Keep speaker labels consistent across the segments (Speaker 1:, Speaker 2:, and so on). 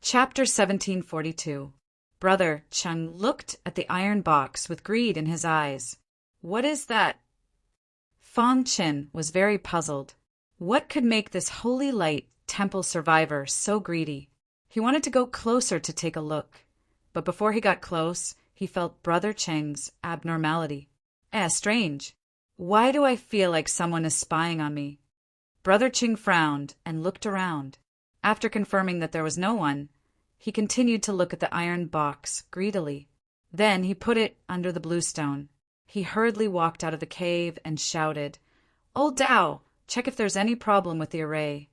Speaker 1: Chapter 1742. Brother Chung looked at the iron box with greed in his eyes. What is that? Fong Chin was very puzzled. What could make this holy light temple survivor so greedy? He wanted to go closer to take a look, but before he got close, he felt Brother Cheng's abnormality. Strange. Why do I feel like someone is spying on me? Brother Cheng frowned and looked around. After confirming that there was no one, he continued to look at the iron box greedily. Then he put it under the blue stone. He hurriedly walked out of the cave and shouted, "Old Dao, check if there's any problem with the array."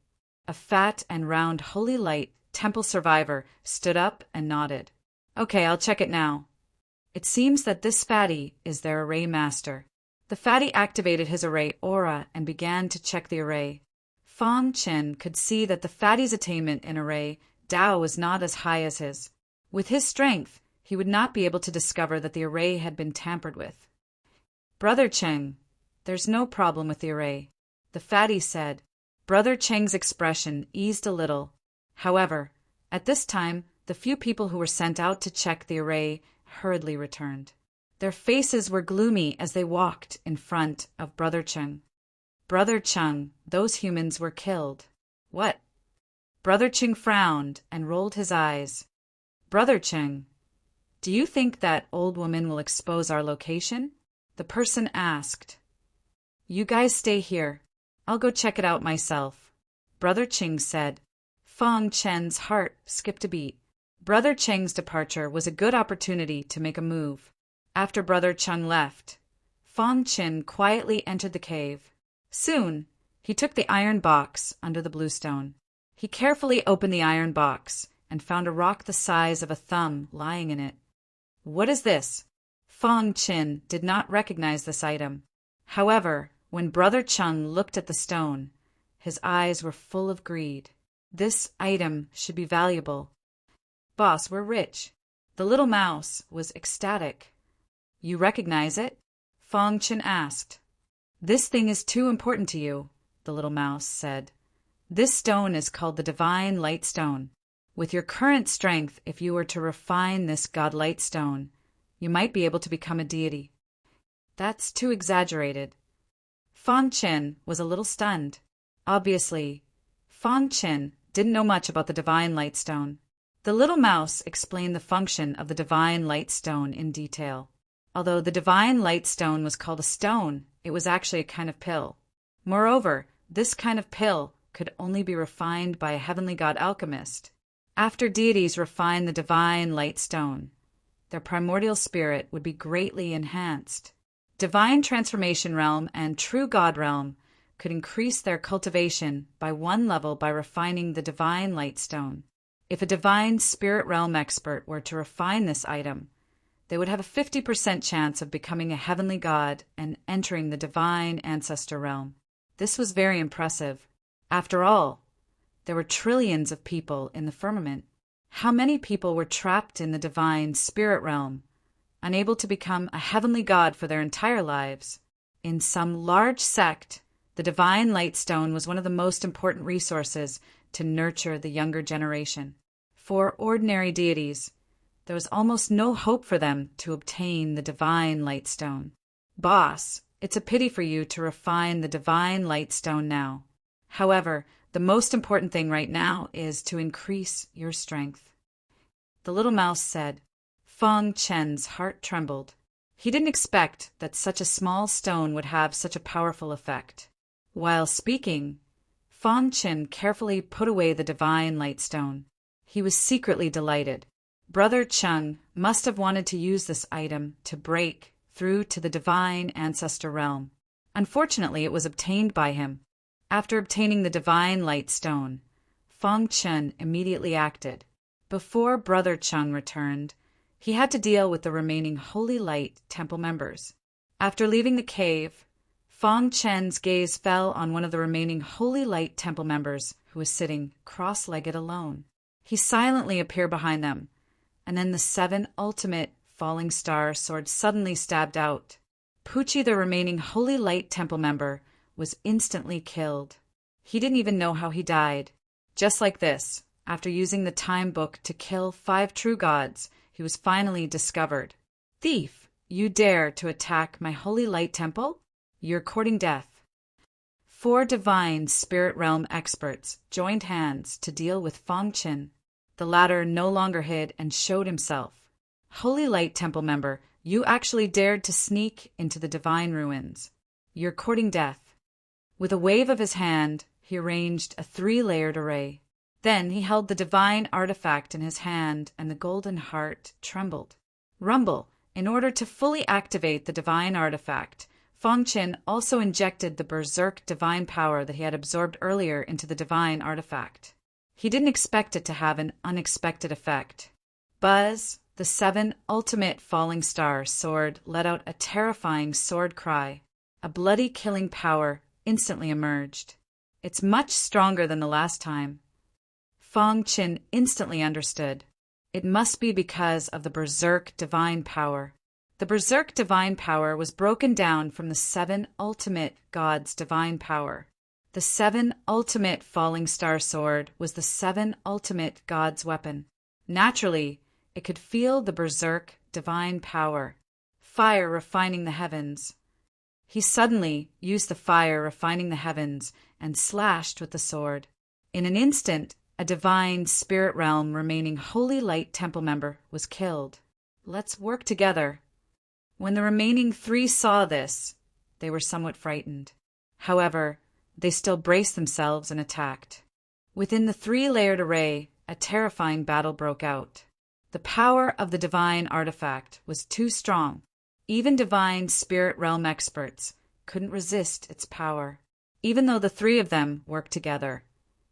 Speaker 1: A fat and round holy light temple survivor stood up and nodded. "Okay, I'll check it now." It seems that this fatty is their array master. The fatty activated his array aura and began to check the array. Fong Chen could see that the fatty's attainment in array Dao was not as high as his. With his strength, he would not be able to discover that the array had been tampered with. "Brother Cheng, there's no problem with the array," the fatty said. Brother Cheng's expression eased a little. However, at this time, the few people who were sent out to check the array hurriedly returned. Their faces were gloomy as they walked in front of Brother Cheng. "Brother Cheng, those humans were killed." "What?" Brother Cheng frowned and rolled his eyes. "Brother Cheng, do you think that old woman will expose our location?" the person asked. "You guys stay here. I'll go check it out myself," Brother Cheng said. Fong Chen's heart skipped a beat. Brother Cheng's departure was a good opportunity to make a move. After Brother Cheng left, Fong Chen quietly entered the cave. Soon, he took the iron box under the blue stone. He carefully opened the iron box and found a rock the size of a thumb lying in it. "What is this?" Fong Chen did not recognize this item. However, when Brother Chung looked at the stone, his eyes were full of greed. This item should be valuable. "Boss, we're rich." The little mouse was ecstatic. "You recognize it?" Fong Chen asked. "This thing is too important to you," the little mouse said. "This stone is called the Divine Light Stone. With your current strength, if you were to refine this God-light stone, you might be able to become a deity." "That's too exaggerated." Fong Chen was a little stunned. Obviously, Fong Chen didn't know much about the Divine Light Stone. The little mouse explained the function of the Divine Light Stone in detail. Although the Divine Light Stone was called a stone, it was actually a kind of pill. Moreover, this kind of pill could only be refined by a heavenly god alchemist. After deities refine the Divine Light Stone, their primordial spirit would be greatly enhanced. Divine Transformation Realm and True God Realm could increase their cultivation by one level by refining the Divine Light Stone. If a Divine Spirit Realm expert were to refine this item, they would have a 50% chance of becoming a heavenly god and entering the Divine Ancestor Realm. This was very impressive. After all, there were trillions of people in the firmament. How many people were trapped in the Divine Spirit Realm, unable to become a heavenly god for their entire lives? In some large sect, the Divine Light Stone was one of the most important resources to nurture the younger generation. For ordinary deities, there was almost no hope for them to obtain the Divine Light Stone. "Boss, it's a pity for you to refine the Divine Light Stone now. However, the most important thing right now is to increase your strength," the little mouse said. Fong Chen's heart trembled. He didn't expect that such a small stone would have such a powerful effect. While speaking, Fong Chen carefully put away the Divine Light Stone. He was secretly delighted. Brother Chung must have wanted to use this item to break through to the Divine Ancestor Realm. Unfortunately, it was obtained by him. After obtaining the Divine Light Stone, Fong Chen immediately acted. Before Brother Chung returned, he had to deal with the remaining Holy Light Temple members. After leaving the cave, Fong Chen's gaze fell on one of the remaining Holy Light Temple members who was sitting cross-legged alone. He silently appeared behind them, and then the 7 ultimate falling star sword suddenly stabbed out. Pucci, the remaining Holy Light Temple member, was instantly killed. He didn't even know how he died. Just like this, After using the time book to kill 5 true gods, he was finally discovered. Thief, you dare to attack my holy light temple? You're courting death. 4 divine spirit realm experts joined hands to deal with Fang Qin. The latter no longer hid and showed himself. Holy Light Temple member, you actually dared to sneak into the divine ruins. You're courting death. With a wave of his hand, he arranged a 3-layered array. Then he held the divine artifact in his hand, and the golden heart trembled. Rumble, in order to fully activate the divine artifact, Fang Qin also injected the berserk divine power that he had absorbed earlier into the divine artifact. He didn't expect it to have an unexpected effect. Buzz, the 7 ultimate falling star sword, let out a terrifying sword cry. A bloody killing power instantly emerged. It's much stronger than the last time. Fang Qin instantly understood. It must be because of the berserk divine power. The berserk divine power was broken down from the 7 ultimate gods' divine power. The 7 ultimate falling star sword was the 7 ultimate gods' weapon. Naturally, it could feel the berserk divine power. Fire refining the heavens. He suddenly used the fire refining the heavens and slashed with the sword. In an instant, a divine spirit realm remaining holy light temple member was killed. Let's work together. When the remaining 3 saw this, they were somewhat frightened. However, they still braced themselves and attacked. Within the 3-layered array, a terrifying battle broke out. The power of the divine artifact was too strong. Even divine spirit realm experts couldn't resist its power. Even though the 3 of them worked together,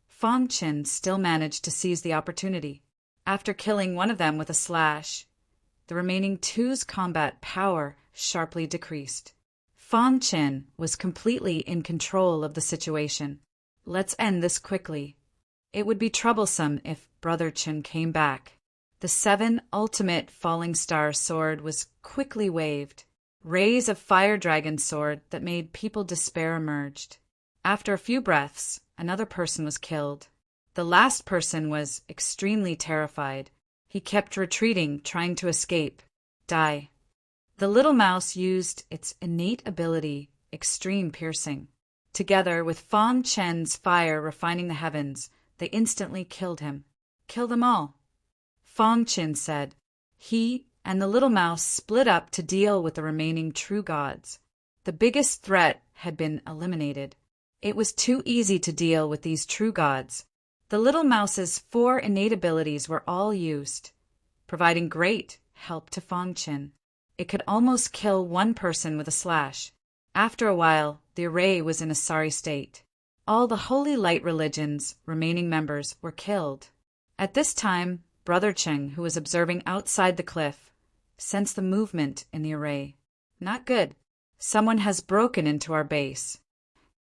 Speaker 1: Fang Qin still managed to seize the opportunity. After killing one of them with a slash, the remaining 2's combat power sharply decreased. Fang Qin was completely in control of the situation. Let's end this quickly. It would be troublesome if Brother Qin came back. The 7 ultimate falling star sword was quickly waved. Rays of fire dragon sword that made people despair emerged. After a few breaths, another person was killed. The last person was extremely terrified. He kept retreating, trying to escape. Die. The little mouse used its innate ability, extreme piercing. Together with Fang Qin's fire refining the heavens, they instantly killed him. Kill them all. Fang Qin said. He and the little mouse split up to deal with the remaining true gods. The biggest threat had been eliminated. It was too easy to deal with these true gods. The little mouse's 4 innate abilities were all used, providing great help to Fang Qin. It could almost kill one person with a slash. After a while, the array was in a sorry state. All the Holy Light Religion's remaining members were killed. At this time, Brother Cheng, who was observing outside the cliff, sensed the movement in the array. Not good. Someone has broken into our base.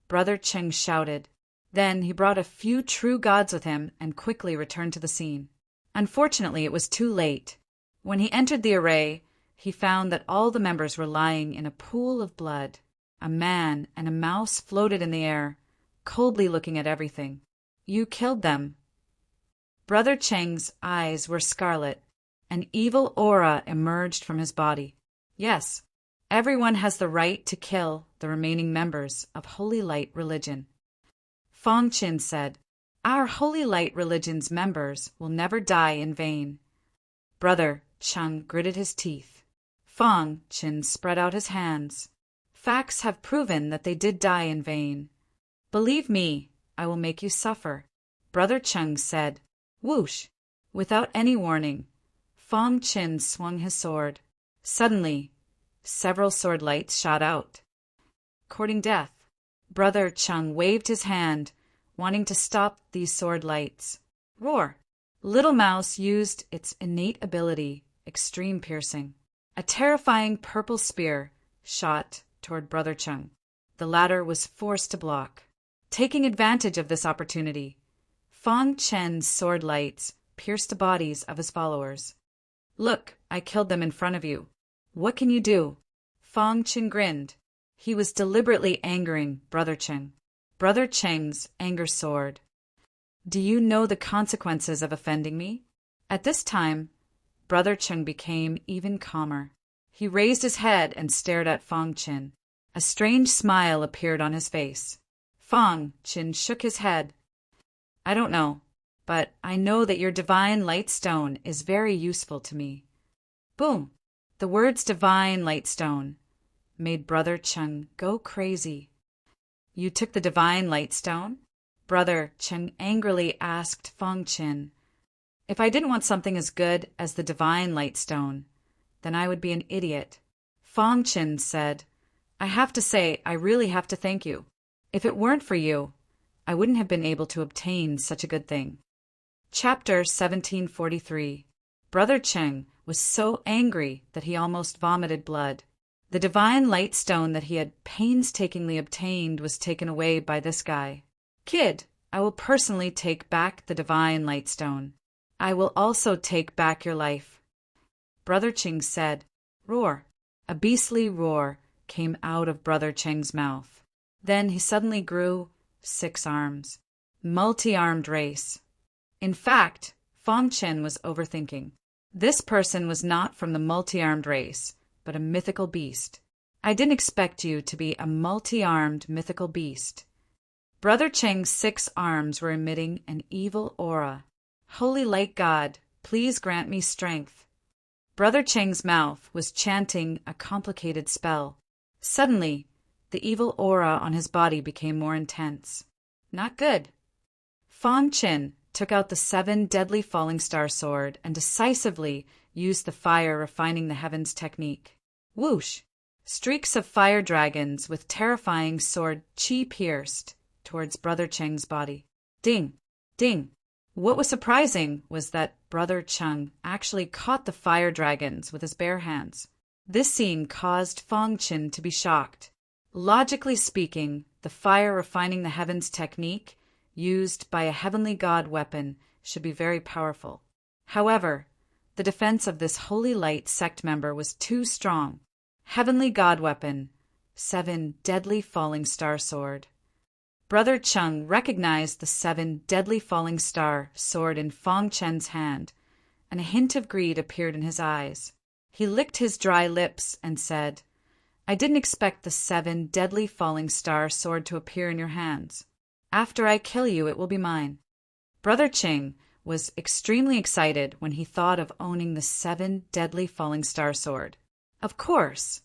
Speaker 1: Brother Cheng shouted. Then he brought a few true gods with him and quickly returned to the scene. Unfortunately, it was too late. When he entered the array, he found that all the members were lying in a pool of blood. A man and a mouse floated in the air, coldly looking at everything. You killed them. Brother Cheng's eyes were scarlet. An evil aura emerged from his body. Yes, everyone has the right to kill the remaining members of Holy Light Religion. Fang Qin said, Our Holy Light Religion's members will never die in vain. Brother Cheng gritted his teeth. Fang Qin spread out his hands. Facts have proven that they did die in vain. Believe me, I will make you suffer. Brother Cheng said. Whoosh! Without any warning, Fang Qin swung his sword. Suddenly, several sword lights shot out. Courting death. Brother Cheng waved his hand, wanting to stop these sword lights. Roar! Little Mouse used its innate ability, extreme piercing. A terrifying purple spear shot toward Brother Cheng. The latter was forced to block. Taking advantage of this opportunity, Fang Qin's sword lights pierced the bodies of his followers. Look, I killed them in front of you. What can you do? Fang Qin grinned. He was deliberately angering Brother Cheng. Brother Cheng's anger soared. Do you know the consequences of offending me? At this time, Brother Chung became even calmer. He raised his head and stared at Fong Qin. A strange smile appeared on his face. Fong Qin shook his head. I don't know, but I know that your divine light stone is very useful to me. Boom! The words divine light stone made Brother Chung go crazy. You took the divine light stone? Brother Chung angrily asked Fong Qin. If I didn't want something as good as the divine light stone, then I would be an idiot. Fong Qin said, I have to say, I really have to thank you. If it weren't for you, I wouldn't have been able to obtain such a good thing. Chapter 1743. Brother Cheng was so angry that he almost vomited blood. The divine light stone that he had painstakingly obtained was taken away by this guy. Kid, I will personally take back the divine light stone. I will also take back your life. Brother Cheng said, Roar. A beastly roar came out of Brother Cheng's mouth. Then he suddenly grew 6 arms. Multi-armed race. In fact, Fong Chen was overthinking. This person was not from the multi-armed race, but a mythical beast. I didn't expect you to be a multi-armed mythical beast. Brother Cheng's 6 arms were emitting an evil aura. Holy light God, please grant me strength. Brother Cheng's mouth was chanting a complicated spell. Suddenly, the evil aura on his body became more intense. Not good. Fong Qin took out the 7 deadly falling star sword and decisively used the fire refining the heavens technique. Whoosh! Streaks of fire dragons with terrifying sword chi pierced towards Brother Cheng's body. Ding! Ding! What was surprising was that Brother Cheng actually caught the fire dragons with his bare hands. This scene caused Fong Qin to be shocked. Logically speaking, the fire refining the heavens technique used by a heavenly god weapon should be very powerful. However, the defense of this holy light sect member was too strong. Heavenly god weapon, 7 deadly falling star sword. Brother Chung recognized the 7 deadly falling star sword in Fong Chen's hand, and a hint of greed appeared in his eyes. He licked his dry lips and said, I didn't expect the 7 deadly falling star sword to appear in your hands. After I kill you, it will be mine. Brother Ching was extremely excited when he thought of owning the 7 deadly falling star sword. Of course,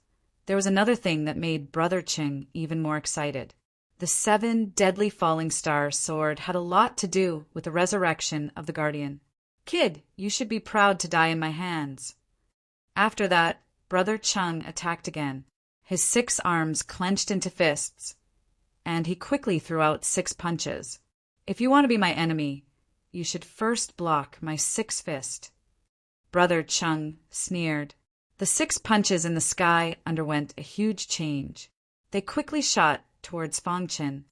Speaker 1: there was another thing that made Brother Ching even more excited. The 7 deadly falling star sword had a lot to do with the resurrection of the Guardian. Kid, you should be proud to die in my hands. After that, Brother Chung attacked again. His 6 arms clenched into fists, and he quickly threw out 6 punches. If you want to be my enemy, you should first block my 6th fist. Brother Chung sneered. The 6 punches in the sky underwent a huge change. They quickly shot towards Fong Qin.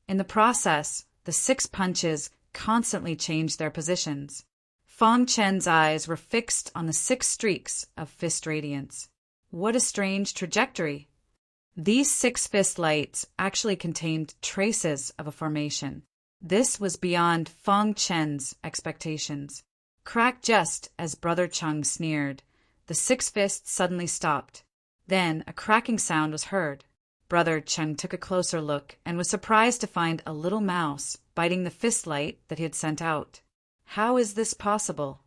Speaker 1: In the process, the 6 punches constantly changed their positions. Fong Chen's eyes were fixed on the 6 streaks of fist radiance. What a strange trajectory! These 6 fist lights actually contained traces of a formation. This was beyond Fong Chen's expectations. Crack just as Brother Chung sneered. The 6 fists suddenly stopped. Then a cracking sound was heard. Brother Chung took a closer look and was surprised to find a little mouse biting the fist light that he had sent out. How is this possible?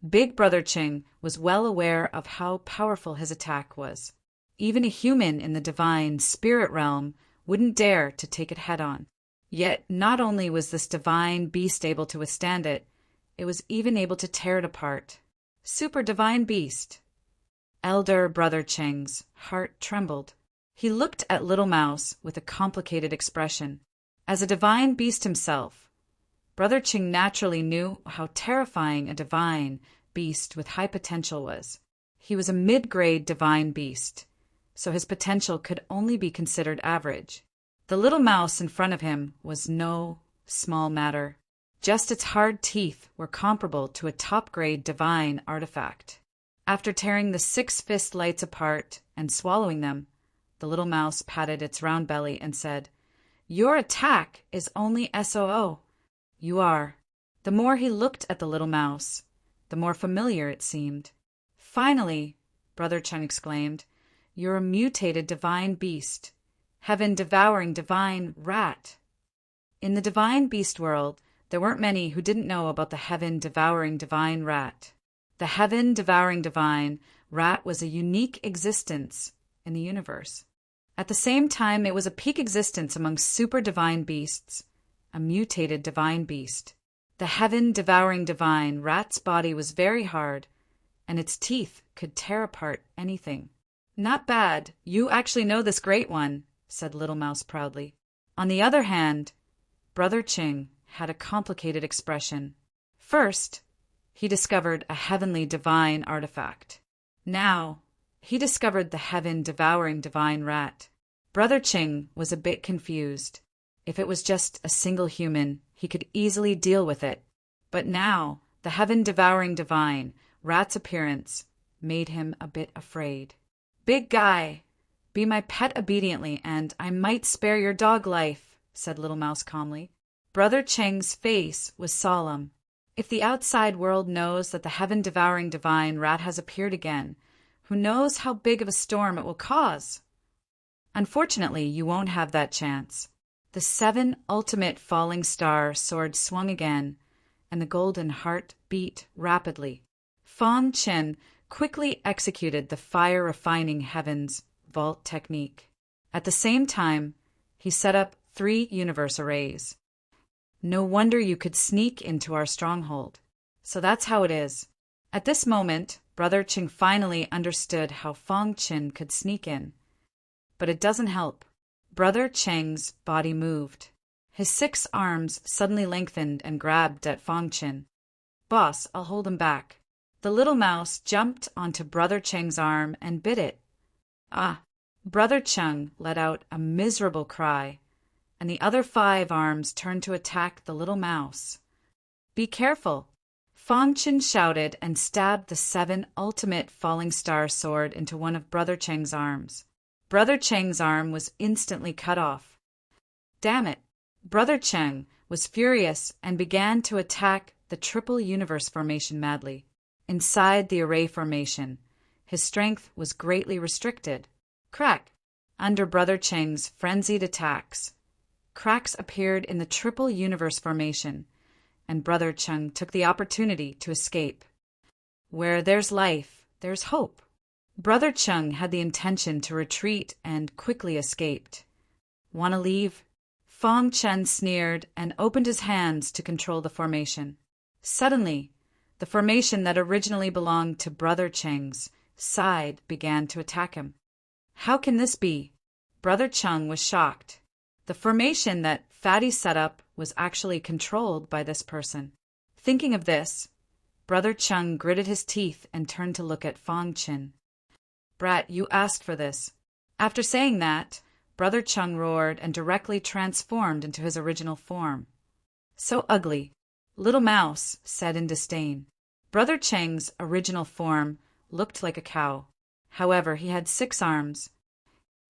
Speaker 1: Big Brother Ching was well aware of how powerful his attack was. Even a human in the divine spirit realm wouldn't dare to take it head-on. Yet not only was this divine beast able to withstand it, it was even able to tear it apart. Super divine beast. Elder Brother Cheng's heart trembled. He looked at Little Mouse with a complicated expression. As a divine beast himself, Brother Ching naturally knew how terrifying a divine beast with high potential was. He was a mid-grade divine beast, so his potential could only be considered average. The little mouse in front of him was no small matter. Just its hard teeth were comparable to a top-grade divine artifact. After tearing the 6 fist lights apart and swallowing them, the little mouse patted its round belly and said, Your attack is only SOO. You are. The more he looked at the little mouse, the more familiar it seemed. Finally, Brother Cheng exclaimed, you're a mutated divine beast, heaven-devouring divine rat. In the divine beast world, there weren't many who didn't know about the heaven-devouring divine rat. The heaven-devouring divine rat was a unique existence in the universe. At the same time, it was a peak existence among super divine beasts, a mutated divine beast. The heaven-devouring divine rat's body was very hard, and its teeth could tear apart anything. Not bad. You actually know this great one, said Little Mouse proudly. On the other hand, Brother Ching had a complicated expression. First, he discovered a heavenly divine artifact. Now, he discovered the heaven-devouring divine rat. Brother Ching was a bit confused. If it was just a single human, he could easily deal with it. But now, the heaven-devouring divine rat's appearance made him a bit afraid. Big guy, be my pet obediently, and I might spare your dog life, said Little Mouse calmly. Brother Cheng's face was solemn. If the outside world knows that the heaven-devouring divine rat has appeared again, who knows how big of a storm it will cause? Unfortunately, you won't have that chance. The 7 ultimate falling star sword swung again, and the golden heart beat rapidly. Fong Chen quickly executed the fire-refining heavens vault technique. At the same time, he set up 3 universe arrays. No wonder you could sneak into our stronghold. So that's how it is. At this moment, Brother Ching finally understood how Fong Chen could sneak in. But it doesn't help. Brother Cheng's body moved. His 6 arms suddenly lengthened and grabbed at Fong Chen. Boss, I'll hold him back. The little mouse jumped onto Brother Cheng's arm and bit it. Ah! Brother Cheng let out a miserable cry, and the other 5 arms turned to attack the little mouse. Be careful! Fong Chen shouted and stabbed the 7 ultimate falling star sword into one of Brother Cheng's arms. Brother Cheng's arm was instantly cut off. Damn it! Brother Cheng was furious and began to attack the triple universe formation madly. Inside the array formation, his strength was greatly restricted. Crack! Under Brother Cheng's frenzied attacks, cracks appeared in the triple universe formation, and Brother Cheng took the opportunity to escape. Where there's life, there's hope. Brother Cheng had the intention to retreat and quickly escaped. "Want to leave?" Fong Chen sneered and opened his hands to control the formation. Suddenly, the formation that originally belonged to Brother Cheng's side began to attack him. How can this be? Brother Cheng was shocked. The formation that Fatty set up was actually controlled by this person. Thinking of this, Brother Cheng gritted his teeth and turned to look at Fong Chen. "Brat, you asked for this." After saying that, Brother Cheng roared and directly transformed into his original form. "So ugly," Little Mouse said in disdain. Brother Cheng's original form looked like a cow. However, he had 6 arms.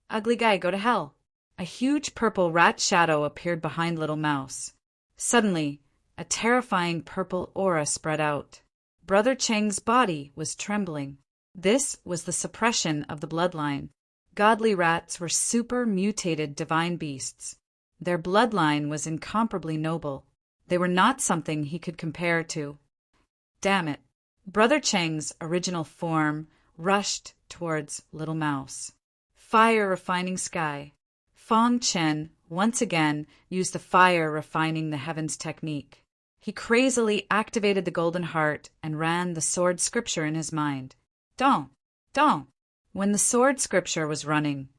Speaker 1: "Ugly guy, go to hell." A huge purple rat shadow appeared behind Little Mouse. Suddenly, a terrifying purple aura spread out. Brother Cheng's body was trembling. This was the suppression of the bloodline. Godly rats were super mutated divine beasts. Their bloodline was incomparably noble. They were not something he could compare to. Damn it! Brother Cheng's original form rushed towards Little Mouse. Fire refining sky. Fong Chen once again used the fire refining the heavens technique. He crazily activated the golden heart and ran the sword scripture in his mind. Dong! Dong! When the sword scripture was running,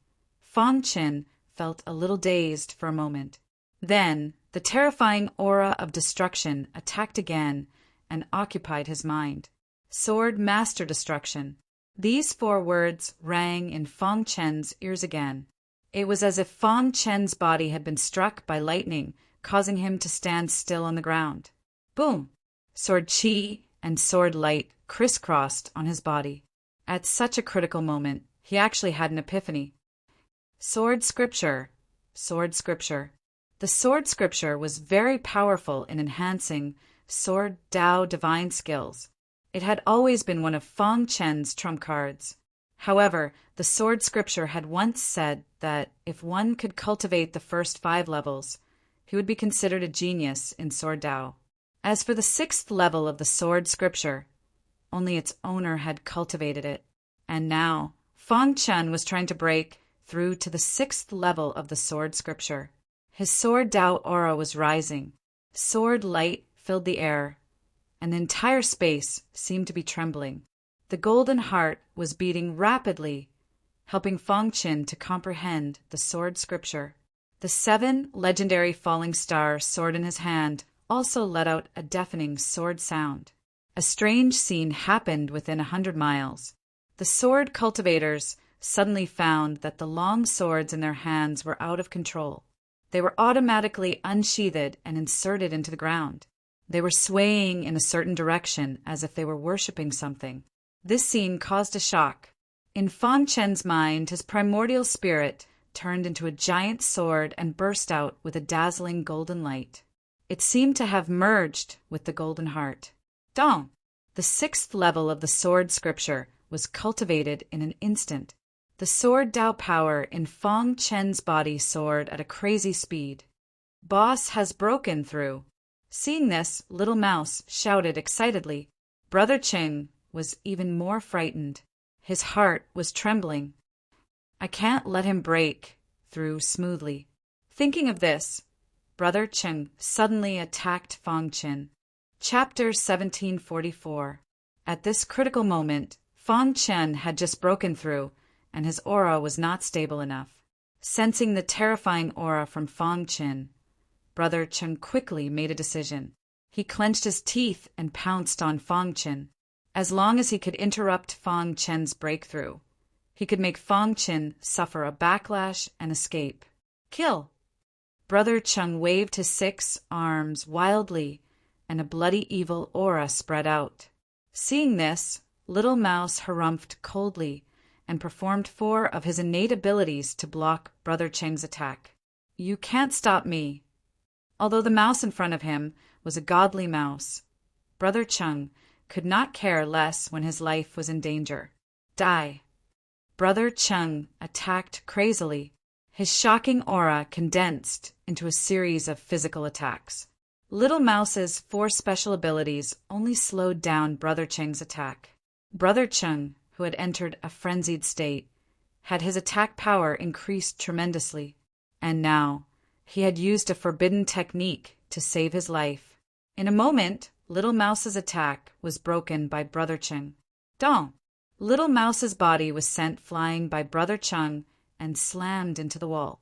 Speaker 1: Fong Chen felt a little dazed for a moment. Then the terrifying aura of destruction attacked again and occupied his mind. Sword Master Destruction. These 4 words rang in Fong Chen's ears again. It was as if Fong Chen's body had been struck by lightning, causing him to stand still on the ground. Boom! Sword Chi and Sword Light crisscrossed on his body. At such a critical moment, he actually had an epiphany. Sword Scripture, Sword Scripture. The sword scripture was very powerful in enhancing sword Dao divine skills. It had always been one of Fang Chen's trump cards. However, the sword scripture had once said that if one could cultivate the first 5 levels, he would be considered a genius in sword Dao. As for the 6th level of the sword scripture, only its owner had cultivated it. And now, Fang Chen was trying to break through to the 6th level of the sword scripture. His sword Dao aura was rising. Sword light filled the air, and the entire space seemed to be trembling. The golden heart was beating rapidly, helping Fang Chen to comprehend the sword scripture. The 7 legendary falling star sword in his hand also let out a deafening sword sound. A strange scene happened within 100 miles. The sword cultivators suddenly found that the long swords in their hands were out of control. They were automatically unsheathed and inserted into the ground. They were swaying in a certain direction as if they were worshipping something. This scene caused a shock. In Fang Chen's mind, his primordial spirit turned into a giant sword and burst out with a dazzling golden light. It seemed to have merged with the golden heart. Dong! The 6th level of the sword scripture was cultivated in an instant. The sword Dao power in Fang Chen's body soared at a crazy speed. Boss has broken through. Seeing this, Little Mouse shouted excitedly. Brother Cheng was even more frightened. His heart was trembling. I can't let him break through smoothly. Thinking of this, Brother Cheng suddenly attacked Fang Chen. Chapter 1744. At this critical moment, Fang Chen had just broken through, and his aura was not stable enough. Sensing the terrifying aura from Fang Chen, Brother Chen quickly made a decision. He clenched his teeth and pounced on Fang Chen. As long as he could interrupt Fang Chen's breakthrough, he could make Fang Chen suffer a backlash and escape. Kill! Brother Cheng waved his 6 arms wildly, and a bloody evil aura spread out. Seeing this, Little Mouse harumphed coldly and performed 4 of his innate abilities to block Brother Cheng's attack. You can't stop me. Although the mouse in front of him was a godly mouse, Brother Cheng could not care less when his life was in danger. Die! Brother Cheng attacked crazily. His shocking aura condensed into a series of physical attacks. Little Mouse's 4 special abilities only slowed down Brother Cheng's attack. Brother Cheng, who had entered a frenzied state, had his attack power increased tremendously, and now he had used a forbidden technique to save his life. In a moment, Little Mouse's attack was broken by Brother Cheng. Dong! Little Mouse's body was sent flying by Brother Cheng and slammed into the wall.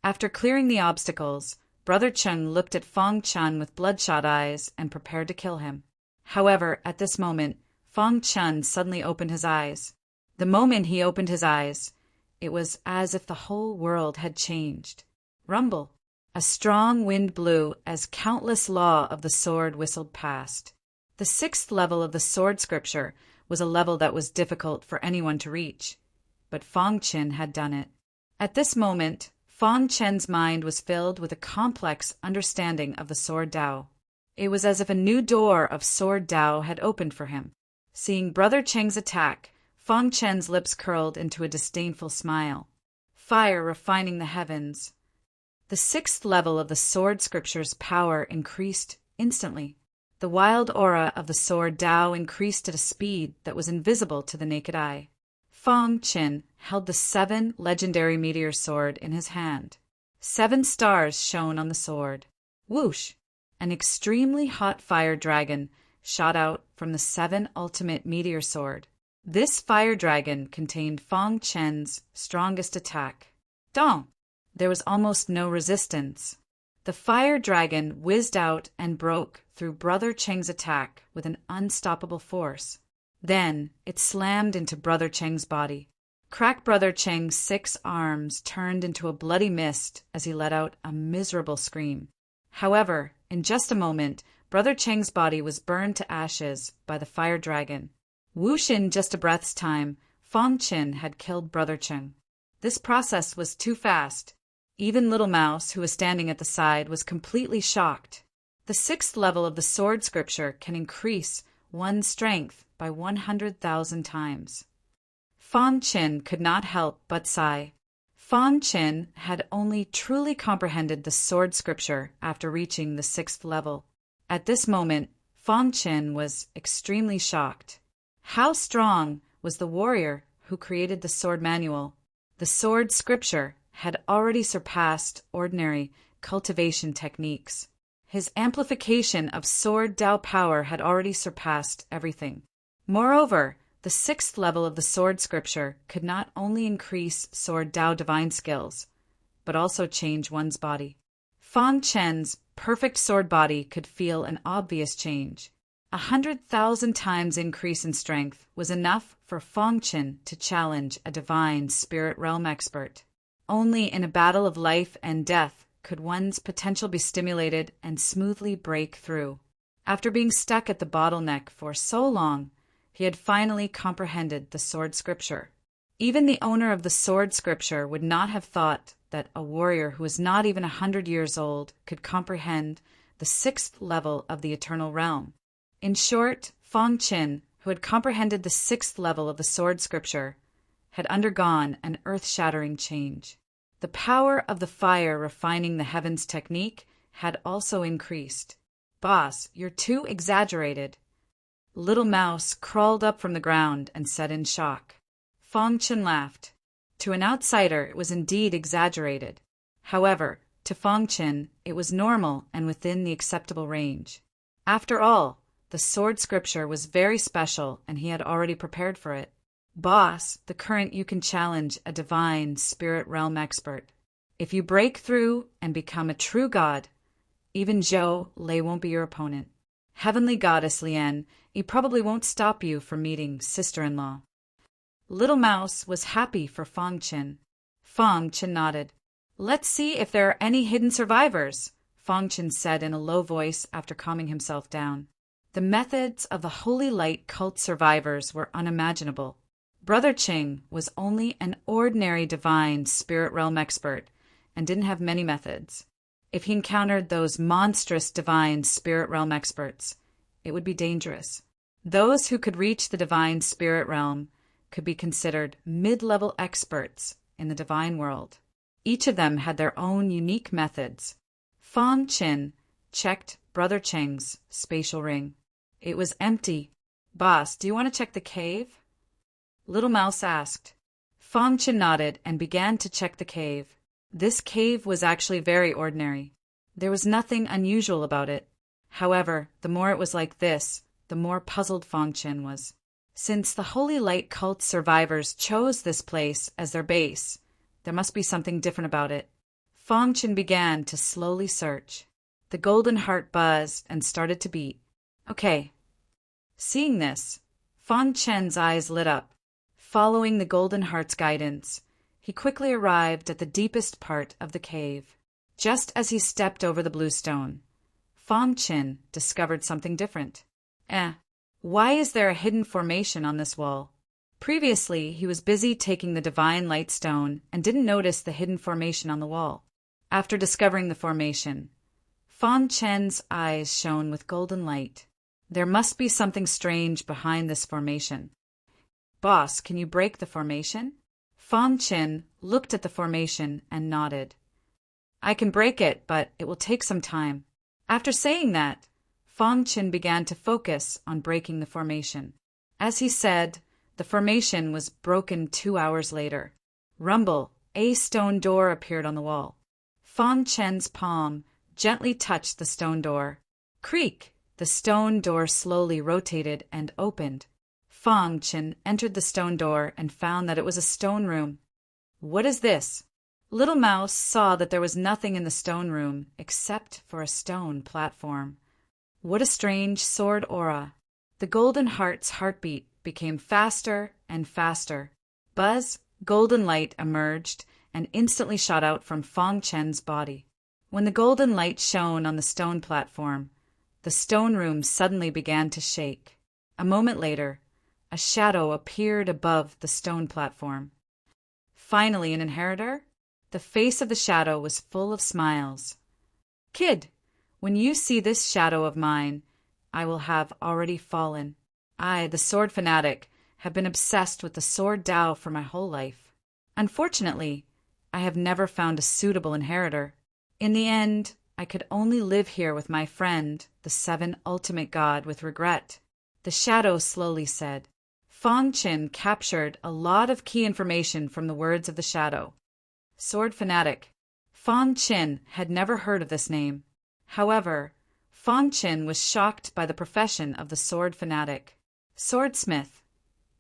Speaker 1: After clearing the obstacles, Brother Cheng looked at Fang Chen with bloodshot eyes and prepared to kill him. However, at this moment, Fang Chen suddenly opened his eyes. The moment he opened his eyes, it was as if the whole world had changed. Rumble! A strong wind blew as countless law of the sword whistled past. The 6th level of the sword scripture was a level that was difficult for anyone to reach, but Fang Chen had done it. At this moment, Fang Chen's mind was filled with a complex understanding of the sword Dao. It was as if a new door of sword Dao had opened for him. Seeing Brother Cheng's attack, Fang Chen's lips curled into a disdainful smile. Fire refining the heavens. The 6th level of the sword scripture's power increased instantly. The wild aura of the sword Dao increased at a speed that was invisible to the naked eye. Fang Chen held the 7 legendary meteor sword in his hand. 7 stars shone on the sword. Whoosh! An extremely hot fire dragon shot out from the 7 ultimate meteor sword. This fire dragon contained Fang Chen's strongest attack. Dong! There was almost no resistance. The fire dragon whizzed out and broke through Brother Cheng's attack with an unstoppable force. Then it slammed into Brother Cheng's body. Crack Brother Cheng's 6 arms turned into a bloody mist as he let out a miserable scream. However, in just a moment, Brother Cheng's body was burned to ashes by the fire dragon. Whoosh! In just a breath's time, Fang Chen had killed Brother Cheng. This process was too fast. Even Little Mouse, who was standing at the side, was completely shocked. The 6th level of the sword scripture can increase one's strength by 100,000 times. Fang Qin could not help but sigh. Fang Qin had only truly comprehended the sword scripture after reaching the 6th level. At this moment, Fang Qin was extremely shocked. How strong was the warrior who created the sword manual? The sword scripture had already surpassed ordinary cultivation techniques. His amplification of sword Dao power had already surpassed everything. Moreover, the 6th level of the sword scripture could not only increase sword Dao divine skills, but also change one's body. Fang Chen's perfect sword body could feel an obvious change. 100,000 times increase in strength was enough for Fang Chen to challenge a divine spirit realm expert. Only in a battle of life and death could one's potential be stimulated and smoothly break through. After being stuck at the bottleneck for so long, he had finally comprehended the sword scripture. Even the owner of the sword scripture would not have thought that a warrior who was not even 100 years old could comprehend the 6th level of the eternal realm. In short, Fang Qin, who had comprehended the 6th level of the sword scripture, had undergone an earth-shattering change. The power of the fire refining the heavens technique had also increased. "Boss, you're too exaggerated." Little Mouse crawled up from the ground and said in shock. Fang Qin laughed. To an outsider, it was indeed exaggerated. However, to Fang Qin, it was normal and within the acceptable range. After all, the sword scripture was very special and he had already prepared for it. "Boss, the current you can challenge a divine spirit realm expert. If you break through and become a true god, even Zhou Lei won't be your opponent. Heavenly Goddess Lian, he probably won't stop you from meeting sister-in-law." Little Mouse was happy for Fang Qin. Fang Qin nodded. "Let's see if there are any hidden survivors," Fang Qin said in a low voice after calming himself down. The methods of the Holy Light cult survivors were unimaginable. Brother Qing was only an ordinary divine spirit realm expert and didn't have many methods. If he encountered those monstrous divine spirit realm experts, it would be dangerous. Those who could reach the divine spirit realm could be considered mid-level experts in the divine world. Each of them had their own unique methods. Fang Qin checked Brother Qing's spatial ring. It was empty. "Boss, do you want to check the cave?" Little Mouse asked. Fang Qin nodded and began to check the cave. This cave was actually very ordinary. There was nothing unusual about it. However, the more it was like this, the more puzzled Fang Qin was. Since the Holy Light cult survivors chose this place as their base, there must be something different about it. Fang Qin began to slowly search. The golden heart buzzed and started to beat. Okay. Seeing this, Fang Qin's eyes lit up. Following the golden heart's guidance, he quickly arrived at the deepest part of the cave. Just as he stepped over the blue stone, Fang Qin discovered something different. Why is there a hidden formation on this wall? Previously, he was busy taking the divine light stone and didn't notice the hidden formation on the wall. After discovering the formation, Fang Qin's eyes shone with golden light. There must be something strange behind this formation. "Boss, can you break the formation?" Fang Qin looked at the formation and nodded. "I can break it, but it will take some time." After saying that, Fang Qin began to focus on breaking the formation. As he said, the formation was broken 2 hours later. Rumble, a stone door appeared on the wall. Fang Qin's palm gently touched the stone door. Creak! The stone door slowly rotated and opened. Fang Qin entered the stone door and found that it was a stone room. "What is this?" Little Mouse saw that there was nothing in the stone room except for a stone platform. What a strange sword aura. The golden heart's heartbeat became faster and faster. Buzz, golden light emerged and instantly shot out from Fang Qin's body. When the golden light shone on the stone platform, the stone room suddenly began to shake. A moment later, a shadow appeared above the stone platform. Finally, an inheritor? The face of the shadow was full of smiles. "Kid, when you see this shadow of mine, I will have already fallen. I, the sword fanatic, have been obsessed with the sword Tao for my whole life. Unfortunately, I have never found a suitable inheritor. In the end, I could only live here with my friend, the Seven Ultimate God, with regret." The shadow slowly said. Fang Qin captured a lot of key information from the words of the shadow. Sword fanatic. Fang Qin had never heard of this name. However, Fang Qin was shocked by the profession of the sword fanatic. Swordsmith.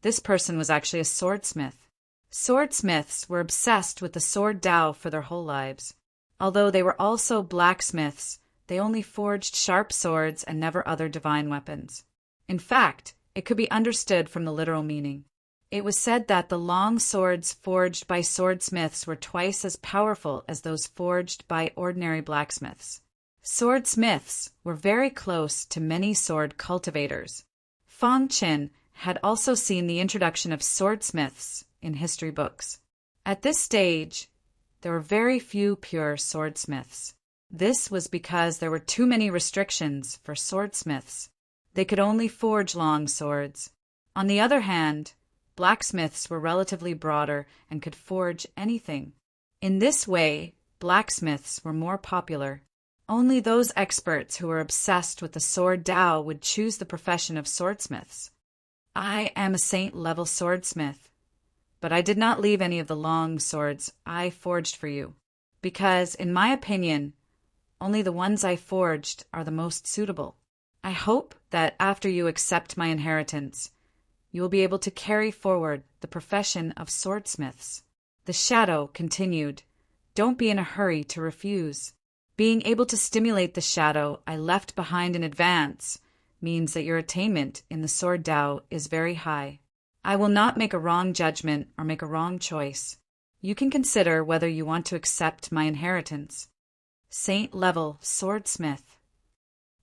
Speaker 1: This person was actually a swordsmith. Swordsmiths were obsessed with the sword Tao for their whole lives. Although they were also blacksmiths, they only forged sharp swords and never other divine weapons. In fact, it could be understood from the literal meaning. It was said that the long swords forged by swordsmiths were twice as powerful as those forged by ordinary blacksmiths. Swordsmiths were very close to many sword cultivators. Fang Qin had also seen the introduction of swordsmiths in history books. At this stage, there were very few pure swordsmiths. This was because there were too many restrictions for swordsmiths. They could only forge long swords. On the other hand, blacksmiths were relatively broader and could forge anything. In this way, blacksmiths were more popular. Only those experts who were obsessed with the sword Tao would choose the profession of swordsmiths. I am a saint-level swordsmith, but I did not leave any of the long swords I forged for you, because, in my opinion, only the ones I forged are the most suitable. I hope that after you accept my inheritance, you will be able to carry forward the profession of swordsmiths." The shadow continued, "Don't be in a hurry to refuse. Being able to stimulate the shadow I left behind in advance means that your attainment in the sword Tao is very high. I will not make a wrong judgment or make a wrong choice. You can consider whether you want to accept my inheritance." Saint-level swordsmith.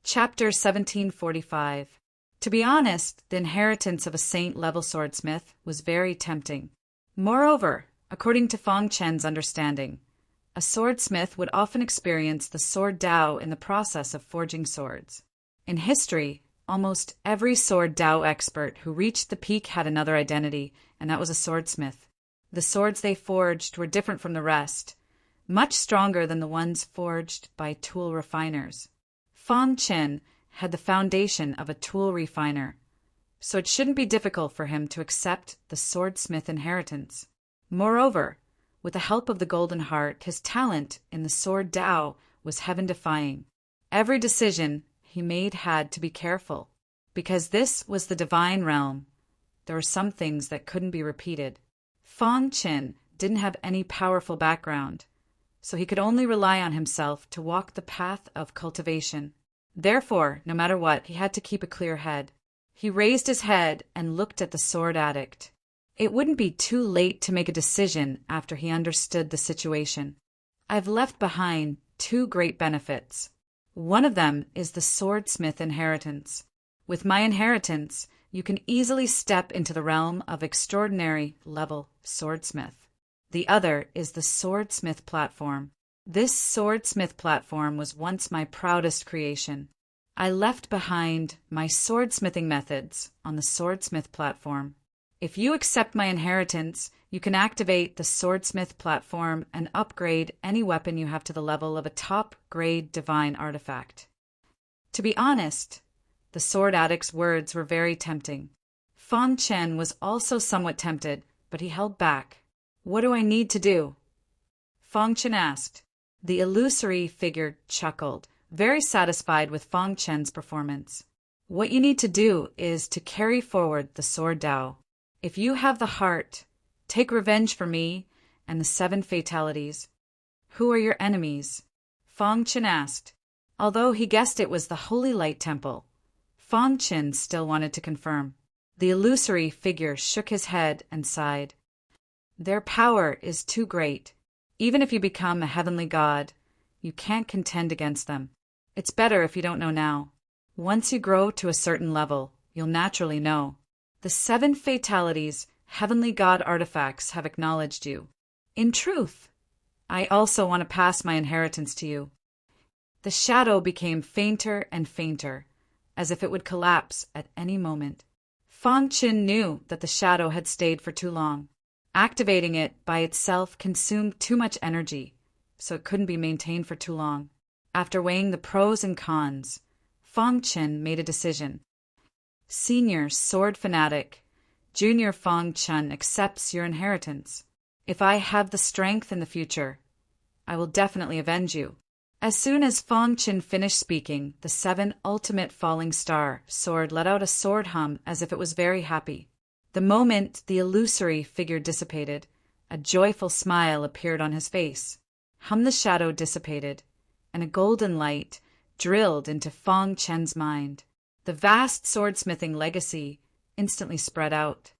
Speaker 1: Chapter 1745. To be honest, the inheritance of a saint-level swordsmith was very tempting. Moreover, according to Fang Qin's understanding, a swordsmith would often experience the sword Tao in the process of forging swords. In history, almost every sword Tao expert who reached the peak had another identity, and that was a swordsmith. The swords they forged were different from the rest, much stronger than the ones forged by tool refiners. Fang Qin had the foundation of a tool refiner, so it shouldn't be difficult for him to accept the swordsmith inheritance. Moreover, with the help of the Golden Heart, his talent in the sword Tao was heaven-defying. Every decision he made had to be careful. Because this was the divine realm, there were some things that couldn't be repeated. Fang Qin didn't have any powerful background, so he could only rely on himself to walk the path of cultivation. Therefore, no matter what, he had to keep a clear head. He raised his head and looked at the sword addict. It wouldn't be too late to make a decision after he understood the situation. I've left behind two great benefits. One of them is the swordsmith inheritance. With my inheritance, you can easily step into the realm of extraordinary level swordsmith. The other is the swordsmith platform. This swordsmith platform was once my proudest creation. I left behind my swordsmithing methods on the swordsmith platform. If you accept my inheritance, you can activate the swordsmith platform and upgrade any weapon you have to the level of a top-grade divine artifact. To be honest, the sword addict's words were very tempting. Fang Qin was also somewhat tempted, but he held back. "What do I need to do?" Fang Qin asked. The illusory figure chuckled, very satisfied with Fang Qin's performance. "What you need to do is to carry forward the sword Tao. If you have the heart, take revenge for me and the 7 fatalities." "Who are your enemies?" Fang Qin asked. Although he guessed it was the Holy Light Temple, Fang Qin still wanted to confirm. The illusory figure shook his head and sighed. "Their power is too great. Even if you become a heavenly god, you can't contend against them. It's better if you don't know now. Once you grow to a certain level, you'll naturally know. The 7 fatalities, heavenly god artifacts have acknowledged you. In truth, I also want to pass my inheritance to you. The shadow became fainter and fainter, as if it would collapse at any moment. Fang Qin knew that the shadow had stayed for too long. Activating it by itself consumed too much energy, so it couldn't be maintained for too long. After weighing the pros and cons, Fang Qin made a decision. Senior sword fanatic, Junior Fang Qin accepts your inheritance. If I have the strength in the future, I will definitely avenge you. As soon as Fang Qin finished speaking, the 7 ultimate falling star sword let out a sword hum as if it was very happy. The moment the illusory figure dissipated, a joyful smile appeared on his face. The shadow dissipated, and a golden light drilled into Fang Qin's mind. The vast swordsmithing legacy instantly spread out.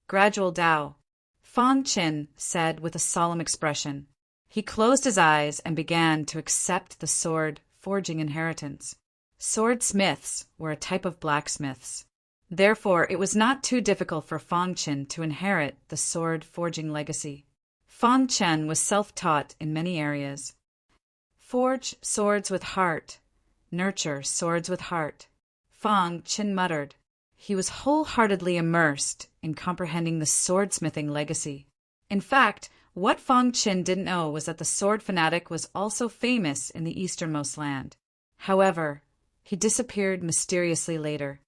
Speaker 1: Gradual Tao, Fang Qin said with a solemn expression. He closed his eyes and began to accept the sword forging inheritance. Swordsmiths were a type of blacksmiths. Therefore, it was not too difficult for Fang Qin to inherit the sword forging legacy. Fang Qin was self-taught in many areas. Forge swords with heart. Nurture swords with heart. Fang Qin muttered. He was wholeheartedly immersed in comprehending the swordsmithing legacy. In fact, what Fang Qin didn't know was that the sword fanatic was also famous in the easternmost land. However, he disappeared mysteriously later.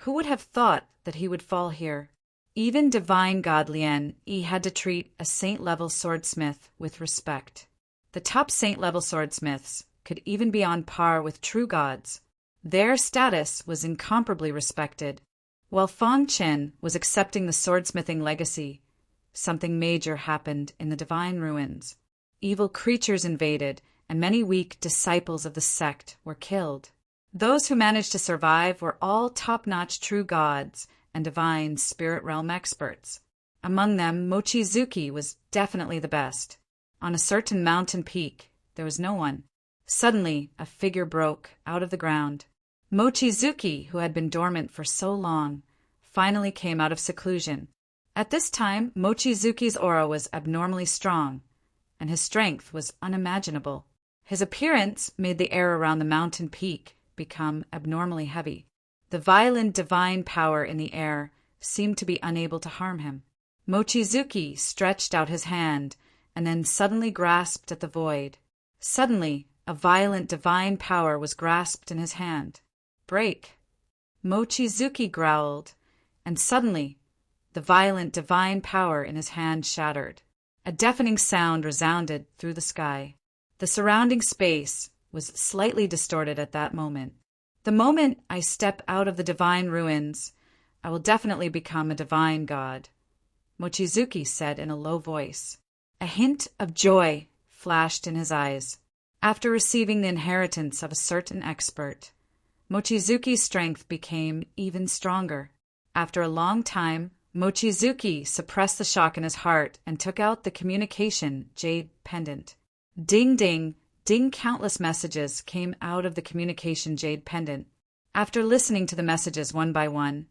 Speaker 1: Who would have thought that he would fall here? Even divine god Lien Yi had to treat a saint-level swordsmith with respect. The top saint-level swordsmiths could even be on par with true gods. Their status was incomparably respected. While Fang Qin was accepting the swordsmithing legacy, something major happened in the divine ruins. Evil creatures invaded, and many weak disciples of the sect were killed. Those who managed to survive were all top-notch true gods and divine spirit realm experts. Among them, Mochizuki was definitely the best. On a certain mountain peak, there was no one. Suddenly, a figure broke out of the ground. Mochizuki, who had been dormant for so long, finally came out of seclusion. At this time, Mochizuki's aura was abnormally strong, and his strength was unimaginable. His appearance made the air around the mountain peak become abnormally heavy. The violent divine power in the air seemed to be unable to harm him. Mochizuki stretched out his hand and then suddenly grasped at the void. Suddenly, a violent divine power was grasped in his hand. Break! Mochizuki growled, and suddenly, the violent divine power in his hand shattered. A deafening sound resounded through the sky. The surrounding space was slightly distorted at that moment. The moment I step out of the divine ruins, I will definitely become a divine god, Mochizuki said in a low voice. A hint of joy flashed in his eyes. After receiving the inheritance of a certain expert, Mochizuki's strength became even stronger. After a long time, Mochizuki suppressed the shock in his heart and took out the communication jade pendant. Ding ding, ding, countless messages came out of the communication jade pendant. After listening to the messages one by one,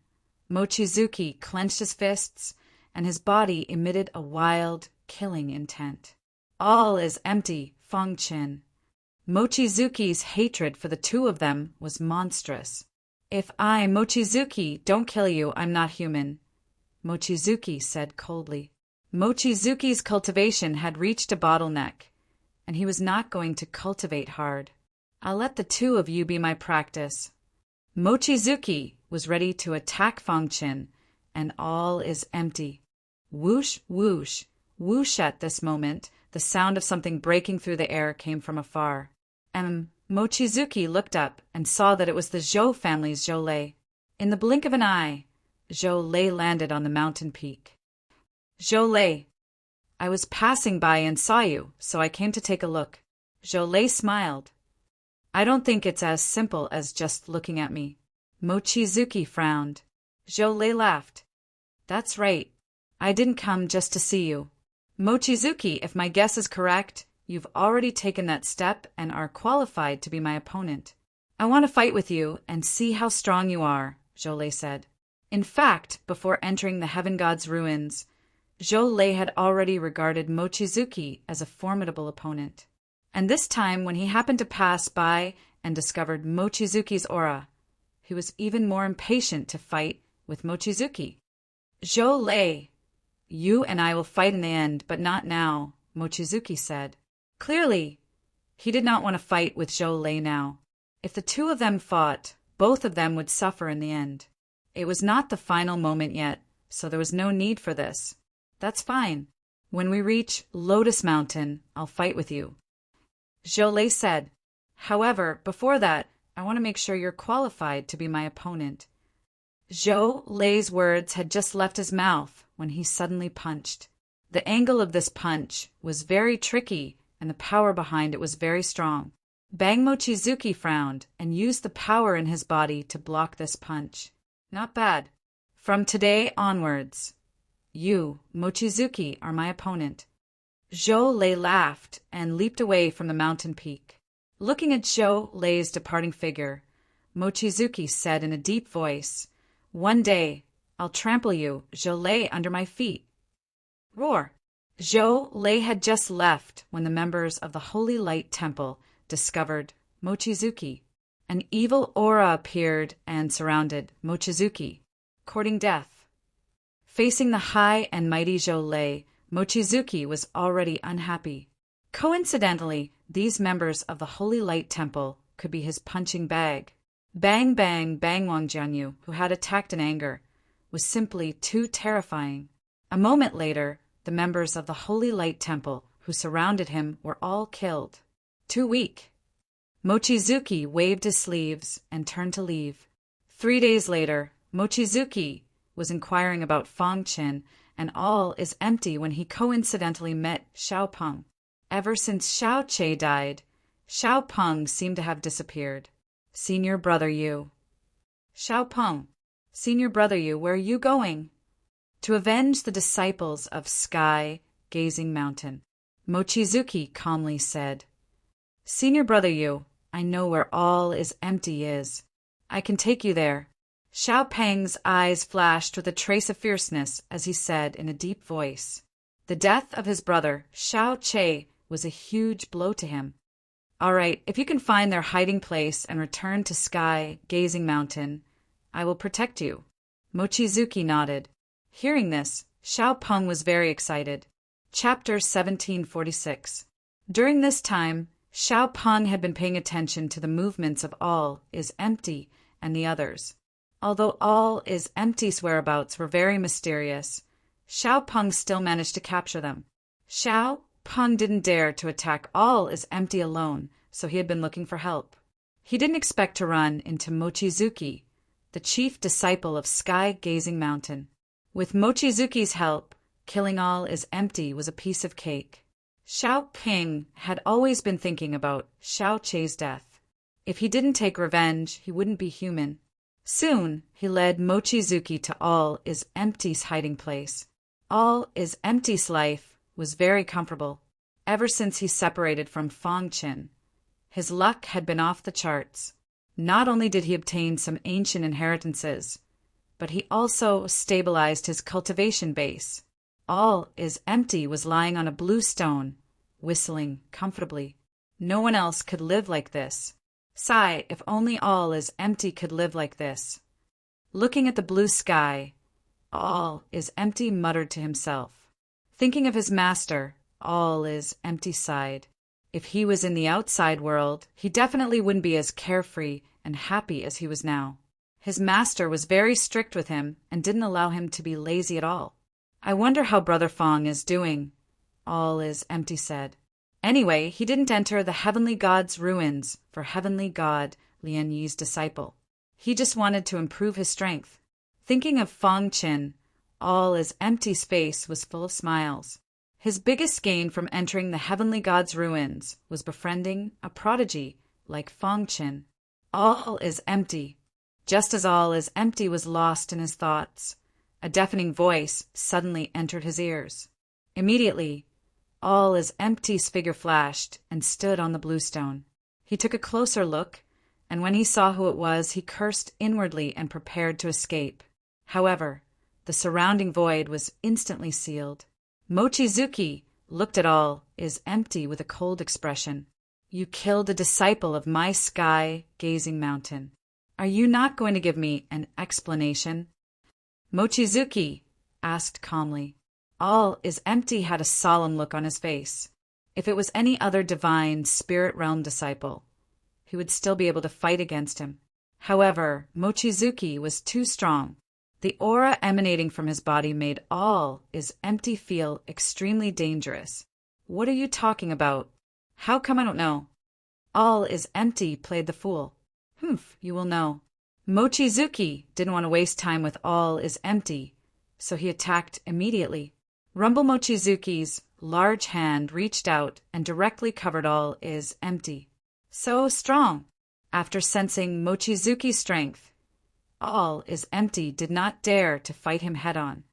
Speaker 1: Mochizuki clenched his fists and his body emitted a wild, killing intent. All is empty, Fang Qin. Mochizuki's hatred for the two of them was monstrous. If I, Mochizuki, don't kill you, I'm not human, Mochizuki said coldly. Mochizuki's cultivation had reached a bottleneck, and he was not going to cultivate hard. I'll let the two of you be my practice. Mochizuki was ready to attack Fang Qin, and all is empty. Whoosh, whoosh, whoosh. At this moment, the sound of something breaking through the air came from afar. Mochizuki looked up and saw that it was the Zhou family's Zhou Lei. In the blink of an eye, Zhou Lei landed on the mountain peak. Zhou Lei, I was passing by and saw you, so I came to take a look. Zhou Lei smiled. I don't think it's as simple as just looking at me. Mochizuki frowned. Zhou Lei laughed. That's right. I didn't come just to see you. Mochizuki, if my guess is correct, you've already taken that step and are qualified to be my opponent. I want to fight with you and see how strong you are, Zhou Lei said. In fact, before entering the Heaven God's ruins, Zhou Lei had already regarded Mochizuki as a formidable opponent. And this time, when he happened to pass by and discovered Mochizuki's aura, he was even more impatient to fight with Mochizuki. Zhou Lei, you and I will fight in the end, but not now, Mochizuki said. Clearly, he did not want to fight with Zhou Lei now. If the two of them fought, both of them would suffer in the end. It was not the final moment yet, so there was no need for this. That's fine. When we reach Lotus Mountain, I'll fight with you, Zhou Lei said. However, before that, I want to make sure you're qualified to be my opponent. Zhou Lei's words had just left his mouth when he suddenly punched. The angle of this punch was very tricky, and the power behind it was very strong. Bang Mochizuki frowned and used the power in his body to block this punch. Not bad. From today onwards, you, Mochizuki, are my opponent. Zhou Lei laughed and leaped away from the mountain peak. Looking at Zhou Lei's departing figure, Mochizuki said in a deep voice, "One day, I'll trample you, Zhou Lei, under my feet." Roar! Zhou Lei had just left when the members of the Holy Light Temple discovered Mochizuki. An evil aura appeared and surrounded Mochizuki, courting death. Facing the high and mighty Zhou Lei, Mochizuki was already unhappy. Coincidentally, these members of the Holy Light Temple could be his punching bag. Bang Bang Bang Wangjianyu, who had attacked in anger, was simply too terrifying. A moment later, the members of the Holy Light Temple who surrounded him were all killed. Too weak. Mochizuki waved his sleeves and turned to leave. 3 days later, Mochizuki was inquiring about Fangchen, and all is empty when he coincidentally met Xiao Peng. Ever since Xiao Che died, Xiao Peng seemed to have disappeared. Senior brother Yu. Xiao Peng, senior brother Yu, where are you going? To avenge the disciples of Sky Gazing Mountain, Mochizuki calmly said. Senior brother Yu, I know where all is empty is. I can take you there. Xiao Peng's eyes flashed with a trace of fierceness as he said in a deep voice. The death of his brother, Xiao Che, was a huge blow to him. All right, if you can find their hiding place and return to Sky Gazing Mountain, I will protect you. Mochizuki nodded. Hearing this, Xiao Peng was very excited. Chapter 1746. During this time, Xiao Peng had been paying attention to the movements of All is Empty and the others. Although All is Empty's whereabouts were very mysterious, Xiao Peng still managed to capture them. Xiao Peng didn't dare to attack All is Empty alone, so he had been looking for help. He didn't expect to run into Mochizuki, the chief disciple of Sky Gazing Mountain. With Mochizuki's help, killing All is Empty was a piece of cake. Xiao Peng had always been thinking about Xiao Che's death. If he didn't take revenge, he wouldn't be human. Soon, he led Mochizuki to All is Empty's hiding place. All is Empty's life was very comfortable. Ever since he separated from Fangchen, his luck had been off the charts. Not only did he obtain some ancient inheritances, but he also stabilized his cultivation base. All is Empty was lying on a blue stone, whistling comfortably. No one else could live like this. Sigh, if only All is Empty could live like this. Looking at the blue sky, All is Empty muttered to himself. Thinking of his master, All is Empty sighed. If he was in the outside world, he definitely wouldn't be as carefree and happy as he was now. His master was very strict with him and didn't allow him to be lazy at all. I wonder how Brother Fong is doing, All is Empty said. Anyway, he didn't enter the Heavenly God's ruins for Heavenly God, Lian Yi's disciple. He just wanted to improve his strength. Thinking of Fong Qin, All is Empty's face was full of smiles. His biggest gain from entering the Heavenly God's ruins was befriending a prodigy like Fong Qin. All is Empty. Just as All is Empty was lost in his thoughts, a deafening voice suddenly entered his ears. Immediately, All is Empty's figure flashed and stood on the blue stone. He took a closer look, and when he saw who it was, he cursed inwardly and prepared to escape. However, the surrounding void was instantly sealed. Mochizuki looked at all is empty with a cold expression. You killed a disciple of my sky-gazing mountain. Are you not going to give me an explanation? Mochizuki asked calmly. All is empty had a solemn look on his face. If it was any other divine spirit realm disciple, he would still be able to fight against him. However, Mochizuki was too strong. The aura emanating from his body made all is empty feel extremely dangerous. What are you talking about? How come I don't know? All is empty played the fool. Humph, you will know. Mochizuki didn't want to waste time with all is empty, so he attacked immediately. Rumble Mochizuki's large hand reached out and directly covered all is empty. So strong. After sensing Mochizuki's strength, all is empty did not dare to fight him head-on.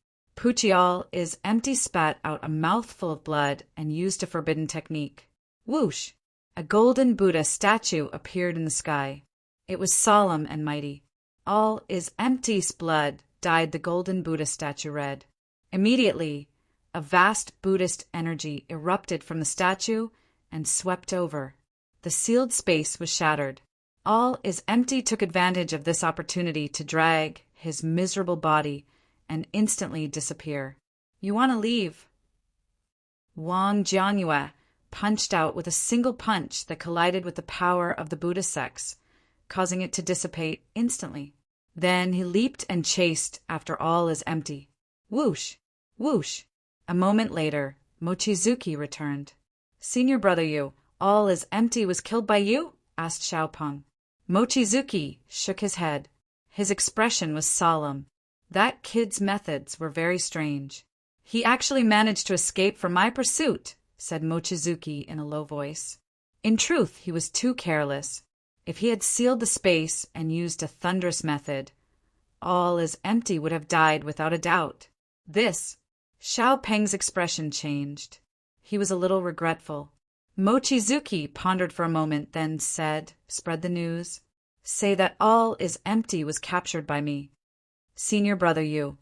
Speaker 1: All is empty spat out a mouthful of blood and used a forbidden technique. Whoosh! A golden Buddha statue appeared in the sky. It was solemn and mighty. All is empty's blood dyed the golden Buddha statue red. Immediately, a vast Buddhist energy erupted from the statue and swept over. The sealed space was shattered. All is empty took advantage of this opportunity to drag his miserable body and instantly disappear. You want to leave? Wang Jianyue punched out with a single punch that collided with the power of the Buddha sex, causing it to dissipate instantly. Then he leaped and chased after all is empty. Whoosh! Whoosh! A moment later, Mochizuki returned. Senior brother you, all is empty was killed by you? Asked Xiaopeng. Mochizuki shook his head. His expression was solemn. That kid's methods were very strange. He actually managed to escape from my pursuit, said Mochizuki in a low voice. In truth, he was too careless. If he had sealed the space and used a thunderous method, all is empty would have died without a doubt. Xiaopeng's expression changed. He was a little regretful. Mochizuki pondered for a moment, then said, spread the news. Say that all is empty was captured by me. Senior brother you.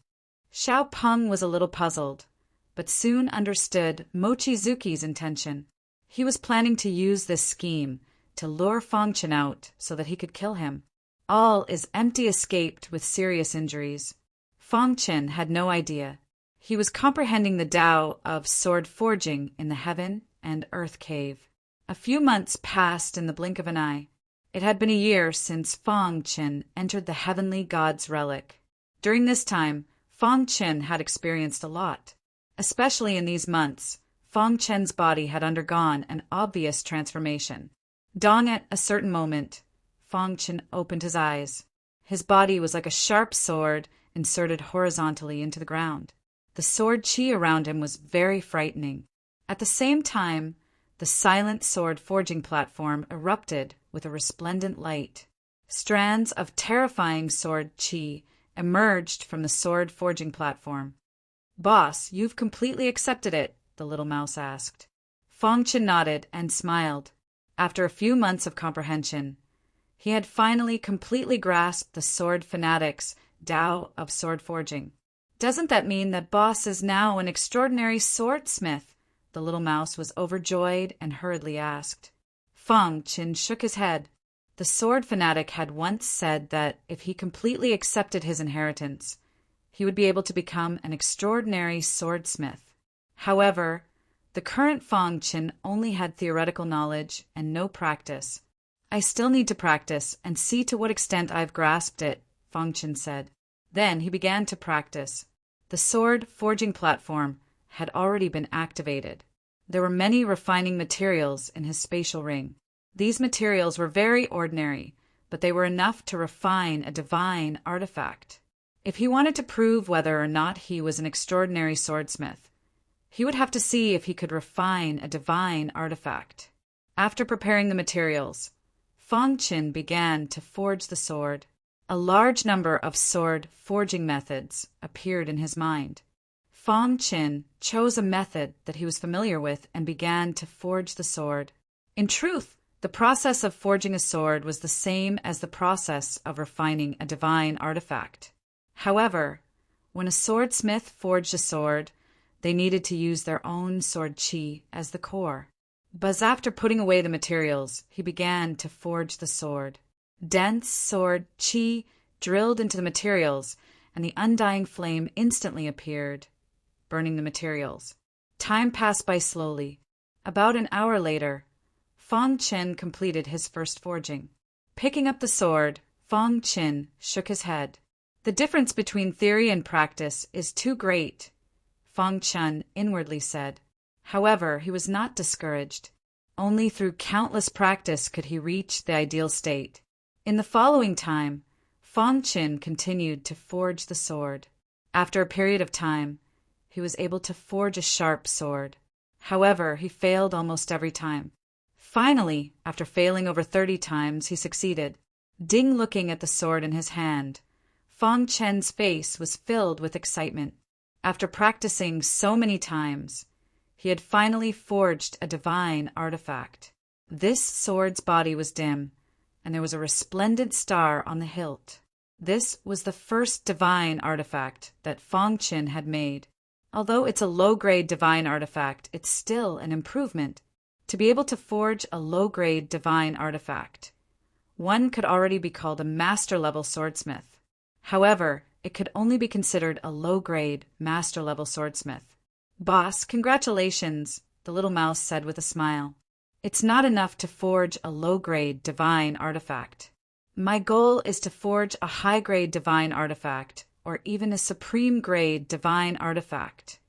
Speaker 1: Xiaopeng was a little puzzled, but soon understood Mochizuki's intention. He was planning to use this scheme to lure Fangchen out so that he could kill him. All is empty escaped with serious injuries. Fangchen had no idea. He was comprehending the Tao of sword forging in the heaven and earth cave. A few months passed in the blink of an eye. It had been a year since Fangchen entered the heavenly god's relic. During this time, Fangchen had experienced a lot. Especially in these months, Fangchen's body had undergone an obvious transformation. Dong at a certain moment, Fangchen opened his eyes. His body was like a sharp sword inserted horizontally into the ground. The sword chi around him was very frightening. At the same time, the silent sword forging platform erupted with a resplendent light. Strands of terrifying sword chi emerged from the sword forging platform. Boss, you've completely accepted it, the little mouse asked. Fangchen nodded and smiled. After a few months of comprehension, he had finally completely grasped the sword fanatic's Tao of sword forging. Doesn't that mean that Boss is now an extraordinary swordsmith? The little mouse was overjoyed and hurriedly asked. Fangchen shook his head. The sword fanatic had once said that if he completely accepted his inheritance, he would be able to become an extraordinary swordsmith. However, the current Fangchen only had theoretical knowledge and no practice. I still need to practice and see to what extent I've grasped it, Fangchen said. Then he began to practice. The sword forging platform had already been activated. There were many refining materials in his spatial ring. These materials were very ordinary, but they were enough to refine a divine artifact. If he wanted to prove whether or not he was an extraordinary swordsmith, he would have to see if he could refine a divine artifact. After preparing the materials, Fangchen began to forge the sword. A large number of sword forging methods appeared in his mind. Fangchen chose a method that he was familiar with and began to forge the sword. In truth, the process of forging a sword was the same as the process of refining a divine artifact. However, when a swordsmith forged a sword, They needed to use their own sword chi as the core. But after putting away the materials, he began to forge the sword. Dense sword chi drilled into the materials, and the undying flame instantly appeared, burning the materials. Time passed by slowly. About an hour later, Fong Chen completed his first forging. Picking up the sword, Fong Chen shook his head. The difference between theory and practice is too great, Fong Chen inwardly said. However, he was not discouraged. Only through countless practice could he reach the ideal state. In the following time, Fong Chen continued to forge the sword. After a period of time, he was able to forge a sharp sword. However, he failed almost every time. Finally, after failing over 30 times, he succeeded. Looking at the sword in his hand, Fong Chen's face was filled with excitement. After practicing so many times, he had finally forged a divine artifact. This sword's body was dim, and there was a resplendent star on the hilt. This was the first divine artifact that Fong Chen had made. Although it's a low-grade divine artifact, it's still an improvement. To be able to forge a low-grade divine artifact, one could already be called a master-level swordsmith. However, it could only be considered a low-grade, master-level swordsmith. "Boss, congratulations," the little mouse said with a smile. "It's not enough to forge a low-grade divine artifact. My goal is to forge a high-grade divine artifact, or even a supreme-grade divine artifact,"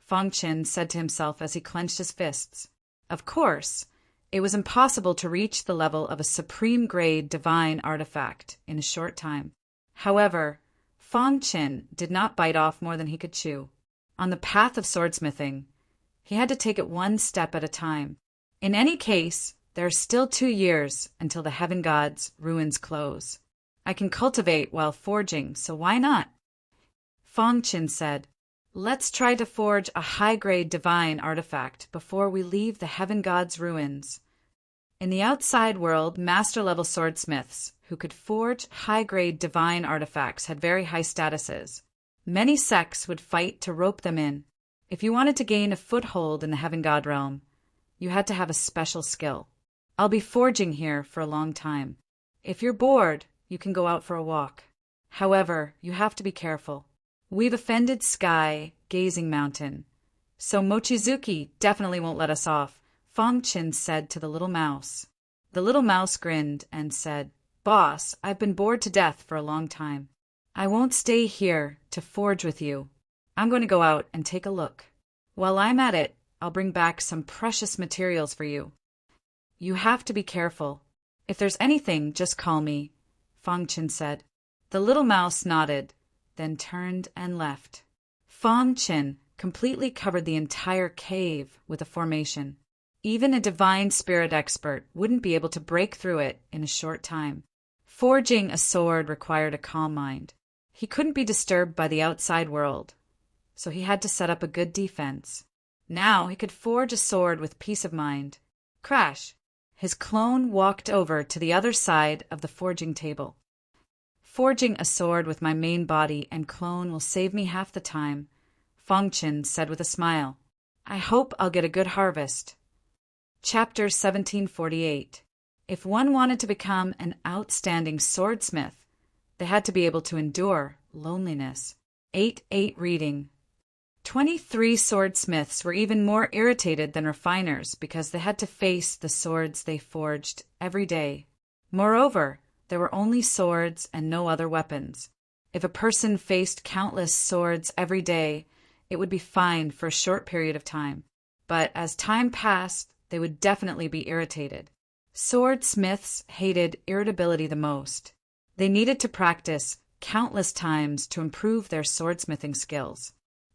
Speaker 1: Fong Chen said to himself as he clenched his fists. Of course, it was impossible to reach the level of a supreme-grade divine artifact in a short time. However, Fong Chen did not bite off more than he could chew. On the path of swordsmithing, he had to take it one step at a time. In any case, there are still 2 years until the Heaven God's ruins close. I can cultivate while forging, so why not? Fong Chen said, "Let's try to forge a high-grade divine artifact before we leave the Heaven God's ruins." In the outside world, master-level swordsmiths who could forge high-grade divine artifacts had very high statuses. Many sects would fight to rope them in. If you wanted to gain a foothold in the Heaven God realm, you had to have a special skill. I'll be forging here for a long time. If you're bored, you can go out for a walk. However, you have to be careful. We've offended Sky, Gazing Mountain, so Mochizuki definitely won't let us off, Fong Chen said to the little mouse. The little mouse grinned and said, "Boss, I've been bored to death for a long time. I won't stay here to forge with you. I'm going to go out and take a look. While I'm at it, I'll bring back some precious materials for you. You have to be careful. If there's anything, just call me," Fong Chen said. The little mouse nodded, then turned and left. Fong Chen completely covered the entire cave with a formation. Even a divine spirit expert wouldn't be able to break through it in a short time. Forging a sword required a calm mind. He couldn't be disturbed by the outside world, so he had to set up a good defense. Now he could forge a sword with peace of mind. Crash! His clone walked over to the other side of the forging table. "Forging a sword with my main body and clone will save me half the time," Fong Chen said with a smile. "I hope I'll get a good harvest." Chapter 1748. If one wanted to become an outstanding swordsmith, they had to be able to endure loneliness. 8.8 reading. 23 swordsmiths were even more irritated than refiners because they had to face the swords they forged every day. Moreover, there were only swords and no other weapons. If a person faced countless swords every day, it would be fine for a short period of time. But as time passed, they would definitely be irritated. Swordsmiths hated irritability the most. They needed to practice countless times to improve their swordsmithing skills.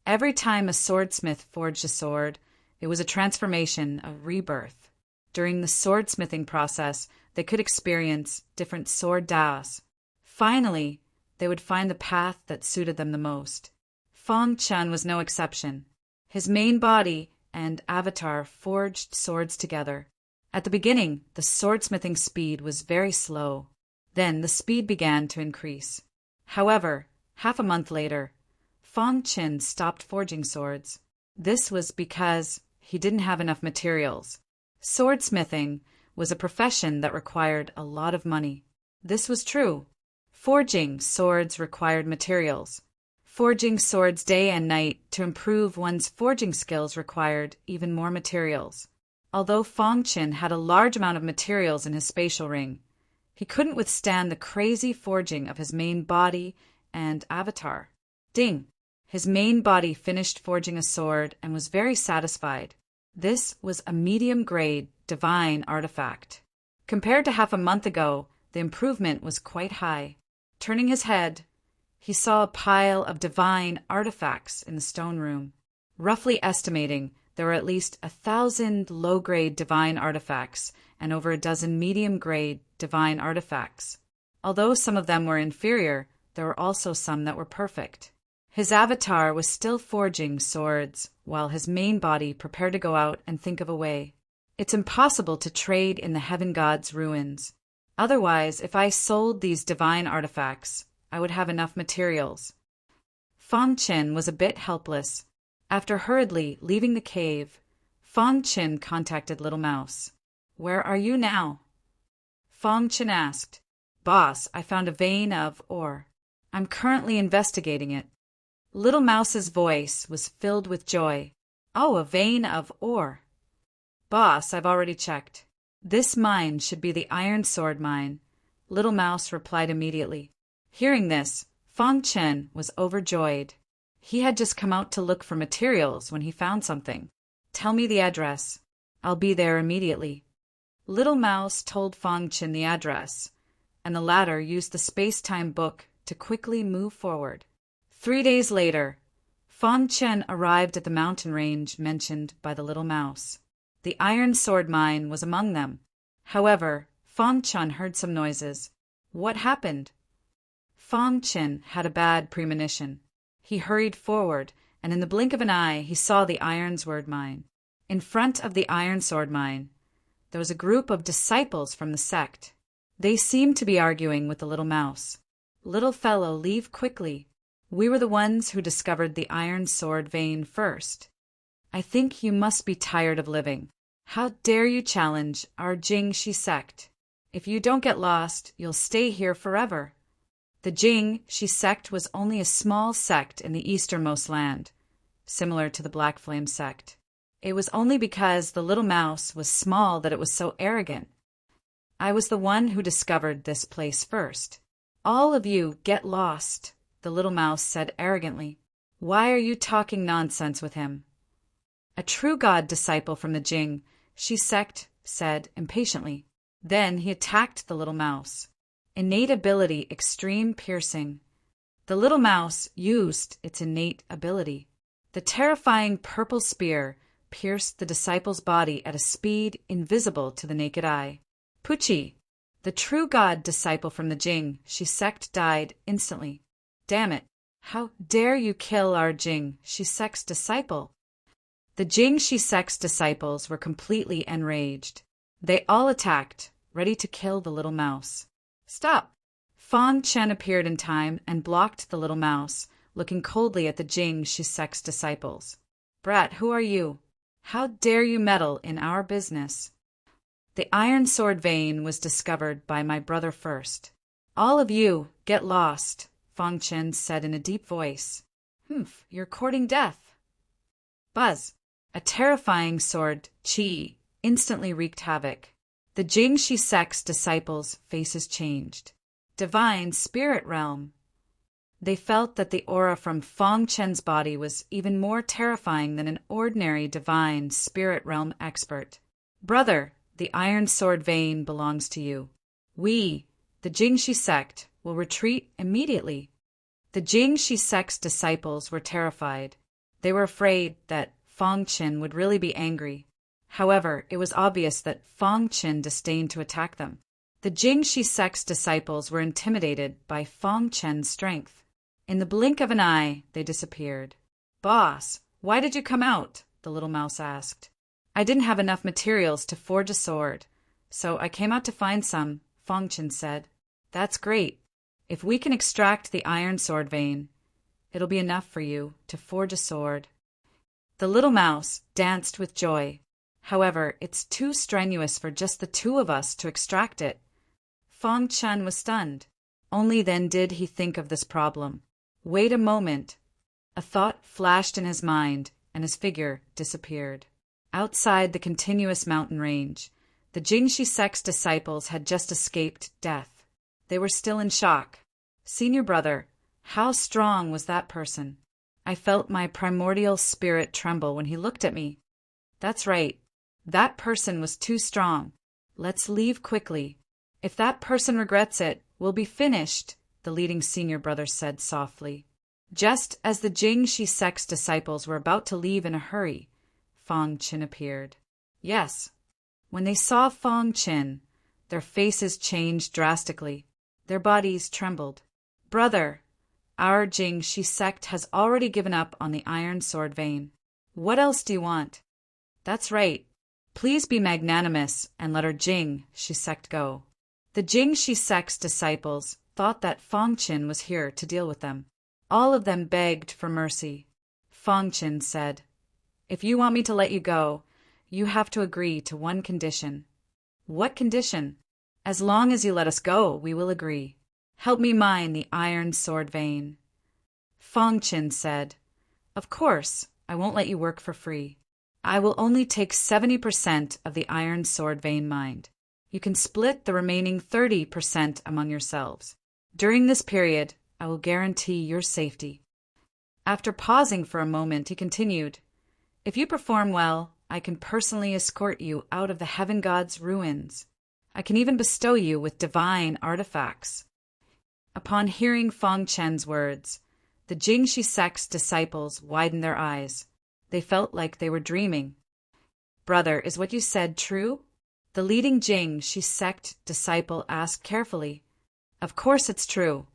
Speaker 1: Every time a swordsmith forged a sword, it was a transformation, a rebirth. During the swordsmithing process, they could experience different sword daos. Finally, they would find the path that suited them the most. Fong Chen was no exception. His main body and avatar forged swords together. At the beginning, the swordsmithing speed was very slow. Then the speed began to increase. However, half a month later, Fong Chen stopped forging swords. This was because he didn't have enough materials. Swordsmithing was a profession that required a lot of money. This was true. Forging swords required materials. Forging swords day and night to improve one's forging skills required even more materials. Although Fong Qin had a large amount of materials in his spatial ring, he couldn't withstand the crazy forging of his main body and avatar. Ding! His main body finished forging a sword and was very satisfied. This was a medium-grade divine artifact. Compared to half a month ago, the improvement was quite high. Turning his head, he saw a pile of divine artifacts in the stone room. Roughly estimating, there were at least 1,000 low-grade divine artifacts and over a dozen medium-grade divine artifacts. Although some of them were inferior, there were also some that were perfect. His avatar was still forging swords, while his main body prepared to go out and think of a way. It's impossible to trade in the heaven god's ruins. Otherwise, if I sold these divine artifacts, I would have enough materials. Fong Qin was a bit helpless. After hurriedly leaving the cave, Fong Qin contacted Little Mouse. "Where are you now?" Fong Qin asked. "Boss, I found a vein of ore. I'm currently investigating it." Little Mouse's voice was filled with joy. "Oh, a vein of ore." "Boss, I've already checked. This mine should be the Iron Sword mine," Little Mouse replied immediately. Hearing this, Fong Qin was overjoyed. He had just come out to look for materials when he found something. "Tell me the address. I'll be there immediately." Little Mouse told Fong Qin the address, and the latter used the space-time book to quickly move forward. 3 days later, Fong Qin arrived at the mountain range mentioned by the Little Mouse. The Iron Sword mine was among them. However, Fong Qin heard some noises. What happened? Fong Qin had a bad premonition. He hurried forward, and in the blink of an eye he saw the Iron Sword mine. In front of the Iron Sword mine, there was a group of disciples from the sect. They seemed to be arguing with the Little Mouse. "Little fellow, leave quickly. We were the ones who discovered the Iron Sword vein first. I think you must be tired of living. How dare you challenge our Jingxi sect? If you don't get lost, you'll stay here forever." The Jingxi sect was only a small sect in the easternmost land, similar to the Black Flame sect. It was only because the Little Mouse was small that it was so arrogant. "I was the one who discovered this place first. All of you get lost," the Little Mouse said arrogantly. "Why are you talking nonsense with him?" A true god disciple from the Jingxi sect said impatiently. Then he attacked the Little Mouse. Innate ability, extreme piercing. The Little Mouse used its innate ability. The terrifying purple spear pierced the disciple's body at a speed invisible to the naked eye. Pucci, the true god disciple from the Jingxi sect, died instantly. "Damn it! How dare you kill our Jingxi sect's disciple?" The Jingxi sect's disciples were completely enraged. They all attacked, ready to kill the Little Mouse. "Stop!" Fong Qin appeared in time and blocked the Little Mouse, looking coldly at the Jingxi sect's disciples. "Brat, who are you? How dare you meddle in our business?" "The Iron Sword vein was discovered by my brother first. All of you get lost," Fong Qin said in a deep voice. "Humph, you're courting death." Buzz! A terrifying sword chi instantly wreaked havoc. The Jingxi sect's disciples' faces changed. Divine spirit realm. They felt that the aura from Fong Qin's body was even more terrifying than an ordinary divine spirit realm expert. "Brother, the Iron Sword vein belongs to you. We, the Jingxi sect, will retreat immediately." The Jingxi sect's disciples were terrified. They were afraid that Fong Qin would really be angry. However, it was obvious that Fong Qin disdained to attack them. The Jingxi sect's disciples were intimidated by Fong Qin's strength. In the blink of an eye, they disappeared. "Boss, why did you come out?" the Little Mouse asked. "I didn't have enough materials to forge a sword, so I came out to find some," Fong Qin said. "That's great. If we can extract the Iron Sword vein, it'll be enough for you to forge a sword." The little mouse danced with joy. However, it's too strenuous for just the two of us to extract it. Fang Chen was stunned. Only then did he think of this problem. Wait a moment. A thought flashed in his mind, and his figure disappeared. Outside the continuous mountain range, the Jingxi sect's disciples had just escaped death. They were still in shock. Senior brother, how strong was that person? I felt my primordial spirit tremble when he looked at me. That's right. That person was too strong. Let's leave quickly. If that person regrets it, we'll be finished, the leading senior brother said softly. Just as the Jingxi sect's disciples were about to leave in a hurry, Fang Qin appeared. Yes. When they saw Fang Qin, their faces changed drastically. Their bodies trembled. Brother, our Jingxi sect has already given up on the Iron Sword Vein. What else do you want? That's right. Please be magnanimous and let our Jingxi sect go. The Jingxi sect's disciples thought that Fang Qin was here to deal with them. All of them begged for mercy. Fang Qin said, If you want me to let you go, you have to agree to one condition. What condition? As long as you let us go, we will agree. Help me mine the Iron Sword Vein. Fang Qin said, Of course, I won't let you work for free. I will only take 70% of the Iron Sword Vein mined. You can split the remaining 30% among yourselves. During this period, I will guarantee your safety. After pausing for a moment, he continued, If you perform well, I can personally escort you out of the Heaven God's ruins. I can even bestow you with divine artifacts. Upon hearing Fang Chen's words, the Jingxi sect's disciples widened their eyes. They felt like they were dreaming. Brother, is what you said true? The leading Jingxi sect disciple asked carefully. Of course it's true.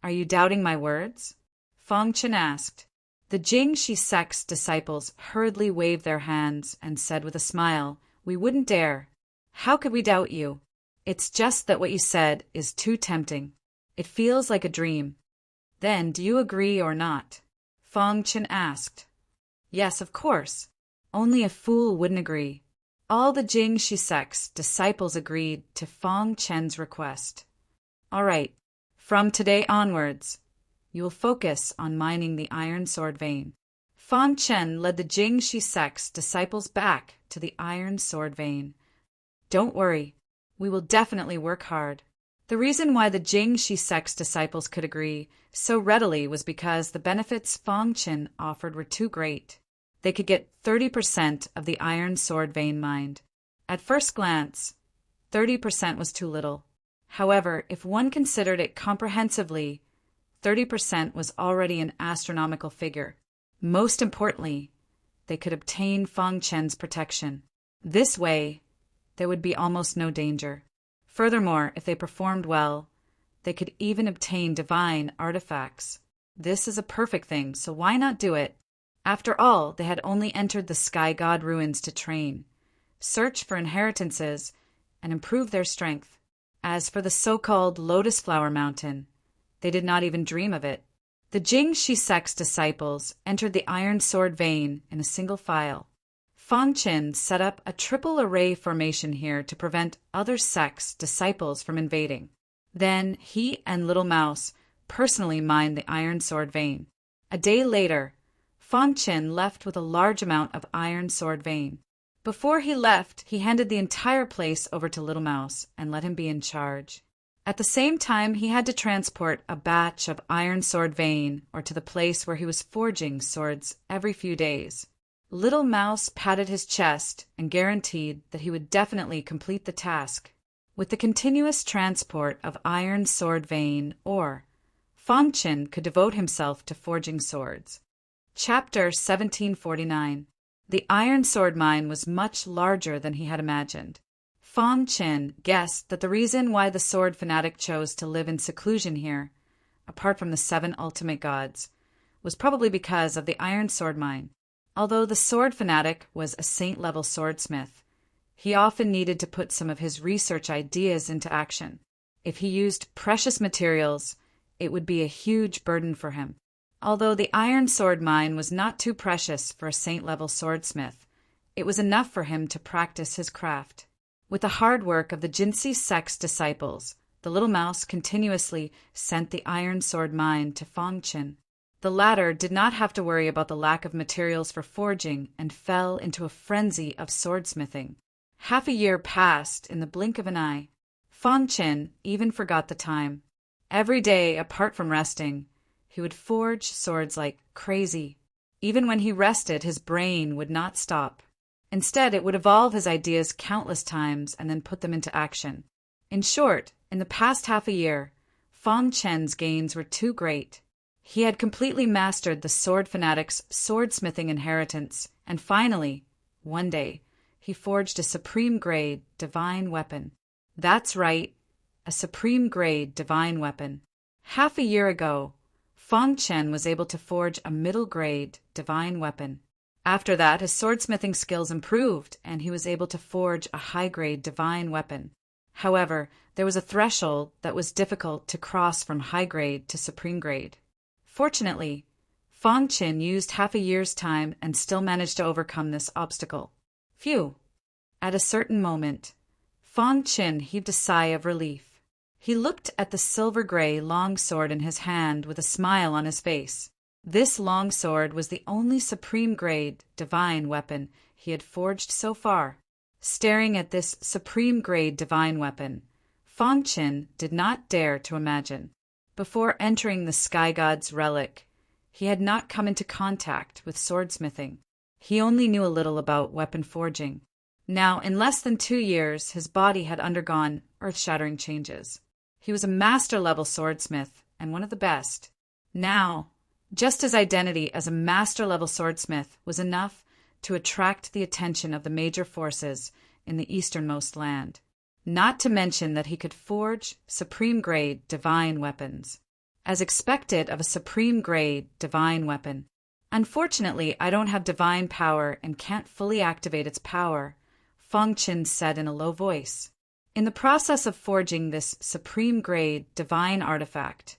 Speaker 1: Are you doubting my words? Fang Chen asked. The Jingxi sect's disciples hurriedly waved their hands and said with a smile, We wouldn't dare. How could we doubt you? It's just that what you said is too tempting. It feels like a dream. Then, do you agree or not? Fang Chen asked. Yes, of course. Only a fool wouldn't agree. All the Jingxi sect's disciples agreed to Fang Chen's request. All right, from today onwards, you will focus on mining the Iron Sword Vein. Fang Chen led the Jingxi sect's disciples back to the Iron Sword Vein. Don't worry, we will definitely work hard. The reason why the Jingxi sect's disciples could agree so readily was because the benefits Fang Chen offered were too great. They could get 30% of the Iron Sword Vein mined. At first glance, 30% was too little. However, if one considered it comprehensively, 30% was already an astronomical figure. Most importantly, they could obtain Fang Chen's protection. This way, there would be almost no danger. Furthermore, if they performed well, they could even obtain divine artifacts. This is a perfect thing, so why not do it? After all, they had only entered the Sky God ruins to train, search for inheritances, and improve their strength. As for the so-called Lotus Flower Mountain, they did not even dream of it. The Jingxi sect's disciples entered the Iron Sword Vein in a single file. Fang Chen set up a triple array formation here to prevent other sects' disciples from invading. Then he and Little Mouse personally mined the Iron Sword Vein. A day later, Fang Chen left with a large amount of Iron Sword Vein. Before he left, he handed the entire place over to Little Mouse and let him be in charge. At the same time, he had to transport a batch of Iron Sword Vein or to the place where he was forging swords every few days. Little Mouse patted his chest and guaranteed that he would definitely complete the task. With the continuous transport of Iron Sword Vein ore, Fang Chen could devote himself to forging swords. Chapter 1749. The Iron Sword Mine was much larger than he had imagined. Fang Chen guessed that the reason why the sword fanatic chose to live in seclusion here, apart from the 7 ultimate gods, was probably because of the Iron Sword Mine. Although the sword fanatic was a saint-level swordsmith, he often needed to put some of his research ideas into action. If he used precious materials, it would be a huge burden for him. Although the iron sword mine was not too precious for a saint-level swordsmith, it was enough for him to practice his craft. With the hard work of the Jinsei sect's disciples, the little mouse continuously sent the iron sword mine to Fangchen. The latter did not have to worry about the lack of materials for forging and fell into a frenzy of swordsmithing. Half a year passed in the blink of an eye. Fangchen even forgot the time. Every day, apart from resting, he would forge swords like crazy. Even when he rested, his brain would not stop. Instead, it would evolve his ideas countless times and then put them into action. In short, in the past half a year, Fangchen's gains were too great. He had completely mastered the sword fanatic's swordsmithing inheritance, and finally, one day, he forged a supreme-grade divine weapon. That's right, a supreme-grade divine weapon. Half a year ago, Fangchen was able to forge a middle-grade divine weapon. After that, his swordsmithing skills improved, and he was able to forge a high-grade divine weapon. However, there was a threshold that was difficult to cross from high-grade to supreme-grade. Fortunately, Fangchen used half a year's time and still managed to overcome this obstacle. Phew! At a certain moment, Fangchen heaved a sigh of relief. He looked at the silver-gray longsword in his hand with a smile on his face. This longsword was the only supreme-grade divine weapon he had forged so far. Staring at this supreme-grade divine weapon, Fangchen did not dare to imagine. Before entering the Sky God's relic, he had not come into contact with swordsmithing. He only knew a little about weapon forging. Now, in less than 2 years, his body had undergone earth-shattering changes. He was a master-level swordsmith, and one of the best. Now, just his identity as a master-level swordsmith was enough to attract the attention of the major forces in the easternmost land. Not to mention that he could forge supreme-grade divine weapons, as expected of a supreme-grade divine weapon. Unfortunately, I don't have divine power and can't fully activate its power, Fangchen said in a low voice. In the process of forging this supreme-grade divine artifact,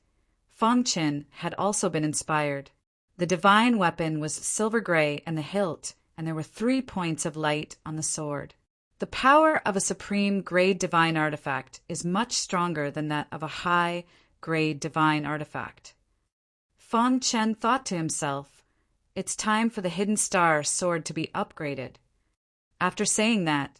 Speaker 1: Fangchen had also been inspired. The divine weapon was silver-gray and the hilt, and there were 3 points of light on the sword. The power of a supreme-grade divine artifact is much stronger than that of a high-grade divine artifact. Fangchen thought to himself, "It's time for the hidden star sword to be upgraded." After saying that,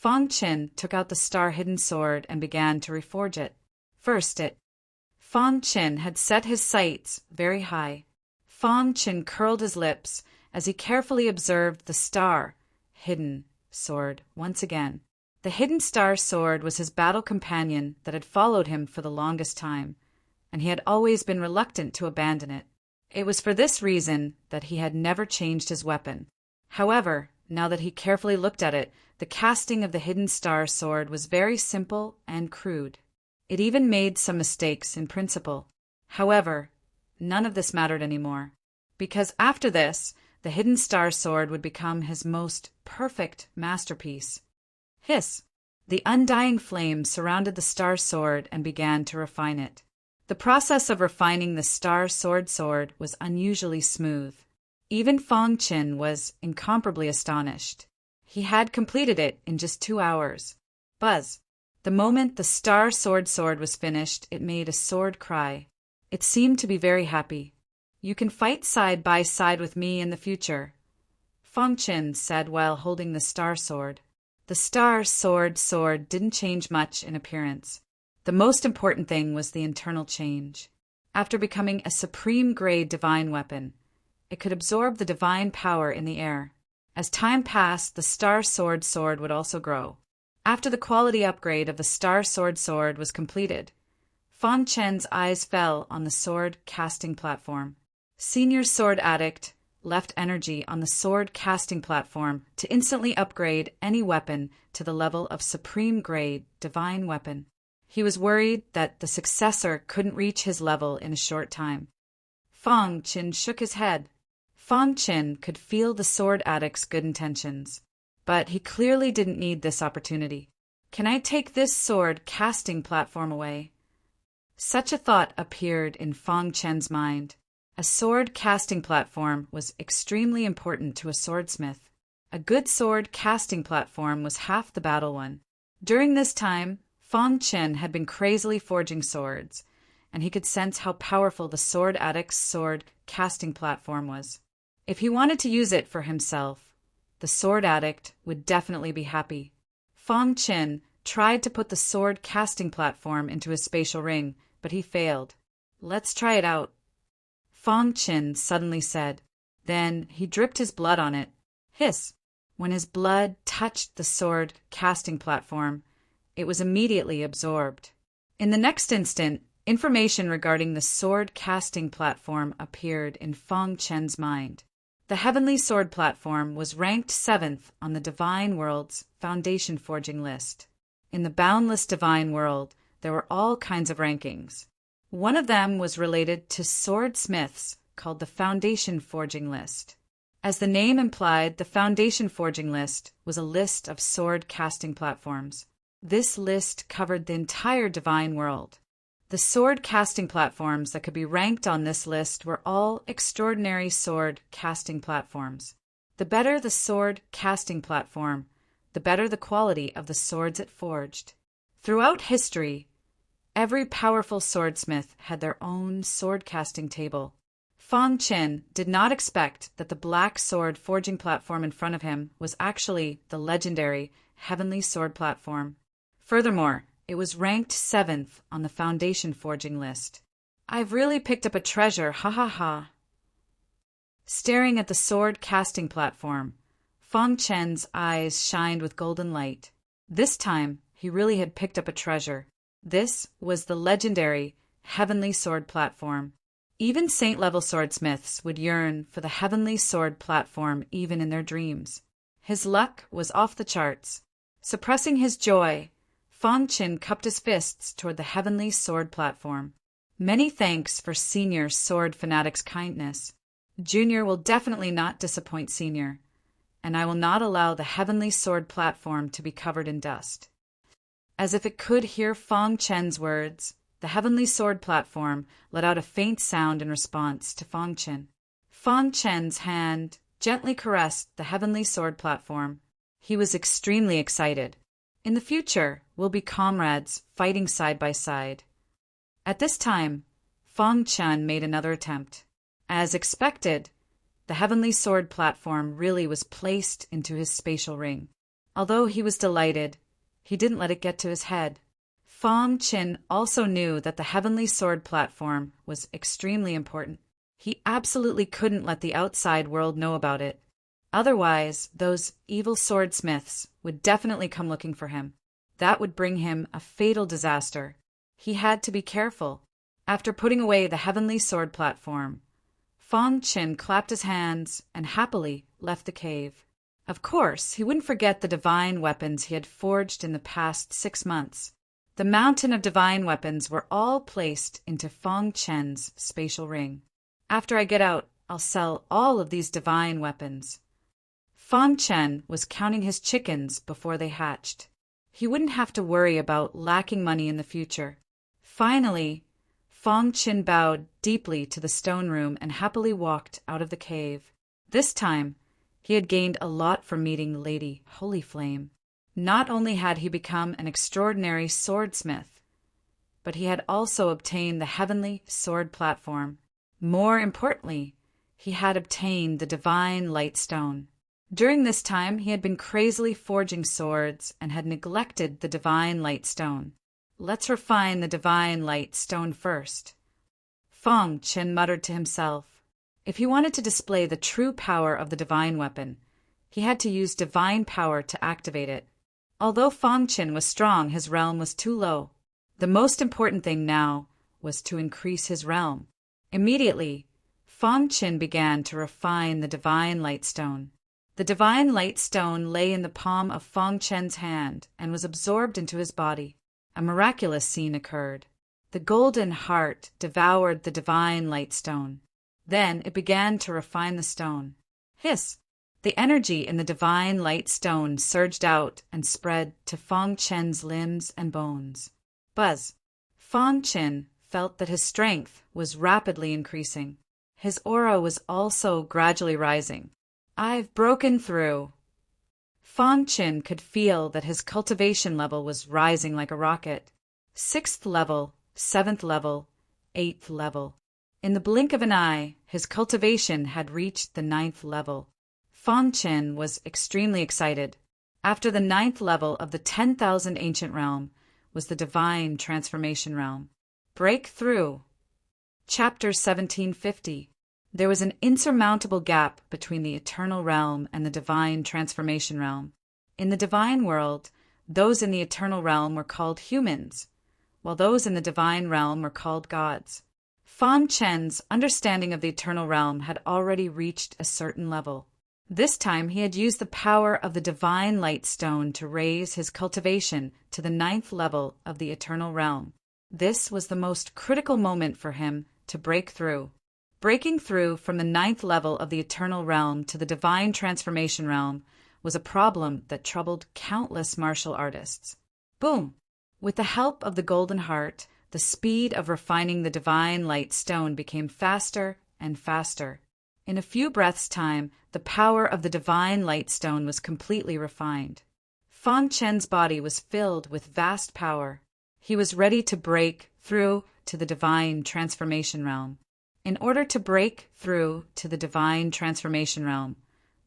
Speaker 1: Fangchen took out the star-hidden sword and began to reforge it. Fangchen had set his sights very high. Fangchen curled his lips as he carefully observed the star-hidden sword once again. The hidden star sword was his battle companion that had followed him for the longest time, and he had always been reluctant to abandon it. It was for this reason that he had never changed his weapon. However, now that he carefully looked at it, the casting of the hidden star sword was very simple and crude. It even made some mistakes in principle. However, none of this mattered anymore, because after this, the hidden star sword would become his most perfect masterpiece. Hiss! The undying flame surrounded the star sword and began to refine it. The process of refining the star sword was unusually smooth. Even Fangchen was incomparably astonished. He had completed it in just 2 hours. Buzz! The moment the star sword was finished, it made a sword cry. It seemed to be very happy. "You can fight side by side with me in the future," Fangchen said while holding the star sword. The star sword didn't change much in appearance. The most important thing was the internal change. After becoming a supreme-grade divine weapon, it could absorb the divine power in the air. As time passed, the star sword would also grow. After the quality upgrade of the star sword was completed, Fangchen's eyes fell on the sword casting platform. Senior Sword Addict left energy on the sword casting platform to instantly upgrade any weapon to the level of supreme grade divine weapon. He was worried that the successor couldn't reach his level in a short time. Fangchen shook his head. Fangchen could feel the Sword Addict's good intentions, but he clearly didn't need this opportunity. "Can I take this sword casting platform away?" Such a thought appeared in Fangchen's mind. A sword casting platform was extremely important to a swordsmith. A good sword casting platform was half the battle won. During this time, Fong Chen had been crazily forging swords, and he could sense how powerful the sword addict's sword casting platform was. If he wanted to use it for himself, the sword addict would definitely be happy. Fong Chen tried to put the sword casting platform into his spatial ring, but he failed. "Let's try it out," Fong Chen suddenly said. Then he dripped his blood on it. Hiss! When his blood touched the sword casting platform, it was immediately absorbed. In the next instant, information regarding the sword casting platform appeared in Fong Chen's mind. The Heavenly Sword Platform was ranked 7th on the Divine World's Foundation Forging list. In the boundless Divine World, there were all kinds of rankings. One of them was related to swordsmiths, called the Foundation Forging list. As the name implied, the Foundation Forging list was a list of sword casting platforms. This list covered the entire Divine World. The sword casting platforms that could be ranked on this list were all extraordinary sword casting platforms. The better the sword casting platform, the better the quality of the swords it forged. Throughout history, every powerful swordsmith had their own sword casting table. Fong Chen did not expect that the black sword forging platform in front of him was actually the legendary Heavenly Sword Platform. Furthermore, it was ranked 7th on the Foundation Forging list. "I've really picked up a treasure, ha ha ha." Staring at the sword casting platform, Fong Chen's eyes shined with golden light. This time, he really had picked up a treasure. This was the legendary Heavenly Sword Platform. Even saint-level swordsmiths would yearn for the Heavenly Sword Platform even in their dreams. His luck was off the charts. Suppressing his joy, Fong Chen cupped his fists toward the Heavenly Sword Platform. "Many thanks for Senior Sword Fanatic's kindness. Junior will definitely not disappoint Senior, and I will not allow the Heavenly Sword Platform to be covered in dust." As if it could hear Fong Chen's words, the Heavenly Sword Platform let out a faint sound in response to Fong Chen. Fong Chen's hand gently caressed the Heavenly Sword Platform. He was extremely excited. In the future, we'll be comrades, fighting side by side. At this time, Fong Chen made another attempt. As expected, the Heavenly Sword Platform really was placed into his spatial ring. Although he was delighted, he didn't let it get to his head. Fong Chen also knew that the Heavenly Sword Platform was extremely important. He absolutely couldn't let the outside world know about it. Otherwise, those evil swordsmiths would definitely come looking for him. That would bring him a fatal disaster. He had to be careful. After putting away the Heavenly Sword Platform, Fong Chen clapped his hands and happily left the cave. Of course, he wouldn't forget the divine weapons he had forged in the past 6 months. The mountain of divine weapons were all placed into Fong Chen's spatial ring. "After I get out, I'll sell all of these divine weapons." Fong Chen was counting his chickens before they hatched. He wouldn't have to worry about lacking money in the future. Finally, Fong Chen bowed deeply to the stone room and happily walked out of the cave. This time, he had gained a lot from meeting Lady Holyflame. Not only had he become an extraordinary swordsmith, but he had also obtained the Heavenly Sword Platform. More importantly, he had obtained the Divine Light Stone. During this time, he had been crazily forging swords and had neglected the Divine Light Stone. "Let's refine the Divine Light Stone first," Fong Chen muttered to himself. If he wanted to display the true power of the divine weapon, he had to use divine power to activate it. Although Fong Chen was strong, his realm was too low. The most important thing now was to increase his realm. Immediately, Fong Chen began to refine the Divine Light Stone. The Divine Light Stone lay in the palm of Fong Chen's hand and was absorbed into his body. A miraculous scene occurred. The golden heart devoured the Divine Light Stone. Then it began to refine the stone. Hiss! The energy in the Divine Light Stone surged out and spread to Fong Chen's limbs and bones. Buzz! Fong Chen felt that his strength was rapidly increasing. His aura was also gradually rising. I've broken through. Fang Qin could feel that his cultivation level was rising like a rocket. 6th level, 7th level, 8th level. In the blink of an eye, his cultivation had reached the 9th level. Fang Qin was extremely excited. After the 9th level of the 10,000 Ancient Realm was the Divine Transformation Realm. Breakthrough. Chapter 1750. There was an insurmountable gap between the Eternal Realm and the Divine Transformation Realm. In the Divine World, those in the Eternal Realm were called humans, while those in the Divine Realm were called gods. Fang Qin's understanding of the Eternal Realm had already reached a certain level. This time he had used the power of the Divine Light Stone to raise his cultivation to the 9th level of the Eternal Realm. This was the most critical moment for him to break through. Breaking through from the 9th level of the Eternal Realm to the Divine Transformation Realm was a problem that troubled countless martial artists. Boom! With the help of the Golden Heart, the speed of refining the Divine Light Stone became faster and faster. In a few breaths' time, the power of the Divine Light Stone was completely refined. Fang Qin's body was filled with vast power. He was ready to break through to the Divine Transformation Realm. In order to break through to the Divine Transformation Realm,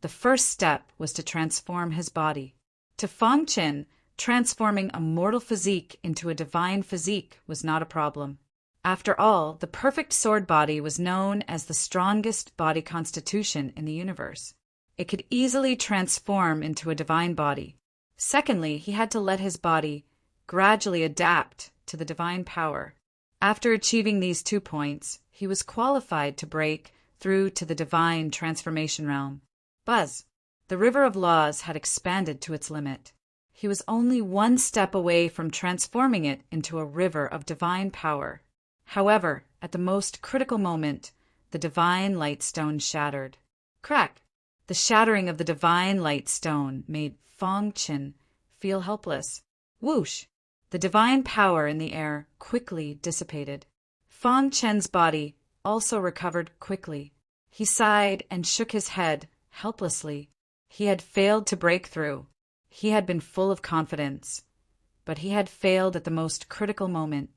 Speaker 1: the first step was to transform his body. To Fang Qin, transforming a mortal physique into a divine physique was not a problem. After all, the perfect sword body was known as the strongest body constitution in the universe. It could easily transform into a divine body. Secondly, he had to let his body gradually adapt to the divine power. After achieving these 2 points, he was qualified to break through to the Divine Transformation Realm. Buzz! The river of laws had expanded to its limit. He was only 1 step away from transforming it into a river of divine power. However, at the most critical moment, the Divine Light Stone shattered. Crack! The shattering of the Divine Light Stone made Fang Qin feel helpless. Whoosh! The divine power in the air quickly dissipated. Fang Qin's body also recovered quickly. He sighed and shook his head helplessly. He had failed to break through. He had been full of confidence, but he had failed at the most critical moment.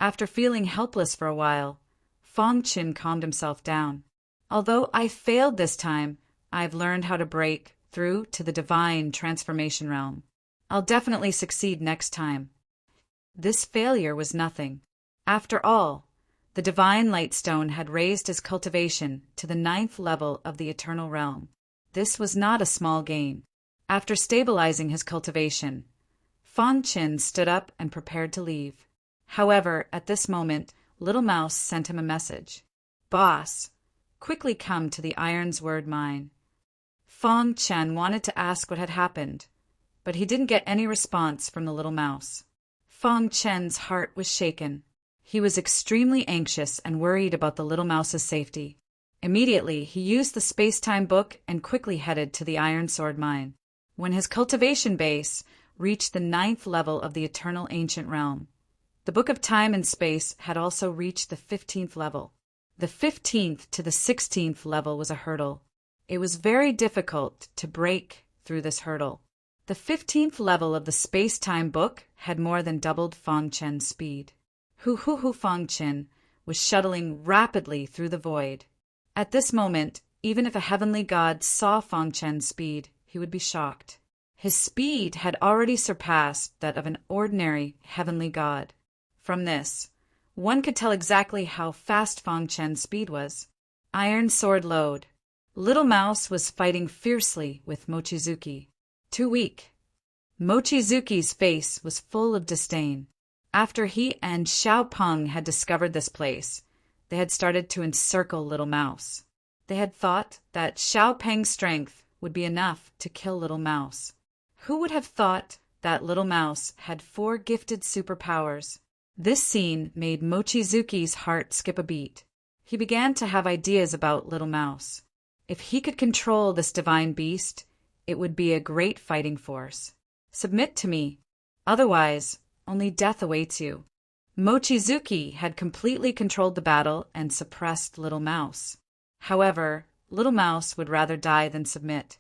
Speaker 1: After feeling helpless for a while, Fang Qin calmed himself down. Although I failed this time, I've learned how to break through to the Divine Transformation Realm. I'll definitely succeed next time. This failure was nothing. After all, the Divine Light Stone had raised his cultivation to the 9th level of the Eternal Realm. This was not a small gain. After stabilizing his cultivation, Fang Qin stood up and prepared to leave. However, at this moment, Little Mouse sent him a message. Boss, quickly come to the Iron's Word mine. Fang Qin wanted to ask what had happened, but he didn't get any response from the little mouse. Fang Qin's heart was shaken. He was extremely anxious and worried about the little mouse's safety. Immediately, he used the space-time book and quickly headed to the Iron Sword mine. When his cultivation base reached the 9th level of the Eternal Ancient Realm, the Book of Time and Space had also reached the 15th level. The 15th to the 16th level was a hurdle. It was very difficult to break through this hurdle. The 15th level of the space-time book had more than doubled Fang Qin's speed. Fang Qin was shuttling rapidly through the void. At this moment, even if a heavenly god saw Fang Qin's speed, he would be shocked. His speed had already surpassed that of an ordinary heavenly god. From this, one could tell exactly how fast Fang Qin's speed was. Iron Sword Load. Little Mouse was fighting fiercely with Mochizuki. Too weak. Mochizuki's face was full of disdain. After he and Xiao Peng had discovered this place, they had started to encircle Little Mouse. They had thought that Xiao Peng's strength would be enough to kill Little Mouse. Who would have thought that Little Mouse had 4 gifted superpowers? This scene made Mochizuki's heart skip a beat. He began to have ideas about Little Mouse. If he could control this divine beast, it would be a great fighting force. Submit to me. Otherwise, only death awaits you. Mochizuki had completely controlled the battle and suppressed Little Mouse. However, Little Mouse would rather die than submit.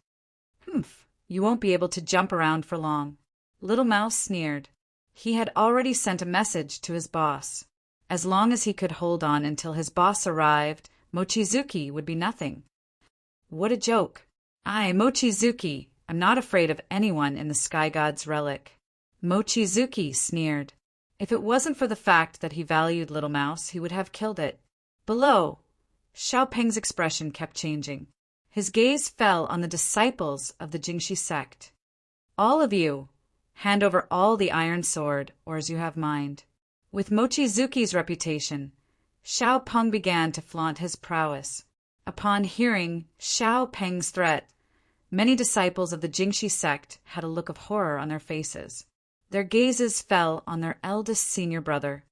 Speaker 1: "Humph, you won't be able to jump around for long." Little Mouse sneered. He had already sent a message to his boss. As long as he could hold on until his boss arrived, Mochizuki would be nothing. What a joke! I, Mochizuki, am not afraid of anyone in the Sky God's relic. Mochizuki sneered. If it wasn't for the fact that he valued Little Mouse, he would have killed it. Below, Xiaopeng's expression kept changing. His gaze fell on the disciples of the Jingxi sect. "All of you, hand over all the iron sword, or as you have mind." With Mochizuki's reputation, Xiaopeng began to flaunt his prowess. Upon hearing Xiaopeng's threat, many disciples of the Jingxi sect had a look of horror on their faces. Their gazes fell on their eldest senior brother.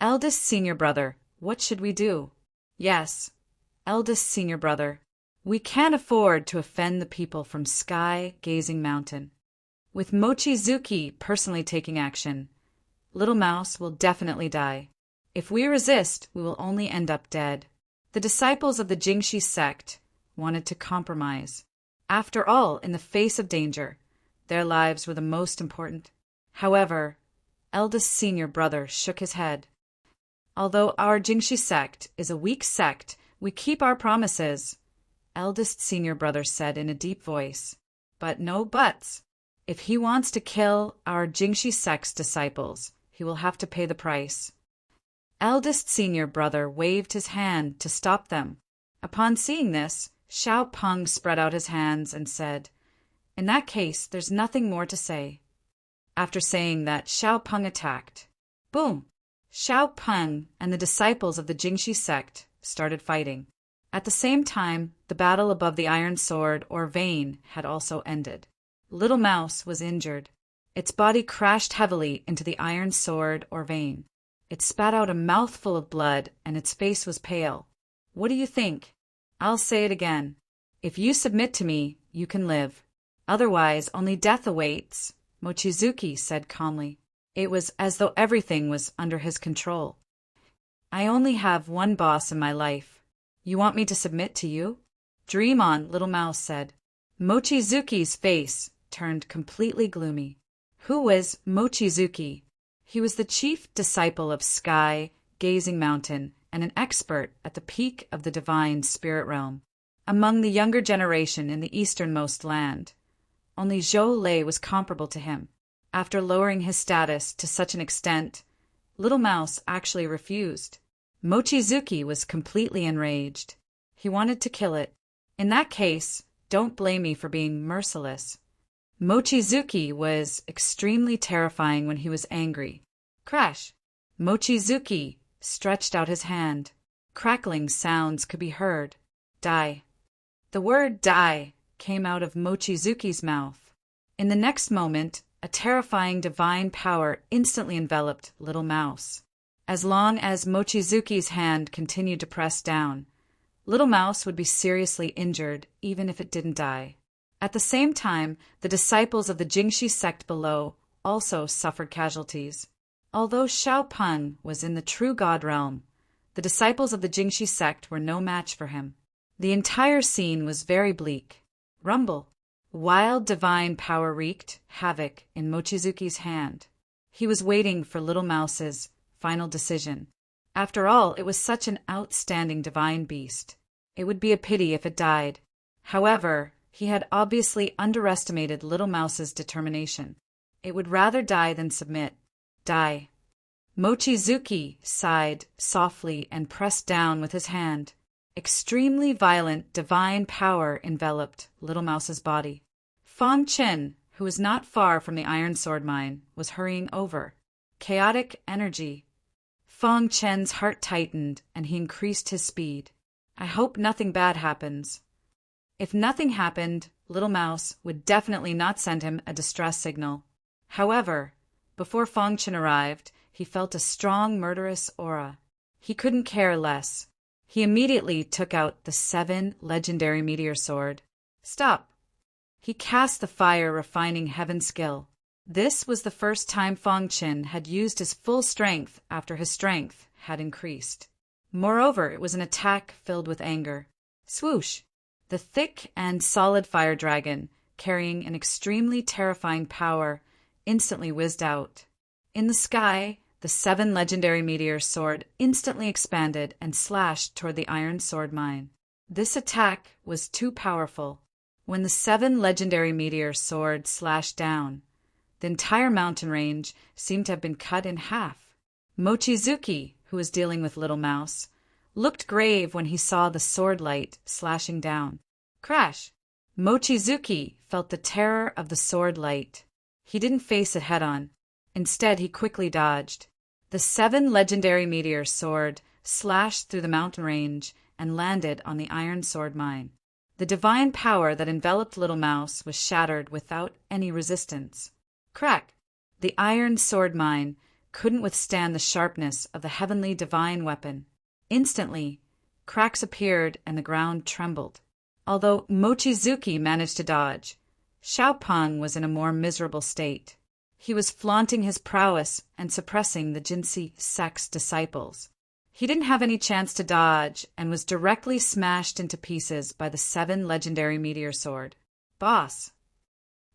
Speaker 1: "Eldest senior brother, what should we do?" "Yes, eldest senior brother, we can't afford to offend the people from Sky Gazing Mountain. With Mochizuki personally taking action, Little Mouse will definitely die. If we resist, we will only end up dead." The disciples of the Jingxi sect wanted to compromise. After all, in the face of danger, their lives were the most important. However, eldest senior brother shook his head. "Although our Jingxi sect is a weak sect, we keep our promises," eldest senior brother said in a deep voice. "But no buts. If he wants to kill our Jingxi sect's disciples, he will have to pay the price." Eldest senior brother waved his hand to stop them. Upon seeing this, Xiaopeng spread out his hands and said, "In that case, there's nothing more to say." After saying that, Xiaopeng attacked. Boom! Xiaopeng and the disciples of the Jingxi sect started fighting. At the same time, the battle above the iron sword or vein had also ended. Little Mouse was injured. Its body crashed heavily into the iron sword or vein. It spat out a mouthful of blood, and its face was pale. "What do you think? I'll say it again. If you submit to me, you can live. Otherwise, only death awaits," Mochizuki said calmly. It was as though everything was under his control. "I only have one boss in my life. You want me to submit to you?" "Dream on," Little Mouse said. Mochizuki's face turned completely gloomy. Who was Mochizuki? He was the chief disciple of Sky Gazing Mountain and an expert at the peak of the divine spirit realm. Among the younger generation in the easternmost land, only Zhou Lei was comparable to him. After lowering his status to such an extent, Little Mouse actually refused. Mochizuki was completely enraged. He wanted to kill it. "In that case, don't blame me for being merciless." Mochizuki was extremely terrifying when he was angry. Crash! Mochizuki stretched out his hand. Crackling sounds could be heard. "Die." The word "die" came out of Mochizuki's mouth. In the next moment, a terrifying divine power instantly enveloped Little Mouse. As long as Mochizuki's hand continued to press down, Little Mouse would be seriously injured even if it didn't die. At the same time, the disciples of the Jingxi sect below also suffered casualties. Although Xiaopeng was in the true God realm, the disciples of the Jingxi sect were no match for him. The entire scene was very bleak. Rumble! Wild divine power wreaked havoc in Mochizuki's hand. He was waiting for Little Mouse's final decision. After all, it was such an outstanding divine beast. It would be a pity if it died. However, he had obviously underestimated Little Mouse's determination. It would rather die than submit. Die. Mochizuki sighed softly and pressed down with his hand. Extremely violent divine power enveloped Little Mouse's body. Fang Chen, who was not far from the iron sword mine, was hurrying over. Chaotic energy. Fang Chen's heart tightened and he increased his speed. "I hope nothing bad happens." If nothing happened, Little Mouse would definitely not send him a distress signal. However, before Fang Chen arrived, he felt a strong murderous aura. He couldn't care less. He immediately took out the 7 legendary meteor sword. "Stop!" He cast the fire-refining heaven skill. This was the first time Fang Chen had used his full strength after his strength had increased. Moreover, it was an attack filled with anger. Swoosh! The thick and solid fire dragon, carrying an extremely terrifying power, instantly whizzed out. In the sky, the 7 legendary meteors sword instantly expanded and slashed toward the iron sword mine. This attack was too powerful. When the 7 legendary meteor sword slashed down, the entire mountain range seemed to have been cut in half. Mochizuki, who was dealing with Little Mouse, looked grave when he saw the sword light slashing down. Crash! Mochizuki felt the terror of the sword light. He didn't face it head-on. Instead, he quickly dodged. The 7 legendary meteor sword slashed through the mountain range and landed on the iron sword mine. The divine power that enveloped Little Mouse was shattered without any resistance. Crack! The iron sword mine couldn't withstand the sharpness of the heavenly divine weapon. Instantly, cracks appeared and the ground trembled. Although Mochizuki managed to dodge, Xiaopeng was in a more miserable state. He was flaunting his prowess and suppressing the Jinsei sect's disciples. He didn't have any chance to dodge and was directly smashed into pieces by the 7 legendary meteor sword. Boss.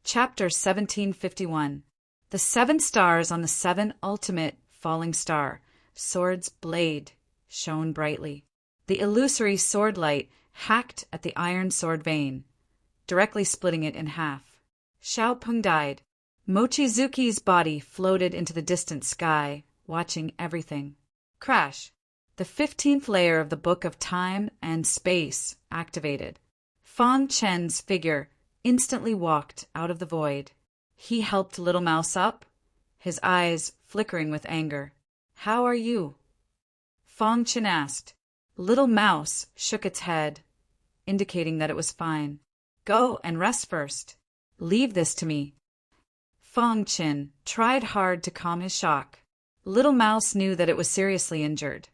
Speaker 1: Chapter 1751. The 7 stars on the 7 ultimate falling star, sword's blade, shone brightly. The illusory sword light hacked at the iron sword vein, directly splitting it in half. Xiaopeng died. Mochizuki's body floated into the distant sky, watching everything. Crash! The 15th layer of the Book of Time and Space activated. Fang Chen's figure instantly walked out of the void. He helped Little Mouse up, his eyes flickering with anger. How are you? Fang Chen asked. Little Mouse shook its head, indicating that it was fine. Go and rest first. Leave this to me. Fang Chen tried hard to calm his shock. Little Mouse knew that it was seriously injured,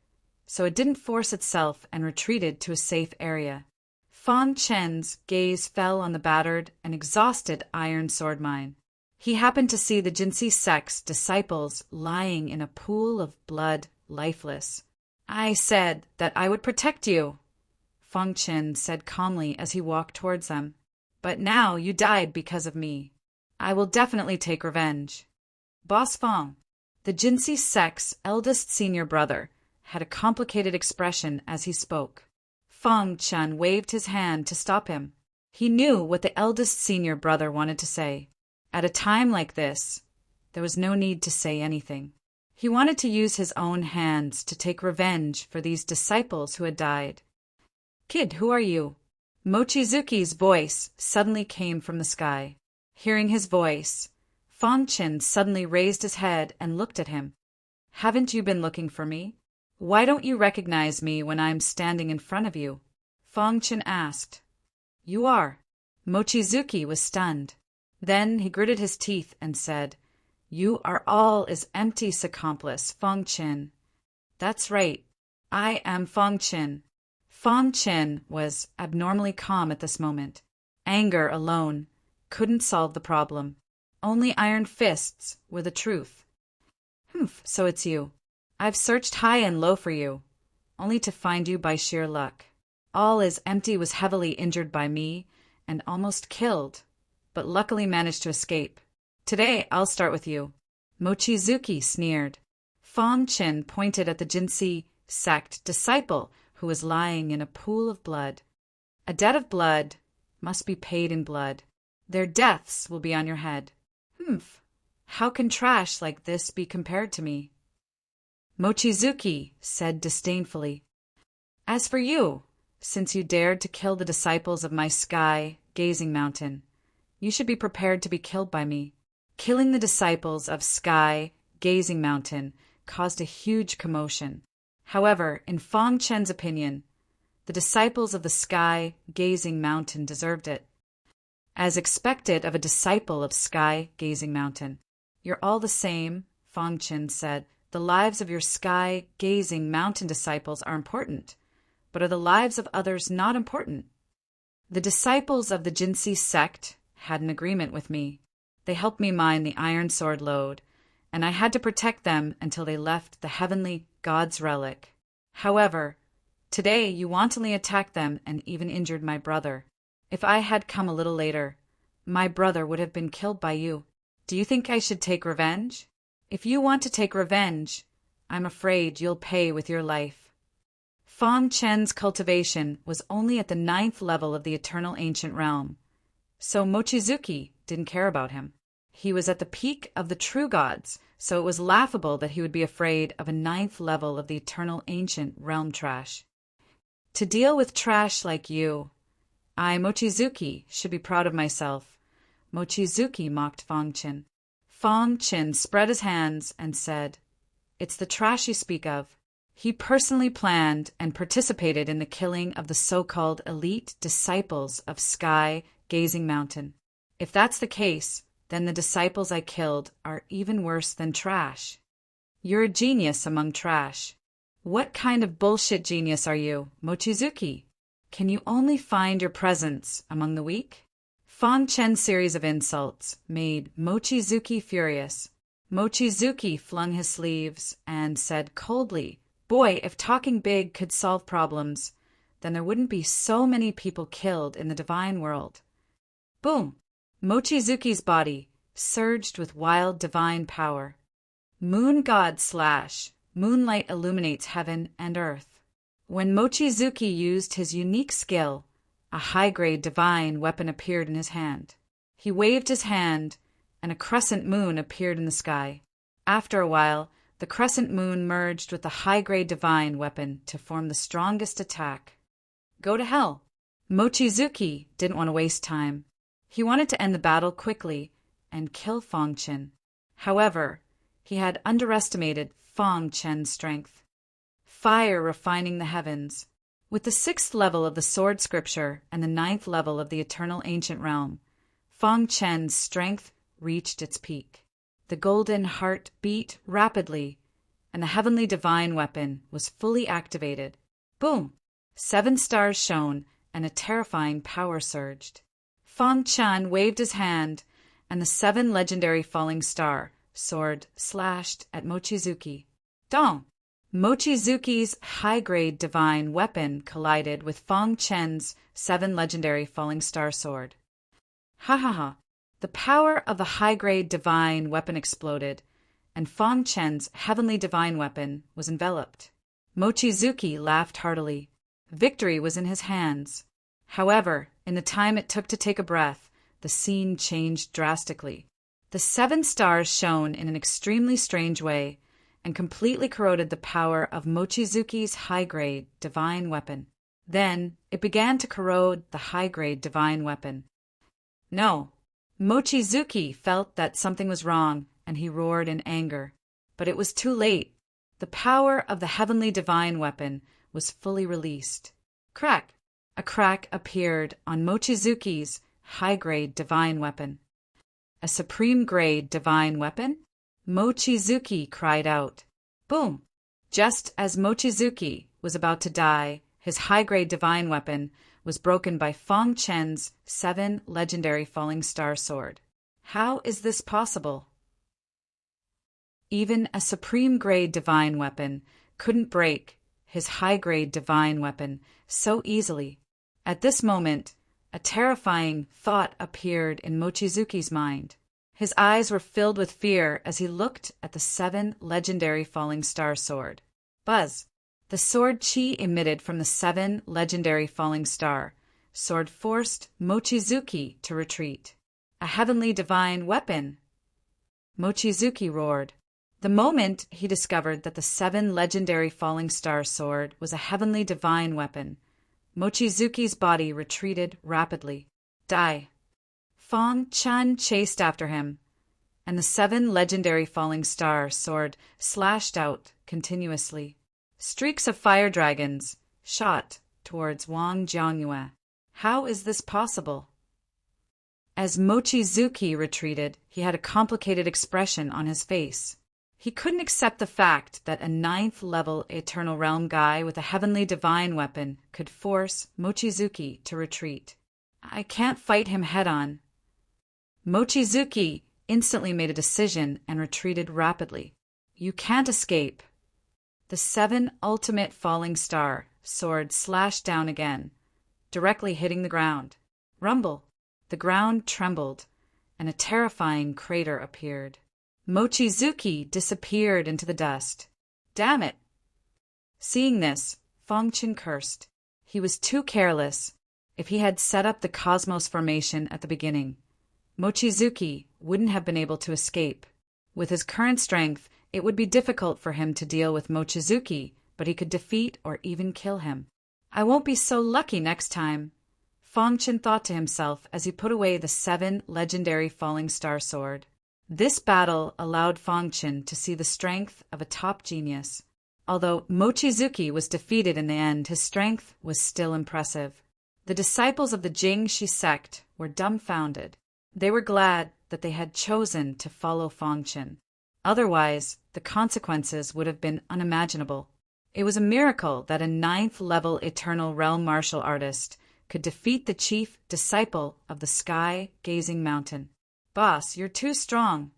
Speaker 1: so it didn't force itself and retreated to a safe area. Fang Chen's gaze fell on the battered and exhausted iron sword mine. He happened to see the Jinsei sect's disciples lying in a pool of blood, lifeless. I said that I would protect you, Fang Chen said calmly as he walked towards them. But now you died because of me. I will definitely take revenge. Boss Fang, the Jinsei sect's eldest senior brother, had a complicated expression as he spoke. Fang Chen waved his hand to stop him. He knew what the eldest senior brother wanted to say. At a time like this, there was no need to say anything. He wanted to use his own hands to take revenge for these disciples who had died. Kid, who are you? Mochizuki's voice suddenly came from the sky. Hearing his voice, Fang Chen suddenly raised his head and looked at him. Haven't you been looking for me? Why don't you recognize me when I'm standing in front of you? Fang Chen asked. You are. Mochizuki was stunned. Then he gritted his teeth and said, You are all as empty accomplice, Fang Chen. That's right. I am Fang Chen. Fang Chen was abnormally calm at this moment. Anger alone couldn't solve the problem. Only iron fists were the truth. Humph, so it's you. I've searched high and low for you, only to find you by sheer luck. All as empty was heavily injured by me and almost killed, but luckily managed to escape. Today I'll start with you. Mochizuki sneered. Fang Chen pointed at the Jinsei sect disciple who was lying in a pool of blood. A debt of blood must be paid in blood. Their deaths will be on your head. Humph, how can trash like this be compared to me? Mochizuki said disdainfully. As for you, since you dared to kill the disciples of my sky, gazing mountain, you should be prepared to be killed by me. Killing the disciples of Sky, Gazing Mountain caused a huge commotion. However, in Fang Chen's opinion, the disciples of the Sky, Gazing Mountain deserved it. As expected of a disciple of Sky, Gazing Mountain. You're all the same, Fang Chen said. The lives of your Sky, Gazing Mountain disciples are important, but are the lives of others not important? The disciples of the Jinsei sect had an agreement with me. They helped me mine the iron sword lode, and I had to protect them until they left the heavenly God's relic. However, Today you wantonly attacked them and even injured my brother. If I had come a little later, my brother would have been killed by you. Do you think I should take revenge? If you want to take revenge, I'm afraid you'll pay with your life. Fang Chen's cultivation was only at the 9th level of the eternal ancient realm, so Mochizuki didn't care about him. He was at the peak of the true gods, so it was laughable that he would be afraid of a 9th level of the eternal ancient realm trash. To deal with trash like you, I, Mochizuki, should be proud of myself. Mochizuki mocked Fang Chen. Fang Chen spread his hands and said, "It's the trash you speak of." He personally planned and participated in the killing of the so-called elite disciples of Sky Gazing Mountain. If that's the case, then the disciples I killed are even worse than trash. You're a genius among trash. What kind of bullshit genius are you, Mochizuki? Can you only find your presence among the weak? Fang Chen's series of insults made Mochizuki furious. Mochizuki flung his sleeves and said coldly, "Boy, if talking big could solve problems, then there wouldn't be so many people killed in the divine world." Boom! Mochizuki's body surged with wild divine power. Moon God slash. Moonlight illuminates heaven and earth. When Mochizuki used his unique skill, a high-grade divine weapon appeared in his hand. He waved his hand, and a crescent moon appeared in the sky. After a while, the crescent moon merged with the high-grade divine weapon to form the strongest attack. Go to hell! Mochizuki didn't want to waste time. He wanted to end the battle quickly and kill Fang Chen. However, he had underestimated Fang Chen's strength. Fire refining the heavens. With the 6th level of the sword scripture and the 9th level of the eternal ancient realm, Fang Chen's strength reached its peak. The golden heart beat rapidly, and the heavenly divine weapon was fully activated. Boom! 7 stars shone, and a terrifying power surged. Fang Chen waved his hand, and the 7 legendary falling star sword slashed at Mochizuki. Dong! Mochizuki's high-grade divine weapon collided with Fang Chen's 7 legendary falling star sword. Ha ha ha! The power of the high-grade divine weapon exploded, and Fang Chen's heavenly divine weapon was enveloped. Mochizuki laughed heartily. Victory was in his hands. However, in the time it took to take a breath, the scene changed drastically. The 7 stars shone in an extremely strange way and completely corroded the power of Mochizuki's high-grade divine weapon. Then it began to corrode the high-grade divine weapon. No! Mochizuki felt that something was wrong, and he roared in anger. But it was too late. The power of the heavenly divine weapon was fully released. Crack! A crack appeared on Mochizuki's high-grade divine weapon. A supreme-grade divine weapon? Mochizuki cried out. Boom! Just as Mochizuki was about to die, his high-grade divine weapon was broken by Fang Chen's 7 legendary falling star sword. How is this possible? Even a supreme-grade divine weapon couldn't break his high-grade divine weapon so easily. At this moment, a terrifying thought appeared in Mochizuki's mind. His eyes were filled with fear as he looked at the 7 legendary falling star sword. Buzz! The sword chi emitted from the 7 legendary falling star sword forced Mochizuki to retreat. A heavenly divine weapon! Mochizuki roared. The moment he discovered that the 7 legendary falling star sword was a heavenly divine weapon, Mochizuki's body retreated rapidly. Die! Fang Chen chased after him, and the 7 legendary falling star sword slashed out continuously. Streaks of fire dragons shot towards Wang Jiangyue. How is this possible? As Mochizuki retreated, he had a complicated expression on his face. He couldn't accept the fact that a 9th level Eternal Realm guy with a heavenly divine weapon could force Mochizuki to retreat. I can't fight him head-on. Mochizuki instantly made a decision and retreated rapidly. You can't escape. The 7 ultimate falling star sword slashed down again, directly hitting the ground. Rumble! The ground trembled, and a terrifying crater appeared. Mochizuki disappeared into the dust. Damn it! Seeing this, Fangchen cursed. He was too careless. If he had set up the Cosmos formation at the beginning, Mochizuki wouldn't have been able to escape. With his current strength, it would be difficult for him to deal with Mochizuki, but he could defeat or even kill him. I won't be so lucky next time, Fangchen thought to himself as he put away the 7 legendary Falling Star sword. This battle allowed Fangchen to see the strength of a top genius. Although Mochizuki was defeated in the end, his strength was still impressive. The disciples of the Jingshi sect were dumbfounded. They were glad that they had chosen to follow Fangchen. Otherwise, the consequences would have been unimaginable. It was a miracle that a 9th-level Eternal Realm martial artist could defeat the chief disciple of the Sky-Gazing Mountain. Boss, you're too strong.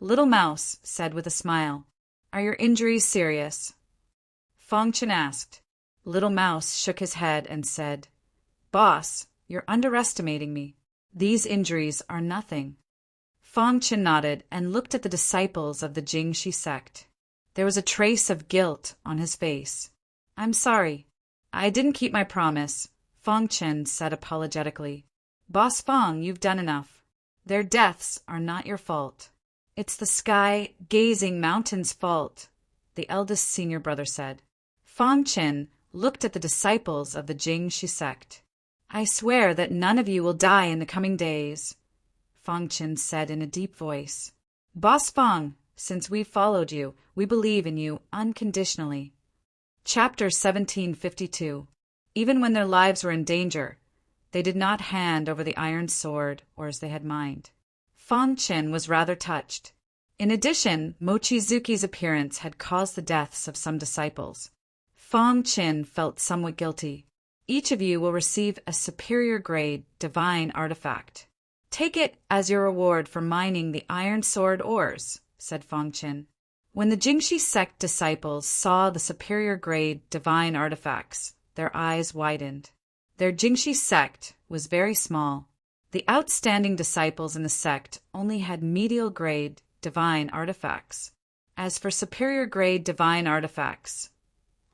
Speaker 1: Little Mouse said with a smile. Are your injuries serious? Fangchen asked. Little Mouse shook his head and said, Boss, you're underestimating me. These injuries are nothing. Fangchen nodded and looked at the disciples of the Jingshi sect. There was a trace of guilt on his face. I'm sorry. I didn't keep my promise, Fangchen said apologetically. Boss Fang, you've done enough. Their deaths are not your fault. It's the Sky-Gazing Mountain's fault, the eldest senior brother said. Fangchen looked at the disciples of the Jingshi sect. I swear that none of you will die in the coming days, Fangchen said in a deep voice. Boss Fang, since we followed you, we believe in you unconditionally. Chapter 1752. Even when their lives were in danger, they did not hand over the iron sword or as they had mined. Fangchen was rather touched. In addition, Mochizuki's appearance had caused the deaths of some disciples. Fangchen felt somewhat guilty. Each of you will receive a superior grade divine artifact. Take it as your reward for mining the iron sword ores, said Fangchen. When the Jingshi sect disciples saw the superior grade divine artifacts, their eyes widened. Their Jingshi sect was very small. The outstanding disciples in the sect only had medial grade divine artifacts. As for superior grade divine artifacts,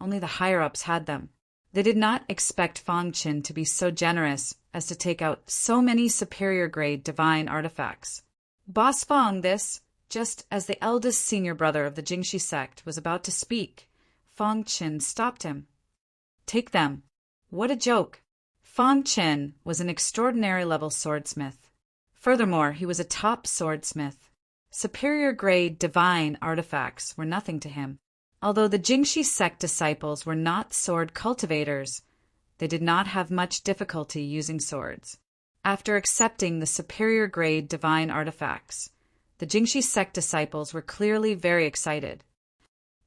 Speaker 1: only the higher-ups had them. They did not expect Fangchen to be so generous as to take out so many superior grade divine artifacts. Boss Fang, this, just as the eldest senior brother of the Jingshi sect was about to speak, Fangchen stopped him. Take them. What a joke. Fangchen was an extraordinary level swordsmith. Furthermore, he was a top swordsmith. Superior grade divine artifacts were nothing to him. Although the Jingshi sect disciples were not sword cultivators, they did not have much difficulty using swords. After accepting the superior grade divine artifacts, the Jingshi sect disciples were clearly very excited.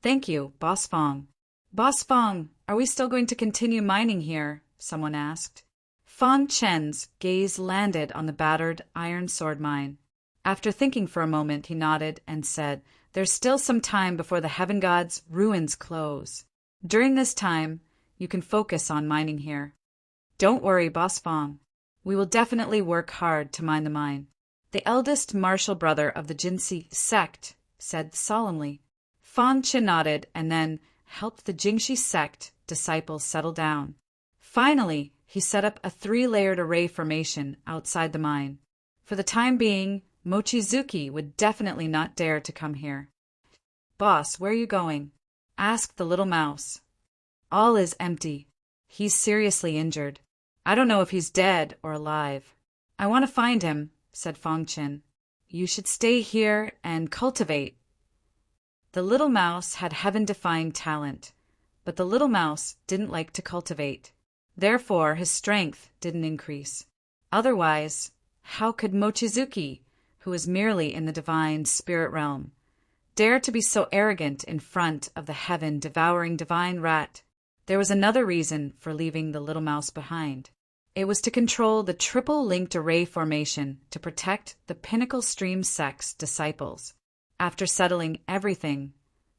Speaker 1: Thank you, Boss Fang. Boss Fang, are we still going to continue mining here? Someone asked. Fangchen's gaze landed on the battered iron sword mine. After thinking for a moment, he nodded and said, There's still some time before the Heaven God's ruins close. During this time, you can focus on mining here. Don't worry, Boss Fang. We will definitely work hard to mine the mine. The eldest martial brother of the Jingshi sect said solemnly. Fangchen nodded and then helped the Jingshi sect disciples settle down. Finally, he set up a 3-layered array formation outside the mine. For the time being, Mochizuki would definitely not dare to come here. Boss, where are you going? Asked the little mouse. All is empty. He's seriously injured. I don't know if he's dead or alive. I want to find him, said Fangchen. You should stay here and cultivate. The little mouse had heaven-defying talent, but the little mouse didn't like to cultivate. Therefore, his strength didn't increase. Otherwise, how could Mochizuki, who was merely in the divine spirit realm, dare to be so arrogant in front of the heaven-devouring divine rat? There was another reason for leaving the little mouse behind. It was to control the triple-linked array formation to protect the Pinnacle Stream sect's disciples. After settling everything,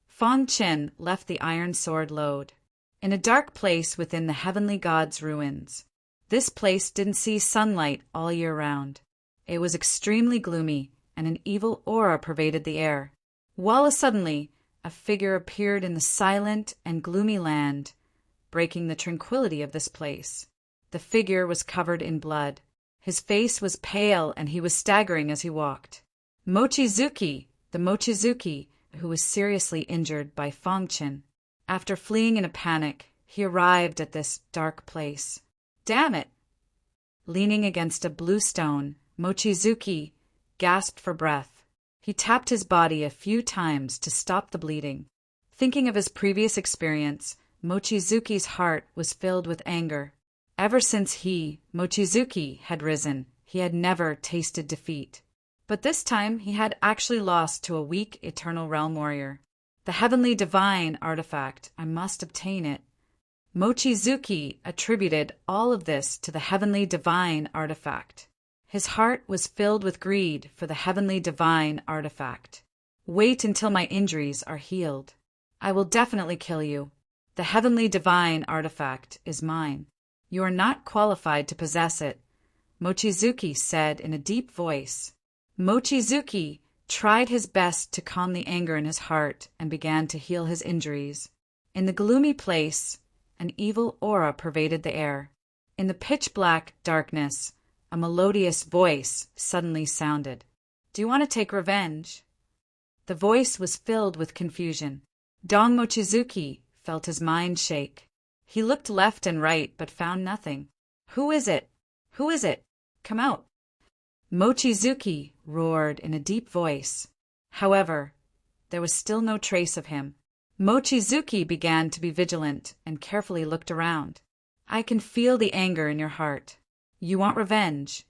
Speaker 1: Fangchen left the iron sword lode. in a dark place within the heavenly god's ruins. This place didn't see sunlight all year round. It was extremely gloomy, and an evil aura pervaded the air. While suddenly, a figure appeared in the silent and gloomy land, breaking the tranquility of this place. The figure was covered in blood. His face was pale, and he was staggering as he walked. Mochizuki, the Mochizuki, who was seriously injured by Fangchen. After fleeing in a panic, he arrived at this dark place. Damn it! Leaning against a blue stone, Mochizuki gasped for breath. He tapped his body a few times to stop the bleeding. Thinking of his previous experience, Mochizuki's heart was filled with anger. Ever since he, Mochizuki, had risen, he had never tasted defeat. But this time he had actually lost to a weak Eternal Realm warrior. The heavenly divine artifact, I must obtain it. Mochizuki attributed all of this to the heavenly divine artifact. His heart was filled with greed for the heavenly divine artifact. Wait until my injuries are healed. I will definitely kill you. The heavenly divine artifact is mine. You are not qualified to possess it, Mochizuki said in a deep voice. Mochizuki tried his best to calm the anger in his heart and began to heal his injuries. In the gloomy place, an evil aura pervaded the air. In the pitch-black darkness, a melodious voice suddenly sounded. Do you want to take revenge? The voice was filled with confusion. Dong Mochizuki felt his mind shake. He looked left and right but found nothing. Who is it? Who is it? Come out! Mochizuki roared in a deep voice. However, there was still no trace of him. Mochizuki began to be vigilant and carefully looked around. I can feel the anger in your heart. You want revenge,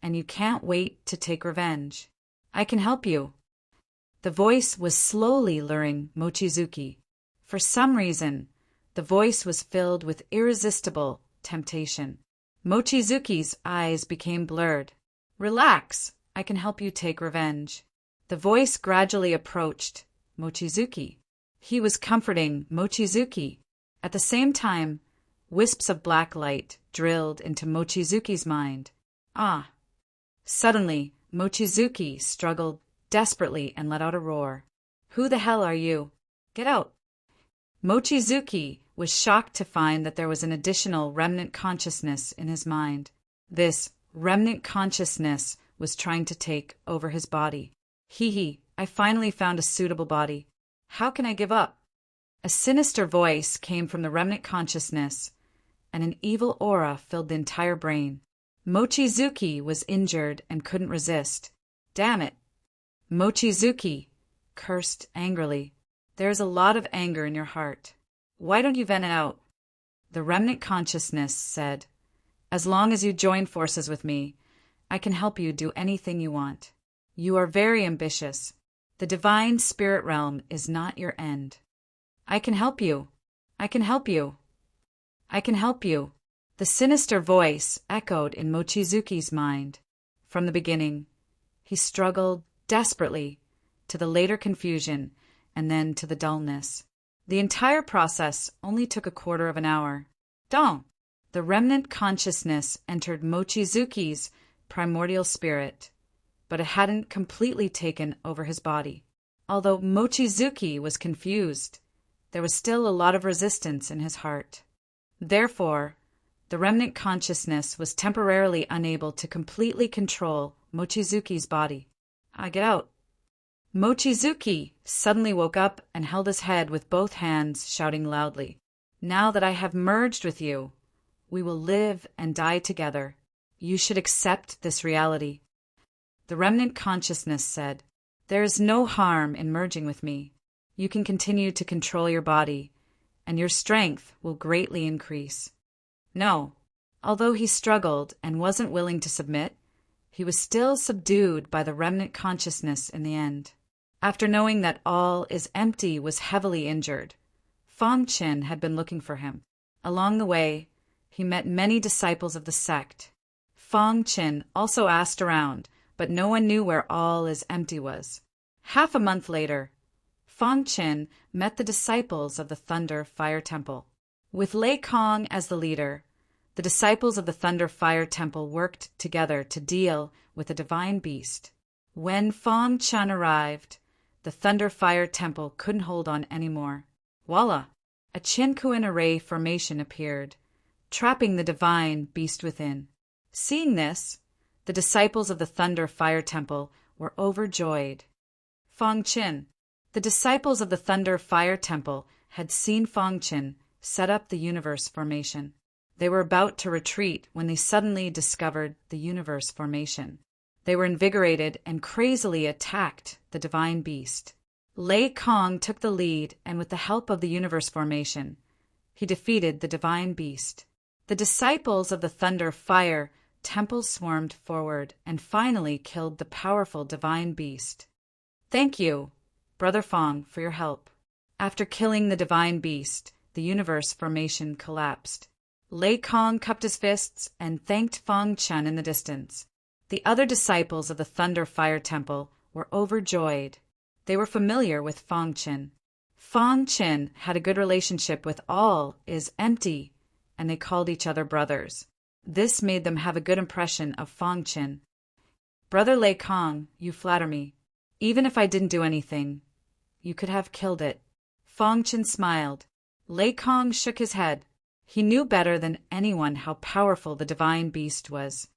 Speaker 1: and you can't wait to take revenge. I can help you. The voice was slowly luring Mochizuki. For some reason, the voice was filled with irresistible temptation. Mochizuki's eyes became blurred. Relax, I can help you take revenge. The voice gradually approached Mochizuki. He was comforting Mochizuki. At the same time, wisps of black light drilled into Mochizuki's mind. Ah! Suddenly, Mochizuki struggled desperately and let out a roar. Who the hell are you? Get out! Mochizuki was shocked to find that there was an additional remnant consciousness in his mind. This remnant consciousness was trying to take over his body. Hee, I finally found a suitable body. How can I give up? A sinister voice came from the remnant consciousness, and an evil aura filled the entire brain. Mochizuki was injured and couldn't resist. Damn it! Mochizuki cursed angrily. There is a lot of anger in your heart. Why don't you vent it out? The remnant consciousness said, As long as you join forces with me, I can help you do anything you want. You are very ambitious. The divine spirit realm is not your end. I can help you. I can help you. I can help you. The sinister voice echoed in Mochizuki's mind. From the beginning, he struggled desperately, to the later confusion, and then to the dullness. The entire process only took a quarter of an hour. Dong! The remnant consciousness entered Mochizuki's primordial spirit, but it hadn't completely taken over his body. Although Mochizuki was confused, there was still a lot of resistance in his heart. Therefore, the remnant consciousness was temporarily unable to completely control Mochizuki's body. Get out! Mochizuki suddenly woke up and held his head with both hands, shouting loudly, Now that I have merged with you, we will live and die together. You should accept this reality. The remnant consciousness said, There is no harm in merging with me. You can continue to control your body, and your strength will greatly increase. No, although he struggled and wasn't willing to submit, he was still subdued by the remnant consciousness in the end. After knowing that all is empty was heavily injured, Fangchen had been looking for him. Along the way, he met many disciples of the sect. Fangchen also asked around, but no one knew where all is empty was. Half a month later, Fangchen met the disciples of the Thunder Fire Temple. With Lei Kong as the leader, the disciples of the Thunder Fire Temple worked together to deal with the divine beast. When Fang Chen arrived, the Thunder Fire Temple couldn't hold on anymore. Voila! A Qinkuan array formation appeared, trapping the divine beast within. Seeing this, the disciples of the Thunder Fire Temple were overjoyed. Fang Qin. The disciples of the Thunder Fire Temple had seen Fang Qin set up the universe formation. They were about to retreat when they suddenly discovered the universe formation. They were invigorated and crazily attacked the divine beast. Lei Kong took the lead, and with the help of the universe formation, he defeated the divine beast. The disciples of the Thunder Fire Temple swarmed forward and finally killed the powerful divine beast. Thank you, Brother Fang, for your help. After killing the divine beast, the universe formation collapsed. Lei Kong cupped his fists and thanked Fang Chen in the distance. The other disciples of the Thunder Fire Temple were overjoyed. They were familiar with Fang Chen. Fang Chen had a good relationship with all is empty, and they called each other brothers. This made them have a good impression of Fang Chen. Brother Lei Kong, you flatter me. Even if I didn't do anything, you could have killed it. Fang Chen smiled. Lei Kong shook his head. He knew better than anyone how powerful the divine beast was.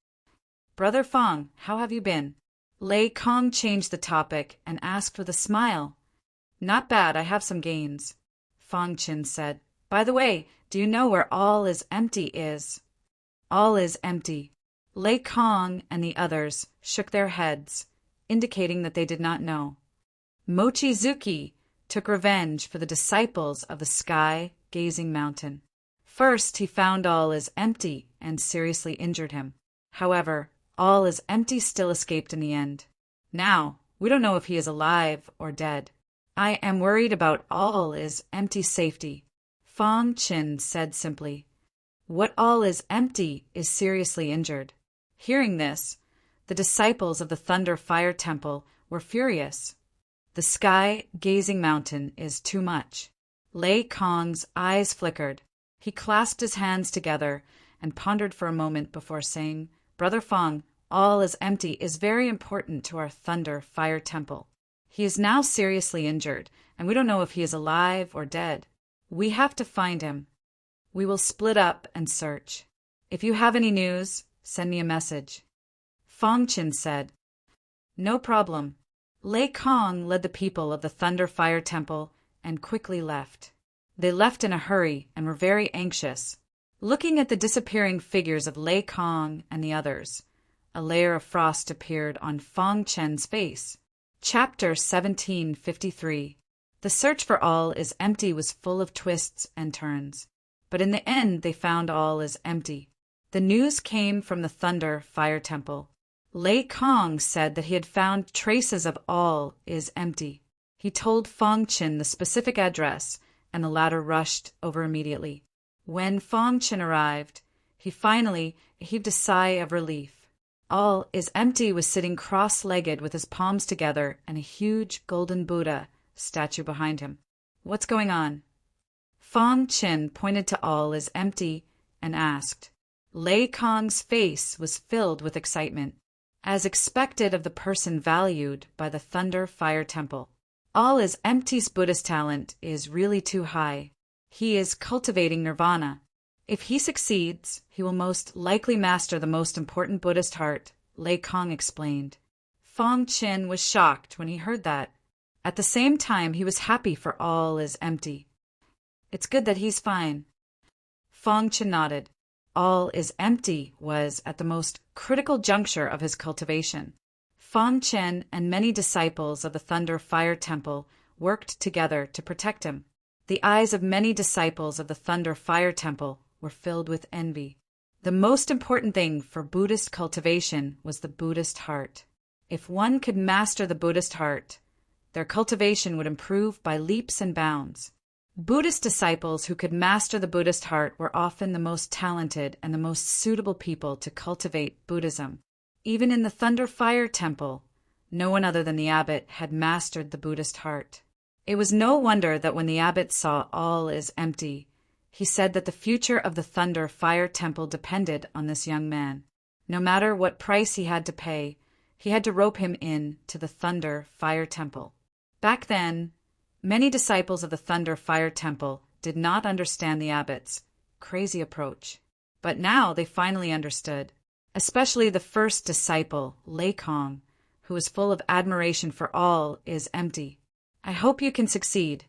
Speaker 1: Brother Fang, how have you been? Lei Kong changed the topic and asked with a smile. Not bad, I have some gains. Fang Chen said. By the way, do you know where all is empty is? All is empty. Lei Kong and the others shook their heads, indicating that they did not know. Mochizuki took revenge for the disciples of the sky-gazing mountain. First, he found all is empty and seriously injured him. However, all is empty still escaped in the end. Now, we don't know if he is alive or dead. I am worried about all is empty's safety. Fang Chen said simply. What all is empty is seriously injured. Hearing this, the disciples of the Thunder Fire Temple were furious. The sky-gazing mountain is too much. Lei Kong's eyes flickered. He clasped his hands together and pondered for a moment before saying, Brother Fang, all is empty is very important to our Thunder Fire Temple. He is now seriously injured, and we don't know if he is alive or dead. We have to find him. We will split up and search. If you have any news, send me a message. Fang Chen said. No problem. Lei Kong led the people of the Thunder Fire Temple and quickly left. They left in a hurry and were very anxious. Looking at the disappearing figures of Lei Kong and the others, a layer of frost appeared on Fang Chen's face. Chapter 1753. The search for all is empty was full of twists and turns, but in the end they found all is empty. The news came from the Thunder Fire Temple. Lei Kong said that he had found traces of all is empty. He told Fang Chen the specific address, and the latter rushed over immediately. When Fang Chen arrived, he finally heaved a sigh of relief. All is empty was sitting cross-legged with his palms together and a huge golden Buddha statue behind him. What's going on? Fang Chen pointed to all is empty and asked. Lei Kong's face was filled with excitement, as expected of the person valued by the Thunder Fire Temple. All is empty's Buddhist talent is really too high. He is cultivating nirvana. If he succeeds, he will most likely master the most important Buddhist heart, Lei Kong explained. Fang Chen was shocked when he heard that. At the same time, he was happy for all is empty. It's good that he's fine. Fang Chen nodded. All is empty was at the most critical juncture of his cultivation. Fang Chen and many disciples of the Thunder Fire Temple worked together to protect him. The eyes of many disciples of the Thunder Fire Temple were filled with envy. The most important thing for Buddhist cultivation was the Buddhist heart. If one could master the Buddhist heart, their cultivation would improve by leaps and bounds. Buddhist disciples who could master the Buddhist heart were often the most talented and the most suitable people to cultivate Buddhism. Even in the Thunder Fire Temple, no one other than the abbot had mastered the Buddhist heart. It was no wonder that when the abbot saw all is empty, He said that the future of the Thunder Fire Temple depended on this young man. No matter what price he had to pay, he had to rope him in to the Thunder Fire Temple. Back then, many disciples of the Thunder Fire Temple did not understand the abbot's crazy approach. But now they finally understood, especially the first disciple, Lei Kong, who was full of admiration for all is empty. I hope you can succeed.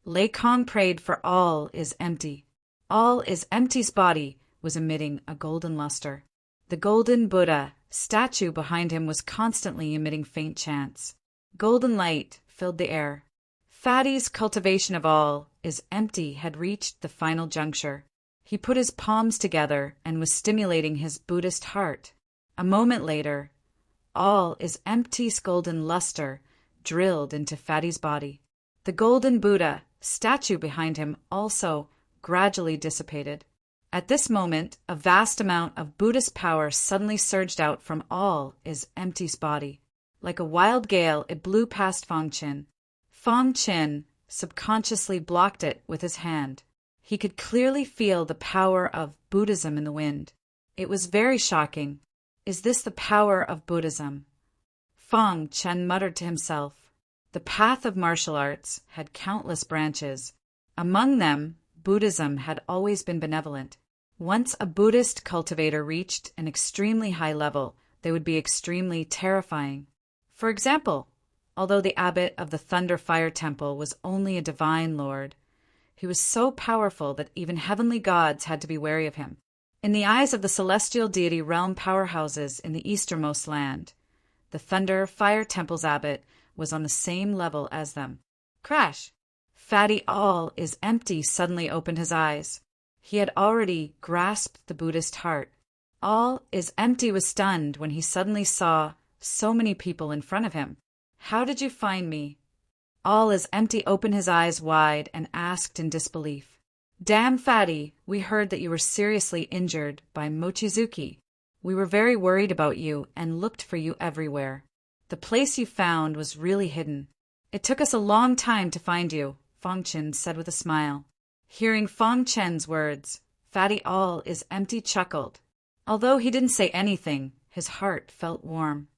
Speaker 1: Lei Kong prayed for all is empty. All is empty's body was emitting a golden luster. The golden Buddha statue behind him was constantly emitting faint chants. Golden light filled the air. Fatty's cultivation of all is empty had reached the final juncture. He put his palms together and was stimulating his Buddhist heart. A moment later, all is empty's golden luster drilled into Fatty's body. The golden Buddha statue behind him also gradually dissipated. At this moment, a vast amount of Buddhist power suddenly surged out from all is empty's body. Like a wild gale, it blew past Fong Qin. Fong Qin subconsciously blocked it with his hand. He could clearly feel the power of Buddhism in the wind. It was very shocking. Is this the power of Buddhism? Fong Qin muttered to himself. The path of martial arts had countless branches. Among them, Buddhism had always been benevolent. Once a Buddhist cultivator reached an extremely high level, they would be extremely terrifying. For example, although the abbot of the Thunder Fire Temple was only a divine lord, he was so powerful that even heavenly gods had to be wary of him. In the eyes of the celestial deity realm powerhouses in the easternmost land, the Thunder Fire Temple's abbot was on the same level as them. Crash! Fatty All is Empty suddenly opened his eyes. He had already grasped the Buddhist heart. All is Empty was stunned when he suddenly saw so many people in front of him. How did you find me? All is Empty opened his eyes wide and asked in disbelief. Damn Fatty, we heard that you were seriously injured by Mochizuki. We were very worried about you and looked for you everywhere. The place you found was really hidden. It took us a long time to find you, Fong Qin said with a smile. Hearing Fong Chen's words, Fatty All is Empty chuckled. Although he didn't say anything, his heart felt warm.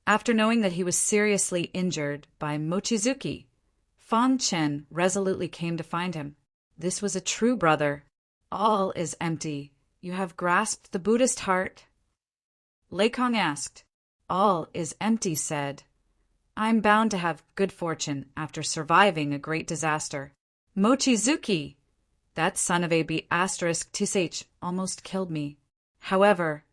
Speaker 1: After knowing that he was seriously injured by Mochizuki, Fong Chen resolutely came to find him. This was a true brother. All is empty. You have grasped the Buddhist heart? Lei Kong asked. All is empty said. I'm bound to have good fortune after surviving a great disaster. Mochizuki, that son of a B***TSH, almost killed me. However,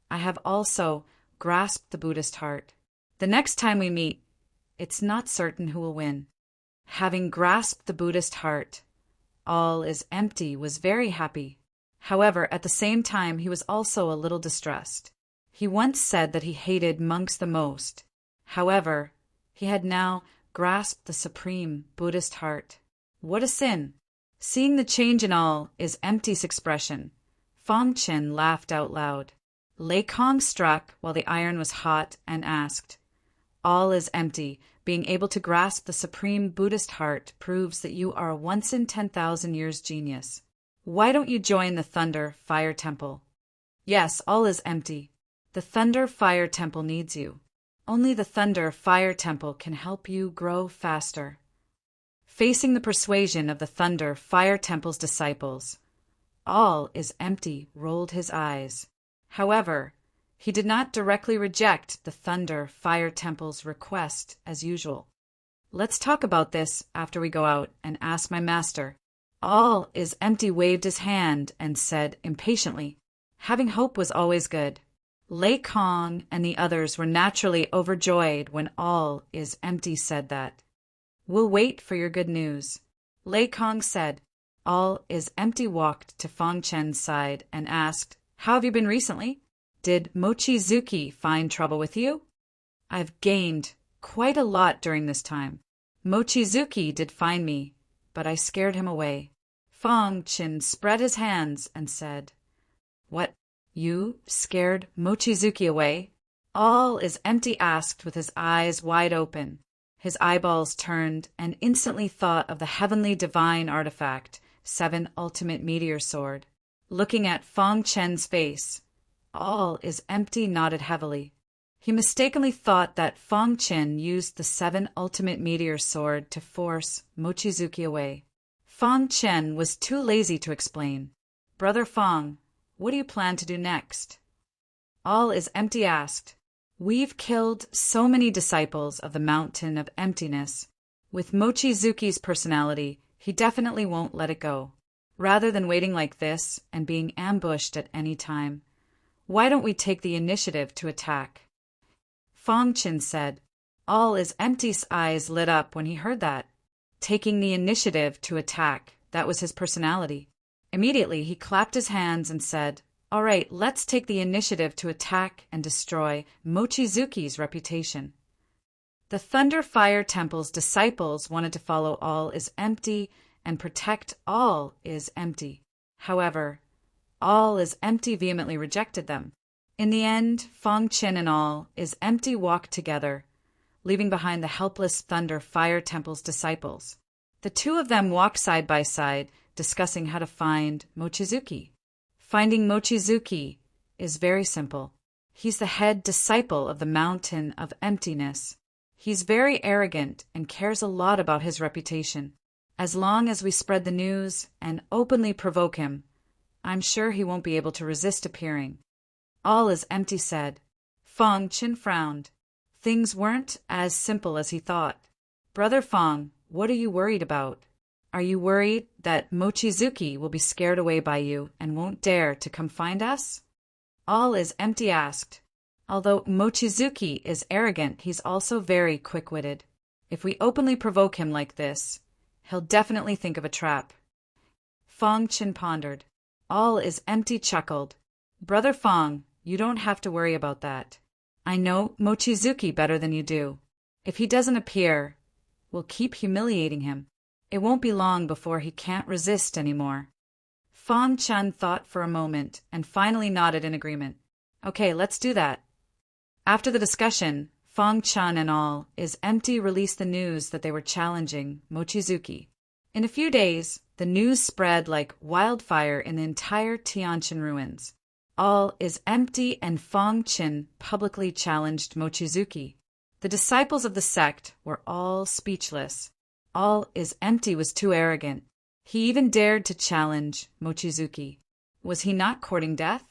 Speaker 1: I have also grasped the Buddhist heart. The next time we meet, it's not certain who will win. Having grasped the Buddhist heart, All is Empty was very happy. However, at the same time, he was also a little distressed. He once said that he hated monks the most. However, he had now grasped the supreme Buddhist heart. What a sin! Seeing the change in All is Empty's expression, Fong Chen laughed out loud. Lei Kong struck while the iron was hot and asked, All is empty. Being able to grasp the supreme Buddhist heart proves that you are a once-in-10,000 years genius. Why don't you join the Thunder Fire Temple? Yes, all is empty. The Thunder Fire Temple needs you. Only the Thunder Fire Temple can help you grow faster. Facing the persuasion of the Thunder Fire Temple's disciples, All is Empty rolled his eyes. However, he did not directly reject the Thunder Fire Temple's request as usual. Let's talk about this after we go out and ask my master. All is Empty waved his hand and said impatiently, having hope was always good. Lei Kong and the others were naturally overjoyed when All is Empty said that. We'll wait for your good news. Lei Kong said. All is Empty walked to Fong Chen's side and asked, How have you been recently? Did Mochizuki find trouble with you? I've gained quite a lot during this time. Mochizuki did find me, but I scared him away. Fong Chen spread his hands and said, What, you scared Mochizuki away? All is Empty asked with his eyes wide open. His eyeballs turned and instantly thought of the heavenly divine artifact seven ultimate meteor sword. Looking at Fang Chen's face, all is empty nodded heavily. He mistakenly thought that Fang Chen used the seven ultimate meteor sword to force Mochizuki away. Fang Chen was too lazy to explain. Brother Fang, what do you plan to do next? All is empty asked. We've killed so many disciples of the Mountain of Emptiness. With Mochizuki's personality, he definitely won't let it go. Rather than waiting like this and being ambushed at any time, why don't we take the initiative to attack? Fang Chen said. All is empty's eyes lit up when he heard that. Taking the initiative to attack, that was his personality. Immediately, he clapped his hands and said, all right, let's take the initiative to attack and destroy Mochizuki's reputation. The Thunder Fire Temple's disciples wanted to follow All is Empty and protect All is Empty. However, All is Empty vehemently rejected them. In the end, Fang Chen and All is Empty walked together, leaving behind the helpless Thunder Fire Temple's disciples. The two of them walk side by side, discussing how to find Mochizuki. Finding Mochizuki is very simple. He's the head disciple of the Mountain of Emptiness. He's very arrogant and cares a lot about his reputation. As long as we spread the news and openly provoke him, I'm sure he won't be able to resist appearing. All is Empty said. Fang Chen frowned. Things weren't as simple as he thought. Brother Fang, what are you worried about? Are you worried that Mochizuki will be scared away by you and won't dare to come find us? All is Empty asked. Although Mochizuki is arrogant, he's also very quick-witted. If we openly provoke him like this, he'll definitely think of a trap. Fang Chen pondered. All is Empty chuckled. Brother Fang, you don't have to worry about that. I know Mochizuki better than you do. If he doesn't appear, we'll keep humiliating him. It won't be long before he can't resist anymore. Fang Chen thought for a moment and finally nodded in agreement. Okay, let's do that. After the discussion, Fang Chen and All is Empty released the news that they were challenging Mochizuki. In a few days, the news spread like wildfire in the entire Tianjin ruins. All is Empty and Fang Chen publicly challenged Mochizuki. The disciples of the sect were all speechless. All is Empty was too arrogant. He even dared to challenge Mochizuki. Was he not courting death?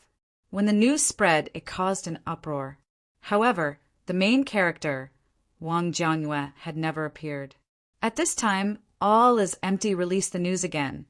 Speaker 1: When the news spread, it caused an uproar. However, the main character, Wang Jiangyue, had never appeared. At this time, All is Empty released the news again,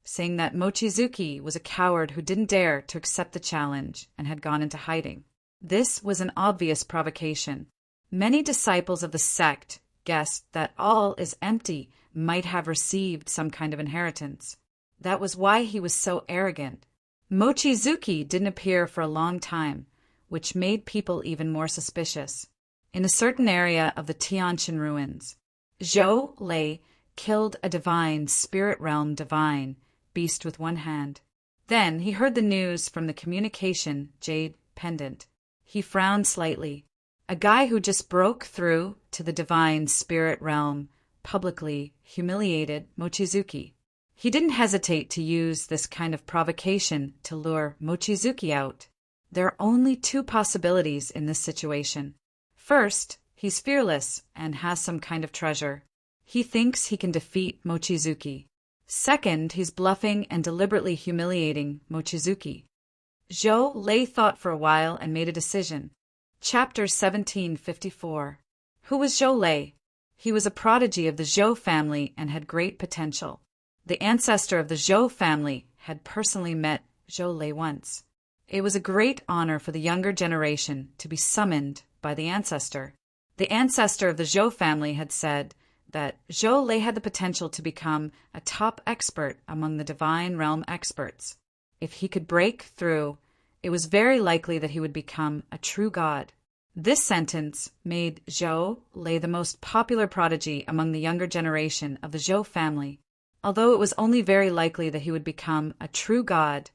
Speaker 1: saying that Mochizuki was a coward who didn't dare to accept the challenge and had gone into hiding. This was an obvious provocation. Many disciples of the sect guessed that All is Empty might have received some kind of inheritance. That was why he was so arrogant. Mochizuki didn't appear for a long time, which made people even more suspicious. In a certain area of the Tianjin ruins, Zhou Lei killed a divine spirit realm divine beast with one hand. Then he heard the news from the communication jade pendant. He frowned slightly. A guy who just broke through to the divine spirit realm publicly humiliated Mochizuki. He didn't hesitate to use this kind of provocation to lure Mochizuki out. There are only two possibilities in this situation. First, he's fearless and has some kind of treasure. He thinks he can defeat Mochizuki. Second, he's bluffing and deliberately humiliating Mochizuki. Zhou Lei thought for a while and made a decision. Chapter 1754. Who was Zhou Lei? He was a prodigy of the Zhou family and had great potential. The ancestor of the Zhou family had personally met Zhou Lei once. It was a great honor for the younger generation to be summoned by the ancestor. The ancestor of the Zhou family had said that Zhou Lei had the potential to become a top expert among the divine realm experts. If he could break through, it was very likely that he would become a true god. This sentence made Zhou Lei the most popular prodigy among the younger generation of the Zhou family. Although it was only very likely that he would become a true god,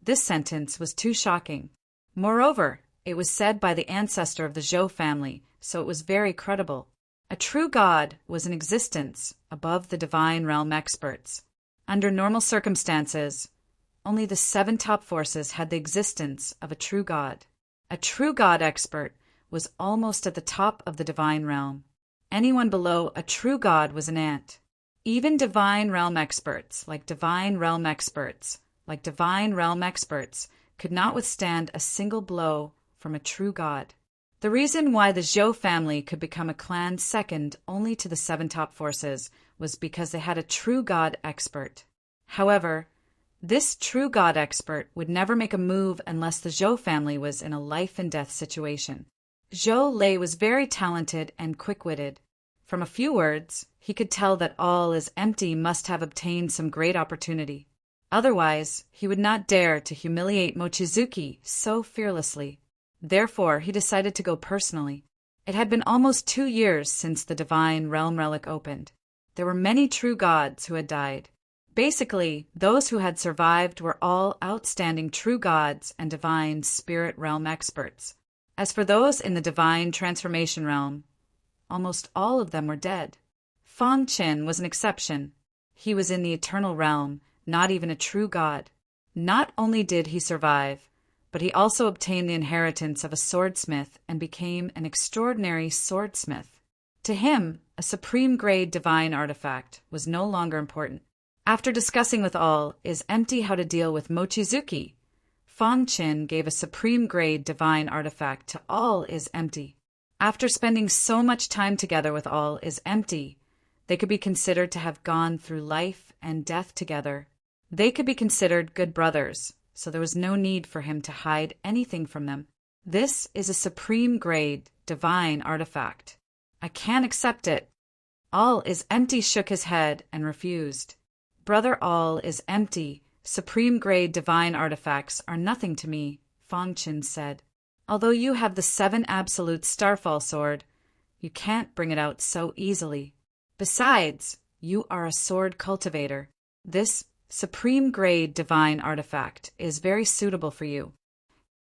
Speaker 1: this sentence was too shocking. Moreover, it was said by the ancestor of the Zhou family, so it was very credible. A true god was in existence above the divine realm experts. Under normal circumstances, only the 7 top forces had the existence of a true god. A true god expert was almost at the top of the divine realm. Anyone below a true god was an ant. Even divine realm experts could not withstand a single blow from a true god. The reason why the Zhou family could become a clan second only to the 7 top forces was because they had a true god expert. However, this true god expert would never make a move unless the Zhou family was in a life-and-death situation. Zhou Lei was very talented and quick-witted. From a few words, he could tell that all is empty must have obtained some great opportunity. Otherwise, he would not dare to humiliate Mochizuki so fearlessly. Therefore, he decided to go personally. It had been almost 2 years since the Divine Realm Relic opened. There were many true gods who had died. Basically, those who had survived were all outstanding true gods and divine spirit realm experts. As for those in the divine transformation realm, almost all of them were dead. Fang Qin was an exception. He was in the eternal realm, not even a true god. Not only did he survive, but he also obtained the inheritance of a swordsmith and became an extraordinary swordsmith. To him, a supreme-grade divine artifact was no longer important. After discussing with all is empty how to deal with Mochizuki, Fang Qin gave a supreme-grade divine artifact to all is empty. After spending so much time together with all is empty, they could be considered to have gone through life and death together. They could be considered good brothers, so there was no need for him to hide anything from them. This is a supreme-grade divine artifact. I can't accept it. All is empty shook his head and refused. Brother, all is empty. Supreme-grade divine artifacts are nothing to me, Fang Qin said. Although you have the 7 absolute Starfall sword, you can't bring it out so easily. Besides, you are a sword cultivator. This supreme-grade divine artifact is very suitable for you.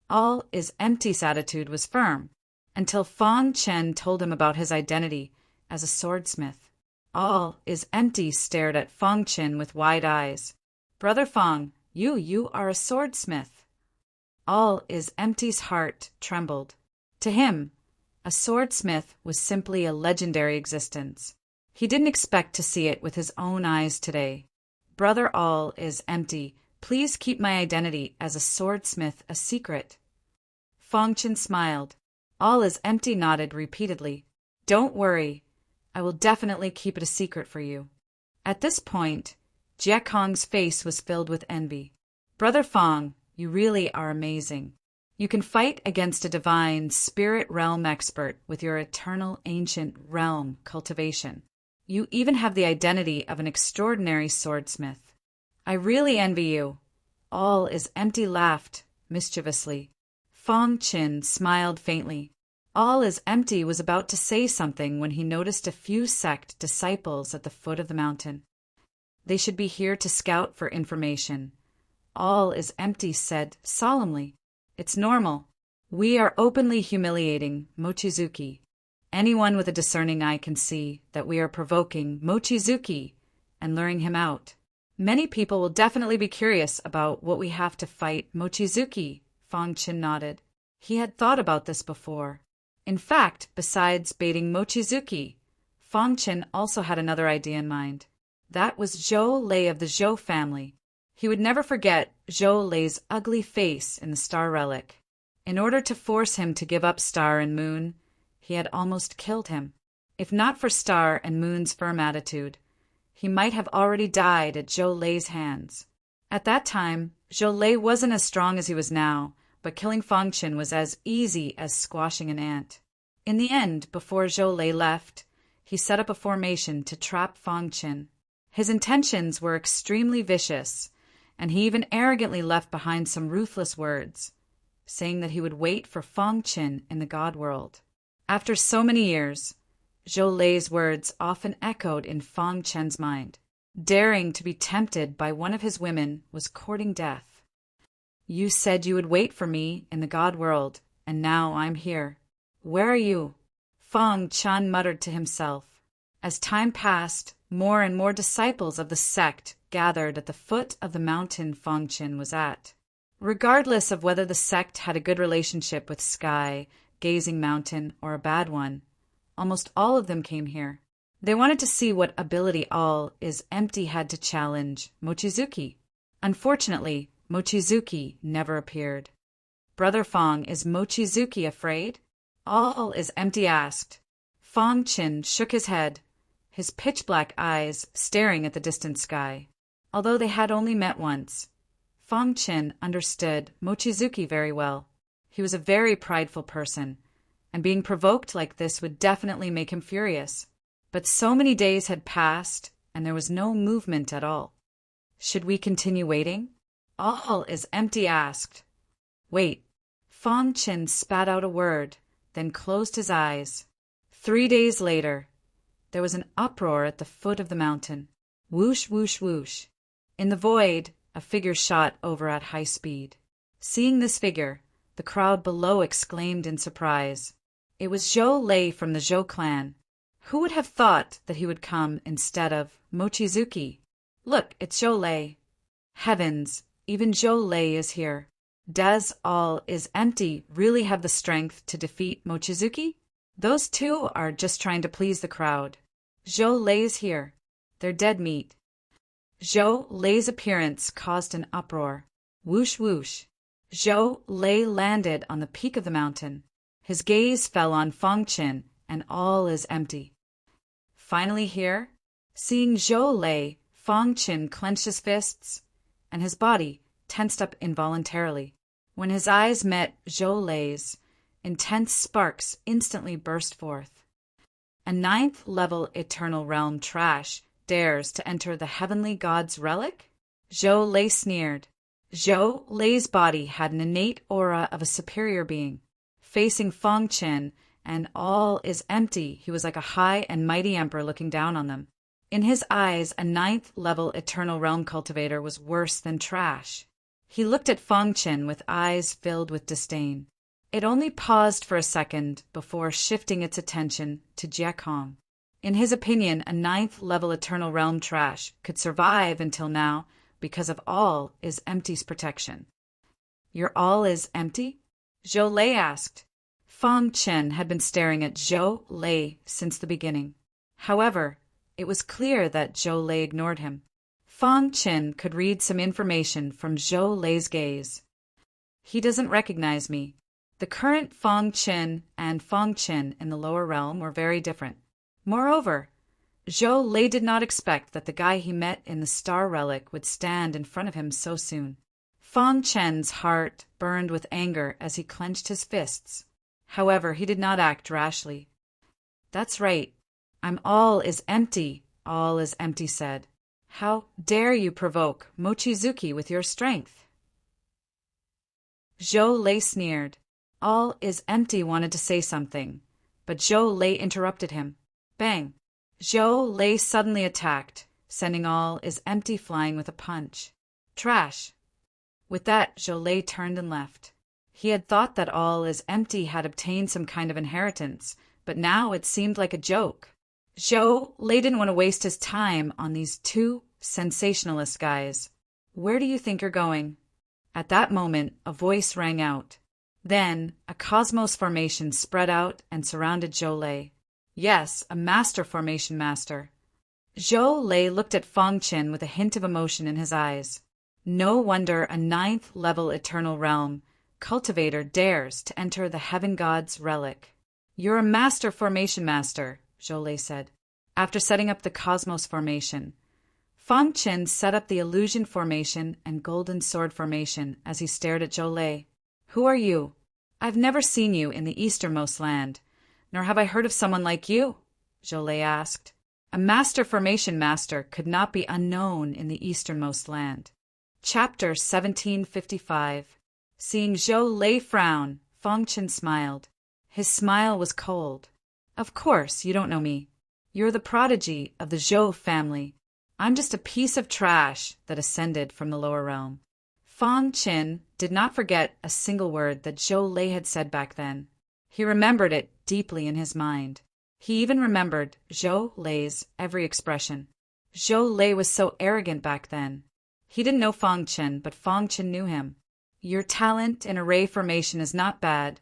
Speaker 1: All is empty's attitude was firm, until Fang Qin told him about his identity as a swordsmith. All is empty stared at Fang Qin with wide eyes. Brother Fang, you are a swordsmith. All is empty's heart trembled. To him, a swordsmith was simply a legendary existence. He didn't expect to see it with his own eyes today. Brother, all is empty. Please keep my identity as a swordsmith a secret. Fang Qin smiled. All is empty nodded repeatedly. Don't worry. I will definitely keep it a secret for you. At this point, Jie Kong's face was filled with envy. Brother Fang, you really are amazing. You can fight against a divine spirit realm expert with your eternal ancient realm cultivation. You even have the identity of an extraordinary swordsmith. I really envy you. All is empty laughed mischievously. Fang Qin smiled faintly. All is empty was about to say something when he noticed a few sect disciples at the foot of the mountain. They should be here to scout for information. All is empty said solemnly. It's normal. We are openly humiliating Mochizuki. Anyone with a discerning eye can see that we are provoking Mochizuki and luring him out. Many people will definitely be curious about what we have to fight Mochizuki, Fang Qin nodded. He had thought about this before. In fact, besides baiting Mochizuki, Fang Qin also had another idea in mind. That was Zhou Lei of the Zhou family. He would never forget Zhou Lei's ugly face in the star relic. In order to force him to give up Star and Moon, he had almost killed him. If not for Star and Moon's firm attitude, he might have already died at Zhou Lei's hands. At that time, Zhou Lei wasn't as strong as he was now, but killing Fang Qin was as easy as squashing an ant. In the end, before Zhou Lei left, he set up a formation to trap Fang Qin. His intentions were extremely vicious, and he even arrogantly left behind some ruthless words, saying that he would wait for Fang Qin in the God world. After so many years, Zhou Lei's words often echoed in Fang Qin's mind. Daring to be tempted by one of his women was courting death. You said you would wait for me in the God world, and now I'm here. Where are you? Fang Qin muttered to himself. As time passed, more and more disciples of the sect gathered at the foot of the mountain Fangchen was at. Regardless of whether the sect had a good relationship with Sky, Gazing Mountain, or a bad one, almost all of them came here. They wanted to see what ability All is Empty had to challenge Mochizuki. Unfortunately, Mochizuki never appeared. Brother Fong, is Mochizuki afraid? All is Empty asked. Fangchen shook his head, his pitch-black eyes staring at the distant sky. Although they had only met once, Fangchen understood Mochizuki very well. He was a very prideful person, and being provoked like this would definitely make him furious. But so many days had passed, and there was no movement at all. Should we continue waiting? All is Empty asked. Wait. Fangchen spat out a word, then closed his eyes. 3 days later, there was an uproar at the foot of the mountain. Whoosh, whoosh, whoosh. In the void, a figure shot over at high speed. Seeing this figure, the crowd below exclaimed in surprise. It was Zhou Lei from the Zhou clan. Who would have thought that he would come instead of Mochizuki? Look, it's Zhou Lei. Heavens, even Zhou Lei is here. Does All is Empty really have the strength to defeat Mochizuki? Those two are just trying to please the crowd. Zhou Lei is here. They're dead meat. Zhou Lei's appearance caused an uproar. Whoosh whoosh. Zhou Lei landed on the peak of the mountain. His gaze fell on Fangchen, and All is Empty. Finally here, seeing Zhou Lei, Fangchen clenched his fists, and his body tensed up involuntarily. When his eyes met Zhou Lei's, intense sparks instantly burst forth. A 9th level Eternal Realm trash dares to enter the Heavenly God's relic? Zhou Lei sneered. Zhou Lei's body had an innate aura of a superior being. Facing Fangchen and All is Empty, he was like a high and mighty emperor looking down on them. In his eyes, a 9th level Eternal Realm cultivator was worse than trash. He looked at Fangchen with eyes filled with disdain. It only paused for a second before shifting its attention to Jie Kong. In his opinion, a 9th level Eternal Realm trash could survive until now because of All is Empty's protection. Your All is Empty? Zhou Lei asked. Fangchen had been staring at Zhou Lei since the beginning. However, it was clear that Zhou Lei ignored him. Fangchen could read some information from Zhou Lei's gaze. He doesn't recognize me. The current Fangchen and Fangchen in the lower realm were very different. Moreover, Zhou Lei did not expect that the guy he met in the Star Relic would stand in front of him so soon. Fangchen's heart burned with anger as he clenched his fists. However, he did not act rashly. That's right. I'm All is Empty, All is Empty said. How dare you provoke Mochizuki with your strength? Zhou Lei sneered. All is Empty wanted to say something, but Zhou Lei interrupted him. Bang! Zhou Lei suddenly attacked, sending All is Empty flying with a punch. Trash! With that, Zhou Lei turned and left. He had thought that All is Empty had obtained some kind of inheritance, but now it seemed like a joke. Zhou Lei didn't want to waste his time on these two sensationalist guys. Where do you think you're going? At that moment, a voice rang out. Then, a cosmos formation spread out and surrounded Zhou Lei. Yes, a master formation master. Zhou Lei looked at Fangchen with a hint of emotion in his eyes. No wonder a 9th level Eternal Realm cultivator dares to enter the Heaven God's relic. You're a master formation master, Zhou Lei said. After setting up the cosmos formation, Fangchen set up the illusion formation and golden sword formation as he stared at Zhou Lei. Who are you? I've never seen you in the easternmost land, nor have I heard of someone like you, Zhou Lei asked. A master formation master could not be unknown in the easternmost land. Chapter 1755. Seeing Zhou Lei frown, Fangchen smiled. His smile was cold. Of course, you don't know me. You're the prodigy of the Zhou family. I'm just a piece of trash that ascended from the lower realm. Fangchen did not forget a single word that Zhou Lei had said back then. He remembered it deeply in his mind. He even remembered Zhou Lei's every expression. Zhou Lei was so arrogant back then. He didn't know Fang Chen, but Fang Chen knew him. Your talent in array formation is not bad,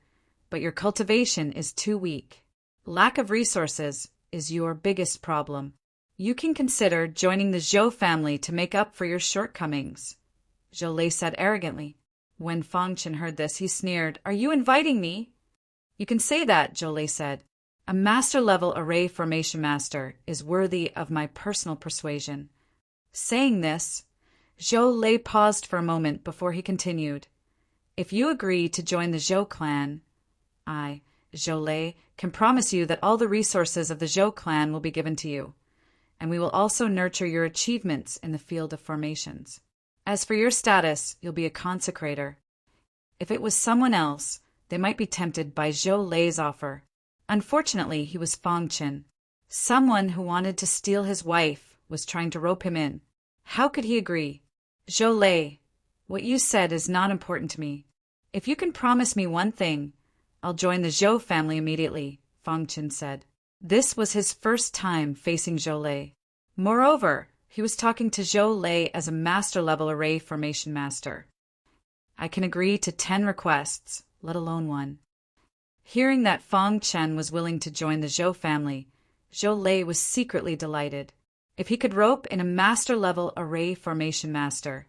Speaker 1: but your cultivation is too weak. Lack of resources is your biggest problem. You can consider joining the Zhou family to make up for your shortcomings, Zhou Lei said arrogantly. When Fang Chen heard this, he sneered, Are you inviting me? You can say that, Zhou Lei said. A master-level array formation master is worthy of my personal persuasion. Saying this, Zhou Lei paused for a moment before he continued. If you agree to join the Zhou clan, I, Zhou Lei, can promise you that all the resources of the Zhou clan will be given to you, and we will also nurture your achievements in the field of formations. As for your status, you'll be a consecrator. If it was someone else, they might be tempted by Zhou Lei's offer. Unfortunately, he was Fang Chen. Someone who wanted to steal his wife was trying to rope him in. How could he agree? Zhou Lei, what you said is not important to me. If you can promise me one thing, I'll join the Zhou family immediately, Fang Chen said. This was his first time facing Zhou Lei. Moreover, he was talking to Zhou Lei as a master-level array formation master. I can agree to 10 requests, let alone one. Hearing that Fang Chen was willing to join the Zhou family, Zhou Lei was secretly delighted. If he could rope in a master-level array formation master,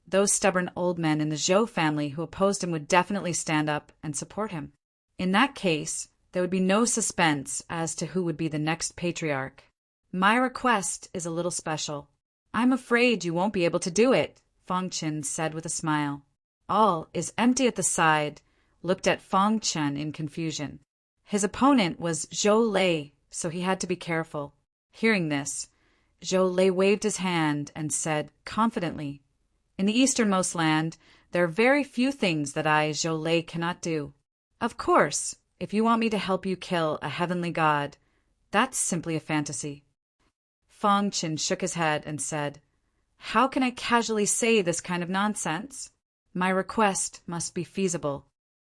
Speaker 1: those stubborn old men in the Zhou family who opposed him would definitely stand up and support him. In that case, there would be no suspense as to who would be the next patriarch. My request is a little special. I'm afraid you won't be able to do it, Fang Chen said with a smile. All is empty at the side, looked at Fang Chen in confusion. His opponent was Zhou Lei, so he had to be careful. Hearing this, Zhou Lei waved his hand and said confidently, In the easternmost land, there are very few things that I, Zhou Lei, cannot do. Of course, if you want me to help you kill a heavenly god, that's simply a fantasy. Fang Chen shook his head and said, How can I casually say this kind of nonsense? My request must be feasible.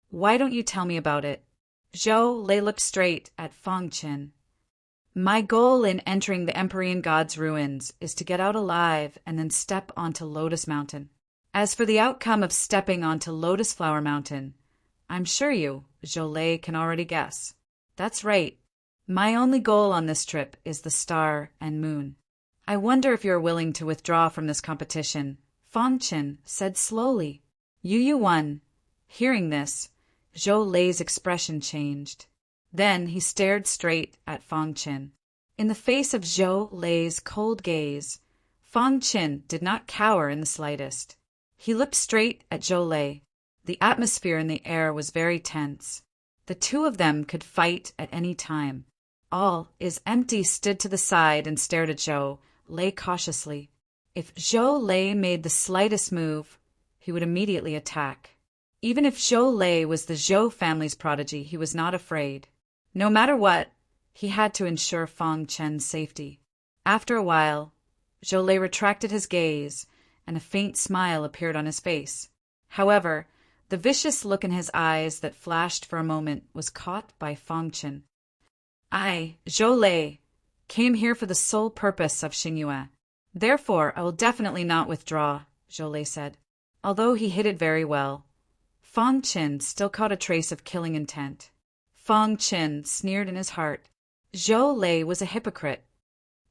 Speaker 1: Why don't you tell me about it? Zhou Lei looked straight at Fang Chen. My goal in entering the Empyrean God's ruins is to get out alive and then step onto Lotus Mountain. As for the outcome of stepping onto Lotus Flower Mountain, I'm sure you, Zhou Lei, can already guess. That's right. My only goal on this trip is the star and moon. I wonder if you're willing to withdraw from this competition, Fang Chen said slowly. You won. Hearing this, Zhou Lei's expression changed. Then he stared straight at Fang Chen. In the face of Zhou Lei's cold gaze, Fang Chen did not cower in the slightest. He looked straight at Zhou Lei. The atmosphere in the air was very tense. The two of them could fight at any time. All is empty stood to the side and stared at Zhou Lei cautiously. If Zhou Lei made the slightest move, he would immediately attack. Even if Zhou Lei was the Zhou family's prodigy, he was not afraid. No matter what, he had to ensure Fang Chen's safety. After a while, Zhou Lei retracted his gaze, and a faint smile appeared on his face. However, the vicious look in his eyes that flashed for a moment was caught by Fang Chen. I, Zhou Lei, came here for the sole purpose of Xingyue. Therefore, I will definitely not withdraw, Zhou Lei said. Although he hid it very well, Fang Chen still caught a trace of killing intent. Fang Chen sneered in his heart. Zhou Lei was a hypocrite.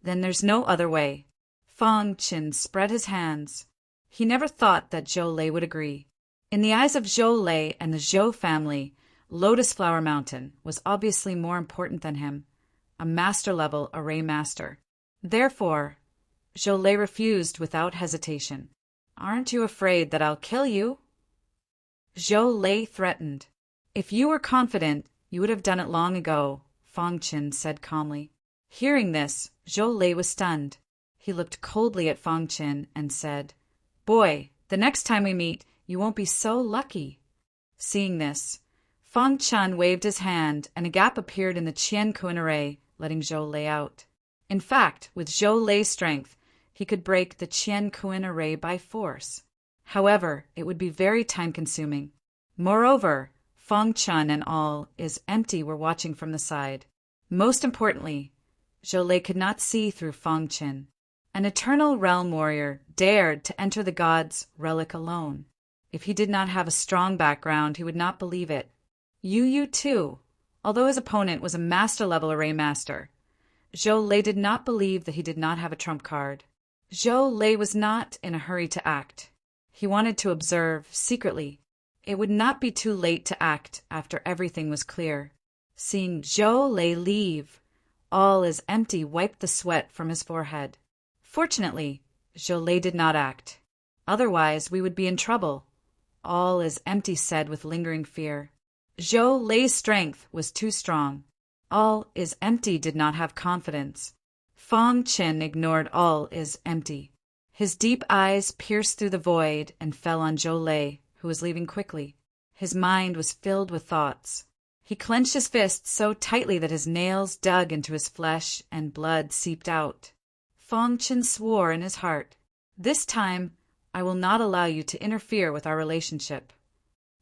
Speaker 1: Then there's no other way. Fang Chen spread his hands. He never thought that Zhou Lei would agree. In the eyes of Zhou Lei and the Zhou family, Lotus Flower Mountain was obviously more important than him, a master-level array master. Therefore, Zhou Lei refused without hesitation. Aren't you afraid that I'll kill you? Zhou Lei threatened. If you were confident, you would have done it long ago, Fang Chen said calmly. Hearing this, Zhou Lei was stunned. He looked coldly at Fang Chen and said, Boy, the next time we meet, you won't be so lucky. Seeing this, Fang Chen waved his hand and a gap appeared in the Qian Kun array, letting Zhou Lei out. In fact, with Zhou Lei's strength, he could break the Qian Kun array by force. However, it would be very time-consuming. Moreover, Fang Chen and all is empty were watching from the side. Most importantly, Zhou could not see through Fang Qin. An eternal realm warrior dared to enter the god's relic alone. If he did not have a strong background, he would not believe it. Yu too, although his opponent was a master-level array master. Zhou did not believe that he did not have a trump card. Zhou was not in a hurry to act. He wanted to observe secretly. It would not be too late to act after everything was clear. Seeing Zhou leave, all is empty wiped the sweat from his forehead. Fortunately, Zhou did not act. Otherwise, we would be in trouble. All is empty said with lingering fear. Zhou's strength was too strong. All is empty did not have confidence. Fang Qin ignored all is empty. His deep eyes pierced through the void and fell on Zhou, who was leaving quickly. His mind was filled with thoughts. He clenched his fists so tightly that his nails dug into his flesh and blood seeped out. Fang Qin swore in his heart, "This time, I will not allow you to interfere with our relationship."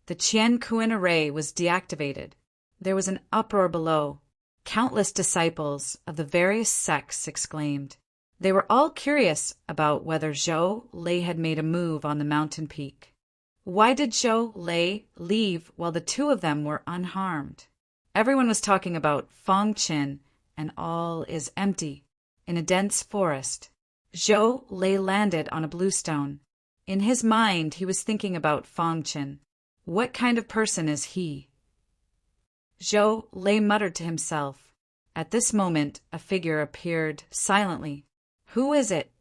Speaker 1: The Qian Kuan array was deactivated. There was an uproar below. Countless disciples of the various sects exclaimed. They were all curious about whether Zhou had made a move on the mountain peak. Why did Zhou leave while the two of them were unharmed? Everyone was talking about Fang Qin and all is empty. In a dense forest, Zhou landed on a bluestone. In his mind, he was thinking about Fang Qin. What kind of person is he? Zhou muttered to himself. At this moment, a figure appeared silently. Who is it?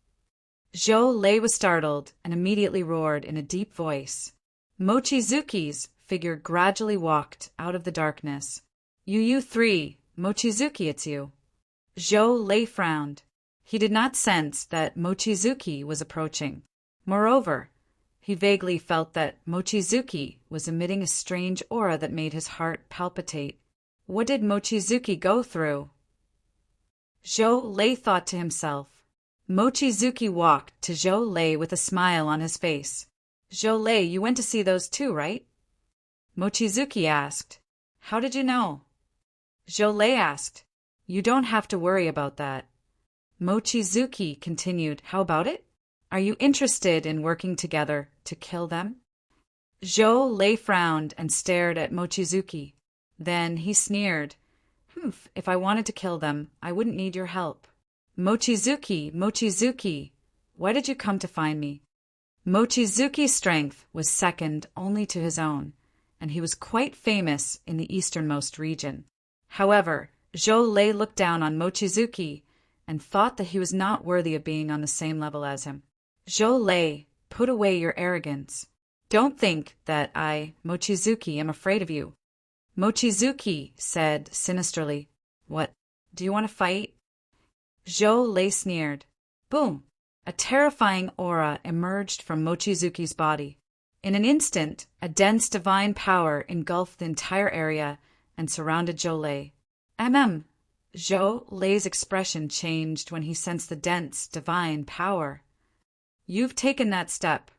Speaker 1: Zhou was startled and immediately roared in a deep voice. Mochizuki's figure gradually walked out of the darkness. You 3, Mochizuki, it's you. Zhou frowned. He did not sense that Mochizuki was approaching. Moreover, he vaguely felt that Mochizuki was emitting a strange aura that made his heart palpitate. What did Mochizuki go through? Zhou thought to himself. Mochizuki walked to Zhou with a smile on his face. Zhou, you went to see those too, right? Mochizuki asked. How did you know? Zhou asked. You don't have to worry about that. Mochizuki continued. How about it? Are you interested in working together to kill them? Zhou frowned and stared at Mochizuki. Then he sneered. If I wanted to kill them, I wouldn't need your help. Mochizuki, why did you come to find me? Mochizuki's strength was second only to his own, and he was quite famous in the easternmost region. However, Zhou looked down on Mochizuki and thought that he was not worthy of being on the same level as him. Zhou, put away your arrogance. Don't think that I, Mochizuki, am afraid of you. Mochizuki said sinisterly. What, do you want to fight? Zhou sneered. Boom! A terrifying aura emerged from Mochizuki's body. In an instant, a dense divine power engulfed the entire area and surrounded Zhou. Zhou's expression changed when he sensed the dense divine power. You've taken that step.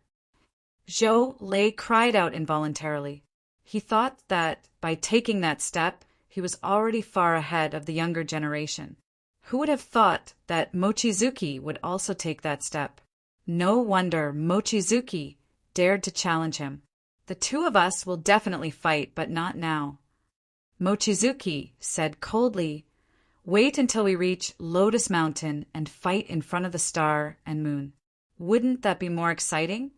Speaker 1: Zhou cried out involuntarily. He thought that by taking that step, he was already far ahead of the younger generation. Who would have thought that Mochizuki would also take that step? No wonder Mochizuki dared to challenge him. The two of us will definitely fight, but not now. Mochizuki said coldly, wait until we reach Lotus Mountain and fight in front of the star and moon. Wouldn't that be more exciting?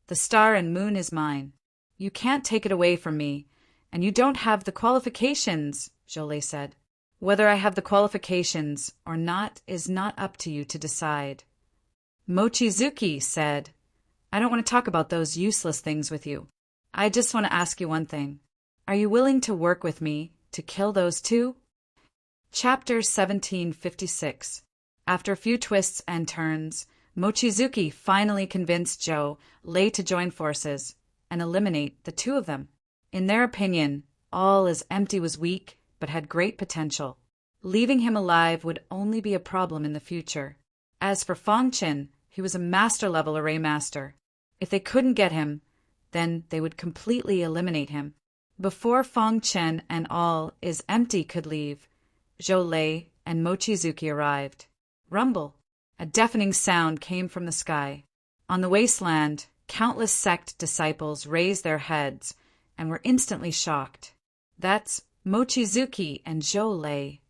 Speaker 1: The star and moon is mine. You can't take it away from me, and you don't have the qualifications, Zhou said. Whether I have the qualifications or not is not up to you to decide. Mochizuki said, I don't want to talk about those useless things with you. I just want to ask you one thing. Are you willing to work with me to kill those two? Chapter 1756. After a few twists and turns, Mochizuki finally convinced Zhou to join forces and eliminate the two of them. In their opinion, all as empty was weak but had great potential. Leaving him alive would only be a problem in the future. As for Fang Qin, he was a master-level array master. If they couldn't get him, then they would completely eliminate him. Before Fang Qin and all is empty could leave, Zhou Lei, and Mochizuki arrived. Rumble! A deafening sound came from the sky. On the wasteland, countless sect disciples raised their heads and were instantly shocked. That's Mochizuki and Zhou Lei.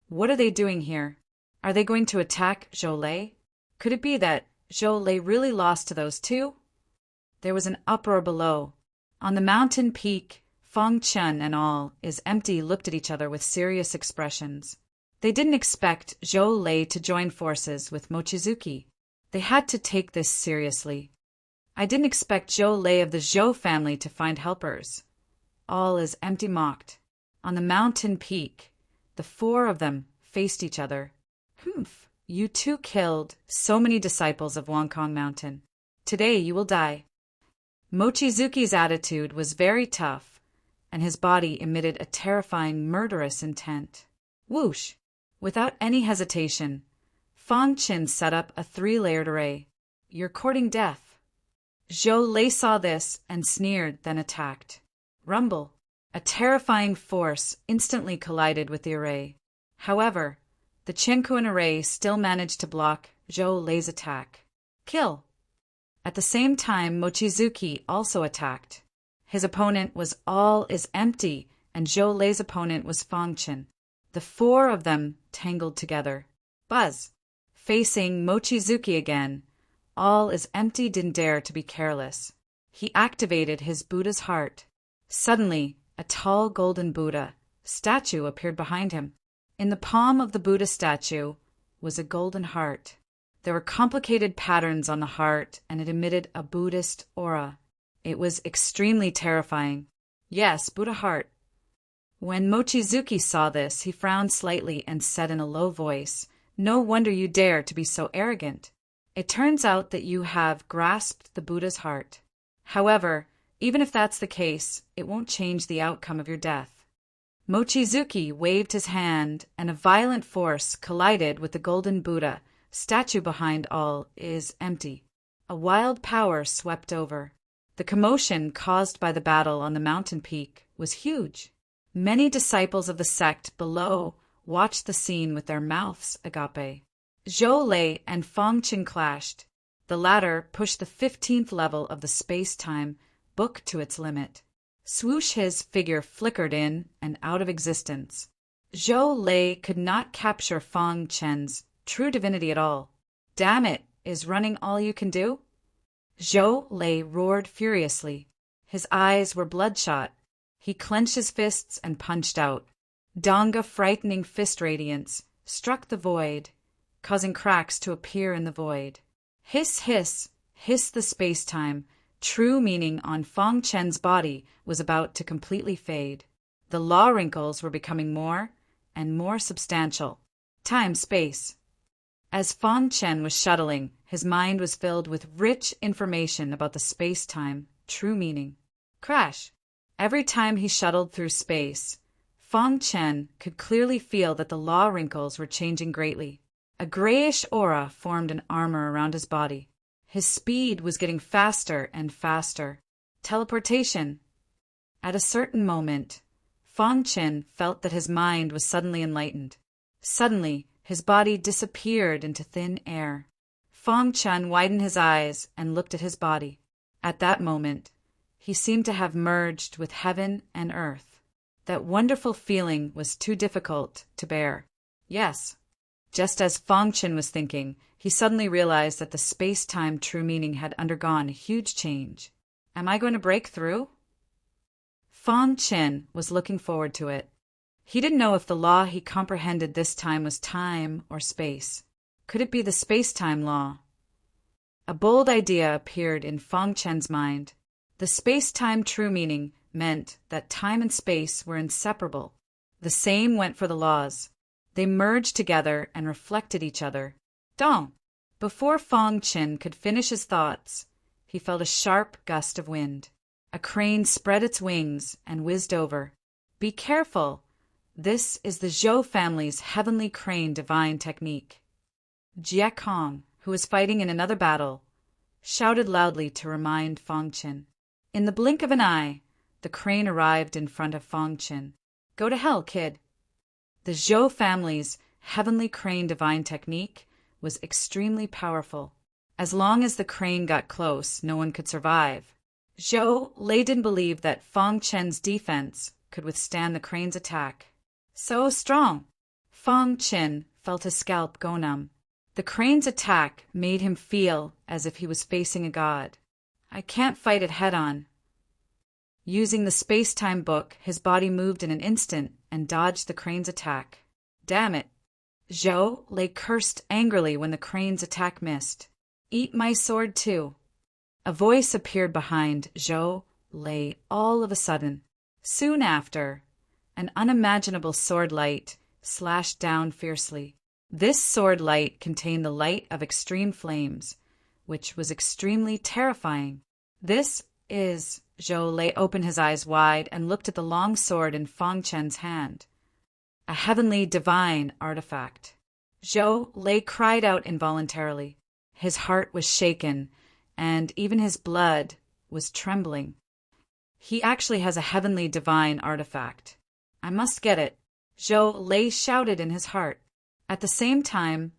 Speaker 1: What are they doing here? Are they going to attack Zhou Lei? Could it be that Zhou Lei really lost to those two? There was an uproar below. On the mountain peak, Feng Chen and all is empty looked at each other with serious expressions. They didn't expect Zhou Lei to join forces with Mochizuki. They had to take this seriously. I didn't expect Zhou Lei of the Zhou family to find helpers. All is empty mocked. On the mountain peak, the four of them faced each other. Humph, you two killed so many disciples of Wangkong Mountain. Today you will die. Mochizuki's attitude was very tough, and his body emitted a terrifying murderous intent. Whoosh! Without any hesitation, Feng Chen set up a 3-layered array. You're courting death. Zhou Lei saw this and sneered, then attacked. Rumble! A terrifying force instantly collided with the array. However, the Qianquan array still managed to block Zhou Lei's attack. Kill! At the same time, Mochizuki also attacked. His opponent was all is empty, and Zhou Lei's opponent was Feng Chen. The four of them tangled together. Buzz! Facing Mochizuki again, all is empty didn't dare to be careless. He activated his Buddha's heart. Suddenly, a tall golden Buddha statue appeared behind him. In the palm of the Buddha statue was a golden heart. There were complicated patterns on the heart, and it emitted a Buddhist aura. It was extremely terrifying. Yes, Buddha heart. When Mochizuki saw this, he frowned slightly and said in a low voice, "No wonder you dare to be so arrogant. It turns out that you have grasped the Buddha's heart. However, even if that's the case, it won't change the outcome of your death." Mochizuki waved his hand, and a violent force collided with the golden Buddha statue behind all is empty. A wild power swept over. The commotion caused by the battle on the mountain peak was huge. Many disciples of the sect below watched the scene with their mouths agape. Zhou Lei and Feng Chen clashed. The latter pushed the 15th level of the space-time book to its limit. Swoosh, his figure flickered in and out of existence. Zhou Lei could not capture Feng Chen's true divinity at all. Damn it, is running all you can do? Zhou Lei roared furiously. His eyes were bloodshot. He clenched his fists and punched out. Donga frightening fist radiance struck the void, causing cracks to appear in the void. Hiss, hiss, hissed the space-time. True meaning on Feng Chen's body was about to completely fade. The law wrinkles were becoming more and more substantial. Time, space. As Feng Chen was shuttling, his mind was filled with rich information about the space-time true meaning. Crash! Every time he shuttled through space, Feng Chen could clearly feel that the law wrinkles were changing greatly. A grayish aura formed an armor around his body. His speed was getting faster and faster. Teleportation. At a certain moment, Feng Chen felt that his mind was suddenly enlightened. Suddenly, his body disappeared into thin air. Feng Chen widened his eyes and looked at his body. At that moment, he seemed to have merged with heaven and earth. That wonderful feeling was too difficult to bear. Yes. Just as Feng Chen was thinking, he suddenly realized that the space-time true meaning had undergone a huge change. Am I going to break through? Feng Chen was looking forward to it. He didn't know if the law he comprehended this time was time or space. Could it be the space-time law? A bold idea appeared in Feng Chen's mind. The space-time true meaning meant that time and space were inseparable. The same went for the laws. They merged together and reflected each other. Dong! Before Feng Chen could finish his thoughts, he felt a sharp gust of wind. A crane spread its wings and whizzed over. Be careful! This is the Zhou family's heavenly crane divine technique. Jie Kong, who was fighting in another battle, shouted loudly to remind Feng Chen. In the blink of an eye, the crane arrived in front of Feng Chen. Go to hell, kid. The Zhou family's heavenly crane divine technique was extremely powerful. As long as the crane got close, no one could survive. Zhou Lei didn't believe that Fang Chen's defense could withstand the crane's attack. So strong! Fang Chen felt his scalp go numb. The crane's attack made him feel as if he was facing a god. I can't fight it head-on. Using the space-time book, his body moved in an instant and dodged the crane's attack. Damn it! Zhou Lei cursed angrily when the crane's attack missed. Eat my sword too. A voice appeared behind Zhou Lei all of a sudden. Soon after, an unimaginable sword light slashed down fiercely. This sword light contained the light of extreme flames, which was extremely terrifying. This is... Zhou Lei opened his eyes wide and looked at the long sword in Fang Chen's hand. A heavenly divine artifact. Zhou Lei cried out involuntarily. His heart was shaken, and even his blood was trembling. He actually has a heavenly divine artifact. I must get it. Zhou Lei shouted in his heart. At the same time,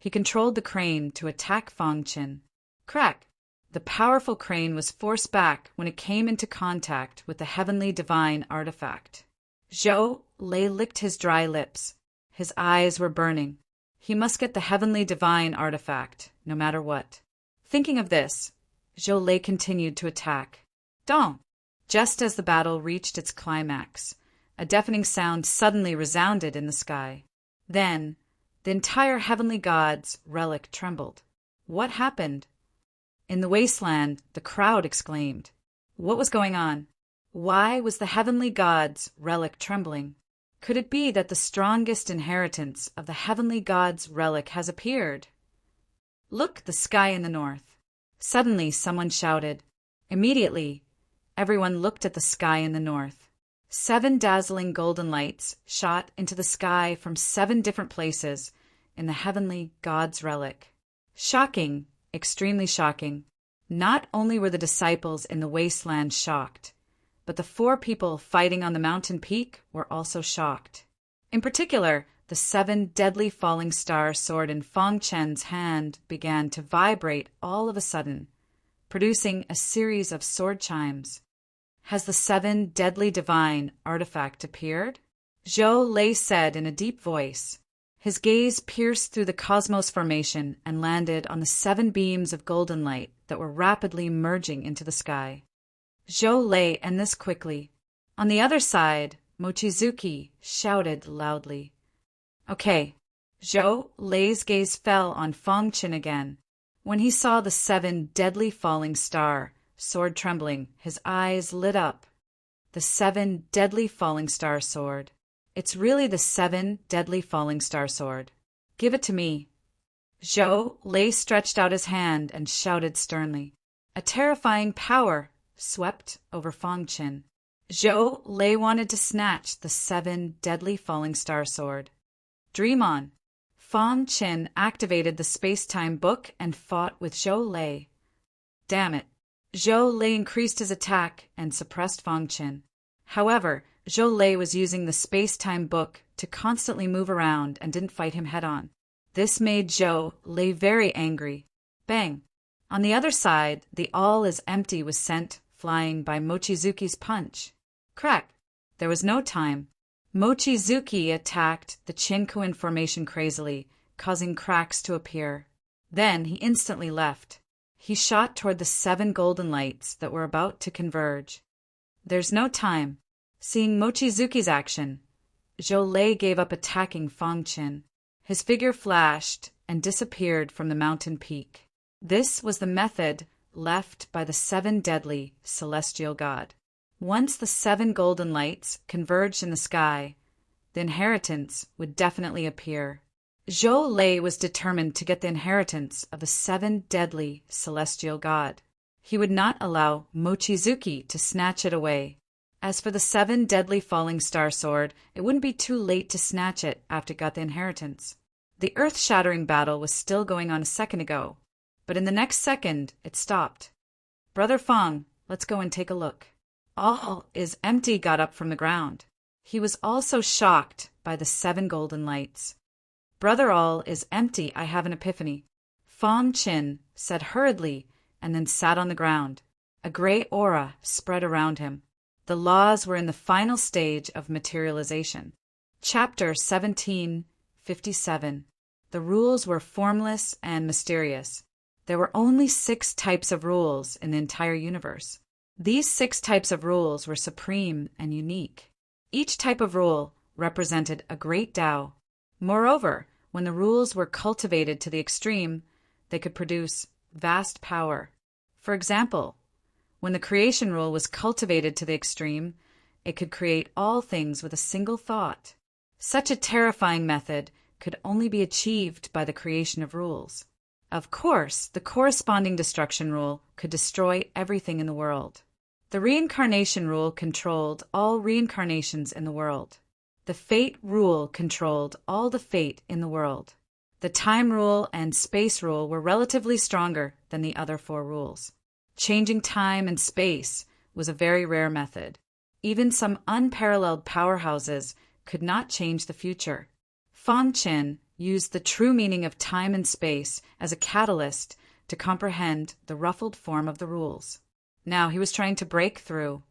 Speaker 1: he controlled the crane to attack Fang Chen. Crack! The powerful crane was forced back when it came into contact with the heavenly divine artifact. Zhou Lei licked his dry lips. His eyes were burning. He must get the heavenly divine artifact, no matter what. Thinking of this, Zhou Lei continued to attack. Dong! Just as the battle reached its climax, a deafening sound suddenly resounded in the sky. Then, the entire heavenly god's relic trembled. What happened? In the wasteland, the crowd exclaimed. What was going on? Why was the heavenly god's relic trembling? Could it be that the strongest inheritance of the heavenly god's relic has appeared? Look, the sky in the north. Suddenly, someone shouted. Immediately, everyone looked at the sky in the north. 7 dazzling golden lights shot into the sky from 7 different places in the heavenly god's relic. Shocking, extremely shocking. Not only were the disciples in the wasteland shocked, but the 4 people fighting on the mountain peak were also shocked. In particular, the 7 deadly falling star sword in Fang Chen's hand began to vibrate all of a sudden, producing a series of sword chimes. Has the 7 deadly divine artifact appeared? Zhou Lei said in a deep voice. His gaze pierced through the cosmos formation and landed on the 7 beams of golden light that were rapidly merging into the sky. Zhou Lei ended this quickly. On the other side, Mochizuki shouted loudly. Okay. Zhou Lei's gaze fell on Fang Chen again. When he saw the 7 deadly falling star, sword trembling, his eyes lit up. The 7 deadly falling star sword. It's really the 7 deadly falling star sword. Give it to me. Zhou Lei stretched out his hand and shouted sternly. A terrifying power swept over Fang Chen. Zhou Lei wanted to snatch the 7 deadly falling star sword. Dream on. Fang Chen activated the space-time book and fought with Zhou Lei. Damn it. Zhou Lei increased his attack and suppressed Fang Chen. However, Zhou Lei was using the space-time book to constantly move around and didn't fight him head-on. This made Zhou Lei very angry. Bang! On the other side, the all is empty was sent flying by Mochizuki's punch. Crack! There was no time. Mochizuki attacked the Chinkuin formation crazily, causing cracks to appear. Then he instantly left. He shot toward the 7 golden lights that were about to converge. There's no time. Seeing Mochizuki's action, Zhou Lei gave up attacking Fang Chen. His figure flashed and disappeared from the mountain peak. This was the method left by the 7 deadly celestial god. Once the 7 golden lights converged in the sky, the inheritance would definitely appear. Zhou Lei was determined to get the inheritance of the 7 deadly celestial god. He would not allow Mochizuki to snatch it away. As for the 7 deadly falling star sword, it wouldn't be too late to snatch it after it got the inheritance. The earth-shattering battle was still going on a second ago, but in the next second, it stopped. Brother Fang, let's go and take a look. All is empty got up from the ground. He was also shocked by the 7 golden lights. "Brother, all is empty. I have an epiphany," Fong Qin said hurriedly, and then sat on the ground. A gray aura spread around him. The laws were in the final stage of materialization. Chapter 1757. The rules were formless and mysterious. There were only 6 types of rules in the entire universe. These 6 types of rules were supreme and unique. Each type of rule represented a great Tao. Moreover, when the rules were cultivated to the extreme, they could produce vast power. For example, when the creation rule was cultivated to the extreme, it could create all things with a single thought. Such a terrifying method could only be achieved by the creation of rules. Of course, the corresponding destruction rule could destroy everything in the world. The reincarnation rule controlled all reincarnations in the world. The fate rule controlled all the fate in the world. The time rule and space rule were relatively stronger than the other 4 rules. Changing time and space was a very rare method. Even some unparalleled powerhouses could not change the future. Fong Qin used the true meaning of time and space as a catalyst to comprehend the ruffled form of the rules. Now he was trying to break through.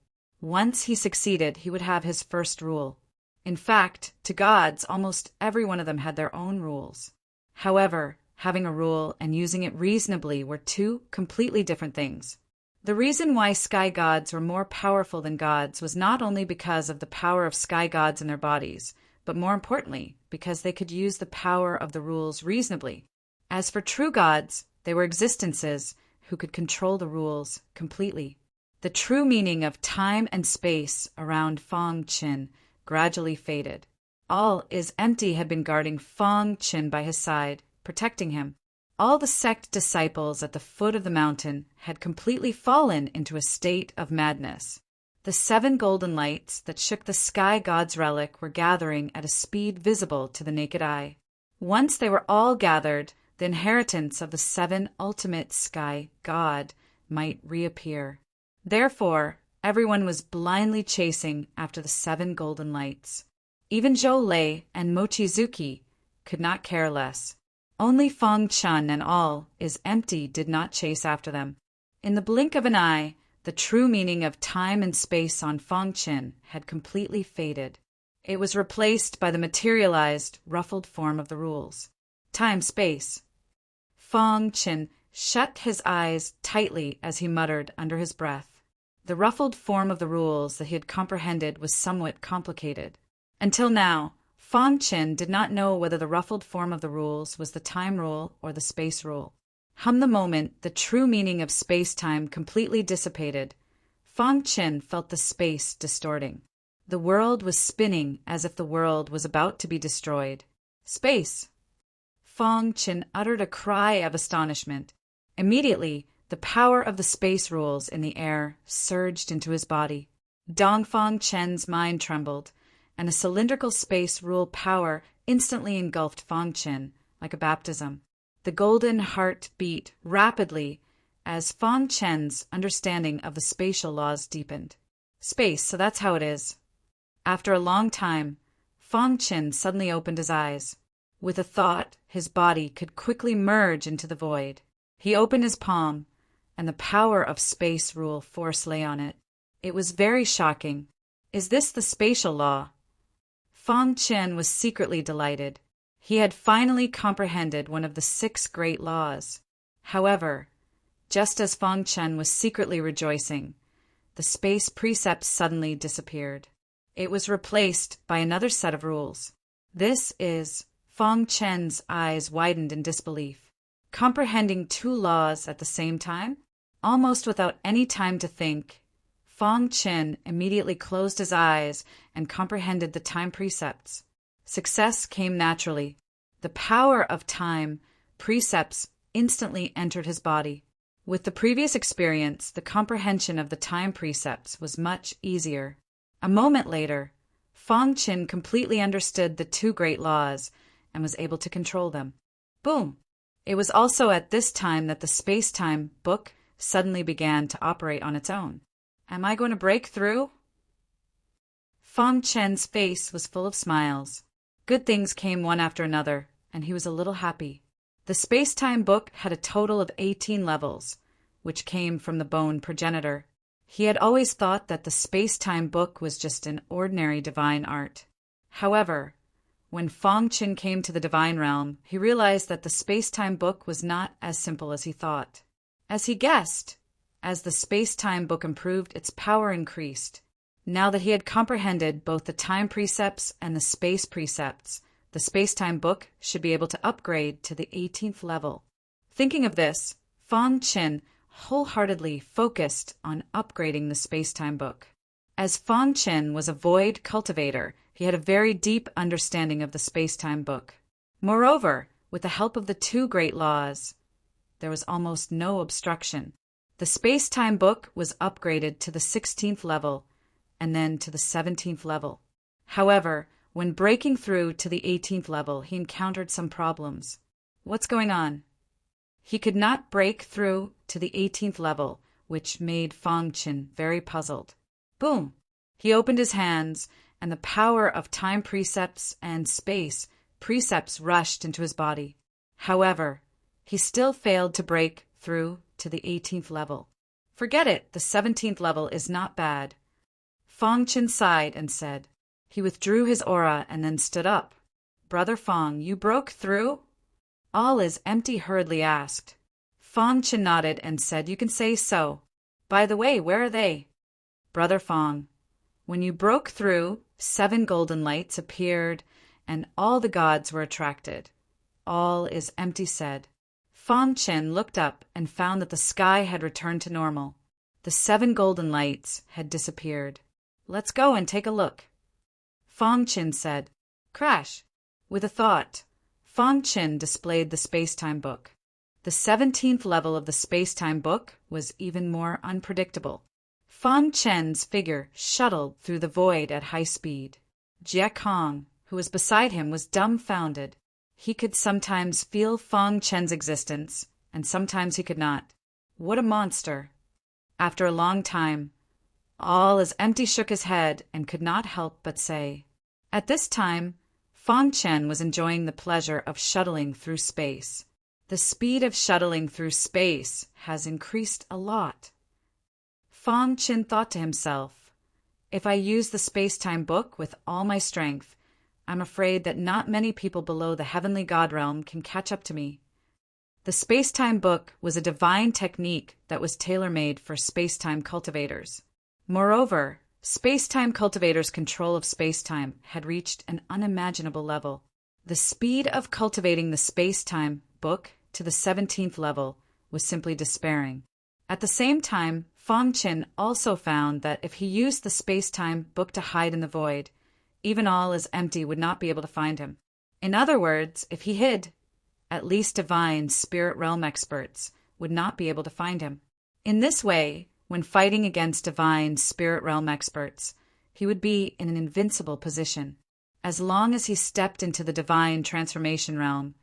Speaker 1: Once he succeeded, he would have his first rule. In fact, to gods, almost every one of them had their own rules. However, having a rule and using it reasonably were 2 completely different things. The reason why sky gods were more powerful than gods was not only because of the power of sky gods in their bodies, but more importantly, because they could use the power of the rules reasonably. As for true gods, they were existences who could control the rules completely. The true meaning of time and space around Fong Qin gradually faded. All is empty had been guarding Fong Qin by his side, protecting him. All the sect disciples at the foot of the mountain had completely fallen into a state of madness. The 7 golden lights that shook the sky god's relic were gathering at a speed visible to the naked eye. Once they were all gathered, the inheritance of the 7 ultimate sky god might reappear. Therefore, everyone was blindly chasing after the 7 golden lights. Even Zhou Lei and Mochizuki could not care less. Only Fong Chun and all is empty did not chase after them. In the blink of an eye, the true meaning of time and space on Fong Qin had completely faded. It was replaced by the materialized, ruffled form of the rules. Time, space. Fong Qin shut his eyes tightly as he muttered under his breath. The ruffled form of the rules that he had comprehended was somewhat complicated. Until now, Fong Qin did not know whether the ruffled form of the rules was the time rule or the space rule. The moment the true meaning of space-time completely dissipated, Fong Qin felt the space distorting. The world was spinning as if the world was about to be destroyed. Space! Fong Qin uttered a cry of astonishment. Immediately, the power of the space rules in the air surged into his body. Dongfang Chen's mind trembled, and a cylindrical space rule power instantly engulfed Fong Qin like a baptism. The golden heart beat rapidly as Fong Chen's understanding of the spatial laws deepened. Space, so that's how it is. After a long time, Fong Qin suddenly opened his eyes. With a thought, his body could quickly merge into the void. He opened his palm, and the power of space rule force lay on it. It was very shocking. Is this the spatial law? Fong Qin was secretly delighted. He had finally comprehended one of the 6 great laws. However, just as Fong Qin was secretly rejoicing, the space precept suddenly disappeared. It was replaced by another set of rules. This is Fong Qin's eyes widened in disbelief. Comprehending 2 laws at the same time? Almost without any time to think, Fong Qin immediately closed his eyes and comprehended the time precepts. Success came naturally. The power of time precepts instantly entered his body. With the previous experience, the comprehension of the time precepts was much easier. A moment later, Fong Qin completely understood the 2 great laws and was able to control them. Boom! It was also at this time that the space-time book suddenly began to operate on its own. Am I going to break through? Fang Chen's face was full of smiles. Good things came one after another, and he was a little happy. The space-time book had a total of 18 levels, which came from the bone progenitor. He had always thought that the space-time book was just an ordinary divine art. However, when Fang Chen came to the divine realm, he realized that the space-time book was not as simple as he thought. As he guessed, as the space-time book improved, its power increased. Now that he had comprehended both the time precepts and the space precepts, the space-time book should be able to upgrade to the 18th level. Thinking of this, Fang Chen wholeheartedly focused on upgrading the space-time book. As Fang Chen was a void cultivator, he had a very deep understanding of the space-time book. Moreover, with the help of the two great laws, there was almost no obstruction. The space-time book was upgraded to the 16th level, and then to the 17th level. However, when breaking through to the 18th level, he encountered some problems. What's going on? He could not break through to the 18th level, which made Fang Chen very puzzled. Boom! He opened his hands, and the power of time precepts and space precepts rushed into his body. However, he still failed to break through to the 18th level. Forget it, the 17th level is not bad. Fang Chen sighed and said. He withdrew his aura and then stood up. Brother Fang, you broke through? All is empty hurriedly asked. Fang Chen nodded and said, You can say so. By the way, where are they? Brother Fang, when you broke through, 7 golden lights appeared, and all the gods were attracted. All is empty said. Fang Chen looked up and found that the sky had returned to normal. The 7 golden lights had disappeared. Let's go and take a look. Fang Chen said. Crash! With a thought, Fang Chen displayed the space-time book. The 17th level of the space-time book was even more unpredictable. Fang Chen's figure shuttled through the void at high speed. Jie Kong, who was beside him, was dumbfounded. He could sometimes feel Fang Chen's existence, and sometimes he could not. What a monster! After a long time, All as Empty shook his head and could not help but say. At this time, Fang Chen was enjoying the pleasure of shuttling through space. The speed of shuttling through space has increased a lot. Fang Chen thought to himself, if I use the space-time book with all my strength, I'm afraid that not many people below the heavenly god realm can catch up to me. The space-time book was a divine technique that was tailor-made for space-time cultivators. Moreover, space-time cultivators' control of space-time had reached an unimaginable level. The speed of cultivating the space-time book to the 17th level was simply despairing. At the same time, Fang Chen also found that if he used the space-time book to hide in the void, even All is Empty would not be able to find him. In other words, if he hid, at least divine spirit realm experts would not be able to find him. In this way, when fighting against divine spirit realm experts, he would be in an invincible position. As long as he stepped into the divine transformation realm,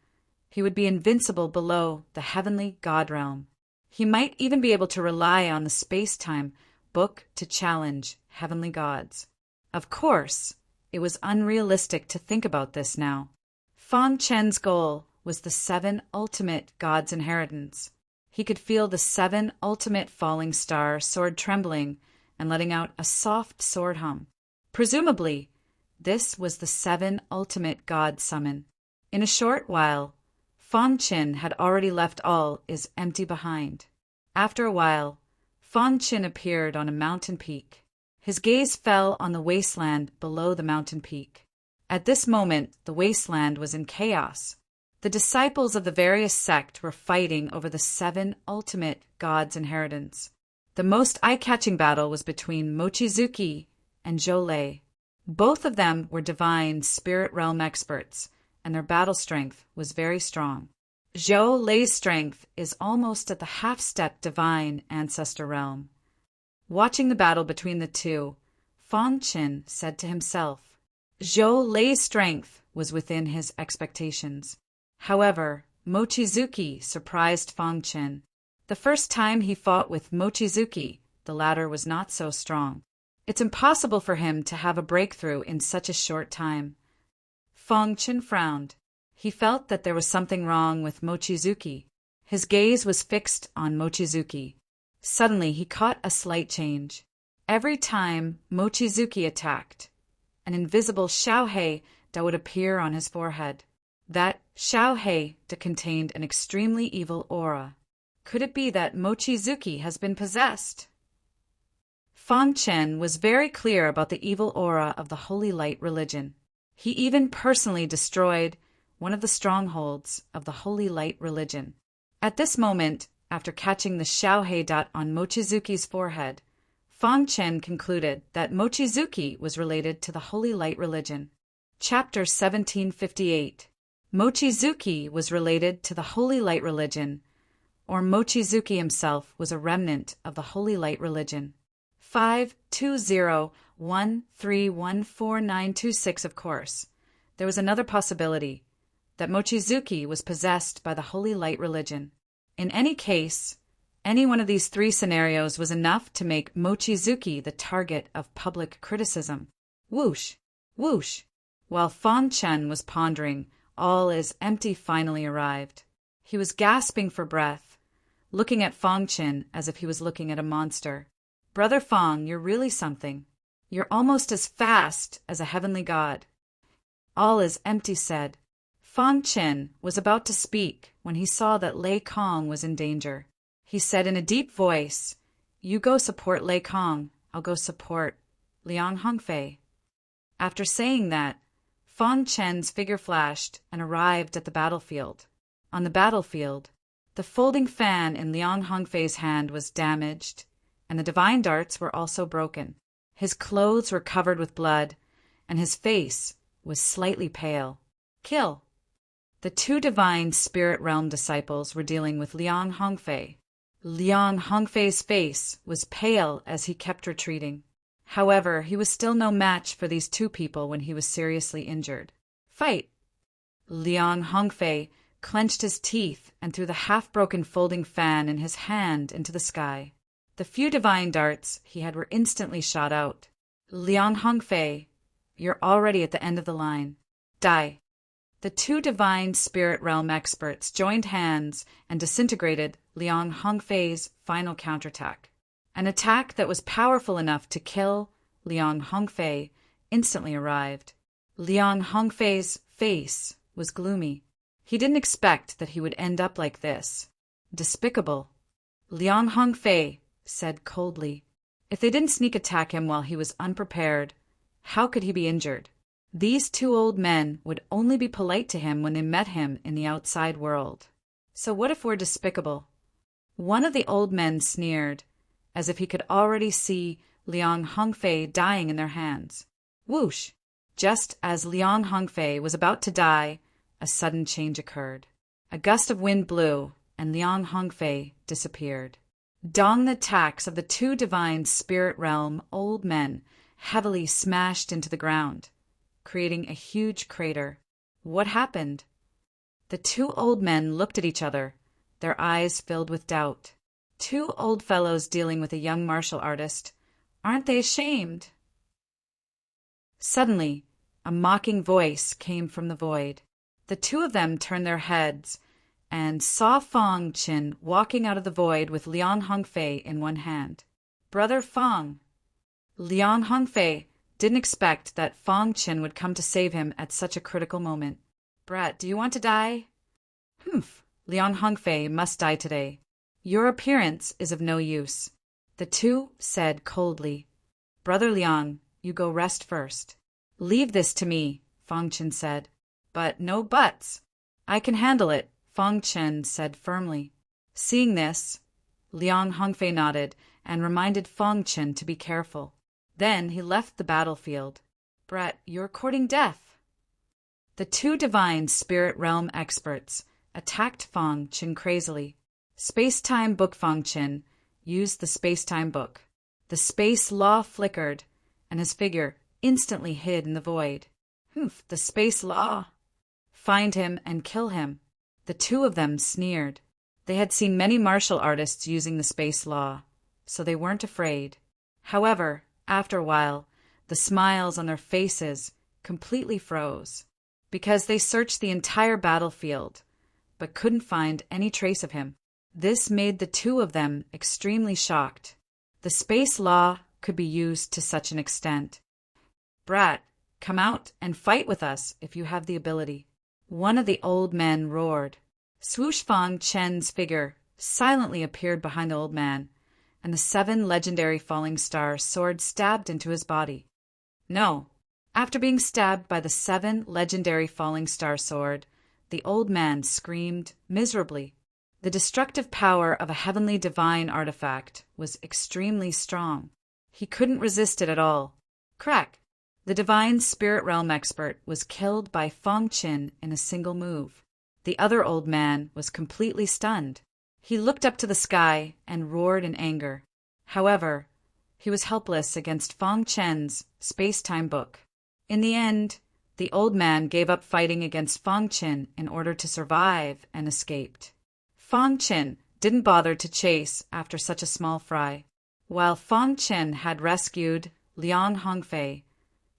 Speaker 1: he would be invincible below the heavenly god realm. He might even be able to rely on the space-time book to challenge heavenly gods. Of course, it was unrealistic to think about this now. Fang Chen's goal was the 7 ultimate gods' inheritance. He could feel the 7 ultimate falling star sword trembling and letting out a soft sword hum. Presumably, this was the 7 ultimate god summon. In a short while, Fang Chen had already left All is Empty behind. After a while, Fang Chen appeared on a mountain peak. His gaze fell on the wasteland below the mountain peak. At this moment, the wasteland was in chaos. The disciples of the various sects were fighting over the 7 ultimate gods' inheritance. The most eye-catching battle was between Mochizuki and Zhou Lei. Both of them were divine spirit realm experts, and their battle strength was very strong. Zhou Lei's strength is almost at the half-step divine ancestor realm. Watching the battle between the two, Fang Chen said to himself, Zhou Lei's strength was within his expectations. However, Mochizuki surprised Fang Chen. The first time he fought with Mochizuki, the latter was not so strong. It's impossible for him to have a breakthrough in such a short time. Fong Chen frowned. He felt that there was something wrong with Mochizuki. His gaze was fixed on Mochizuki. Suddenly he caught a slight change. Every time Mochizuki attacked, an invisible Xiaohei would appear on his forehead. That Xiaohei contained an extremely evil aura. Could it be that Mochizuki has been possessed? Fong Chen was very clear about the evil aura of the Holy Light religion. He even personally destroyed one of the strongholds of the Holy Light religion. At this moment, after catching the Xiaohei dot on Mochizuki's forehead, Fong Chen concluded that Mochizuki was related to the Holy Light religion. Chapter 1758. Mochizuki was related to the Holy Light religion, or Mochizuki himself was a remnant of the Holy Light religion. 520131496. Of course, there was another possibility, that Mochizuki was possessed by the Holy Light religion. In any case, any one of these three scenarios was enough to make Mochizuki the target of public criticism. Whoosh! Whoosh! While Fong Chen was pondering, all is empty finally arrived. He was gasping for breath, looking at Fong Chen as if he was looking at a monster. Brother Fong, you're really something. You're almost as fast as a heavenly god. All is empty said. Fong Chen was about to speak when he saw that Lei Kong was in danger. He said in a deep voice, "You go support Lei Kong, I'll go support Liang Hongfei." After saying that, Fong Chen's figure flashed and arrived at the battlefield. On the battlefield, the folding fan in Liang Hongfei's hand was damaged, and the divine darts were also broken. His clothes were covered with blood, and his face was slightly pale. Kill! The two divine spirit realm disciples were dealing with Liang Hongfei. Liang Hongfei's face was pale as he kept retreating. However, he was still no match for these two people when he was seriously injured. Fight! Liang Hongfei clenched his teeth and threw the half-broken folding fan in his hand into the sky. The few divine darts he had were instantly shot out. Liang Hongfei, you're already at the end of the line. Die! The two divine spirit realm experts joined hands and disintegrated Liang Hongfei's final counterattack. An attack that was powerful enough to kill Liang Hongfei instantly arrived. Liang Hongfei's face was gloomy. He didn't expect that he would end up like this. Despicable. Liang Hongfei said coldly. If they didn't sneak attack him while he was unprepared, how could he be injured? These two old men would only be polite to him when they met him in the outside world. So what if we're despicable? One of the old men sneered, as if he could already see Liang Hongfei dying in their hands. Whoosh! Just as Liang Hongfei was about to die, a sudden change occurred. A gust of wind blew, and Liang Hongfei disappeared. Dong the attacks of the two divine spirit realm old men heavily smashed into the ground, creating a huge crater. What happened? The two old men looked at each other, their eyes filled with doubt. Two old fellows dealing with a young martial artist. Aren't they ashamed? Suddenly, a mocking voice came from the void. The two of them turned their heads and saw Fong Chen walking out of the void with Liang Hongfei in one hand. Brother Fong! Liang Hongfei didn't expect that Fong Chen would come to save him at such a critical moment. Brat, do you want to die? Humph, Liang Hongfei must die today. Your appearance is of no use. The two said coldly. Brother Liang, you go rest first. Leave this to me, Fong Chen said. But no buts. I can handle it, Fong Chen said firmly. Seeing this, Liang Hongfei nodded and reminded Fong Chen to be careful. Then he left the battlefield. Brat, you're courting death. The two divine spirit realm experts attacked Fong Chen crazily. Space-time book Fong Chen used the space-time book. The space law flickered, and his figure instantly hid in the void. Humph, the space law. Find him and kill him. The two of them sneered. They had seen many martial artists using the space law, so they weren't afraid. However, After a while, the smiles on their faces completely froze, because they searched the entire battlefield, but couldn't find any trace of him. This made the two of them extremely shocked. The space law could be used to such an extent. "Brat, come out and fight with us if you have the ability," one of the old men roared. Swoosh Fang Chen's figure silently appeared behind the old man, and the 7 legendary falling star sword stabbed into his body. No. After being stabbed by the 7 legendary falling star sword, the old man screamed miserably. The destructive power of a heavenly divine artifact was extremely strong. He couldn't resist it at all. Crack! The divine spirit realm expert was killed by Fang Qin in a single move. The other old man was completely stunned. He looked up to the sky and roared in anger. However, he was helpless against Fang Chen's space-time book. In the end, the old man gave up fighting against Fang Qin in order to survive and escaped. Fang Qin didn't bother to chase after such a small fry. While Fang Qin had rescued Liang Hongfei,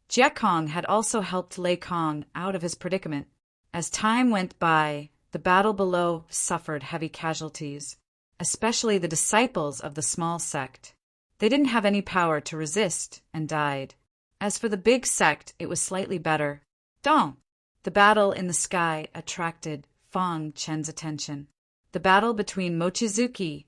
Speaker 1: Jie Kong had also helped Lei Kong out of his predicament. As time went by, the battle below suffered heavy casualties, especially the disciples of the small sect. They didn't have any power to resist and died. As for the big sect, it was slightly better. Dong! The battle in the sky attracted Fang Chen's attention. The battle between Mochizuki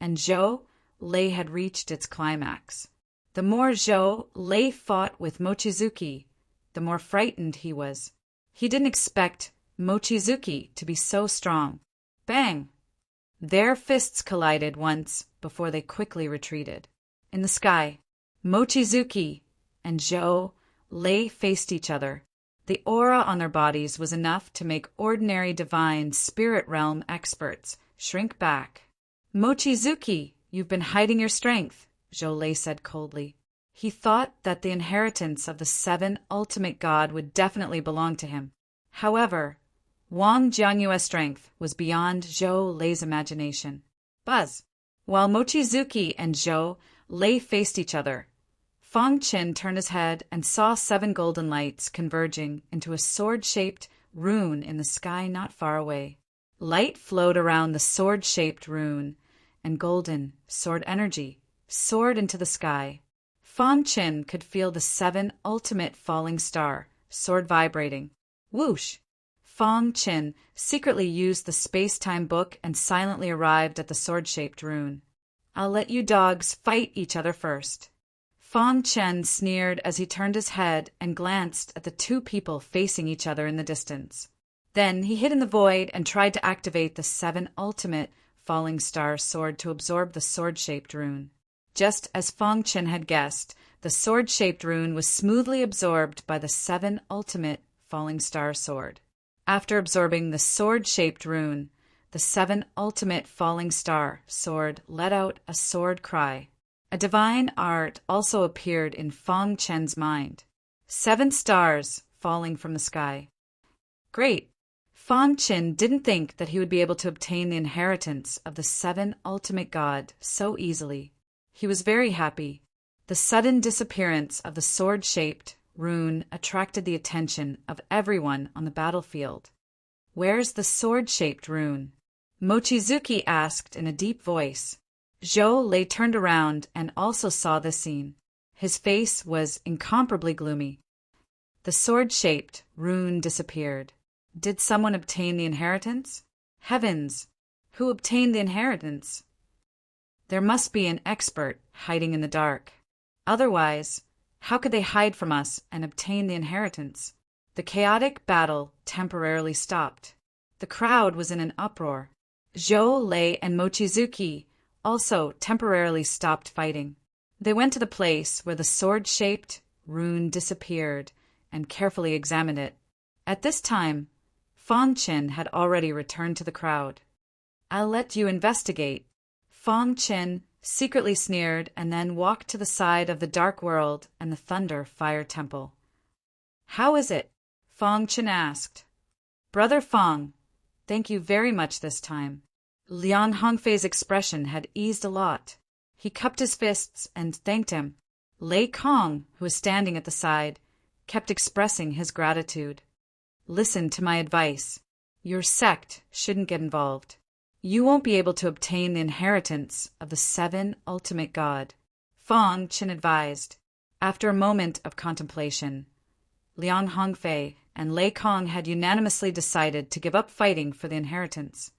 Speaker 1: and Zhou Lei had reached its climax. The more Zhou Lei fought with Mochizuki, the more frightened he was. He didn't expect Mochizuki to be so strong. Bang! Their fists collided once before they quickly retreated. In the sky, Mochizuki and Zhou Lei faced each other. The aura on their bodies was enough to make ordinary divine spirit realm experts shrink back. "Mochizuki, you've been hiding your strength," Zhou Lei said coldly. He thought that the inheritance of the 7 ultimate god would definitely belong to him. However, Wang Jianyue's strength was beyond Zhou Lei's imagination. Buzz! While Mochizuki and Zhou Lei faced each other, Fang Qin turned his head and saw 7 golden lights converging into a sword-shaped rune in the sky not far away. Light flowed around the sword-shaped rune, and golden sword energy soared into the sky. Fang Qin could feel the 7 ultimate falling star sword vibrating. Whoosh! Fang Qin secretly used the space-time book and silently arrived at the sword-shaped rune. "I'll let you dogs fight each other first." Fang Qin sneered as he turned his head and glanced at the 2 people facing each other in the distance. Then he hid in the void and tried to activate the 7 ultimate falling star sword to absorb the sword-shaped rune. Just as Fang Qin had guessed, the sword-shaped rune was smoothly absorbed by the 7 ultimate falling star sword. After absorbing the sword-shaped rune, the 7 ultimate falling star sword let out a sword cry. A divine art also appeared in Fang Chen's mind. 7 stars falling from the sky. Great! Fang Qin didn't think that he would be able to obtain the inheritance of the 7 ultimate god so easily. He was very happy. The sudden disappearance of the sword-shaped rune attracted the attention of everyone on the battlefield. "Where's the sword-shaped rune?" Mochizuki asked in a deep voice. Zhou Lei turned around and also saw this scene. His face was incomparably gloomy. The sword-shaped rune disappeared. Did someone obtain the inheritance? Heavens! Who obtained the inheritance? There must be an expert hiding in the dark. Otherwise, how could they hide from us and obtain the inheritance? The chaotic battle temporarily stopped. The crowd was in an uproar. Zhou Lei and Mochizuki also temporarily stopped fighting. They went to the place where the sword-shaped rune disappeared and carefully examined it. At this time, Fang Qin had already returned to the crowd. "I'll let you investigate." Fang Qin secretly sneered and then walked to the side of the dark world and the Thunder Fire Temple. "How is it?" Fang Qin asked. "Brother Fang, thank you very much this time." Liang Hongfei's expression had eased a lot. He cupped his fists and thanked him. Lei Kong, who was standing at the side, kept expressing his gratitude. Listen to my advice. Your sect shouldn't get involved. You won't be able to obtain the inheritance of the 7 ultimate god, Fang Qin advised. After a moment of contemplation, Liang Hongfei and Lei Kong had unanimously decided to give up fighting for the inheritance.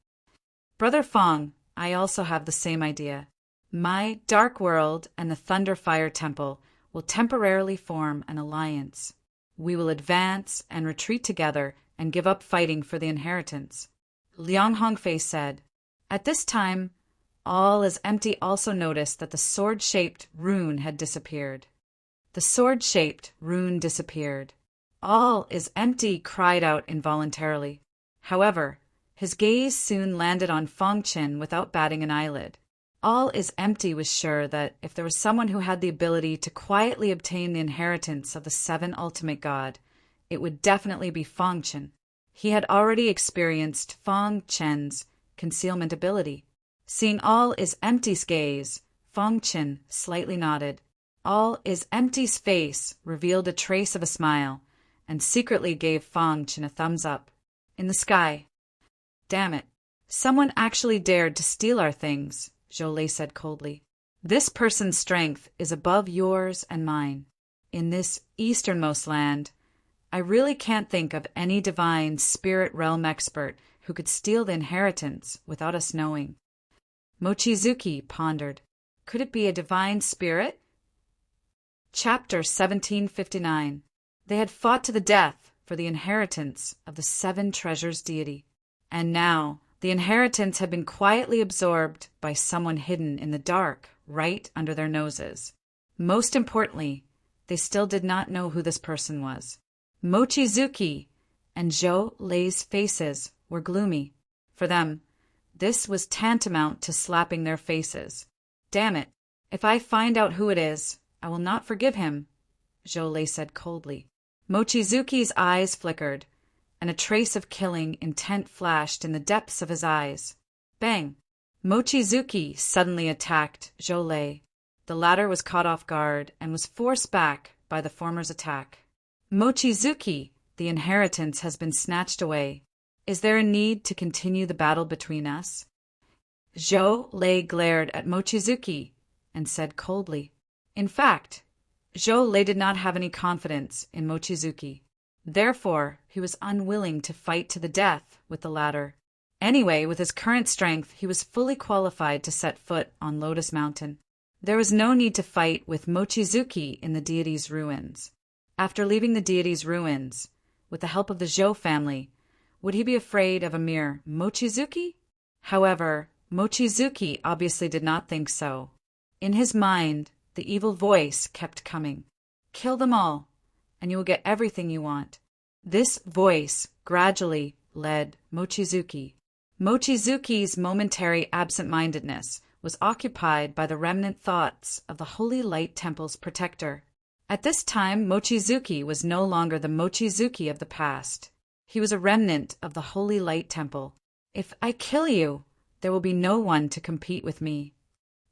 Speaker 1: Brother Fang, I also have the same idea. My Dark World and the Thunderfire Temple will temporarily form an alliance. We will advance and retreat together and give up fighting for the inheritance. Liang Hongfei said. At this time, All is Empty also noticed that the sword-shaped rune had disappeared. The sword-shaped rune disappeared. All is Empty cried out involuntarily. However, his gaze soon landed on Fang Qin without batting an eyelid. All is Empty was sure that if there was someone who had the ability to quietly obtain the inheritance of the 7 ultimate god, it would definitely be Fang Qin. He had already experienced Fang Qin's concealment ability. Seeing All is Empty's gaze, Fang Qin slightly nodded. All is Empty's face revealed a trace of a smile, and secretly gave Fang Qin a thumbs up. In the sky. Damn it. Someone actually dared to steal our things, Zhou Lei said coldly. This person's strength is above yours and mine. In this easternmost land, I really can't think of any divine spirit realm expert who could steal the inheritance without us knowing. Mochizuki pondered. Could it be a divine spirit? Chapter 1759. They had fought to the death for the inheritance of the 7 treasures deity. And now, the inheritance had been quietly absorbed by someone hidden in the dark, right under their noses. Most importantly, they still did not know who this person was. Mochizuki and Zhou Lei's faces were gloomy. For them, this was tantamount to slapping their faces. Damn it, if I find out who it is, I will not forgive him, Zhou Lei said coldly. Mochizuki's eyes flickered, and a trace of killing intent flashed in the depths of his eyes. Bang! Mochizuki suddenly attacked Zhou Lei. The latter was caught off guard and was forced back by the former's attack. Mochizuki, the inheritance has been snatched away. Is there a need to continue the battle between us? Zhou Lei glared at Mochizuki and said coldly. In fact, Zhou Lei did not have any confidence in Mochizuki. Therefore, he was unwilling to fight to the death with the latter. Anyway, with his current strength, he was fully qualified to set foot on Lotus Mountain. There was no need to fight with Mochizuki in the deity's ruins. After leaving the deity's ruins, with the help of the Zhou family, would he be afraid of a mere Mochizuki? However, Mochizuki obviously did not think so. In his mind, the evil voice kept coming. Kill them all, and you will get everything you want. This voice gradually led Mochizuki. Mochizuki's momentary absent-mindedness was occupied by the remnant thoughts of the Holy Light Temple's protector. At this time, Mochizuki was no longer the Mochizuki of the past. He was a remnant of the Holy Light Temple. If I kill you, there will be no one to compete with me.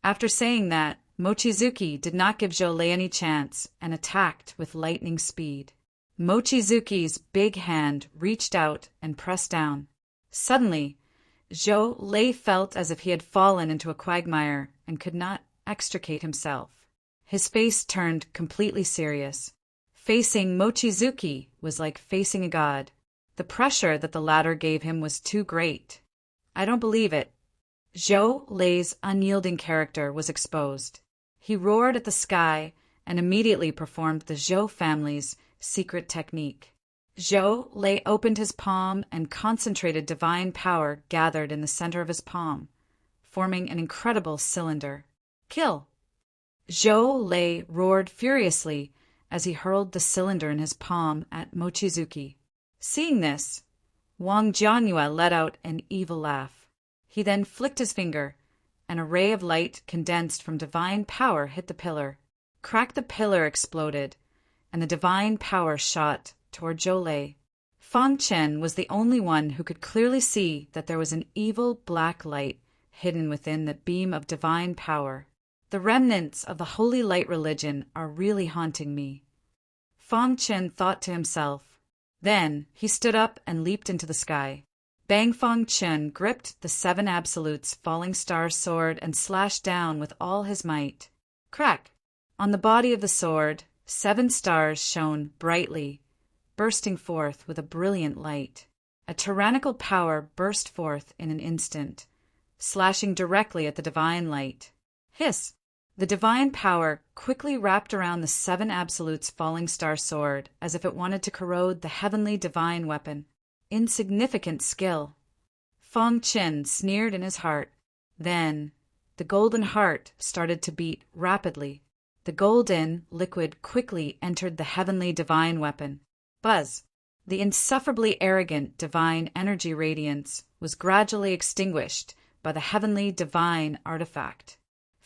Speaker 1: After saying that, Mochizuki did not give Zhou Lei any chance and attacked with lightning speed. Mochizuki's big hand reached out and pressed down. Suddenly, Zhou Lei felt as if he had fallen into a quagmire and could not extricate himself. His face turned completely serious. Facing Mochizuki was like facing a god. The pressure that the latter gave him was too great. I don't believe it. Zhou Lei's unyielding character was exposed. He roared at the sky and immediately performed the Zhou family's secret technique. Zhou Lei opened his palm and concentrated divine power gathered in the center of his palm, forming an incredible cylinder. Kill! Zhou Lei roared furiously as he hurled the cylinder in his palm at Mochizuki. Seeing this, Wang Jianyue let out an evil laugh. He then flicked his finger, and a ray of light condensed from divine power hit the pillar. Crack! The pillar exploded, and the divine power shot toward Zhou Lei. Fang Qin was the only one who could clearly see that there was an evil black light hidden within the beam of divine power. The remnants of the holy light religion are really haunting me. Fang Chen thought to himself. Then he stood up and leaped into the sky. Bang Fang Chen gripped the 7 Absolutes falling star sword and slashed down with all his might. Crack! On the body of the sword, 7 stars shone brightly, bursting forth with a brilliant light. A tyrannical power burst forth in an instant, slashing directly at the divine light. Hiss! The divine power quickly wrapped around the 7 Absolutes falling star sword as if it wanted to corrode the heavenly divine weapon. Insignificant skill. Fang Chen sneered in his heart. Then, the golden heart started to beat rapidly. The golden liquid quickly entered the heavenly divine weapon. Buzz! The insufferably arrogant divine energy radiance was gradually extinguished by the heavenly divine artifact.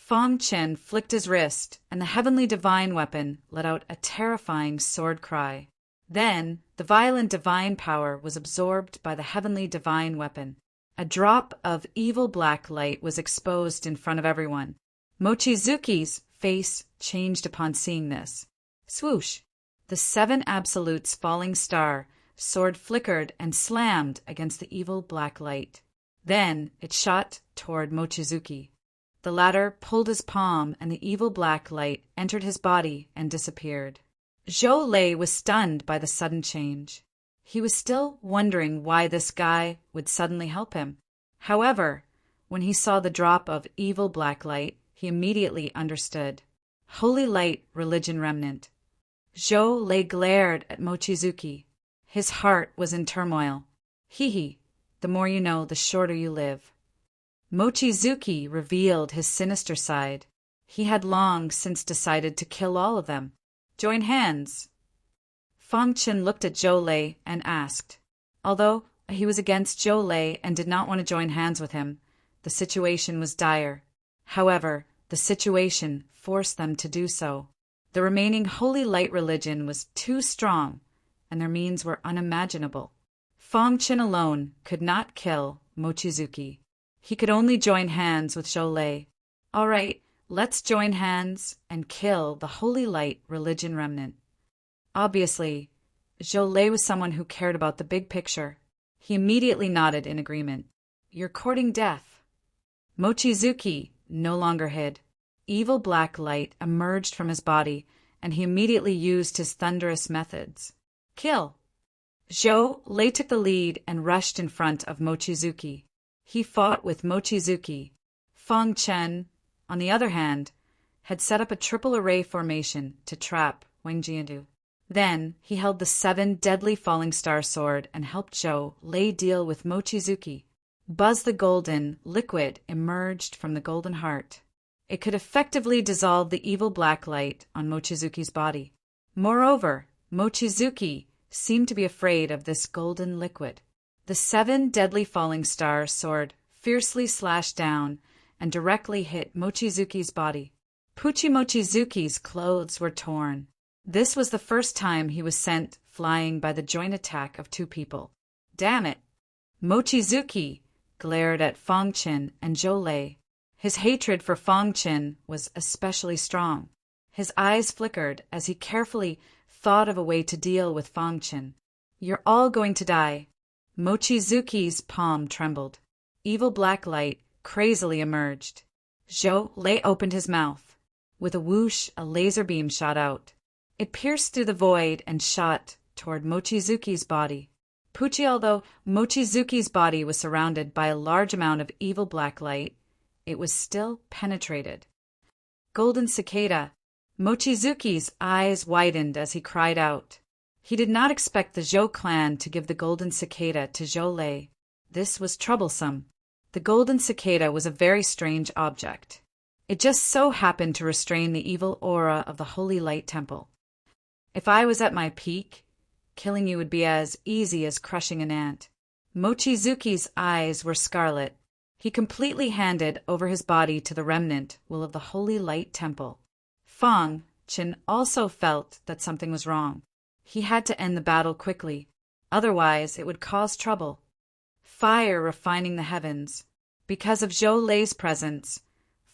Speaker 1: Fang Chen flicked his wrist, and the heavenly divine weapon let out a terrifying sword cry. Then, the violent divine power was absorbed by the heavenly divine weapon. A drop of evil black light was exposed in front of everyone. Mochizuki's face changed upon seeing this. Swoosh! The 7 Absolutes falling star sword flickered and slammed against the evil black light. Then it shot toward Mochizuki. The latter pulled his palm, and the evil black light entered his body and disappeared. Zhou Lei was stunned by the sudden change. He was still wondering why this guy would suddenly help him. However, when he saw the drop of evil black light, he immediately understood. Holy light religion remnant. Zhou Lei glared at Mochizuki. His heart was in turmoil. Hee, the more you know, the shorter you live. Mochizuki revealed his sinister side. He had long since decided to kill all of them. Join hands. Fang Chen looked at Zhou Lei and asked. Although he was against Zhou Lei and did not want to join hands with him, the situation was dire. However, the situation forced them to do so. The remaining holy light religion was too strong, and their means were unimaginable. Fang Chen alone could not kill Mochizuki. He could only join hands with Zhou Lei. All right, let's join hands and kill the holy light religion remnant. Obviously, Zhou Lei was someone who cared about the big picture. He immediately nodded in agreement. You're courting death. Mochizuki no longer hid. Evil black light emerged from his body, and he immediately used his thunderous methods. Kill! Zhou Lei took the lead and rushed in front of Mochizuki. He fought with Mochizuki. Fang Chen, on the other hand, had set up a triple array formation to trap Wang Jiandu. Then he held the 7 deadly falling star sword and helped Zhou Lei deal with Mochizuki. Buzz the golden liquid emerged from the golden heart. It could effectively dissolve the evil black light on Mochizuki's body. Moreover, Mochizuki seemed to be afraid of this golden liquid. The 7 deadly falling star sword fiercely slashed down and directly hit Mochizuki's body. Pucci Mochizuki's clothes were torn. This was the first time he was sent flying by the joint attack of 2 people. Damn it! Mochizuki glared at Fang Chen and Zhou Lei. His hatred for Fang Chen was especially strong. His eyes flickered as he carefully thought of a way to deal with Fang Chen. You're all going to die. Mochizuki's palm trembled. Evil black light crazily emerged. Zhou Lei opened his mouth. With a whoosh, a laser beam shot out. It pierced through the void and shot toward Mochizuki's body. Pucci, although Mochizuki's body was surrounded by a large amount of evil black light, it was still penetrated. Golden cicada. Mochizuki's eyes widened as he cried out. He did not expect the Zhou clan to give the golden cicada to Zhou Lei. This was troublesome. The golden cicada was a very strange object. It just so happened to restrain the evil aura of the Holy Light Temple. If I was at my peak, killing you would be as easy as crushing an ant. Mochizuki's eyes were scarlet. He completely handed over his body to the remnant will of the Holy Light Temple. Fang Chen also felt that something was wrong. He had to end the battle quickly, otherwise it would cause trouble. Fire refining the heavens. Because of Zhou Lei's presence,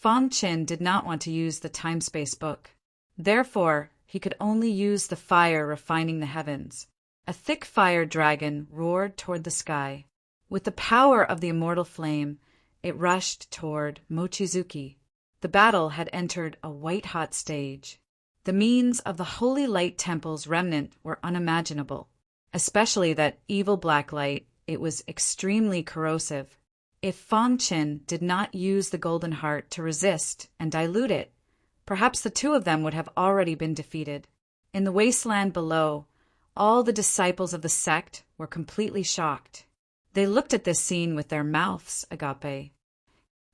Speaker 1: Fong Qin did not want to use the time-space book. Therefore, he could only use the fire refining the heavens. A thick fire dragon roared toward the sky. With the power of the immortal flame, it rushed toward Mochizuki. The battle had entered a white-hot stage. The means of the Holy Light Temple's remnant were unimaginable, especially that evil black light. It was extremely corrosive. If Fong Qin did not use the Golden Heart to resist and dilute it, perhaps the two of them would have already been defeated. In the wasteland below, all the disciples of the sect were completely shocked. They looked at this scene with their mouths agape.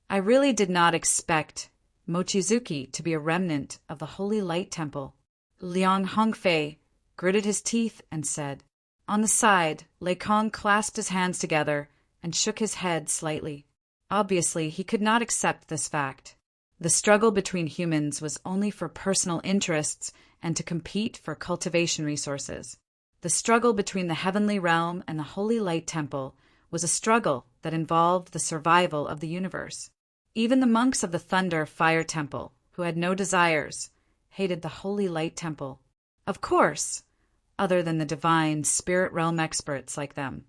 Speaker 1: I really did not expect Mochizuki to be a remnant of the Holy Light Temple. Liang Hongfei gritted his teeth and said. On the side, Lei Kong clasped his hands together and shook his head slightly. Obviously, he could not accept this fact. The struggle between humans was only for personal interests and to compete for cultivation resources. The struggle between the heavenly realm and the Holy Light Temple was a struggle that involved the survival of the universe. Even the monks of the Thunder Fire Temple, who had no desires, hated the Holy Light Temple. Of course, other than the divine spirit realm experts like them,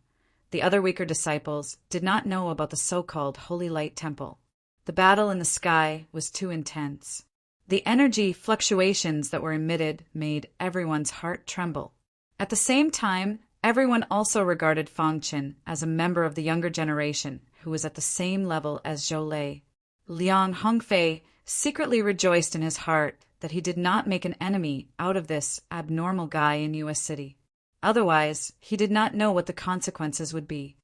Speaker 1: the other weaker disciples did not know about the so-called Holy Light Temple. The battle in the sky was too intense. The energy fluctuations that were emitted made everyone's heart tremble. At the same time, everyone also regarded Fong Qin as a member of the younger generation who was at the same level as Zhou Lei. Liang Hongfei secretly rejoiced in his heart that he did not make an enemy out of this abnormal guy in U.S. City. Otherwise, he did not know what the consequences would be.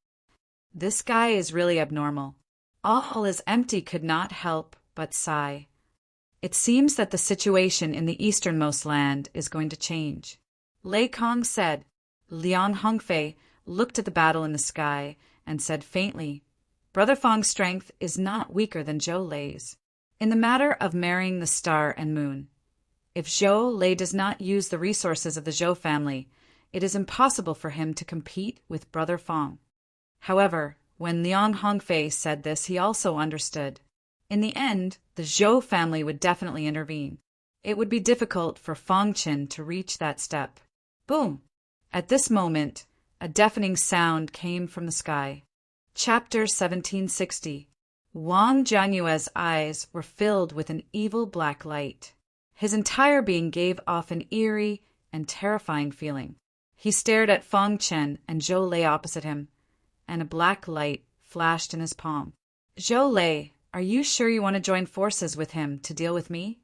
Speaker 1: This guy is really abnormal. All is empty could not help but sigh. It seems that the situation in the easternmost land is going to change. Lei Kong said. Liang Hongfei looked at the battle in the sky and said faintly, Brother Fong's strength is not weaker than Zhou Lei's. In the matter of marrying the star and moon, if Zhou Lei does not use the resources of the Zhou family, it is impossible for him to compete with Brother Fong. However, when Liang Hongfei said this, he also understood. In the end, the Zhou family would definitely intervene. It would be difficult for Fong Qin to reach that step. Boom! At this moment, a deafening sound came from the sky. Chapter 1760. Wang Jianyue's eyes were filled with an evil black light. His entire being gave off an eerie and terrifying feeling. He stared at Fong Qin and Zhou Lei opposite him, and a black light flashed in his palm. Zhou Lei, are you sure you want to join forces with him to deal with me?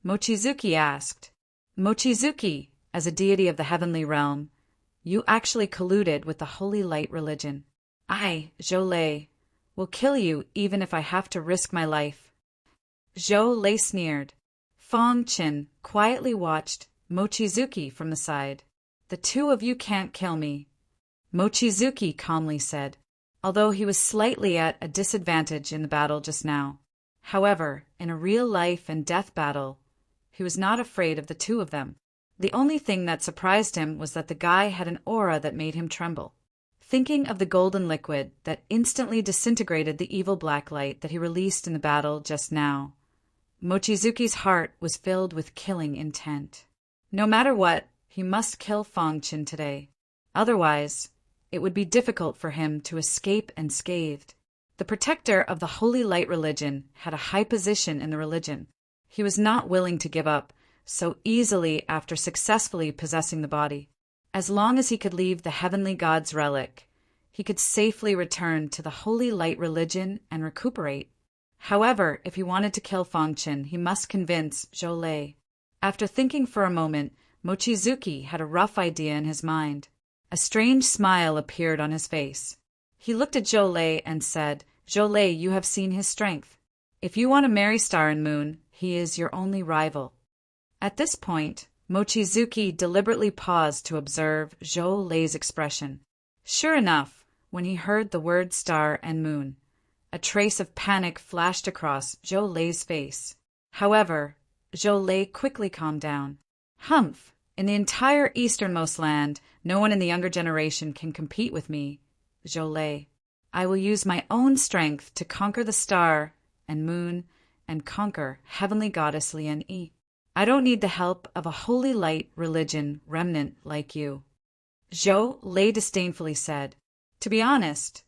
Speaker 1: Mochizuki asked. Mochizuki, as a deity of the heavenly realm, you actually colluded with the Holy Light religion. I, Zhou Lei, will kill you even if I have to risk my life. Zhou Lei sneered. Fong Qin quietly watched Mochizuki from the side. The two of you can't kill me, Mochizuki calmly said, although he was slightly at a disadvantage in the battle just now. However, in a real life and death battle, he was not afraid of the two of them. The only thing that surprised him was that the guy had an aura that made him tremble. Thinking of the golden liquid that instantly disintegrated the evil black light that he released in the battle just now, Mochizuki's heart was filled with killing intent. No matter what, he must kill Fong Qin today. Otherwise, it would be difficult for him to escape unscathed. The protector of the Holy Light religion had a high position in the religion. He was not willing to give up so easily after successfully possessing the body. As long as he could leave the heavenly god's relic, he could safely return to the Holy Light religion and recuperate. However, if he wanted to kill Fong Qin, he must convince Zhou Lei. After thinking for a moment, Mochizuki had a rough idea in his mind. A strange smile appeared on his face. He looked at Zhou Lei and said, Zhou Lei, you have seen his strength. If you want to marry Star and Moon, he is your only rival. At this point, Mochizuki deliberately paused to observe Zhou Lei's expression. Sure enough, when he heard the word Star and Moon, a trace of panic flashed across Zhou Lei's face. However, Zhou Lei quickly calmed down. Humph! In the entire easternmost land, no one in the younger generation can compete with me, Zhou Lei. I will use my own strength to conquer the star and moon and conquer heavenly goddess Lian Yi. I don't need the help of a holy light religion remnant like you. Zhou Lei disdainfully said. To be honest,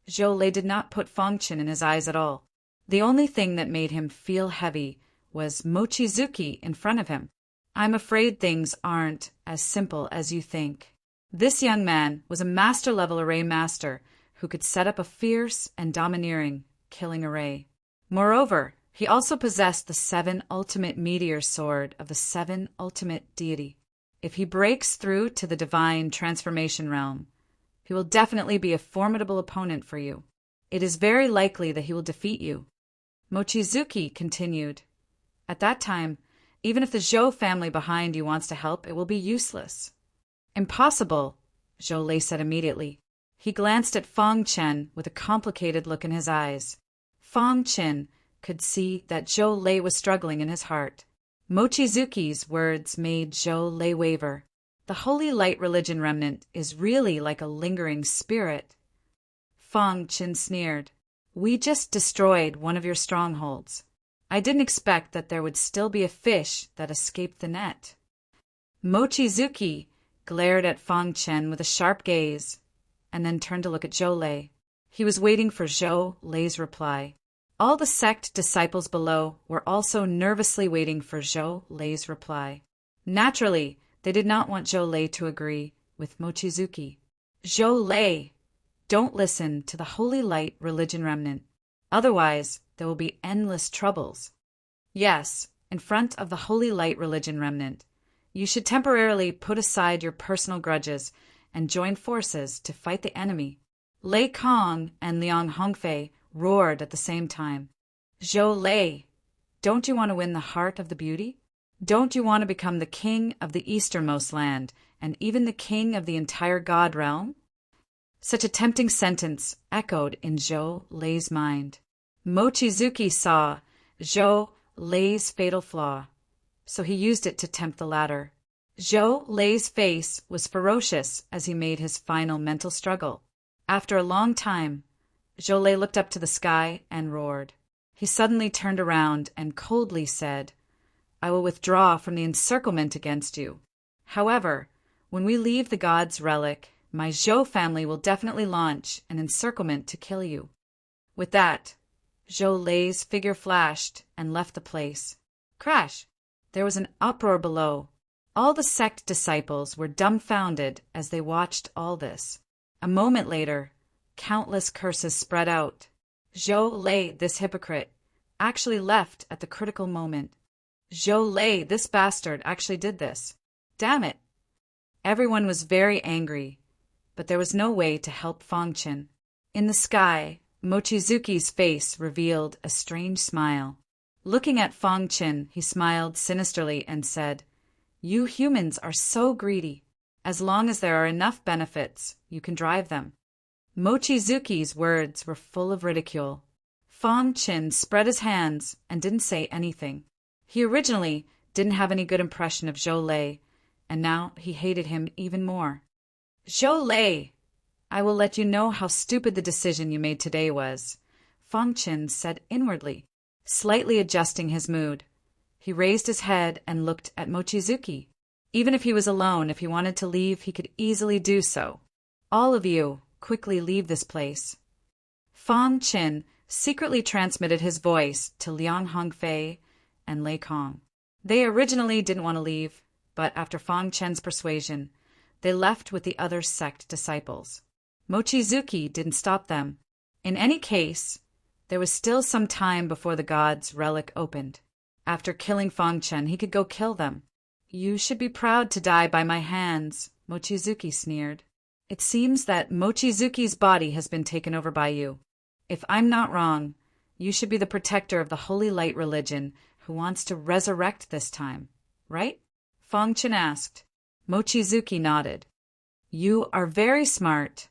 Speaker 1: Zhou Lei did not put Fangchen in his eyes at all. The only thing that made him feel heavy was Mochizuki in front of him. I'm afraid things aren't as simple as you think. This young man was a master-level array master who could set up a fierce and domineering killing array. Moreover, he also possessed the 7 ultimate meteor sword of the 7 ultimate deity. If he breaks through to the divine transformation realm, he will definitely be a formidable opponent for you. It is very likely that he will defeat you. Mochizuki continued. At that time, even if the Zhou family behind you wants to help, it will be useless. Impossible, Zhou Lei said immediately. He glanced at Fangchen with a complicated look in his eyes. Fangchen could see that Zhou Lei was struggling in his heart. Mochizuki's words made Zhou Lei waver. The Holy Light Religion remnant is really like a lingering spirit. Fangchen sneered. We just destroyed one of your strongholds. I didn't expect that there would still be a fish that escaped the net. Mochizuki glared at Fangchen with a sharp gaze, and then turned to look at Zhou Lei. He was waiting for Zhou Lei's reply. All the sect disciples below were also nervously waiting for Zhou Lei's reply. Naturally, they did not want Zhou Lei to agree with Mochizuki. Zhou Lei, don't listen to the Holy Light Religion remnant. Otherwise, there will be endless troubles. Yes, in front of the Holy Light Religion remnant, you should temporarily put aside your personal grudges and join forces to fight the enemy. Lei Kong and Liang Hongfei roared at the same time. Zhou Lei, don't you want to win the heart of the beauty? Don't you want to become the king of the easternmost land and even the king of the entire god realm? Such a tempting sentence echoed in Zhou Lei's mind. Mochizuki saw Zhou Lei's fatal flaw, so he used it to tempt the latter. Zhou Lei's face was ferocious as he made his final mental struggle. After a long time, Zhou Lei looked up to the sky and roared. He suddenly turned around and coldly said, I will withdraw from the encirclement against you. However, when we leave the god's relic, my Zhou family will definitely launch an encirclement to kill you. With that, Zhou Lei's figure flashed and left the place. Crash! There was an uproar below. All the sect disciples were dumbfounded as they watched all this. A moment later, countless curses spread out. Zhou Lei, this hypocrite, actually left at the critical moment. Zhou Lei, this bastard, actually did this. Damn it! Everyone was very angry, but there was no way to help Fangchen. In the sky, Mochizuki's face revealed a strange smile. Looking at Fangchen, he smiled sinisterly and said, You humans are so greedy. As long as there are enough benefits, you can drive them. Mochizuki's words were full of ridicule. Fangchen spread his hands and didn't say anything. He originally didn't have any good impression of Zhou Lei, and now he hated him even more. Zhou Lei, I will let you know how stupid the decision you made today was, Fangchen said inwardly, slightly adjusting his mood. He raised his head and looked at Mochizuki. Even if he was alone, if he wanted to leave, he could easily do so. All of you, quickly leave this place. Fangchen secretly transmitted his voice to Liang Hongfei and Lei Kong. They originally didn't want to leave, but after Fangchen's persuasion, they left with the other sect disciples. Mochizuki didn't stop them. In any case, there was still some time before the god's relic opened. After killing Fangchen, he could go kill them. You should be proud to die by my hands, Mochizuki sneered. It seems that Mochizuki's body has been taken over by you. If I'm not wrong, you should be the protector of the Holy Light Religion who wants to resurrect this time, right? Fangchen asked. Mochizuki nodded. You are very smart,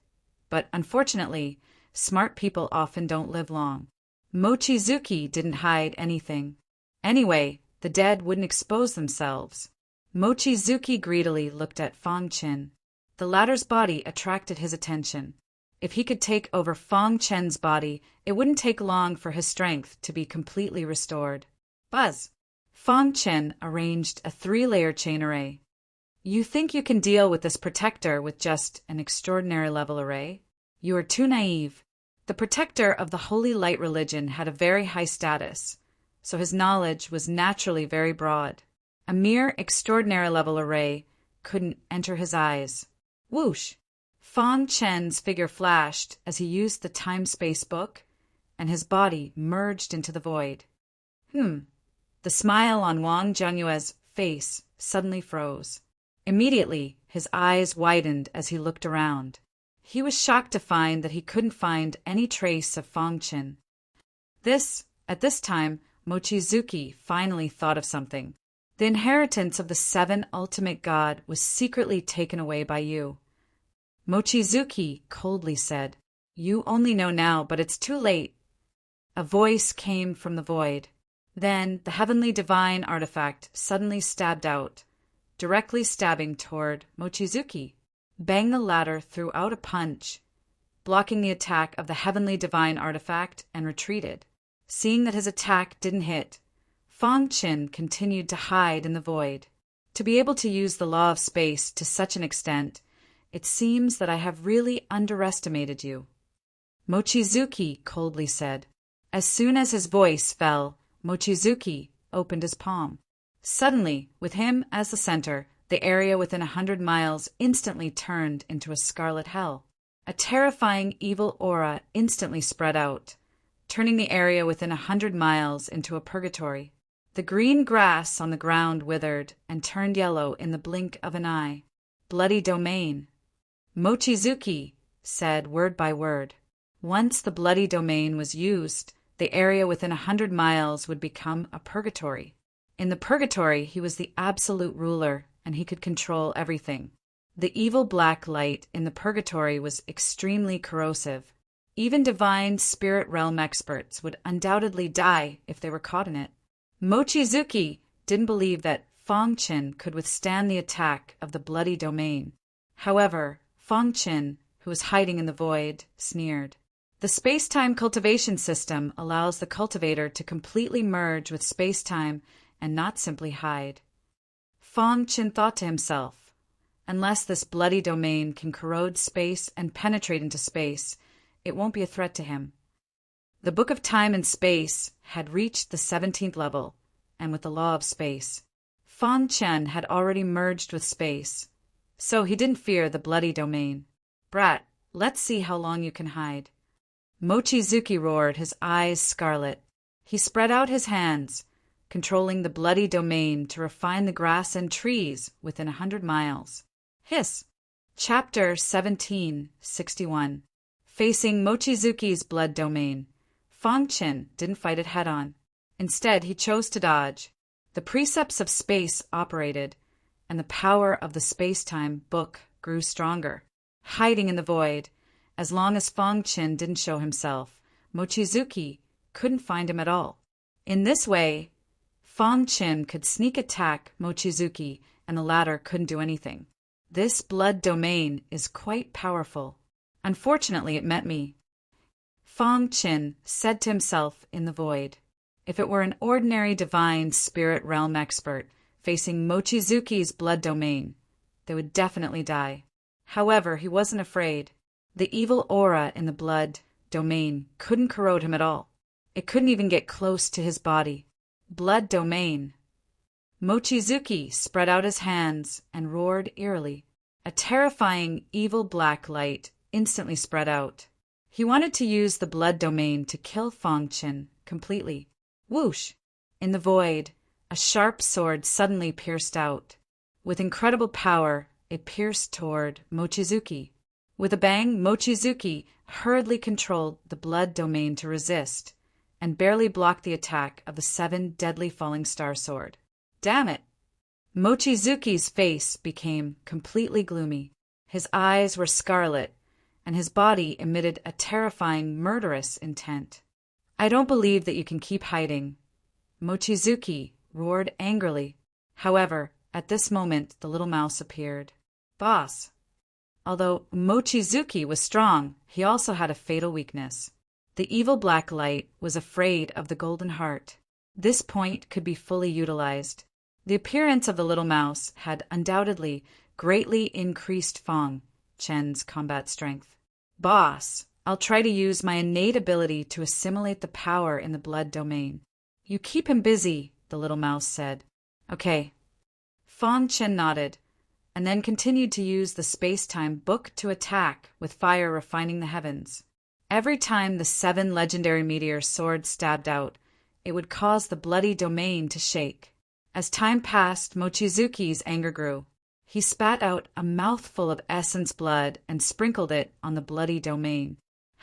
Speaker 1: but unfortunately, smart people often don't live long. Mochizuki didn't hide anything. Anyway, the dead wouldn't expose themselves. Mochizuki greedily looked at Fangchen. The latter's body attracted his attention. If he could take over Fong Chen's body, it wouldn't take long for his strength to be completely restored. Buzz! Fong Chen arranged a 3-layer chain array. You think you can deal with this protector with just an extraordinary level array? You are too naive. The protector of the Holy Light religion had a very high status, so his knowledge was naturally very broad. A mere extraordinary level array couldn't enter his eyes. Whoosh! Fong Chen's figure flashed as he used the time-space book, and his body merged into the void. The smile on Wang Jianyue's face suddenly froze. Immediately, his eyes widened as he looked around. He was shocked to find that he couldn't find any trace of Fong Chen. At this time, Mochizuki finally thought of something. The inheritance of the 7 ultimate god was secretly taken away by you. Mochizuki coldly said, You only know now, but it's too late. A voice came from the void. Then the heavenly divine artifact suddenly stabbed out, directly stabbing toward Mochizuki. Bang the latter threw out a punch, blocking the attack of the heavenly divine artifact, and retreated. Seeing that his attack didn't hit, Fong Chen continued to hide in the void. To be able to use the law of space to such an extent, it seems that I have really underestimated you. Mochizuki coldly said. As soon as his voice fell, Mochizuki opened his palm. Suddenly, with him as the center, the area within 100 miles instantly turned into a scarlet hell. A terrifying evil aura instantly spread out, turning the area within 100 miles into a purgatory. The green grass on the ground withered and turned yellow in the blink of an eye. Bloody domain. Mochizuki said word by word. Once the bloody domain was used, the area within 100 miles would become a purgatory. In the purgatory, he was the absolute ruler, and he could control everything. The evil black light in the purgatory was extremely corrosive. Even divine spirit realm experts would undoubtedly die if they were caught in it. Mochizuki didn't believe that Fong Chen could withstand the attack of the bloody domain. However, Fong Chen, who was hiding in the void, sneered. The space-time cultivation system allows the cultivator to completely merge with space-time and not simply hide. Fong Chen thought to himself, unless this bloody domain can corrode space and penetrate into space, it won't be a threat to him. The Book of Time and Space had reached the 17th level, and with the law of space, Fong Chen had already merged with space, so he didn't fear the bloody domain. Brat, let's see how long you can hide. Mochizuki roared, his eyes scarlet. He spread out his hands, controlling the bloody domain to refine the grass and trees within 100 miles. Hiss! Chapter 1761. Facing Mochizuki's blood domain, Fong Chen didn't fight it head-on. Instead, he chose to dodge. The precepts of space operated, and the power of the space-time book grew stronger. Hiding in the void, as long as Fong Chen didn't show himself, Mochizuki couldn't find him at all. In this way, Fong Chen could sneak attack Mochizuki, and the latter couldn't do anything. This blood domain is quite powerful. Unfortunately, it met me. Fong Chen said to himself in the void. If it were an ordinary divine spirit realm expert facing Mochizuki's blood domain, they would definitely die. However, he wasn't afraid. The evil aura in the blood domain couldn't corrode him at all. It couldn't even get close to his body. Blood domain. Mochizuki spread out his hands and roared eerily. A terrifying evil black light instantly spread out. He wanted to use the blood domain to kill Fong Chen completely. Whoosh! In the void, a sharp sword suddenly pierced out. With incredible power, it pierced toward Mochizuki. With a bang, Mochizuki hurriedly controlled the blood domain to resist, and barely blocked the attack of the 7 deadly falling star sword. Damn it! Mochizuki's face became completely gloomy. His eyes were scarlet, and his body emitted a terrifying, murderous intent. I don't believe that you can keep hiding. Mochizuki roared angrily. However, at this moment the little mouse appeared. Boss! Although Mochizuki was strong, he also had a fatal weakness. The evil black light was afraid of the golden heart. This point could be fully utilized. The appearance of the little mouse had undoubtedly greatly increased Fang Chen's combat strength. Boss, I'll try to use my innate ability to assimilate the power in the blood domain. You keep him busy, the little mouse said. Okay. Fang Chen nodded, and then continued to use the space-time book to attack with fire refining the heavens. Every time the 7 legendary meteor swords stabbed out, it would cause the bloody domain to shake. As time passed, Mochizuki's anger grew. He spat out a mouthful of essence blood and sprinkled it on the bloody domain.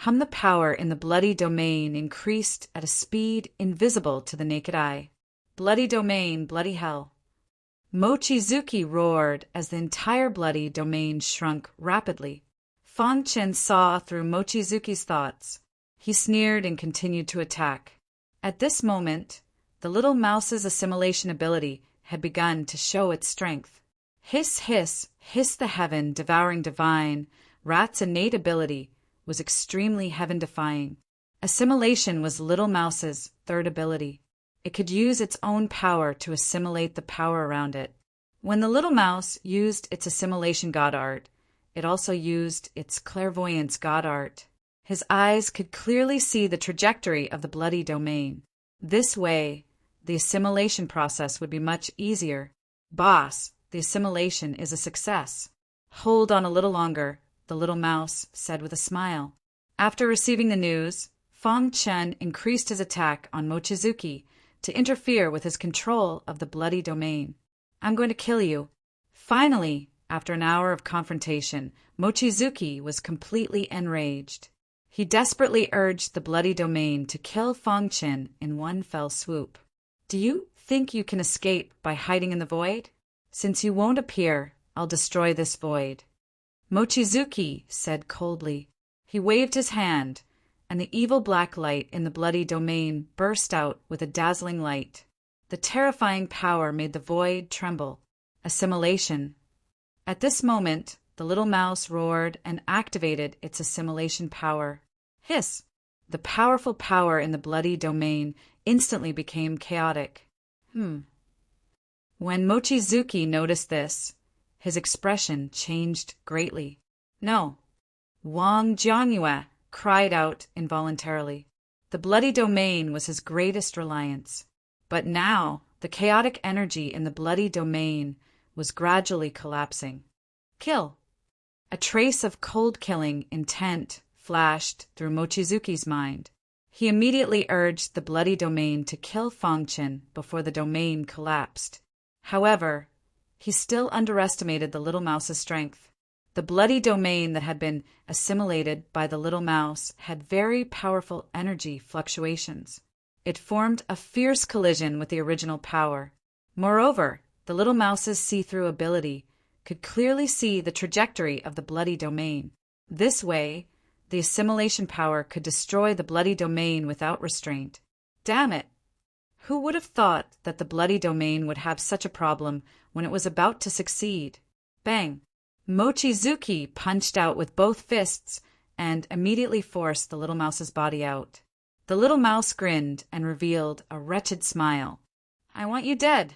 Speaker 1: The power in the bloody domain increased at a speed invisible to the naked eye. Bloody domain, bloody hell. Mochizuki roared as the entire bloody domain shrunk rapidly. Fang Chen saw through Mochizuki's thoughts. He sneered and continued to attack. At this moment, the little mouse's assimilation ability had begun to show its strength. Hiss, hiss, hiss the heaven, devouring divine. Rat's innate ability was extremely heaven-defying. Assimilation was Little Mouse's third ability. It could use its own power to assimilate the power around it. When the little mouse used its assimilation god art, it also used its clairvoyance god art. His eyes could clearly see the trajectory of the bloody domain. This way, the assimilation process would be much easier. Boss, the assimilation is a success. Hold on a little longer, the little mouse said with a smile. After receiving the news, Fang Chen increased his attack on Mochizuki to interfere with his control of the bloody domain. I'm going to kill you. Finally, after an hour of confrontation, Mochizuki was completely enraged. He desperately urged the bloody domain to kill Fang Chen in one fell swoop. Do you think you can escape by hiding in the void? Since you won't appear, I'll destroy this void. Mochizuki said coldly. He waved his hand, and the evil black light in the bloody domain burst out with a dazzling light. The terrifying power made the void tremble. Assimilation. At this moment, the little mouse roared and activated its assimilation power. Hiss! The powerful power in the bloody domain instantly became chaotic. When Mochizuki noticed this, his expression changed greatly. No. Wang Jiangyue cried out involuntarily. The bloody domain was his greatest reliance. But now, the chaotic energy in the bloody domain was gradually collapsing. Kill! A trace of cold-killing intent flashed through Mochizuki's mind. He immediately urged the bloody domain to kill Fang Chen before the domain collapsed. However, he still underestimated the little mouse's strength. The bloody domain that had been assimilated by the little mouse had very powerful energy fluctuations. It formed a fierce collision with the original power. Moreover, the little mouse's see-through ability could clearly see the trajectory of the bloody domain. This way, the assimilation power could destroy the bloody domain without restraint. Damn it! Who would have thought that the bloody domain would have such a problem when it was about to succeed? Bang! Mochizuki punched out with both fists and immediately forced the little mouse's body out. The little mouse grinned and revealed a wretched smile. I want you dead.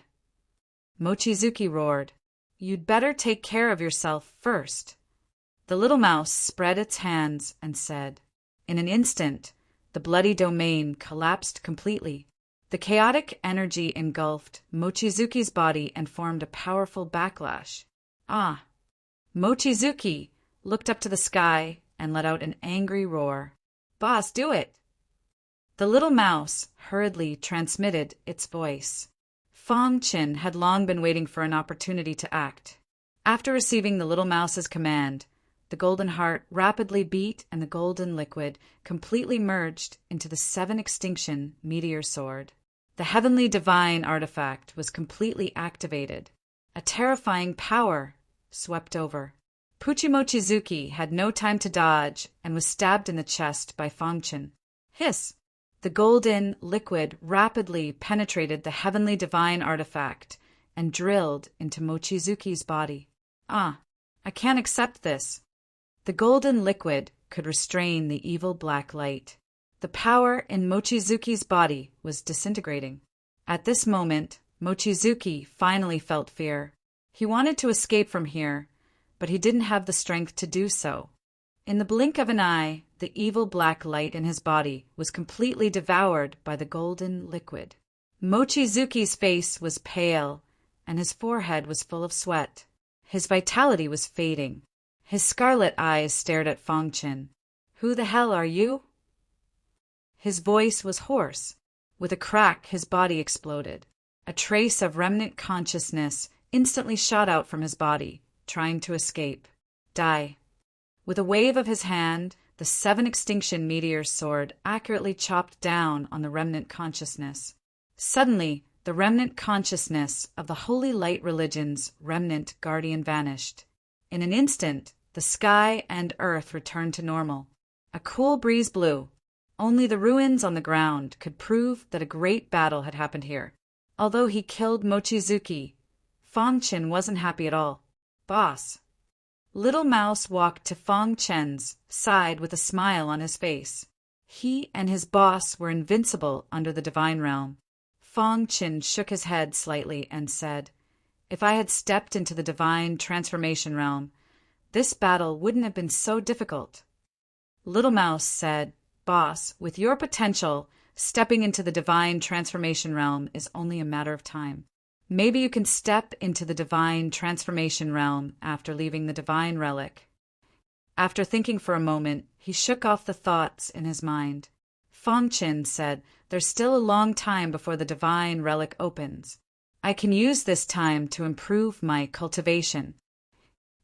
Speaker 1: Mochizuki roared. You'd better take care of yourself first. The little mouse spread its hands and said. In an instant, the bloody domain collapsed completely. The chaotic energy engulfed Mochizuki's body and formed a powerful backlash. Ah! Mochizuki looked up to the sky and let out an angry roar. Boss, do it! The little mouse hurriedly transmitted its voice. Fang Chen had long been waiting for an opportunity to act. After receiving the little mouse's command, the golden heart rapidly beat and the golden liquid completely merged into the 7-extinction meteor sword. The heavenly divine artifact was completely activated. A terrifying power swept over. Mochizuki had no time to dodge and was stabbed in the chest by Fang Chen. Hiss! The golden liquid rapidly penetrated the heavenly divine artifact and drilled into Mochizuki's body. Ah, I can't accept this. The golden liquid could restrain the evil black light. The power in Mochizuki's body was disintegrating. At this moment, Mochizuki finally felt fear. He wanted to escape from here, but he didn't have the strength to do so. In the blink of an eye, the evil black light in his body was completely devoured by the golden liquid. Mochizuki's face was pale, and his forehead was full of sweat. His vitality was fading. His scarlet eyes stared at Fangchen. "Who the hell are you?" His voice was hoarse. With a crack, his body exploded. A trace of remnant consciousness instantly shot out from his body, trying to escape. Die. With a wave of his hand, the 7 extinction meteor's sword accurately chopped down on the remnant consciousness. Suddenly, the remnant consciousness of the Holy Light Religion's remnant guardian vanished. In an instant, the sky and earth returned to normal. A cool breeze blew. Only the ruins on the ground could prove that a great battle had happened here. Although he killed Mochizuki, Fangchen wasn't happy at all. "Boss." Little Mouse walked to Fangchen's side with a smile on his face. He and his boss were invincible under the divine realm. Fangchen shook his head slightly and said, "If I had stepped into the divine transformation realm, this battle wouldn't have been so difficult." Little Mouse said, "Boss, with your potential, stepping into the divine transformation realm is only a matter of time. Maybe you can step into the divine transformation realm after leaving the divine relic." After thinking for a moment, he shook off the thoughts in his mind. Fangchen said, "There's still a long time before the divine relic opens. I can use this time to improve my cultivation."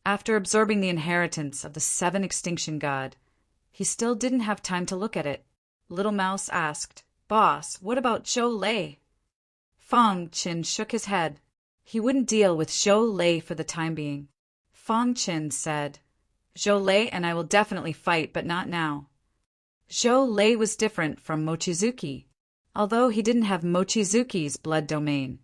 Speaker 1: After absorbing the inheritance of the 7 extinction god, he still didn't have time to look at it. Little Mouse asked, "Boss, what about Zhou Lei?" Fangchen shook his head. He wouldn't deal with Zhou Lei for the time being. Fangchen said, "Zhou Lei and I will definitely fight, but not now." Zhou Lei was different from Mochizuki. Although he didn't have Mochizuki's blood domain,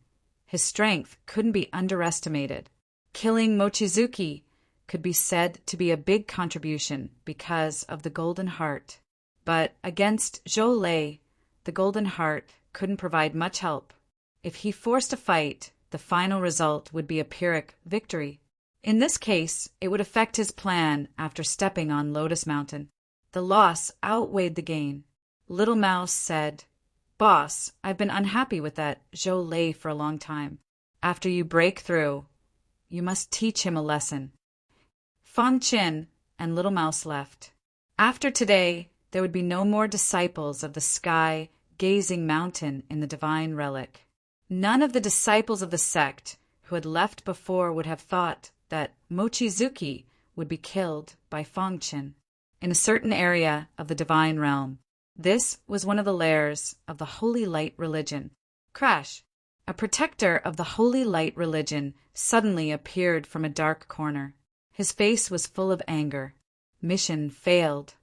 Speaker 1: his strength couldn't be underestimated. Killing Mochizuki could be said to be a big contribution because of the Golden Heart. But against Zhou Lei, the Golden Heart couldn't provide much help. If he forced a fight, the final result would be a Pyrrhic victory. In this case, it would affect his plan after stepping on Lotus Mountain. The loss outweighed the gain. Little Mouse said, "Boss, I've been unhappy with that Zhou Lei for a long time. After you break through, you must teach him a lesson." Fangchen and Little Mouse left. After today, there would be no more disciples of the sky-gazing mountain in the divine relic. None of the disciples of the sect who had left before would have thought that Mochizuki would be killed by Fangchen. In a certain area of the divine realm, this was one of the lairs of the Holy Light Religion. Crash! A protector of the Holy Light Religion suddenly appeared from a dark corner. His face was full of anger. Mission failed.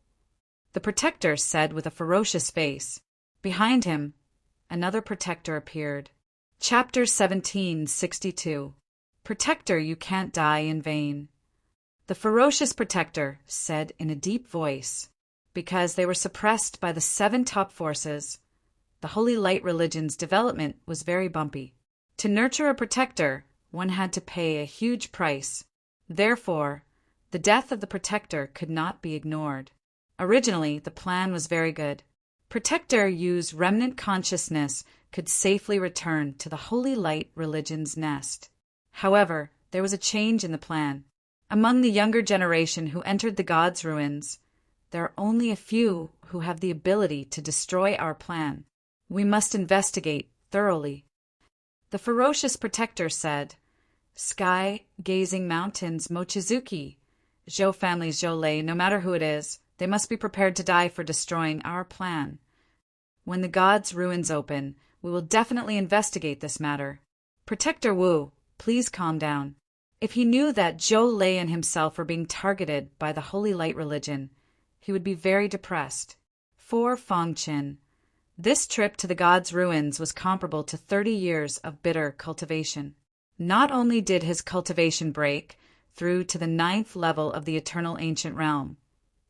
Speaker 1: The protector said with a ferocious face. Behind him, another protector appeared. Chapter 1762. Protector, you can't die in vain. The ferocious protector said in a deep voice, because they were suppressed by the 7 top forces, the Holy Light Religion's development was very bumpy. To nurture a protector, one had to pay a huge price. Therefore, the death of the protector could not be ignored. Originally, the plan was very good. Protector used remnant consciousness could safely return to the Holy Light Religion's nest. However, there was a change in the plan. Among the younger generation who entered the gods' ruins, there are only a few who have the ability to destroy our plan. We must investigate thoroughly. The ferocious protector said, "Sky-gazing mountains Mochizuki, Zhou family's Zhou Lei, no matter who it is, they must be prepared to die for destroying our plan. When the gods' ruins open, we will definitely investigate this matter. Protector Wu, please calm down." If he knew that Zhou Lei and himself were being targeted by the Holy Light Religion, he would be very depressed. For Fangchen, this trip to the gods' ruins was comparable to 30 years of bitter cultivation. Not only did his cultivation break through to the 9th level of the eternal ancient realm,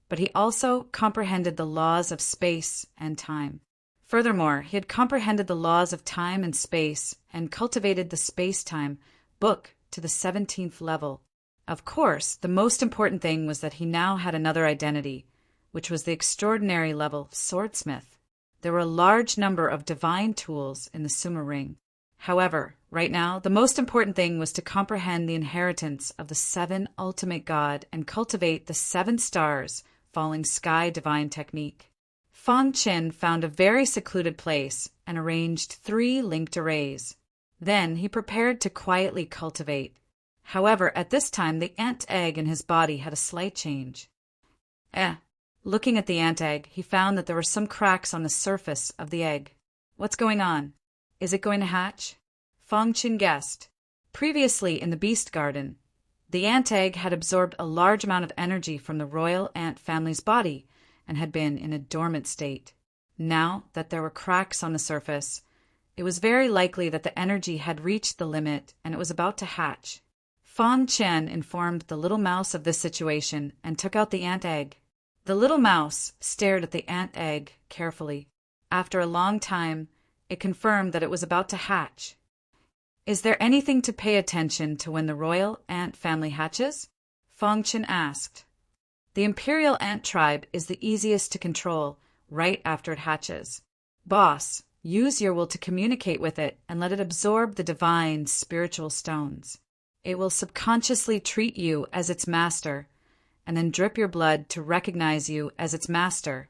Speaker 1: but he also comprehended the laws of space and time. Furthermore, he had comprehended the laws of time and space and cultivated the space-time book to the 17th level. Of course, the most important thing was that he now had another identity, which was the extraordinary level swordsmith. There were a large number of divine tools in the Summa Ring. However, right now, the most important thing was to comprehend the inheritance of the 7 ultimate God and cultivate the 7 stars falling sky divine technique. Feng Qin found a very secluded place and arranged 3 linked arrays. Then he prepared to quietly cultivate. However, at this time the ant egg in his body had a slight change. Looking at the ant egg, he found that there were some cracks on the surface of the egg. What's going on? Is it going to hatch? Feng Qin guessed. Previously in the beast garden, the ant egg had absorbed a large amount of energy from the royal ant family's body and had been in a dormant state. Now that there were cracks on the surface, it was very likely that the energy had reached the limit and it was about to hatch. Feng Qin informed the little mouse of this situation and took out the ant egg. The little mouse stared at the ant egg carefully. After a long time, it confirmed that it was about to hatch. Is there anything to pay attention to when the royal ant family hatches? Feng Qin asked. The imperial ant tribe is the easiest to control right after it hatches. Boss, use your will to communicate with it and let it absorb the divine spiritual stones. It will subconsciously treat you as its master and then drip your blood to recognize you as its master,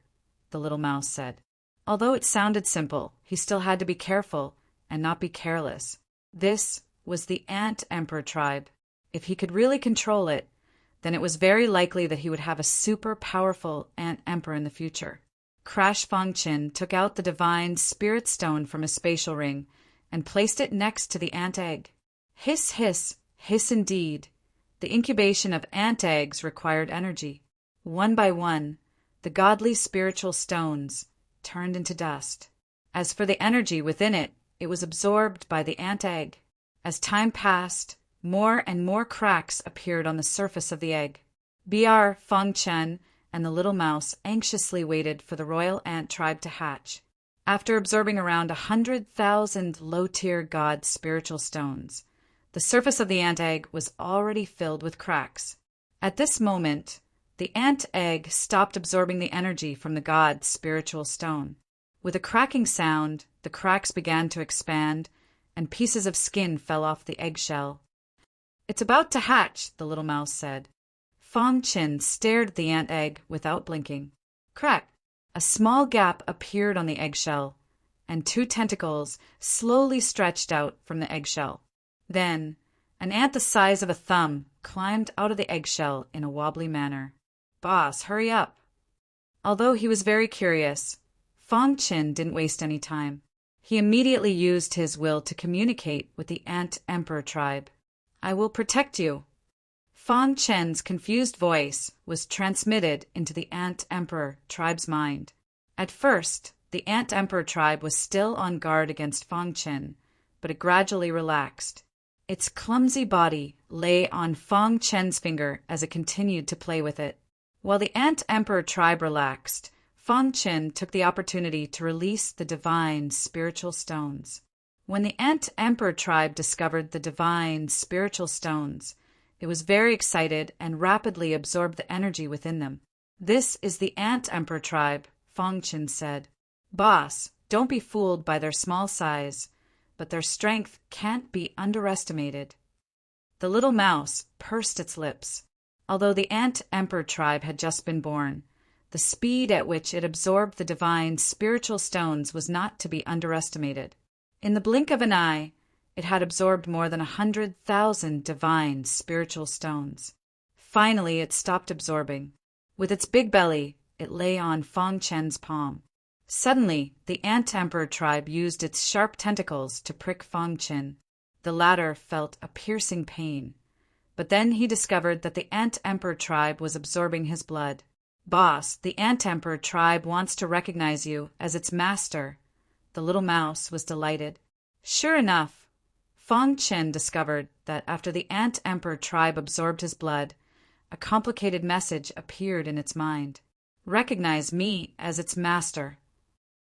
Speaker 1: the little mouse said. Although it sounded simple, he still had to be careful and not be careless. This was the Ant Emperor tribe. If he could really control it, then it was very likely that he would have a super powerful Ant Emperor in the future. Crash Feng Qin took out the divine spirit stone from his spatial ring and placed it next to the ant egg. Hiss, hiss, hiss indeed. The incubation of ant eggs required energy. One by one, the godly spiritual stones turned into dust. As for the energy within it, it was absorbed by the ant egg. As time passed, more and more cracks appeared on the surface of the egg. Br. Feng Qin and the little mouse anxiously waited for the royal ant tribe to hatch. After absorbing around 100,000 low-tier god spiritual stones, the surface of the ant egg was already filled with cracks. At this moment, the ant egg stopped absorbing the energy from the god spiritual stone. With a cracking sound, the cracks began to expand, and pieces of skin fell off the eggshell. It's about to hatch, the little mouse said. Feng Qin stared at the ant egg without blinking. Crack! A small gap appeared on the eggshell, and 2 tentacles slowly stretched out from the eggshell. Then, an ant the size of a thumb climbed out of the eggshell in a wobbly manner. Boss, hurry up! Although he was very curious, Feng Qin didn't waste any time. He immediately used his will to communicate with the Ant Emperor tribe. I will protect you. Feng Qin's confused voice was transmitted into the Ant Emperor tribe's mind. At first, the Ant Emperor tribe was still on guard against Feng Qin, but it gradually relaxed. Its clumsy body lay on Feng Qin's finger as it continued to play with it. While the Ant Emperor tribe relaxed, Feng Qin took the opportunity to release the divine spiritual stones. When the Ant Emperor tribe discovered the divine spiritual stones, it was very excited and rapidly absorbed the energy within them. This is the Ant Emperor tribe, Feng Qin said. Boss, don't be fooled by their small size, but their strength can't be underestimated. The little mouse pursed its lips. Although the Ant Emperor tribe had just been born, the speed at which it absorbed the divine spiritual stones was not to be underestimated. In the blink of an eye, it had absorbed more than 100,000 divine spiritual stones. Finally, it stopped absorbing. With its big belly, it lay on Feng Qin's palm. Suddenly, the Ant Emperor tribe used its sharp tentacles to prick Feng Qin. The latter felt a piercing pain. But then he discovered that the Ant Emperor tribe was absorbing his blood. Boss, the Ant Emperor tribe wants to recognize you as its master. The little mouse was delighted. Sure enough, Fong Chen discovered that after the Ant Emperor tribe absorbed his blood, a complicated message appeared in its mind. Recognize me as its master.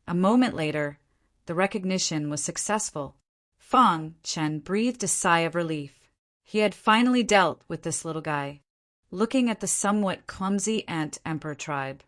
Speaker 1: A moment later, the recognition was successful. Fong Chen breathed a sigh of relief. He had finally dealt with this little guy. Looking at the somewhat clumsy Ant Emperor tribe,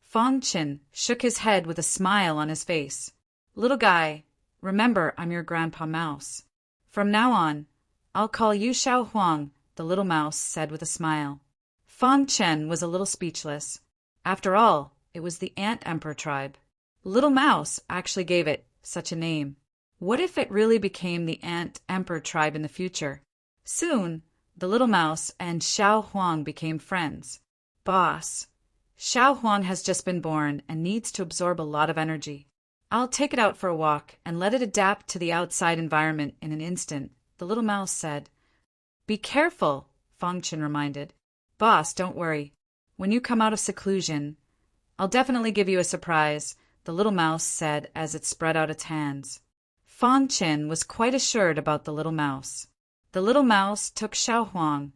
Speaker 1: Fong Chen shook his head with a smile on his face. Little guy, remember I'm your Grandpa Mouse. From now on, I'll call you Xiao Huang, the little mouse said with a smile. Fong Chen was a little speechless. After all, it was the Ant Emperor tribe. Little Mouse actually gave it such a name. What if it really became the Ant Emperor tribe in the future? Soon, the little mouse and Xiao Huang became friends. Boss, Xiao Huang has just been born and needs to absorb a lot of energy. I'll take it out for a walk and let it adapt to the outside environment in an instant, the little mouse said. Be careful, Fong Chen reminded. Boss, don't worry. When you come out of seclusion, I'll definitely give you a surprise, the little mouse said as it spread out its hands. Fong Chen was quite assured about the little mouse. The little mouse took Xiao Huang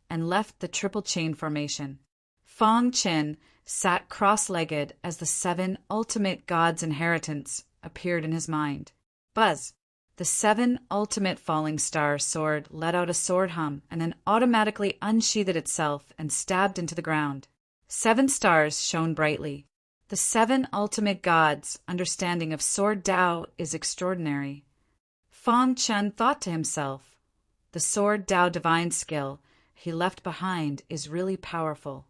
Speaker 1: and left the triple chain formation. Fong Chen sat cross-legged as the 7 ultimate gods' inheritance appeared in his mind. Buzz! The 7 ultimate falling star sword let out a sword hum and then automatically unsheathed itself and stabbed into the ground. 7 stars shone brightly. The 7 ultimate gods' understanding of sword Dao is extraordinary. Fong Chen thought to himself, the sword Dao divine skill he left behind is really powerful.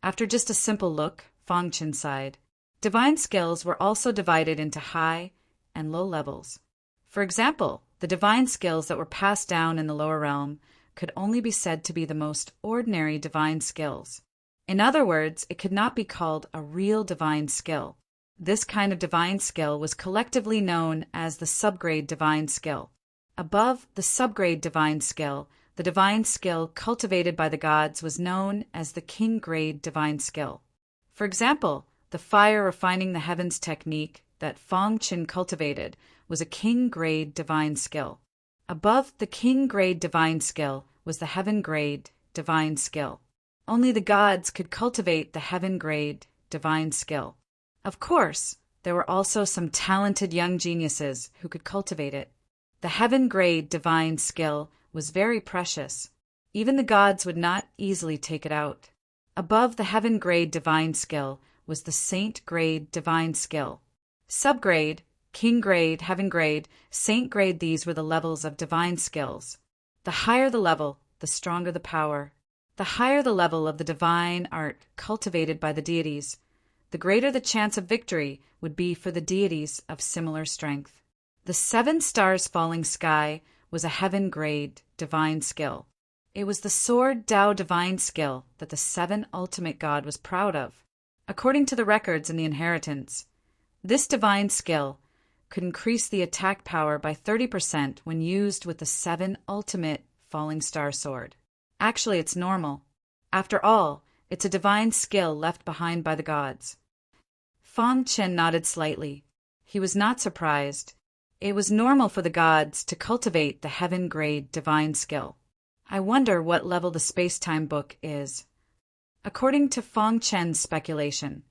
Speaker 1: After just a simple look, Fong Chen sighed. Divine skills were also divided into high and low levels. For example, the divine skills that were passed down in the lower realm could only be said to be the most ordinary divine skills. In other words, it could not be called a real divine skill. This kind of divine skill was collectively known as the subgrade divine skill. Above the subgrade divine skill, the divine skill cultivated by the gods was known as the king grade divine skill. For example, the fire refining the heavens technique that Fong Chen cultivated was a king grade divine skill. Above the king grade divine skill was the heaven grade divine skill. Only the gods could cultivate the heaven grade divine skill. Of course, there were also some talented young geniuses who could cultivate it. The heaven grade divine skill was very precious. Even the gods would not easily take it out. Above the heaven grade divine skill was the saint grade divine skill. Subgrade, king grade, heaven grade, saint grade, these were the levels of divine skills. The higher the level, the stronger the power. The higher the level of the divine art cultivated by the deities, the greater the chance of victory would be for the deities of similar strength. The 7 stars falling sky was a heaven grade divine skill. It was the sword Dao divine skill that the 7 ultimate god was proud of. According to the records in the inheritance, this divine skill could increase the attack power by 30% when used with the 7 ultimate falling star sword. Actually, it's normal. After all, it's a divine skill left behind by the gods. Fong Chen nodded slightly. He was not surprised. It was normal for the gods to cultivate the heaven-grade divine skill. I wonder what level the space-time book is. According to Fong Chen's speculation,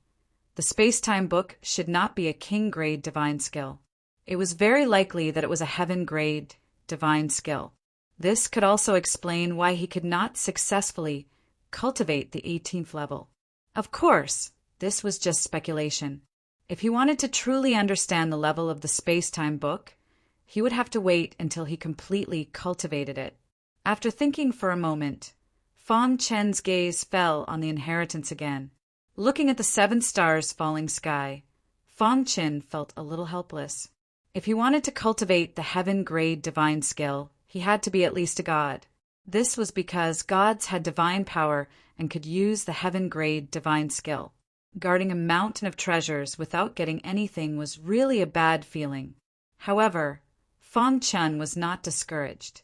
Speaker 1: the space-time book should not be a king-grade divine skill. It was very likely that it was a heaven-grade divine skill. This could also explain why he could not successfully cultivate the 18th level. Of course, this was just speculation. If he wanted to truly understand the level of the space-time book, he would have to wait until he completely cultivated it. After thinking for a moment, Fong Chen's gaze fell on the inheritance again. Looking at the 7 stars falling sky, Fong Chen felt a little helpless. If he wanted to cultivate the heaven-grade divine skill, he had to be at least a god. This was because gods had divine power and could use the heaven-grade divine skill. Guarding a mountain of treasures without getting anything was really a bad feeling. However, Fong Chen was not discouraged.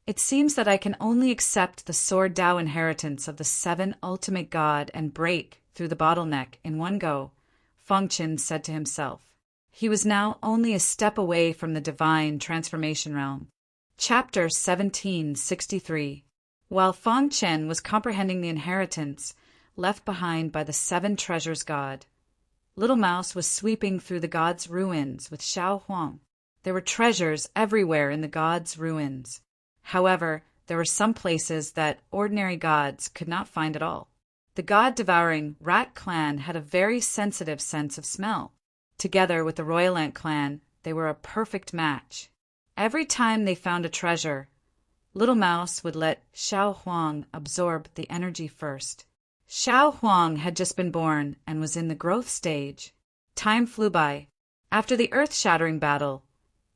Speaker 1: It seems that I can only accept the Sword Dao inheritance of the 7 ultimate god and break through the bottleneck in one go, Fong Chen said to himself. He was now only a step away from the divine transformation realm. Chapter 1763. While Fong Chen was comprehending the inheritance left behind by the seven treasures god, Little Mouse was sweeping through the god's ruins with Xiao Huang. There were treasures everywhere in the god's ruins. However, there were some places that ordinary gods could not find at all. The god-devouring rat clan had a very sensitive sense of smell. Together with the royal ant clan, they were a perfect match. Every time they found a treasure, Little Mouse would let Xiao Huang absorb the energy first. Xiao Huang had just been born and was in the growth stage. Time flew by. After the earth-shattering battle,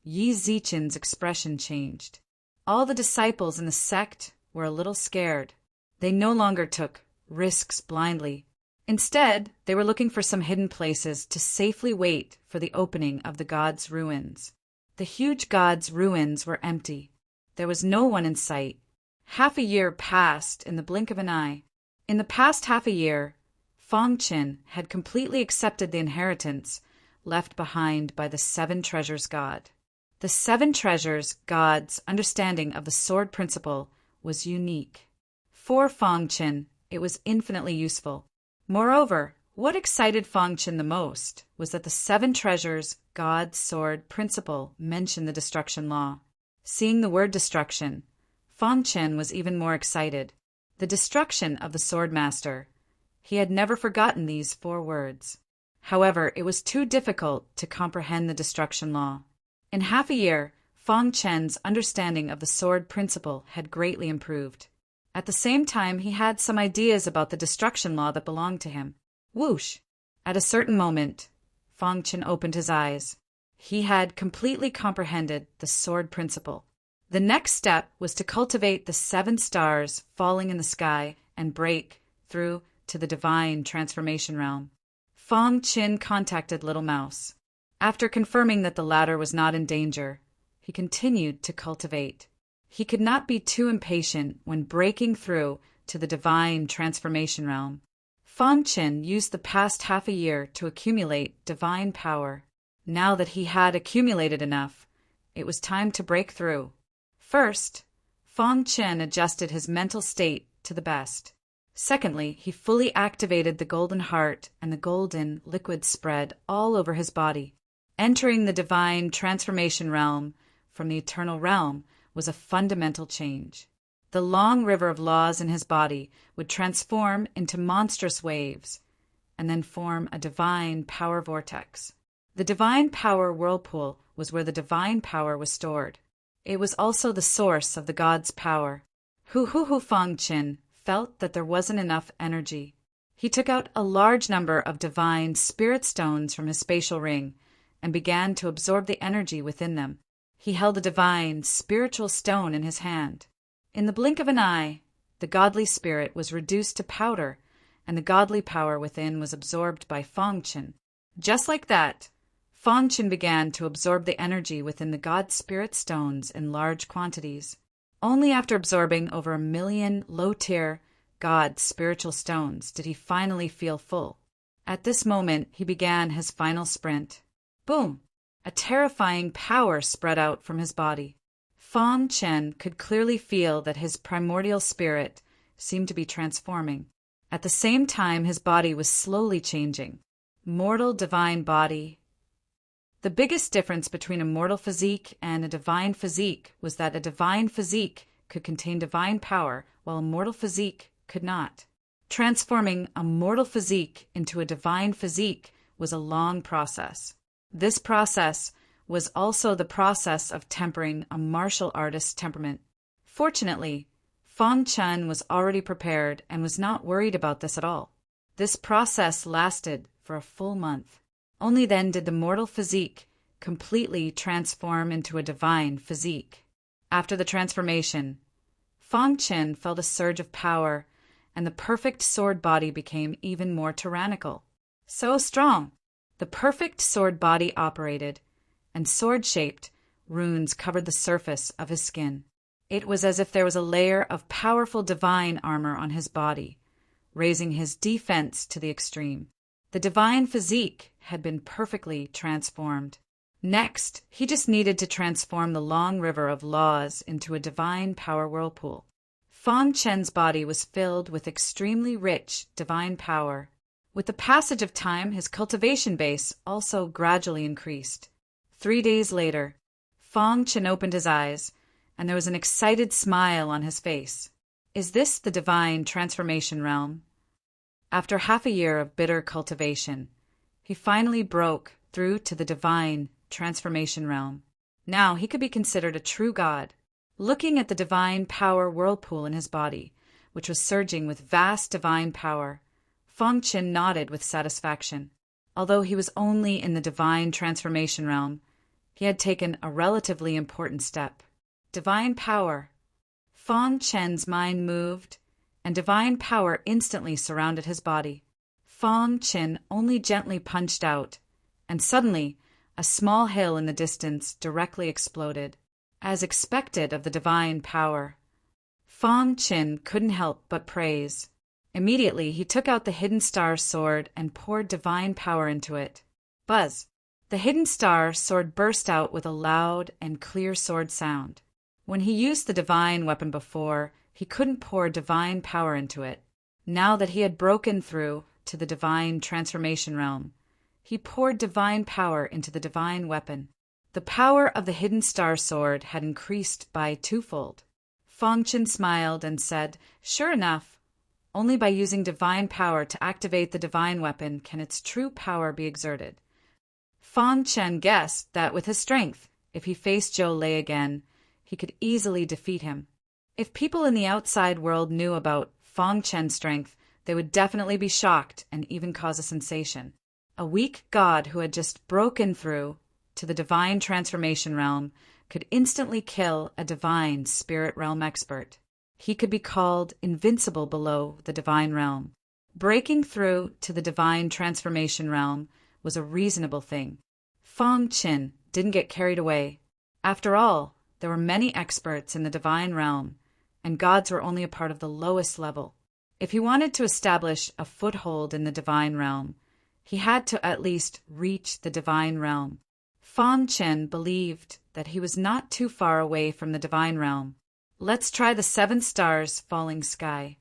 Speaker 1: Yi Zichen's expression changed. All the disciples in the sect were a little scared. They no longer took risks blindly. Instead, they were looking for some hidden places to safely wait for the opening of the god's ruins. The huge god's ruins were empty. There was no one in sight. Half a year passed in the blink of an eye. In the past half a year, Fong Chen had completely accepted the inheritance left behind by the seven treasures god. The seven treasures god's understanding of the sword principle was unique. For Fong Chen, it was infinitely useful. Moreover, what excited Fong Chen the most was that the seven treasures god's sword principle mentioned the destruction law. Seeing the word destruction, Fong Chen was even more excited. The destruction of the sword master. He had never forgotten these 4 words. However, it was too difficult to comprehend the destruction law. In half a year, Fong Chen's understanding of the sword principle had greatly improved. At the same time, he had some ideas about the destruction law that belonged to him. Whoosh! At a certain moment, Fong Chen opened his eyes. He had completely comprehended the sword principle. The next step was to cultivate the 7 stars falling in the sky and break through to the divine transformation realm. Fong Chen contacted Little Mouse. After confirming that the latter was not in danger, he continued to cultivate. He could not be too impatient when breaking through to the divine transformation realm. Fong Chen used the past half a year to accumulate divine power. Now that he had accumulated enough, it was time to break through. First, Fong Chen adjusted his mental state to the best. Secondly, he fully activated the golden heart and the golden liquid spread all over his body. Entering the divine transformation realm from the eternal realm was a fundamental change. The long river of laws in his body would transform into monstrous waves and then form a divine power vortex. The divine power whirlpool was where the divine power was stored. It was also the source of the god's power. Fong Chen felt that there wasn't enough energy. He took out a large number of divine spirit stones from his spatial ring and began to absorb the energy within them. He held a divine spiritual stone in his hand. In the blink of an eye, the godly spirit was reduced to powder, and the godly power within was absorbed by Fong Chen. Just like that, Fong Chen began to absorb the energy within the god spirit stones in large quantities. Only after absorbing over 1 million low-tier god spiritual stones did he finally feel full. At this moment, he began his final sprint. Boom! A terrifying power spread out from his body. Fong Chen could clearly feel that his primordial spirit seemed to be transforming. At the same time, his body was slowly changing. Mortal divine body. The biggest difference between a mortal physique and a divine physique was that a divine physique could contain divine power, while a mortal physique could not. Transforming a mortal physique into a divine physique was a long process. This process was also the process of tempering a martial artist's temperament. Fortunately, Fong Chen was already prepared and was not worried about this at all. This process lasted for a full month. Only then did the mortal physique completely transform into a divine physique. After the transformation, Fong Chen felt a surge of power, and the perfect sword body became even more tyrannical. So strong! The perfect sword body operated, and sword-shaped runes covered the surface of his skin. It was as if there was a layer of powerful divine armor on his body, raising his defense to the extreme. The divine physique had been perfectly transformed. Next, he just needed to transform the long river of laws into a divine power whirlpool. Fang Chen's body was filled with extremely rich divine power. With the passage of time, his cultivation base also gradually increased. 3 days later, Fang Chen opened his eyes, and there was an excited smile on his face. Is this the divine transformation realm? After half a year of bitter cultivation, he finally broke through to the divine transformation realm. Now he could be considered a true god. Looking at the divine power whirlpool in his body, which was surging with vast divine power, Fang Chen nodded with satisfaction. Although he was only in the divine transformation realm, he had taken a relatively important step. Divine power. Fang Chen's mind moved, and divine power instantly surrounded his body. Fang Chen only gently punched out, and suddenly a small hill in the distance directly exploded. As expected of the divine power, Fang Chen couldn't help but praise. Immediately he took out the hidden star sword and poured divine power into it. Buzz! The hidden star sword burst out with a loud and clear sword sound. When he used the divine weapon before, he couldn't pour divine power into it. Now that he had broken through to the divine transformation realm, he poured divine power into the divine weapon. The power of the hidden star sword had increased by twofold. Fang Chen smiled and said, "Sure enough, only by using divine power to activate the divine weapon can its true power be exerted." Fang Chen guessed that with his strength, if he faced Zhou Lei again, he could easily defeat him. If people in the outside world knew about Fang Chen's strength, they would definitely be shocked and even cause a sensation. A weak god who had just broken through to the divine transformation realm could instantly kill a divine spirit realm expert. He could be called invincible below the divine realm. Breaking through to the divine transformation realm was a reasonable thing. Fang Chen didn't get carried away. After all, there were many experts in the divine realm, and gods were only a part of the lowest level. If he wanted to establish a foothold in the divine realm, he had to at least reach the divine realm. Fang Chen believed that he was not too far away from the divine realm. Let's try the 7 stars falling sky.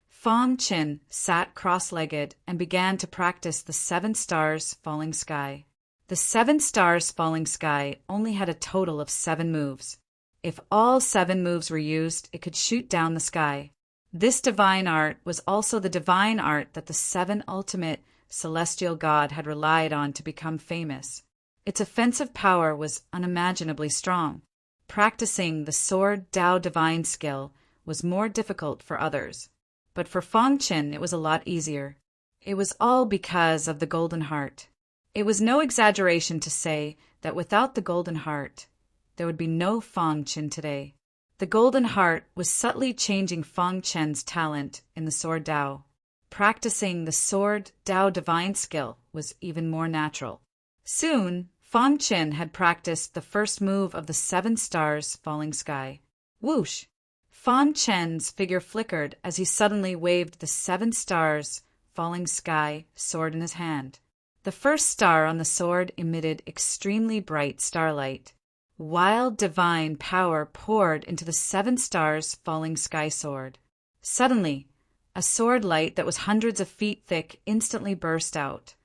Speaker 1: Fang Chen sat cross-legged and began to practice the 7 stars falling sky. The 7 stars falling sky only had a total of 7 moves. If all 7 moves were used, it could shoot down the sky. This divine art was also the divine art that the 7 ultimate celestial god had relied on to become famous. Its offensive power was unimaginably strong. Practicing the sword Dao divine skill was more difficult for others, but for Fang Chen it was a lot easier. It was all because of the golden heart. It was no exaggeration to say that without the golden heart, there would be no Fang Chen today. The golden heart was subtly changing Fang Chen's talent in the sword Dao. Practicing the sword Dao divine skill was even more natural. Soon, Fang Chen had practiced the first move of the 7 stars falling sky. Whoosh! Fang Chen's figure flickered as he suddenly waved the 7 stars falling sky sword in his hand. The first star on the sword emitted extremely bright starlight. Wild divine power poured into the 7 stars falling sky sword. Suddenly, a sword light that was hundreds of feet thick instantly burst out,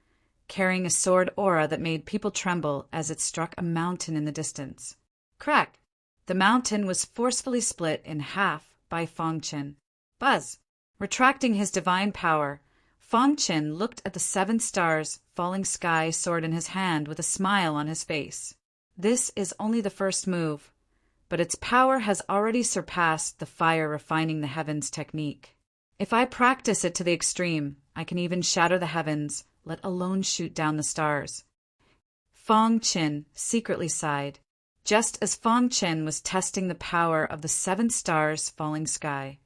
Speaker 1: carrying a sword aura that made people tremble as it struck a mountain in the distance. Crack! The mountain was forcefully split in half by Fang Chen. Buzz! Retracting his divine power, Fang Chen looked at the 7 stars falling sky sword in his hand with a smile on his face. This is only the first move, but its power has already surpassed the fire refining the heavens technique. If I practice it to the extreme, I can even shatter the heavens, let alone shoot down the stars. Fang Chen secretly sighed, just as Fang Chen was testing the power of the 7 stars falling sky.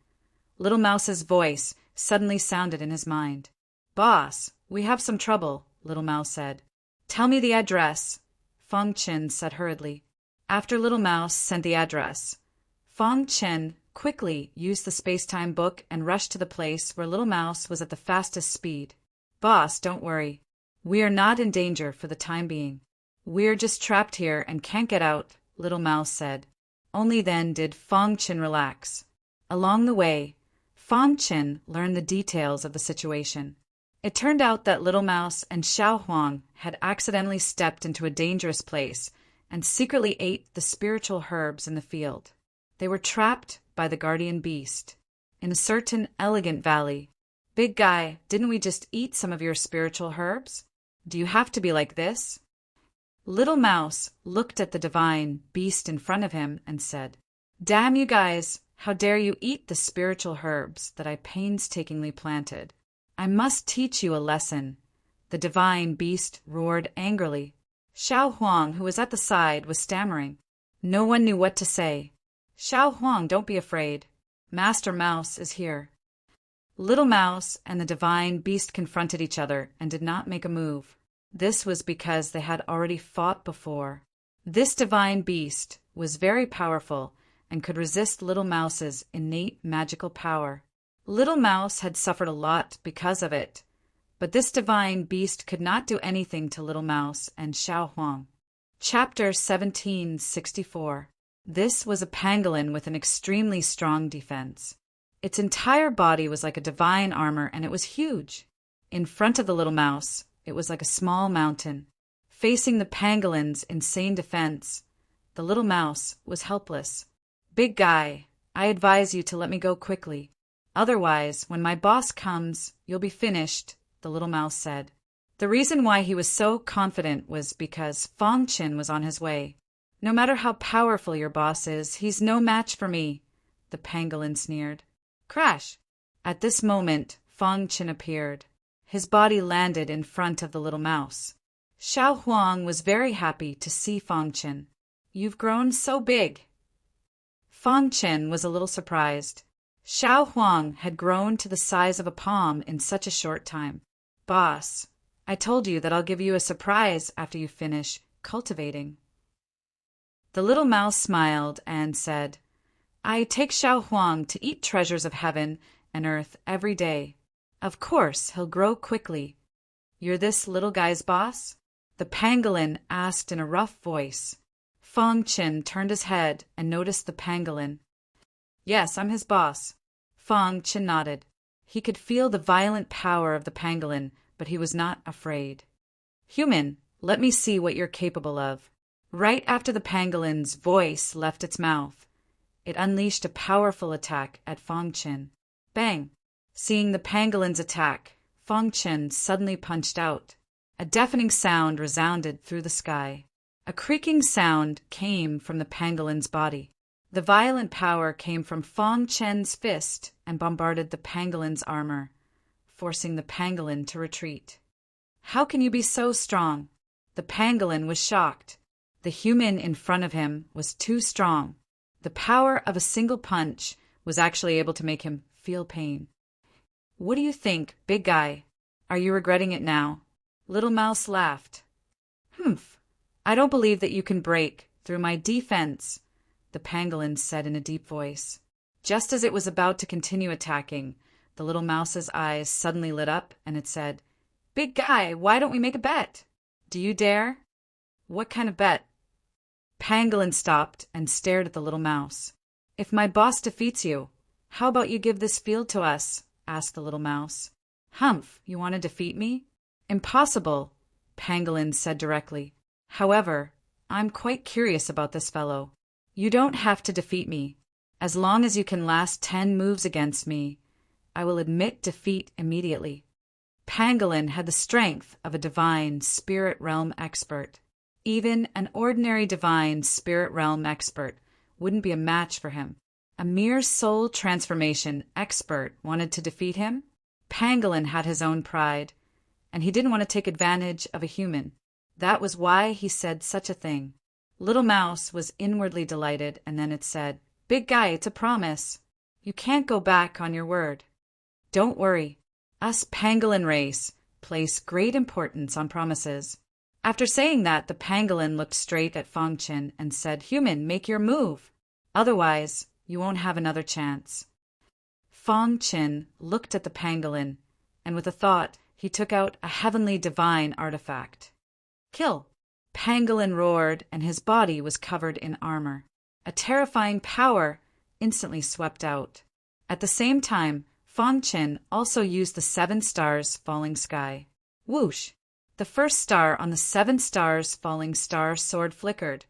Speaker 1: Little Mouse's voice suddenly sounded in his mind. "Boss, we have some trouble," Little Mouse said. "Tell me the address," Fang Chen said hurriedly. After Little Mouse sent the address, Fang Chen quickly used the space-time book and rushed to the place where Little Mouse was at the fastest speed. "Boss, don't worry. We are not in danger for the time being." We're just trapped here and can't get out, Little Mouse said. Only then did Fong Chin relax. Along the way, Fong Chin learned the details of the situation. It turned out that Little Mouse and Xiao Huang had accidentally stepped into a dangerous place and secretly ate the spiritual herbs in the field. They were trapped by the guardian beast in a certain elegant valley. Big guy, didn't we just eat some of your spiritual herbs? Do you have to be like this? Little Mouse looked at the divine beast in front of him and said, Damn you guys, how dare you eat the spiritual herbs that I painstakingly planted? I must teach you a lesson. The divine beast roared angrily. Xiao Huang, who was at the side, was stammering. No one knew what to say. Xiao Huang, don't be afraid. Master Mouse is here. Little Mouse and the divine beast confronted each other and did not make a move. This was because they had already fought before. This divine beast was very powerful and could resist Little Mouse's innate magical power. Little Mouse had suffered a lot because of it, but this divine beast could not do anything to Little Mouse and Xiao Huang. Chapter 1764. This was a pangolin with an extremely strong defense. Its entire body was like a divine armor, and it was huge. In front of the Little Mouse, it was like a small mountain. Facing the pangolin's insane defense, the Little Mouse was helpless. Big guy, I advise you to let me go quickly. Otherwise, when my boss comes, you'll be finished, the Little Mouse said. The reason why he was so confident was because Fong Chin was on his way. No matter how powerful your boss is, he's no match for me, the pangolin sneered. Crash! At this moment, Fong Chin appeared. His body landed in front of the Little Mouse. Xiao Huang was very happy to see Fong Chin. You've grown so big. Fong Chin was a little surprised. Xiao Huang had grown to the size of a palm in such a short time. Boss, I told you that I'll give you a surprise after you finish cultivating. The Little Mouse smiled and said, I take Xiao Huang to eat treasures of heaven and earth every day. Of course, he'll grow quickly. You're this little guy's boss? The pangolin asked in a rough voice. Fong Chin turned his head and noticed the pangolin. Yes, I'm his boss. Fong Chin nodded. He could feel the violent power of the pangolin, but he was not afraid. Human, let me see what you're capable of. Right after the pangolin's voice left its mouth, it unleashed a powerful attack at Fong Chin. Bang! Seeing the pangolin's attack, Fong Chin suddenly punched out. A deafening sound resounded through the sky. A creaking sound came from the pangolin's body. The violent power came from Fong Chin's fist and bombarded the pangolin's armor, forcing the pangolin to retreat. How can you be so strong? The pangolin was shocked. The human in front of him was too strong. The power of a single punch was actually able to make him feel pain. What do you think, big guy? Are you regretting it now? Little Mouse laughed. Humph! I don't believe that you can break through my defense, the pangolin said in a deep voice. Just as it was about to continue attacking, the Little Mouse's eyes suddenly lit up and it said, Big guy, why don't we make a bet? Do you dare? What kind of bet? Pangolin stopped and stared at the Little Mouse. If my boss defeats you, how about you give this field to us? Asked the Little Mouse. Humph, you want to defeat me? Impossible, Pangolin said directly. However, I'm quite curious about this fellow. You don't have to defeat me. As long as you can last 10 moves against me, I will admit defeat immediately. Pangolin had the strength of a divine spirit realm expert. Even an ordinary divine spirit realm expert wouldn't be a match for him. A mere soul transformation expert wanted to defeat him? Pangolin had his own pride, and he didn't want to take advantage of a human. That was why he said such a thing. Little Mouse was inwardly delighted, and then it said, Big guy, it's a promise. You can't go back on your word. Don't worry. Us pangolin race place great importance on promises. After saying that, the pangolin looked straight at Fong Chin and said, Human, make your move. Otherwise, you won't have another chance. Fong Chin looked at the pangolin, and with a thought, he took out a heavenly divine artifact. Kill. Pangolin roared, and his body was covered in armor. A terrifying power instantly swept out. At the same time, Fang Qin also used the 7 stars falling sky. Whoosh! The first star on the 7 stars falling star sword flickered,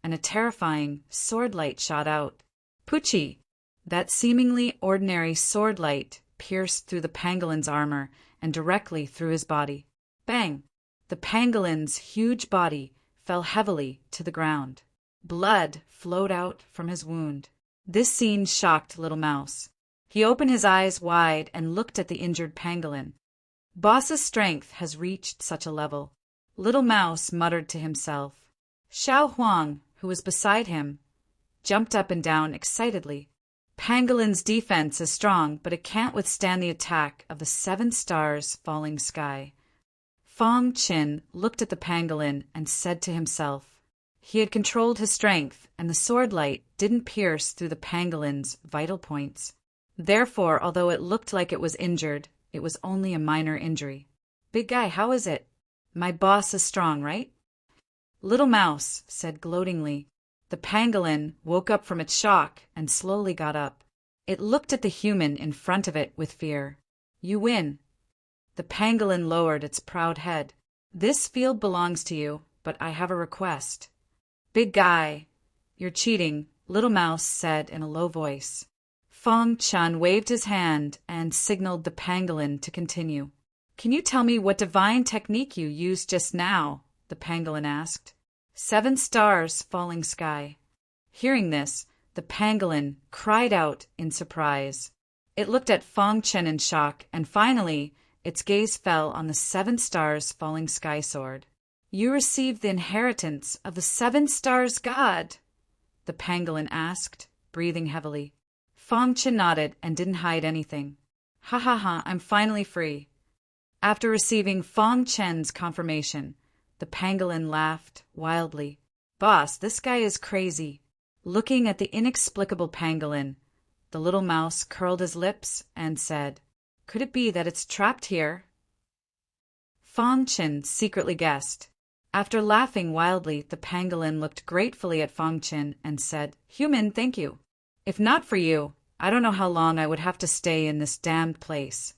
Speaker 1: and a terrifying sword light shot out. Poochie! That seemingly ordinary sword light pierced through the pangolin's armor and directly through his body. Bang! The pangolin's huge body fell heavily to the ground. Blood flowed out from his wound. This scene shocked Little Mouse. He opened his eyes wide and looked at the injured pangolin. Boss's strength has reached such a level. Little Mouse muttered to himself. Xiao Huang, who was beside him, jumped up and down excitedly. Pangolin's defense is strong, but it can't withstand the attack of the 7 stars falling sky. Fang Qin looked at the pangolin and said to himself. He had controlled his strength, and the sword light didn't pierce through the pangolin's vital points. Therefore, although it looked like it was injured, it was only a minor injury. Big guy, how is it? My boss is strong, right? Little Mouse said gloatingly. The pangolin woke up from its shock and slowly got up. It looked at the human in front of it with fear. You win. The pangolin lowered its proud head. This field belongs to you, but I have a request. Big guy, you're cheating, Little Mouse said in a low voice. Fang Qin waved his hand and signaled the pangolin to continue. Can you tell me what divine technique you used just now? The pangolin asked. 7 stars falling sky. Hearing this, the pangolin cried out in surprise. It looked at Fang Qin in shock, and finally, its gaze fell on the 7 stars falling sky sword. You received the inheritance of the 7 stars god? The pangolin asked, breathing heavily. Fang Qin nodded and didn't hide anything. Ha ha ha, I'm finally free. After receiving Fang Qin's confirmation, the pangolin laughed wildly. Boss, this guy is crazy. Looking at the inexplicable pangolin, the little mouse curled his lips and said, Could it be that it's trapped here? Fang Qin secretly guessed. After laughing wildly, the pangolin looked gratefully at Fang Qin and said, Human, thank you. If not for you, I don't know how long I would have to stay in this damned place.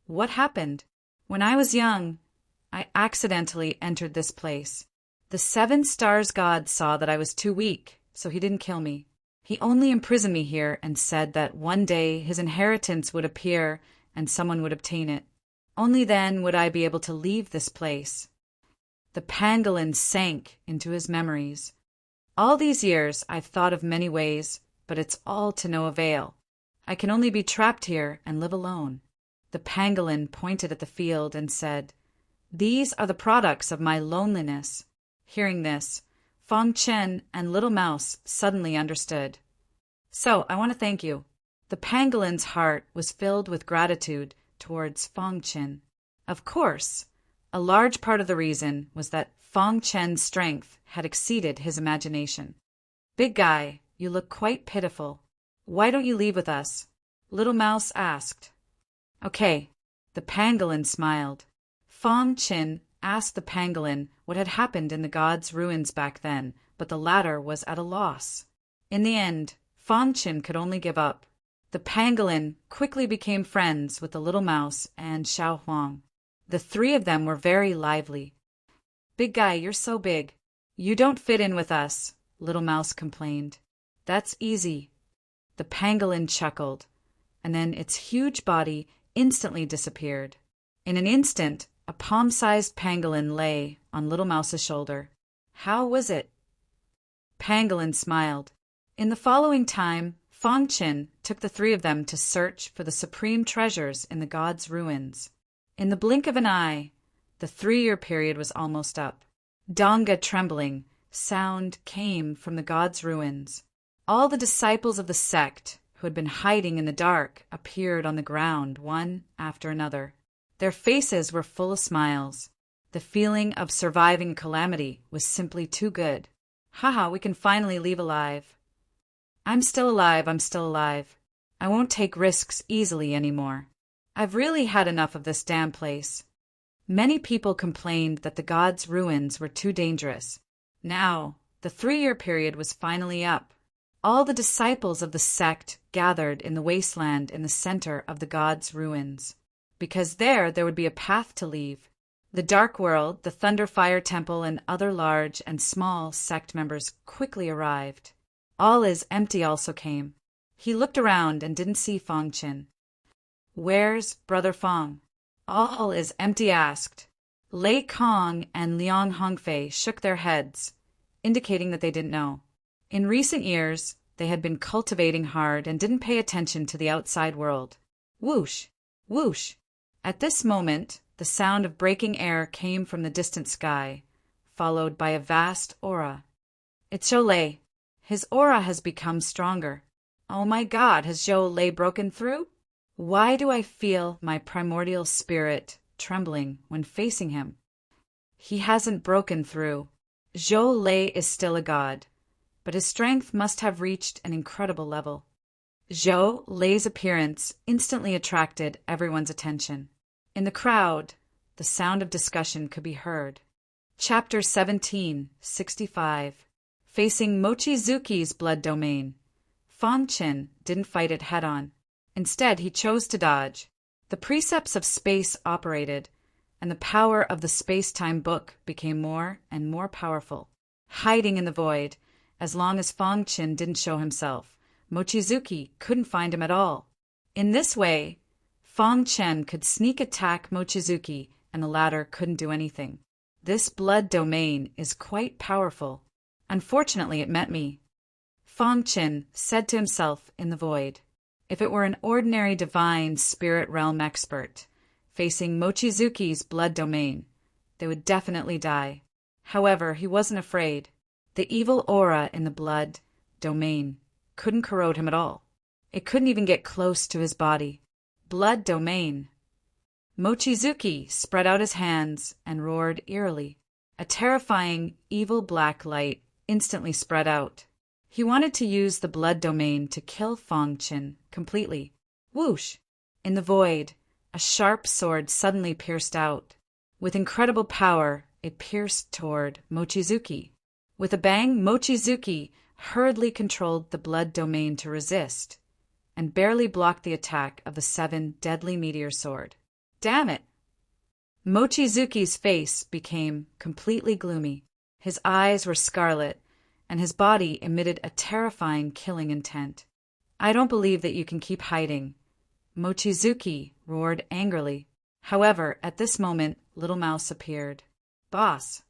Speaker 1: What happened? When I was young, I accidentally entered this place. The 7 stars god saw that I was too weak, so he didn't kill me. He only imprisoned me here and said that one day his inheritance would appear and someone would obtain it. Only then would I be able to leave this place. The pangolin sank into his memories. All these years I've thought of many ways, but it's all to no avail. I can only be trapped here and live alone. The pangolin pointed at the field and said, These are the products of my loneliness. Hearing this, Fang Qin and Little Mouse suddenly understood. So, I want to thank you. The pangolin's heart was filled with gratitude towards Fang Qin. Of course, a large part of the reason was that Fang Qin's strength had exceeded his imagination. Big guy, you look quite pitiful. Why don't you leave with us? Little Mouse asked. Okay, the pangolin smiled. Fang Qin asked the pangolin what had happened in the god's ruins back then, but the latter was at a loss. In the end, Fang Qin could only give up. The pangolin quickly became friends with the little mouse and Xiao Huang. The 3 of them were very lively. Big guy, you're so big. You don't fit in with us, Little Mouse complained. That's easy. The pangolin chuckled, and then its huge body instantly disappeared. In an instant, a palm-sized pangolin lay on Little Mouse's shoulder. How was it? Pangolin smiled. In the following time, Fang Qin took the 3 of them to search for the supreme treasures in the god's ruins. In the blink of an eye, the 3-year period was almost up. Donga trembling, sound came from the god's ruins. All the disciples of the sect who had been hiding in the dark appeared on the ground one after another. Their faces were full of smiles. The feeling of surviving calamity was simply too good. Haha, we can finally leave alive. I'm still alive, I'm still alive. I won't take risks easily anymore. I've really had enough of this damn place. Many people complained that the gods' ruins were too dangerous. Now, the 3-year period was finally up. All the disciples of the sect gathered in the wasteland in the center of the gods' ruins, because there would be a path to leave. The Dark World, the Thunderfire Temple, and other large and small sect members quickly arrived. All is Empty also came. He looked around and didn't see Fong Qin. "Where's Brother Fong?" All is Empty asked. Lei Kong and Liang Hongfei shook their heads, indicating that they didn't know. In recent years, they had been cultivating hard and didn't pay attention to the outside world. Whoosh! Whoosh! At this moment, the sound of breaking air came from the distant sky, followed by a vast aura. "It's Zhou Lei. His aura has become stronger. Oh my God, has Zhou Lei broken through? Why do I feel my primordial spirit trembling when facing him? He hasn't broken through. Zhou Lei is still a god, but his strength must have reached an incredible level." Zhou Lei's appearance instantly attracted everyone's attention. In the crowd, the sound of discussion could be heard. Chapter 17, 65. Facing Mochizuki's blood domain. Fong Qin didn't fight it head-on. Instead, he chose to dodge. The precepts of space operated, and the power of the space-time book became more and more powerful. Hiding in the void, as long as Fong Qin didn't show himself, Mochizuki couldn't find him at all. In this way, Fong Qin could sneak attack Mochizuki, and the latter couldn't do anything. This blood domain is quite powerful. Unfortunately, it met me. Fong Qin said to himself in the void. If it were an ordinary divine spirit realm expert facing Mochizuki's blood domain, they would definitely die. However, he wasn't afraid. The evil aura in the blood domain couldn't corrode him at all. It couldn't even get close to his body. Blood domain. Mochizuki spread out his hands and roared eerily. A terrifying, evil black light instantly spread out. He wanted to use the blood domain to kill Fong Qin completely. Whoosh! In the void, a sharp sword suddenly pierced out. With incredible power, it pierced toward Mochizuki. With a bang, Mochizuki hurriedly controlled the blood domain to resist, and barely blocked the attack of the 7 deadly meteor sword. Damn it! Mochizuki's face became completely gloomy. His eyes were scarlet, and his body emitted a terrifying killing intent. "I don't believe that you can keep hiding," Mochizuki roared angrily. However, at this moment, Little Mouse appeared. "Boss."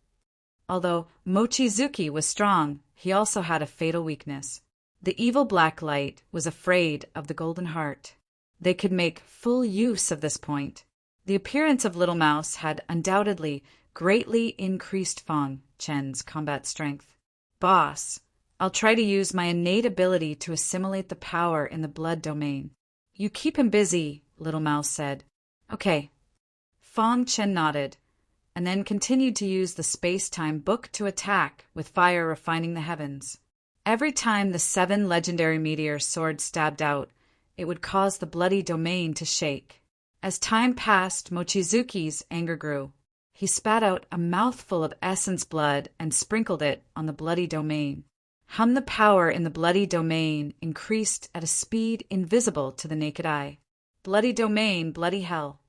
Speaker 1: Although Mochizuki was strong, he also had a fatal weakness. The evil black light was afraid of the golden heart. They could make full use of this point. The appearance of Little Mouse had undoubtedly greatly increased Fong Qin's combat strength. "Boss, I'll try to use my innate ability to assimilate the power in the blood domain." "You keep him busy," Little Mouse said. "Okay." Fong Qin nodded, and then continued to use the space-time book to attack, with fire refining the heavens. Every time the 7 legendary meteor swords stabbed out, it would cause the bloody domain to shake. As time passed, Mochizuki's anger grew. He spat out a mouthful of essence blood and sprinkled it on the bloody domain. The power in the bloody domain increased at a speed invisible to the naked eye. Bloody domain, bloody hell.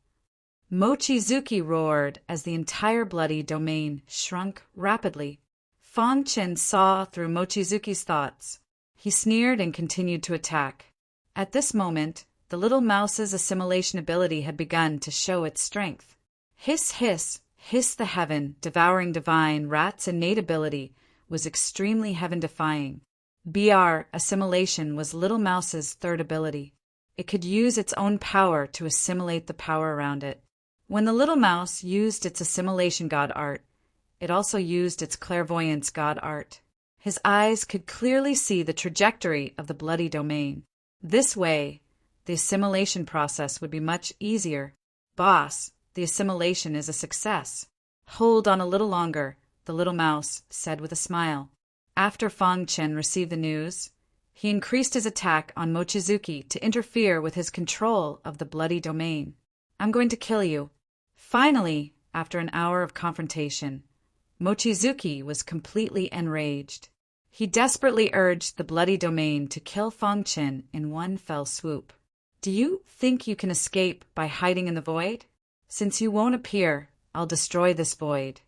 Speaker 1: Mochizuki roared as the entire bloody domain shrunk rapidly. Fong Qin saw through Mochizuki's thoughts. He sneered and continued to attack. At this moment, the little mouse's assimilation ability had begun to show its strength. Hiss, hiss, hiss the heaven, devouring divine rat's innate ability was extremely heaven-defying. BR assimilation was Little Mouse's third ability. It could use its own power to assimilate the power around it. When the Little Mouse used its assimilation god art, it also used its clairvoyance god art. His eyes could clearly see the trajectory of the bloody domain. This way, the assimilation process would be much easier. "Boss, the assimilation is a success." "Hold on a little longer," the Little Mouse said with a smile. After Fong Qin received the news, he increased his attack on Mochizuki to interfere with his control of the bloody domain. "I'm going to kill you." Finally, after an hour of confrontation. Mochizuki was completely enraged. He desperately urged the bloody domain to kill Fangchen in one fell swoop. Do you think you can escape by hiding in the void? Since you won't appear, I'll destroy this void.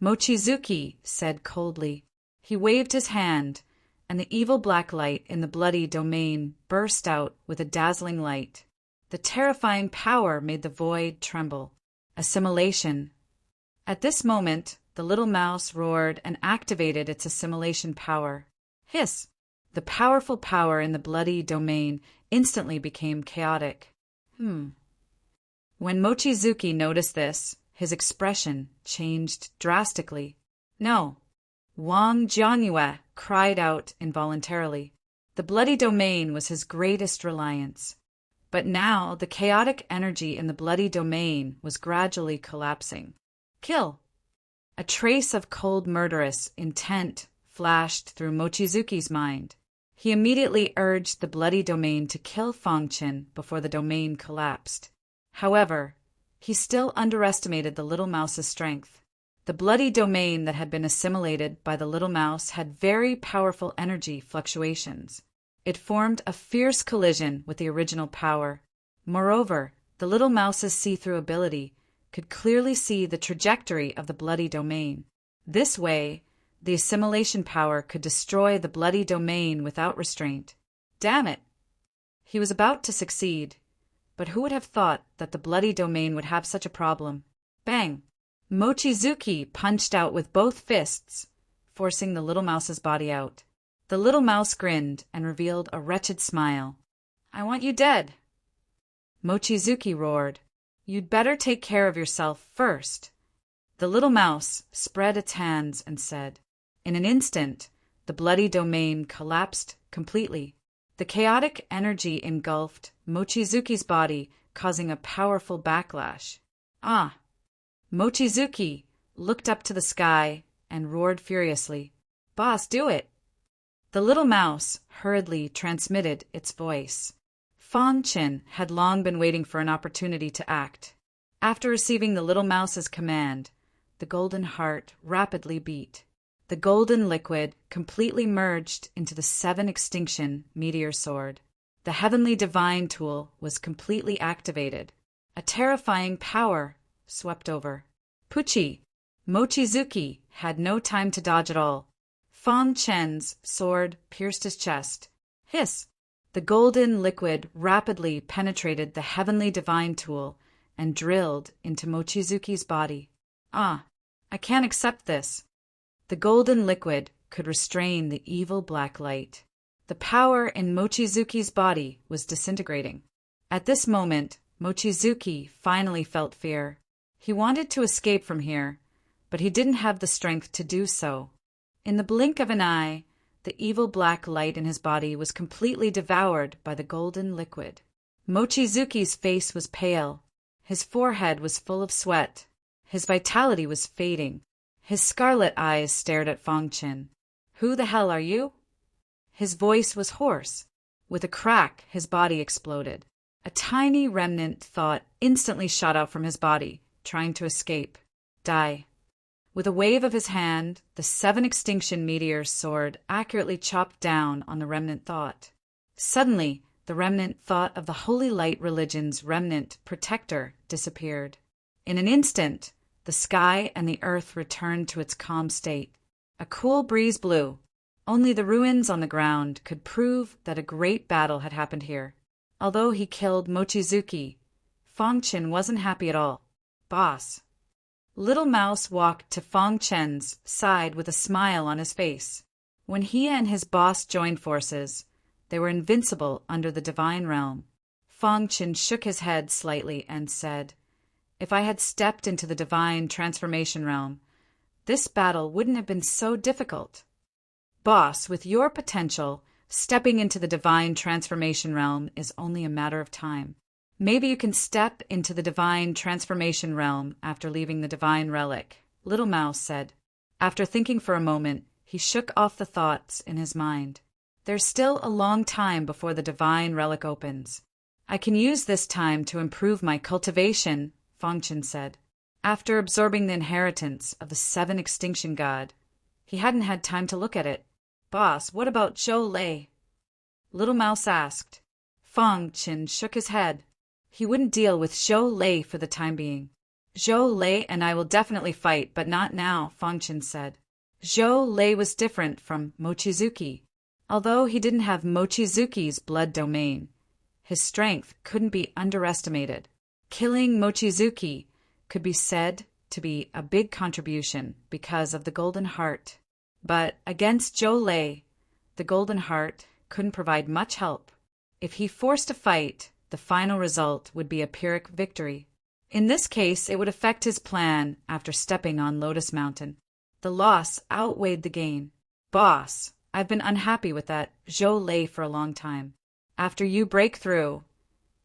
Speaker 1: Mochizuki said coldly. He waved his hand, and the evil black light in the bloody domain burst out with a dazzling light. The terrifying power made the void tremble. Assimilation. At this moment, the little mouse roared and activated its assimilation power. Hiss! The powerful power in the bloody domain instantly became chaotic. When Mochizuki noticed this, his expression changed drastically. No! Wang Jianyue cried out involuntarily. The bloody domain was his greatest reliance. But now the chaotic energy in the bloody domain was gradually collapsing. Kill! A trace of cold murderous intent flashed through Mochizuki's mind. He immediately urged the bloody domain to kill Fangchen before the domain collapsed. However, he still underestimated the little mouse's strength. The bloody domain that had been assimilated by the little mouse had very powerful energy fluctuations. It formed a fierce collision with the original power. Moreover, the little mouse's see-through ability could clearly see the trajectory of the bloody domain. This way, the assimilation power could destroy the bloody domain without restraint. Damn it! He was about to succeed, but who would have thought that the bloody domain would have such a problem? Bang! Mochizuki punched out with both fists, forcing the little mouse's body out. The little mouse grinned and revealed a wretched smile. I want you dead. Mochizuki roared. You'd better take care of yourself first. The little mouse spread its hands and said. In an instant, the bloody domain collapsed completely. The chaotic energy engulfed Mochizuki's body, causing a powerful backlash. Ah! Mochizuki looked up to the sky and roared furiously. Boss, do it! The little mouse hurriedly transmitted its voice. Fangchen had long been waiting for an opportunity to act. After receiving the little mouse's command, the golden heart rapidly beat. The golden liquid completely merged into the 7-extinction meteor sword. The heavenly divine tool was completely activated. A terrifying power swept over. Pucci! Mochizuki had no time to dodge at all. Fangchen's sword pierced his chest. Hiss! The golden liquid rapidly penetrated the heavenly divine tool and drilled into Mochizuki's body. Ah, I can't accept this. The golden liquid could restrain the evil black light. The power in Mochizuki's body was disintegrating. At this moment, Mochizuki finally felt fear. He wanted to escape from here, but he didn't have the strength to do so. In the blink of an eye, the evil black light in his body was completely devoured by the golden liquid. Mochizuki's face was pale. His forehead was full of sweat. His vitality was fading. His scarlet eyes stared at Fangchen. Who the hell are you? His voice was hoarse. With a crack, his body exploded. A tiny remnant thought instantly shot out from his body, trying to escape. Die. With a wave of his hand, the 7-extinction meteor's sword accurately chopped down on the remnant thought. Suddenly, the remnant thought of the Holy Light religion's remnant protector disappeared. In an instant, the sky and the earth returned to its calm state. A cool breeze blew. Only the ruins on the ground could prove that a great battle had happened here. Although he killed Mochizuki, Fangchen wasn't happy at all. Boss. Little Mouse walked to Fangchen's side with a smile on his face. When he and his boss joined forces, they were invincible under the divine realm. Fangchen shook his head slightly and said, If I had stepped into the divine transformation realm, this battle wouldn't have been so difficult. Boss, with your potential, stepping into the divine transformation realm is only a matter of time. Maybe you can step into the divine transformation realm after leaving the divine relic, Little Mouse said. After thinking for a moment, he shook off the thoughts in his mind. There's still a long time before the divine relic opens. I can use this time to improve my cultivation, Fangchen said. After absorbing the inheritance of the 7 Extinction God, he hadn't had time to look at it. "Boss, what about Zhou Lei?" Little Mouse asked. Fang Qin shook his head. He wouldn't deal with Zhou Lei for the time being. "Zhou Lei and I will definitely fight, but not now," Fang Qin said. Zhou Lei was different from Mochizuki. Although he didn't have Mochizuki's blood domain, his strength couldn't be underestimated. Killing Mochizuki could be said to be a big contribution because of the Golden Heart. But against Zhou Lei, the Golden Heart couldn't provide much help. If he forced a fight, the final result would be a Pyrrhic victory. In this case, it would affect his plan after stepping on Lotus Mountain. The loss outweighed the gain. "Boss, I've been unhappy with that Zhou Lei for a long time. After you break through,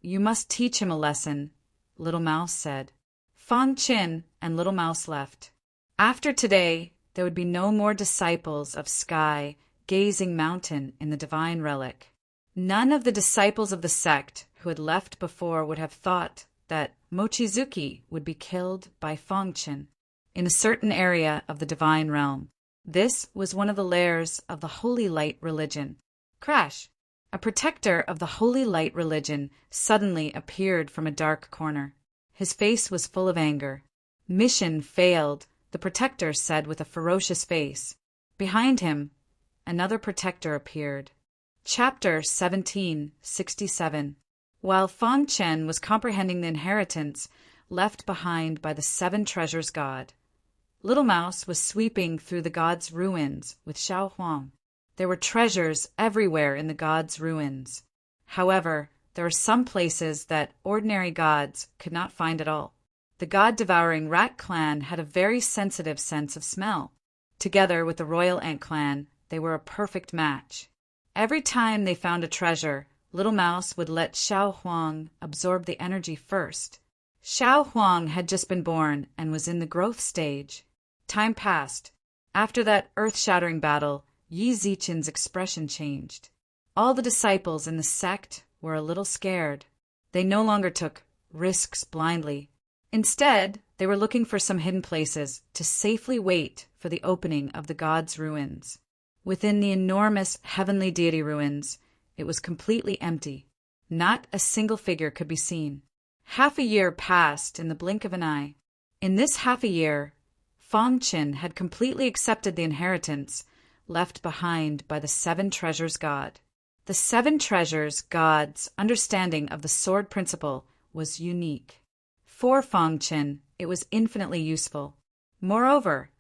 Speaker 1: you must teach him a lesson," Little Mouse said. Fang Qin and Little Mouse left. After today, there would be no more disciples of Sky Gazing Mountain in the Divine Relic. None of the disciples of the sect who had left before would have thought that Mochizuki would be killed by Fang Qin in a certain area of the Divine Realm. This was one of the lairs of the Holy Light religion. Crash! A protector of the Holy Light religion suddenly appeared from a dark corner. His face was full of anger. "Mission failed," the protector said with a ferocious face. Behind him, another protector appeared. Chapter 1767. While Fang Qin was comprehending the inheritance left behind by the 7 treasures God, Little Mouse was sweeping through the god's ruins with Xiao Huang. There were treasures everywhere in the god's ruins. However, there are some places that ordinary gods could not find at all. The god-devouring rat clan had a very sensitive sense of smell. Together with the royal ant clan, they were a perfect match. Every time they found a treasure, Little Mouse would let Xiao Huang absorb the energy first. Xiao Huang had just been born and was in the growth stage. Time passed. After that earth-shattering battle, Yi Zichen's expression changed. All the disciples in the sect were a little scared. They no longer took risks blindly. Instead, they were looking for some hidden places to safely wait for the opening of the god's ruins. Within the enormous heavenly deity ruins, it was completely empty. Not a single figure could be seen. Half a year passed in the blink of an eye. In this half a year, Fang Qin had completely accepted the inheritance left behind by the 7 treasures God. The 7 treasures God's understanding of the sword principle was unique. For Fang Qin, it was infinitely useful. Moreover,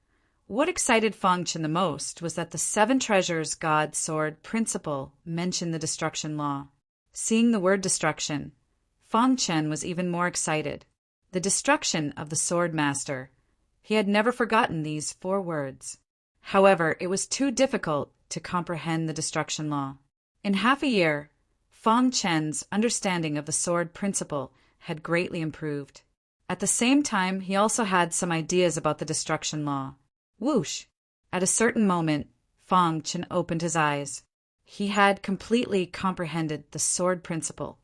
Speaker 1: what excited Fang Qin the most was that the 7 treasures God sword principle mentioned the destruction law. Seeing the word destruction, Fang Qin was even more excited. The destruction of the sword master. He had never forgotten these 4 words. However, it was too difficult to comprehend the destruction law. In half a year, Fang Qin's understanding of the sword principle had greatly improved. At the same time, he also had some ideas about the destruction law. Whoosh! At a certain moment, Fang Qin opened his eyes. He had completely comprehended the sword principle.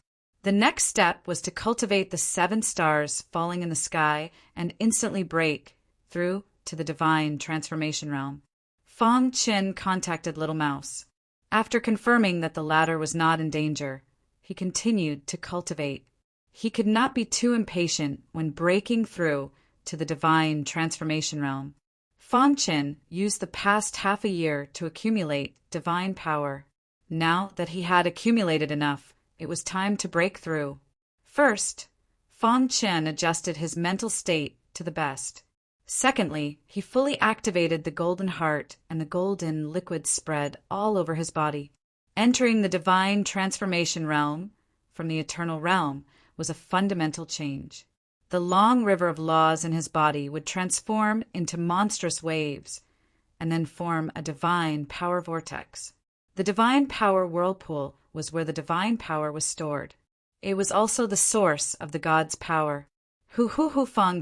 Speaker 1: The next step was to cultivate the 7 stars falling in the sky and instantly break through to the divine transformation realm. Fang Qin contacted Little Mouse. After confirming that the latter was not in danger, he continued to cultivate. He could not be too impatient when breaking through to the divine transformation realm. Fang Qin used the past half a year to accumulate divine power. Now that he had accumulated enough, it was time to break through. First, Fang Qin adjusted his mental state to the best. Secondly, he fully activated the golden heart and the golden liquid spread all over his body. Entering the divine transformation realm from the eternal realm was a fundamental change. The long river of laws in his body would transform into monstrous waves and then form a divine power vortex. The divine power whirlpool was where the divine power was stored. It was also the source of the god's power. Fang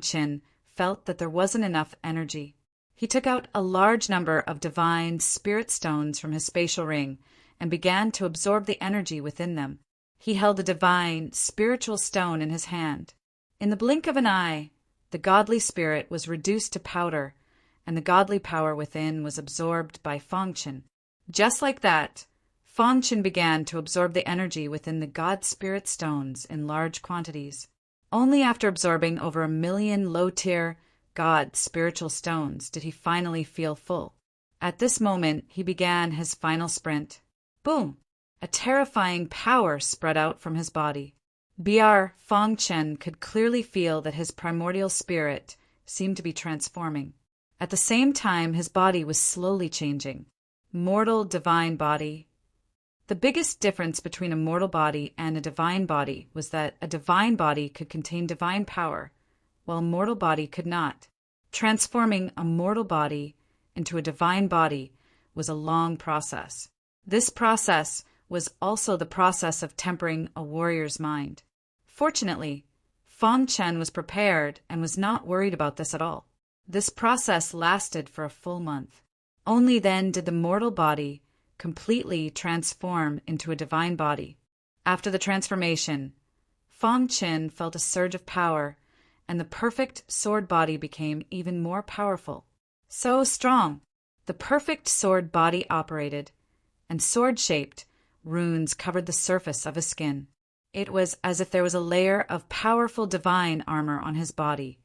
Speaker 1: Qin felt that there wasn't enough energy. He took out a large number of divine spirit stones from his spatial ring and began to absorb the energy within them. He held a divine spiritual stone in his hand. In the blink of an eye, The godly spirit was reduced to powder, and the godly power within was absorbed by Fangchen. Just like that, Fangchen began to absorb the energy within the God Spirit stones in large quantities. Only after absorbing over 1 million low-tier God spiritual stones did he finally feel full. At this moment, he began his final sprint. Boom! A terrifying power spread out from his body. Br. Fangchen could clearly feel that his primordial spirit seemed to be transforming. At the same time, his body was slowly changing. Mortal divine body. The biggest difference between a mortal body and a divine body was that a divine body could contain divine power, while a mortal body could not. Transforming a mortal body into a divine body was a long process. This process was also the process of tempering a warrior's mind. Fortunately, Fangchen was prepared and was not worried about this at all. This process lasted for a full month. Only then did the mortal body completely transform into a divine body. After the transformation, Fangchen felt a surge of power, and the perfect sword body became even more powerful. So strong, the perfect sword body operated, and sword-shaped runes covered the surface of his skin. It was as if there was a layer of powerful divine armor on his body,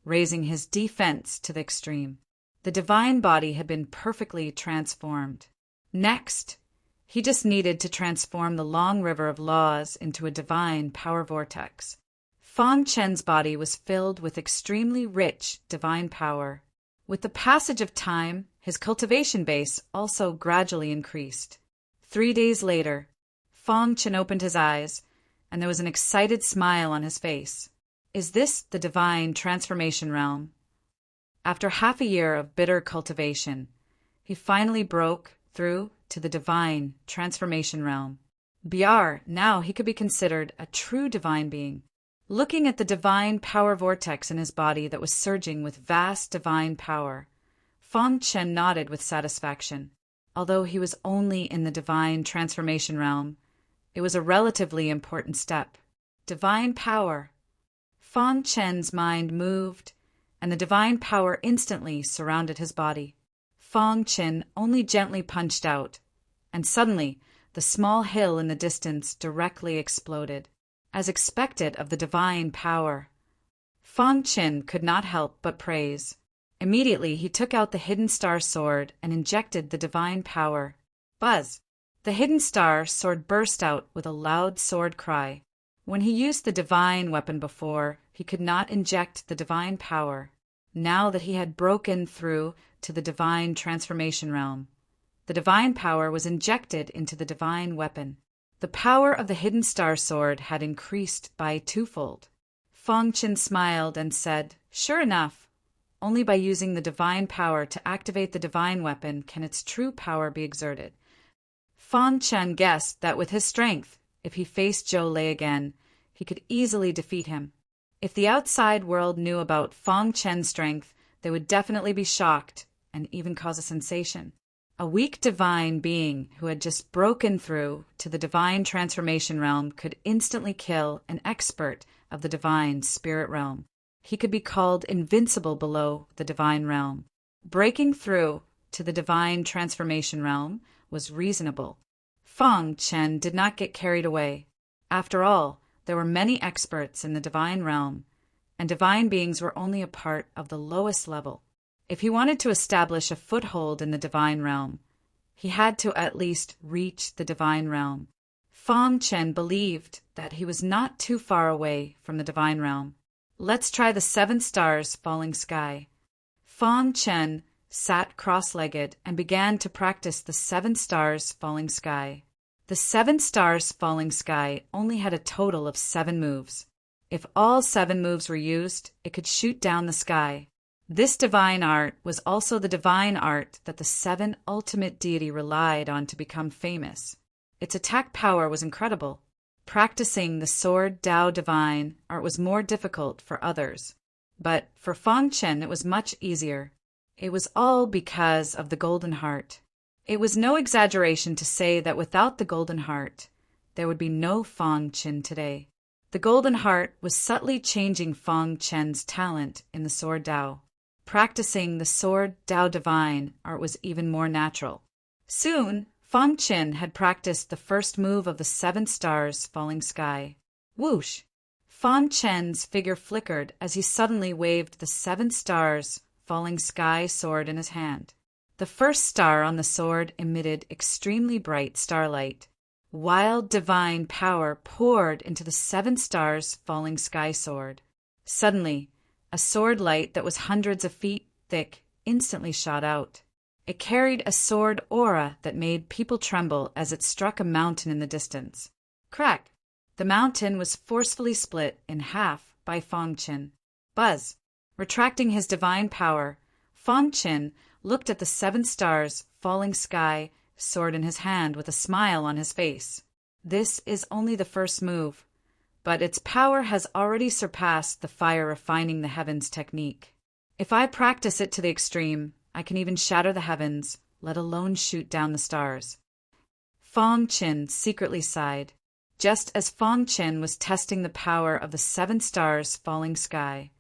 Speaker 1: raising his defense to the extreme. The divine body had been perfectly transformed. Next, he just needed to transform the long river of laws into a divine power vortex. Fangchen's body was filled with extremely rich divine power. With the passage of time, his cultivation base also gradually increased. 3 days later, Fangchen opened his eyes, and there was an excited smile on his face. Is this the divine transformation realm? After half a year of bitter cultivation, he finally broke through to the divine transformation realm. Now he could be considered a true divine being. Looking at the divine power vortex in his body that was surging with vast divine power, Fangchen nodded with satisfaction. Although he was only in the divine transformation realm, it was a relatively important step. Divine power. Fangchen's mind moved, and the divine power instantly surrounded his body. Fangchen only gently punched out, and suddenly the small hill in the distance directly exploded. As expected of the divine power, Fangchen could not help but praise. Immediately he took out the hidden star sword and injected the divine power. Buzz! The hidden star sword burst out with a loud sword cry. When he used the divine weapon before, he could not inject the divine power. Now that he had broken through to the divine transformation realm, the divine power was injected into the divine weapon. The power of the hidden star sword had increased by twofold. Fangchen smiled and said, "Sure enough, only by using the divine power to activate the divine weapon can its true power be exerted." Fangchen guessed that with his strength, if he faced Zhou Lei again, he could easily defeat him. If the outside world knew about Fangchen's strength, they would definitely be shocked and even cause a sensation. A weak divine being who had just broken through to the divine transformation realm could instantly kill an expert of the divine spirit realm. He could be called invincible below the divine realm. Breaking through to the divine transformation realm was reasonable. Fangchen did not get carried away. After all, there were many experts in the divine realm, and divine beings were only a part of the lowest level. If he wanted to establish a foothold in the divine realm, he had to at least reach the divine realm. Fangchen believed that he was not too far away from the divine realm. Let's try the 7 stars falling sky. Fangchen sat cross-legged and began to practice the 7 stars falling sky. The 7 stars falling sky only had a total of 7 moves. If all 7 moves were used, it could shoot down the sky. This divine art was also the divine art that the 7 ultimate deity relied on to become famous. Its attack power was incredible. Practicing the sword Dao divine art was more difficult for others, but for Fangchen it was much easier. It was all because of the golden heart. It was no exaggeration to say that without the golden heart, there would be no Fangchen today. The Golden Heart was subtly changing Fang Chen's talent in the Sword Dao. Practicing the Sword Dao Divine art was even more natural. Soon, Fang Chen had practiced the first move of the 7 stars falling sky. Whoosh! Fang Chen's figure flickered as he suddenly waved the 7 stars falling sky sword in his hand. The first star on the sword emitted extremely bright starlight. Wild divine power poured into the 7 stars falling sky sword. Suddenly, a sword light that was hundreds of feet thick instantly shot out. It carried a sword aura that made people tremble as it struck a mountain in the distance. Crack! The mountain was forcefully split in half by Fang Chen. Buzz! Retracting his divine power, Fang Chen looked at the 7 stars falling sky sword in his hand with a smile on his face. This is only the first move, but its power has already surpassed the fire refining the heavens technique. If I practice it to the extreme, I can even shatter the heavens, let alone shoot down the stars. Fang Chen secretly sighed. Just as Fang Chen was testing the power of the 7 stars falling sky,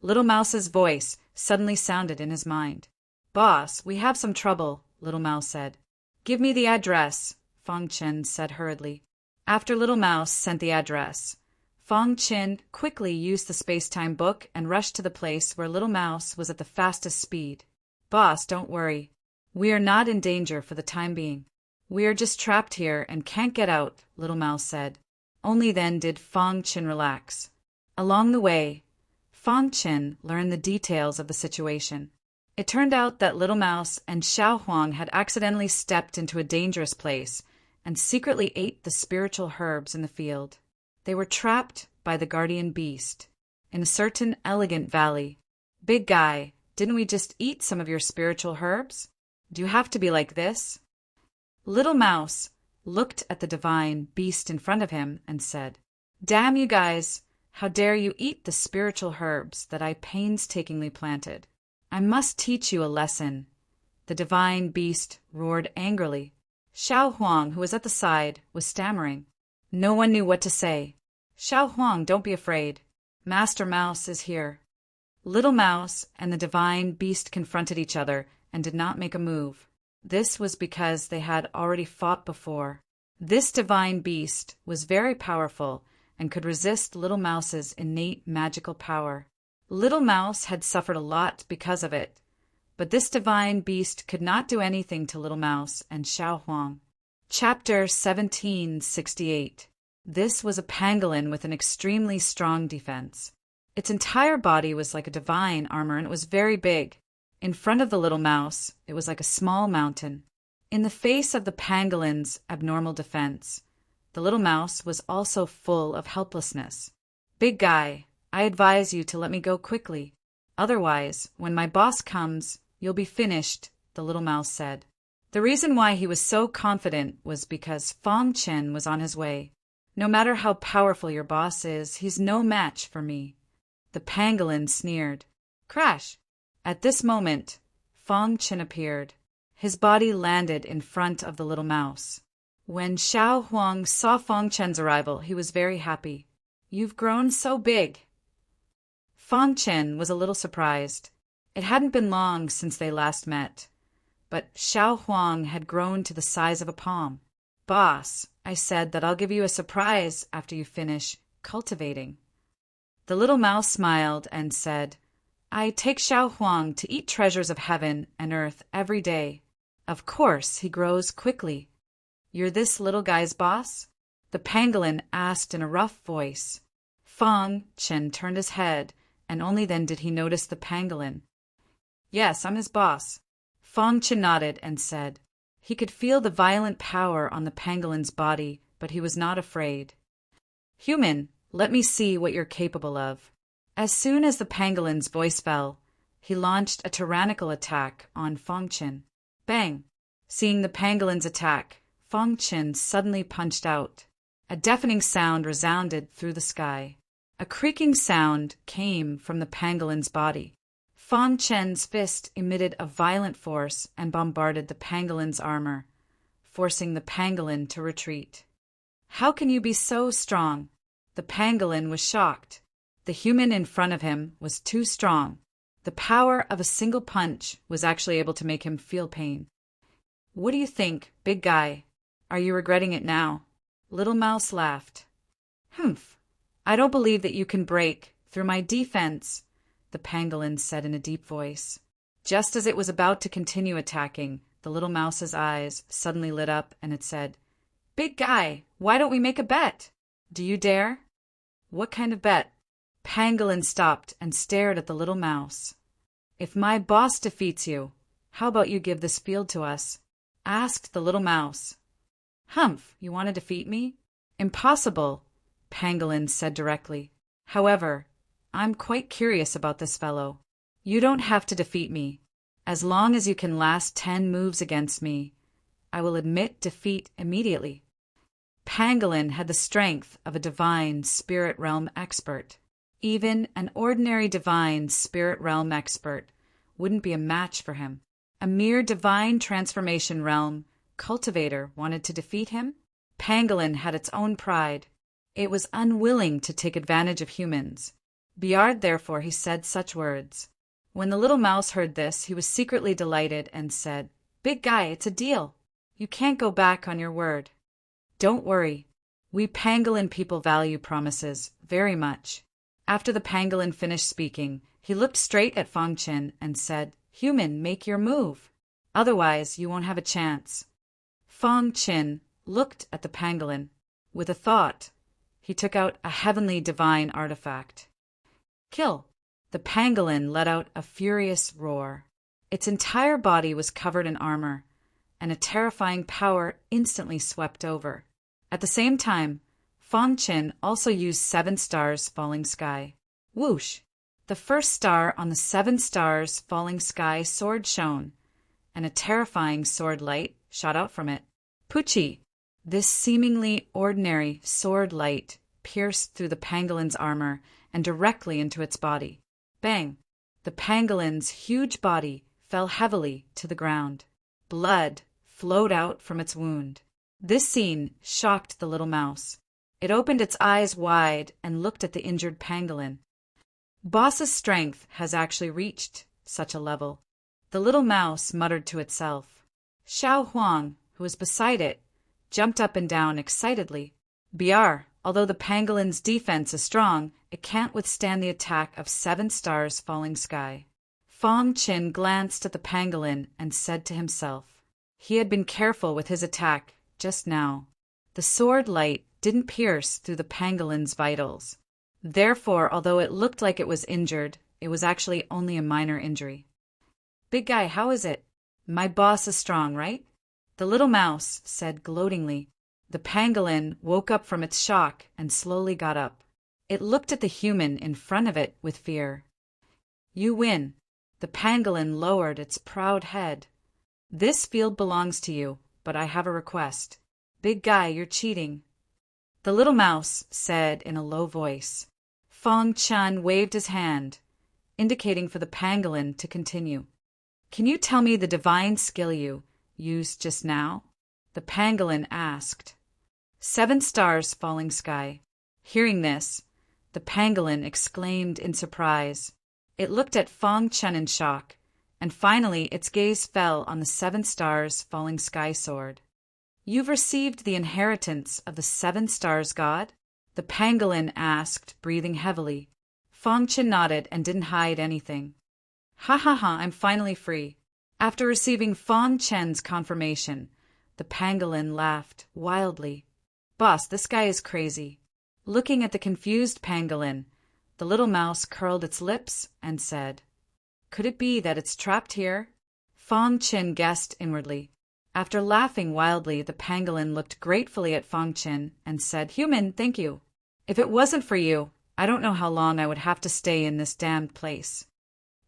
Speaker 1: Little Mouse's voice suddenly sounded in his mind. "Boss, we have some trouble," Little Mouse said. "Give me the address," Fang Chen said hurriedly. After Little Mouse sent the address, Fang Chen quickly used the space-time book and rushed to the place where Little Mouse was at the fastest speed. "Boss, don't worry. We are not in danger for the time being. We are just trapped here and can't get out," Little Mouse said. Only then did Fang Chen relax. Along the way, Fang Chen learned the details of the situation. It turned out that Little Mouse and Xiao Huang had accidentally stepped into a dangerous place and secretly ate the spiritual herbs in the field. They were trapped by the guardian beast in a certain elegant valley. "Big guy, didn't we just eat some of your spiritual herbs? Do you have to be like this?" Little Mouse looked at the divine beast in front of him and said, "Damn you guys, how dare you eat the spiritual herbs that I painstakingly planted? I must teach you a lesson." The divine beast roared angrily. Xiao Huang, who was at the side, was stammering. No one knew what to say. "Xiao Huang, don't be afraid. Master Mouse is here." Little Mouse and the divine beast confronted each other and did not make a move. This was because they had already fought before. This divine beast was very powerful and could resist Little Mouse's innate magical power. Little Mouse had suffered a lot because of it, but this divine beast could not do anything to Little Mouse and Xiao Huang. Chapter 1768. This was a pangolin with an extremely strong defense. Its entire body was like a divine armor and it was very big. In front of the Little Mouse, it was like a small mountain. In the face of the pangolin's abnormal defense, the Little Mouse was also full of helplessness. "Big guy, I advise you to let me go quickly. Otherwise, when my boss comes, you'll be finished," the Little Mouse said. The reason why he was so confident was because Fang Chen was on his way. "No matter how powerful your boss is, he's no match for me." The pangolin sneered. Crash! At this moment, Fang Chen appeared. His body landed in front of the Little Mouse. When Xiao Huang saw Fang Chen's arrival, he was very happy. "You've grown so big." Fang Chen was a little surprised. It hadn't been long since they last met, but Xiao Huang had grown to the size of a palm. "Boss, I said that I'll give you a surprise after you finish cultivating." The Little Mouse smiled and said, "I take Xiao Huang to eat treasures of heaven and earth every day. Of course, he grows quickly." "You're this little guy's boss?" the pangolin asked in a rough voice. Fang Chen turned his head, and only then did he notice the pangolin. "Yes, I'm his boss." Fang Chen nodded and said. He could feel the violent power on the pangolin's body, but he was not afraid. "Human, let me see what you're capable of." As soon as the pangolin's voice fell, he launched a tyrannical attack on Fang Chen. Bang! Seeing the pangolin's attack, Fang Chen suddenly punched out. A deafening sound resounded through the sky. A creaking sound came from the pangolin's body. Fang Chen's fist emitted a violent force and bombarded the pangolin's armor, forcing the pangolin to retreat. "How can you be so strong?" The pangolin was shocked. The human in front of him was too strong. The power of a single punch was actually able to make him feel pain. "What do you think, big guy? Are you regretting it now?" Little Mouse laughed. "Humph! I don't believe that you can break through my defense," the pangolin said in a deep voice. Just as it was about to continue attacking, the little mouse's eyes suddenly lit up and it said, "Big guy, why don't we make a bet? Do you dare?" "What kind of bet?" Pangolin stopped and stared at the little mouse. "If my boss defeats you, how about you give this field to us?" asked the little mouse. "Humph, you want to defeat me?" "Impossible," Pangolin said directly. "However, I'm quite curious about this fellow. You don't have to defeat me. As long as you can last 10 moves against me, I will admit defeat immediately." Pangolin had the strength of a divine spirit realm expert. Even an ordinary divine spirit realm expert wouldn't be a match for him. A mere divine transformation realm cultivator wanted to defeat him? Pangolin had its own pride. It was unwilling to take advantage of humans. Beyond, therefore, he said such words. When the little mouse heard this, he was secretly delighted and said, "Big guy, it's a deal. You can't go back on your word." "Don't worry. We pangolin people value promises very much." After the pangolin finished speaking, he looked straight at Fong Chin and said, "Human, make your move. Otherwise, you won't have a chance." Fong Chin looked at the pangolin. With a thought, he took out a heavenly divine artifact. "Kill!" The pangolin let out a furious roar. Its entire body was covered in armor, and a terrifying power instantly swept over. At the same time, Fong Chin also used 7 stars falling sky. Whoosh! The first star on the 7 stars falling sky sword shone, and a terrifying sword light shot out from it. Poochie! This seemingly ordinary sword light pierced through the pangolin's armor and directly into its body. Bang! The pangolin's huge body fell heavily to the ground. Blood flowed out from its wound. This scene shocked the little mouse. It opened its eyes wide and looked at the injured pangolin. Boss's strength has actually reached such a level. The little mouse muttered to itself. Xiao Huang, who was beside it, jumped up and down excitedly. "Biar, although the pangolin's defense is strong, it can't withstand the attack of 7 stars falling sky." Fong Chin glanced at the pangolin and said to himself. He had been careful with his attack just now. The sword light didn't pierce through the pangolin's vitals. Therefore, although it looked like it was injured, it was actually only a minor injury. "Big guy, how is it? My boss is strong, right?" The little mouse said gloatingly. The pangolin woke up from its shock and slowly got up. It looked at the human in front of it with fear. "You win." The pangolin lowered its proud head. "This field belongs to you, but I have a request." "Big guy, you're cheating." The little mouse said in a low voice. Fong Chin waved his hand, indicating for the pangolin to continue. "Can you tell me the divine skill you used just now?" the pangolin asked. 7 stars falling sky. Hearing this, the pangolin exclaimed in surprise. It looked at Fong Chin in shock, and finally its gaze fell on the 7 stars falling sky sword. "You've received the inheritance of the 7 stars god?" the pangolin asked, breathing heavily. Fong Chin nodded and didn't hide anything. "Ha ha ha, I'm finally free." After receiving Fong Chin's confirmation, the pangolin laughed wildly. "Boss, this guy is crazy." Looking at the confused pangolin, the little mouse curled its lips and said, "Could it be that it's trapped here?" Fong Chin guessed inwardly. After laughing wildly, the pangolin looked gratefully at Fong Chin and said, "Human, thank you. If it wasn't for you, I don't know how long I would have to stay in this damned place."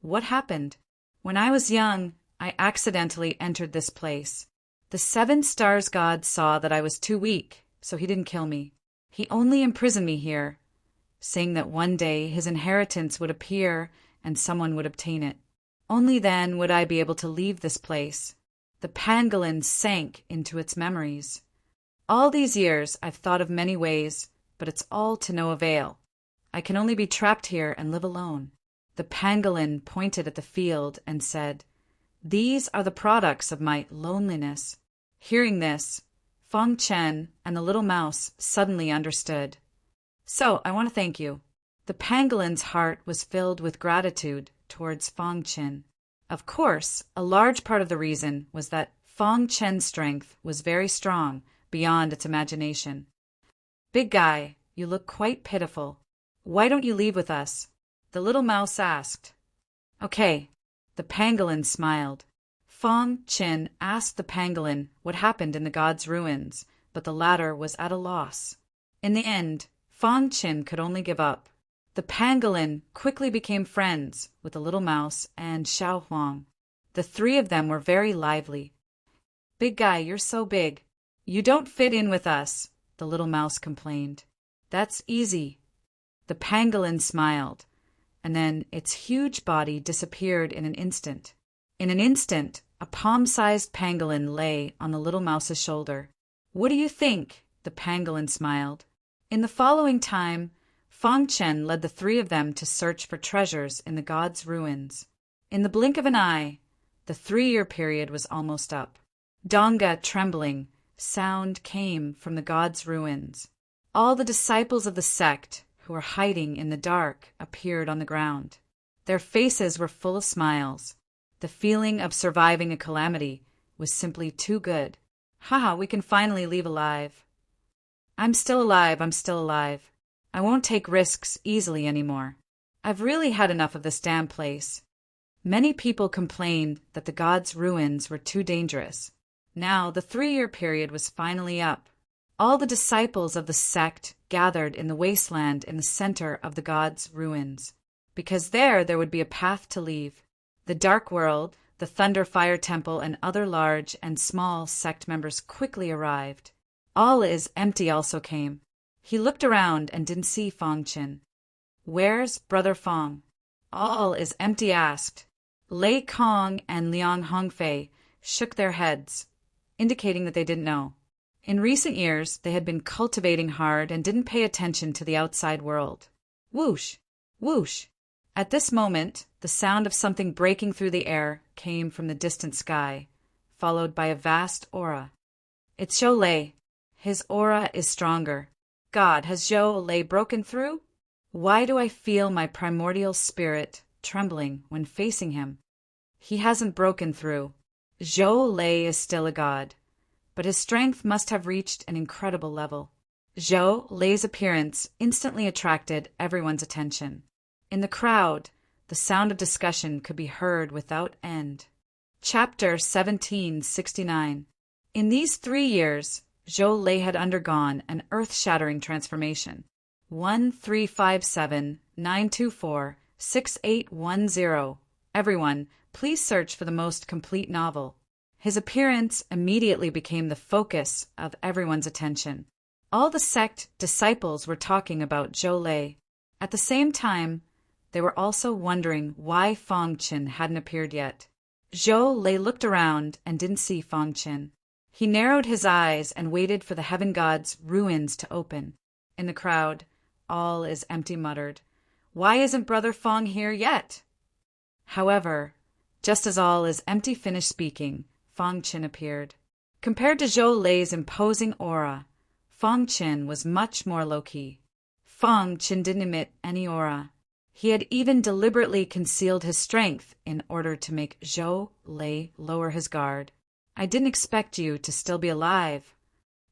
Speaker 1: "What happened?" "When I was young, I accidentally entered this place. The 7 stars god saw that I was too weak, so he didn't kill me. He only imprisoned me here, saying that one day his inheritance would appear and someone would obtain it. Only then would I be able to leave this place." The pangolin sank into its memories. "All these years I've thought of many ways but it's all to no avail. I can only be trapped here and live alone." The pangolin pointed at the field and said, "These are the products of my loneliness." Hearing this, Fong Chen and the little mouse suddenly understood. "So, I want to thank you." The pangolin's heart was filled with gratitude towards Fong Chen. Of course, a large part of the reason was that Fong Chen's strength was very strong beyond its imagination. "Big guy, you look quite pitiful. Why don't you leave with us?" the little mouse asked. "Okay." The pangolin smiled. Fong Chen asked the pangolin what happened in the god's ruins, but the latter was at a loss. In the end, Fong Chen could only give up. The pangolin quickly became friends with the little mouse and Xiao Huang. The three of them were very lively. "Big guy, you're so big. You don't fit in with us," the little mouse complained. "That's easy." The pangolin smiled, and then its huge body disappeared in an instant. In an instant, a palm-sized pangolin lay on the little mouse's shoulder. "What do you think?" the pangolin smiled. In the following time, Fong Chen led the three of them to search for treasures in the god's ruins. In the blink of an eye, the 3-year period was almost up. Donga, trembling, sound came from the god's ruins. All the disciples of the sect who were hiding in the dark appeared on the ground. Their faces were full of smiles. The feeling of surviving a calamity was simply too good. "Haha, we can finally leave alive." I'm still alive. I won't take risks easily anymore. I've really had enough of this damn place." Many people complained that the god's ruins were too dangerous. Now the 3-year period was finally up. All the disciples of the sect gathered in the wasteland in the center of the god's ruins, because there would be a path to leave. The Dark World, the Thunder Fire Temple, and other large and small sect members quickly arrived. All is Empty also came. He looked around and didn't see Fong Chen. "Where's Brother Fong?" All is Empty asked. Lei Kong and Liang Hongfei shook their heads, indicating that they didn't know. In recent years, they had been cultivating hard and didn't pay attention to the outside world. Whoosh! Whoosh! At this moment, the sound of something breaking through the air came from the distant sky, followed by a vast aura. "It's Zhou Lei. His aura is stronger. God, has Zhou Lei broken through? Why do I feel my primordial spirit trembling when facing him? He hasn't broken through. Zhou Lei is still a god, but his strength must have reached an incredible level." Zhou Lei's appearance instantly attracted everyone's attention. In the crowd, the sound of discussion could be heard without end. Chapter 1769. In these 3 years, Zhou Lei had undergone an earth-shattering transformation. 1-357-924-6810. Everyone, please search for the most complete novel. His appearance immediately became the focus of everyone's attention. All the sect disciples were talking about Zhou Lei. At the same time, they were also wondering why Fong Chen hadn't appeared yet. Zhou Lei looked around and didn't see Fong Chen. He narrowed his eyes and waited for the heaven god's ruins to open. In the crowd, All is Empty muttered, "Why isn't Brother Fong here yet?" However, just as All is Empty finished speaking, Fong Chen appeared. Compared to Zhou Lei's imposing aura, Fong Chen was much more low-key. Fong Chen didn't emit any aura. He had even deliberately concealed his strength in order to make Zhou Lei lower his guard. "I didn't expect you to still be alive."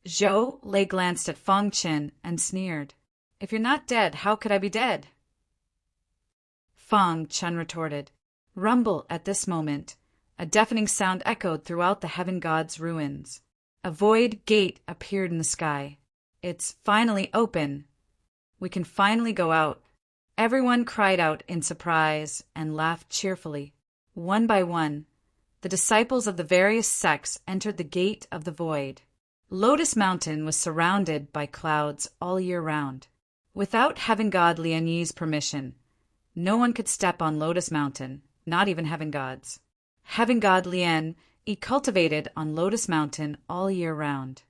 Speaker 1: Zhou Lei glanced at Fong Chen and sneered. "If you're not dead, how could I be dead?" Fong Chen retorted. Rumble at this moment. A deafening sound echoed throughout the heaven god's ruins. A void gate appeared in the sky. "It's finally open. We can finally go out." Everyone cried out in surprise and laughed cheerfully. One by one, the disciples of the various sects entered the gate of the void. Lotus Mountain was surrounded by clouds all year round. Without Heaven God Lian Yi's permission, no one could step on Lotus Mountain, not even heaven gods. Heaven God Lian Yi cultivated on Lotus Mountain all year round.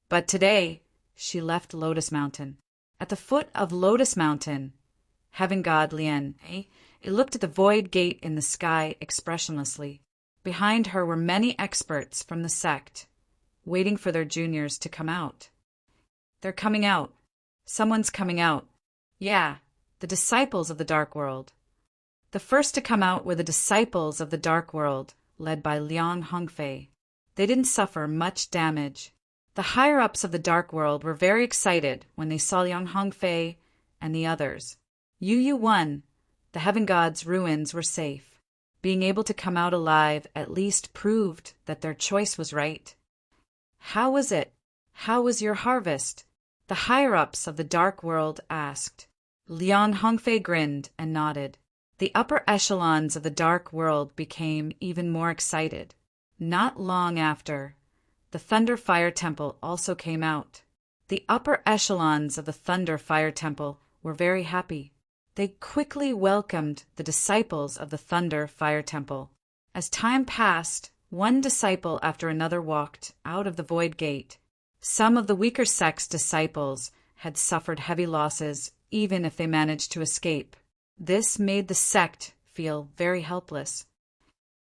Speaker 1: But today, she left Lotus Mountain. At the foot of Lotus Mountain, heaven god Lien, it looked at the void gate in the sky expressionlessly. Behind her were many experts from the sect, waiting for their juniors to come out. They're coming out. Someone's coming out. Yeah, the disciples of the Dark World. The first to come out were the disciples of the Dark World, led by Liang Hongfei. They didn't suffer much damage. The higher-ups of the Dark World were very excited when they saw Liang Hongfei and the others. Yu won. The heaven god's ruins were safe. Being able to come out alive at least proved that their choice was right. How was it? How was your harvest? The higher-ups of the Dark World asked. Liang Hongfei grinned and nodded. The upper echelons of the Dark World became even more excited. Not long after, the Thunder Fire Temple also came out. The upper echelons of the Thunder Fire Temple were very happy. They quickly welcomed the disciples of the Thunder Fire Temple. As time passed, one disciple after another walked out of the Void Gate. Some of the weaker sect's disciples had suffered heavy losses, even if they managed to escape. This made the sect feel very helpless.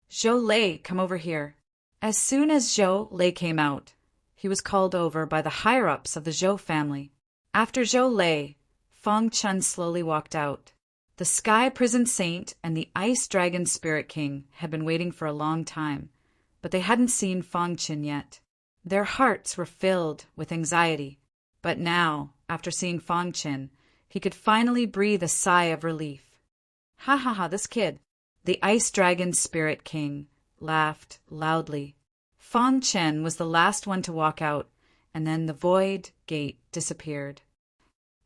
Speaker 1: Zhou Lei, come over here. As soon as Zhou Lei came out, he was called over by the higher-ups of the Zhou family. After Zhou Lei, Feng Chun slowly walked out. The Sky Prison Saint and the Ice Dragon Spirit King had been waiting for a long time, but they hadn't seen Feng Chun yet. Their hearts were filled with anxiety, but now, after seeing Feng Chun, he could finally breathe a sigh of relief. Ha ha ha, this kid. The Ice Dragon Spirit King laughed loudly. Feng Chun was the last one to walk out, and then the Void Gate disappeared.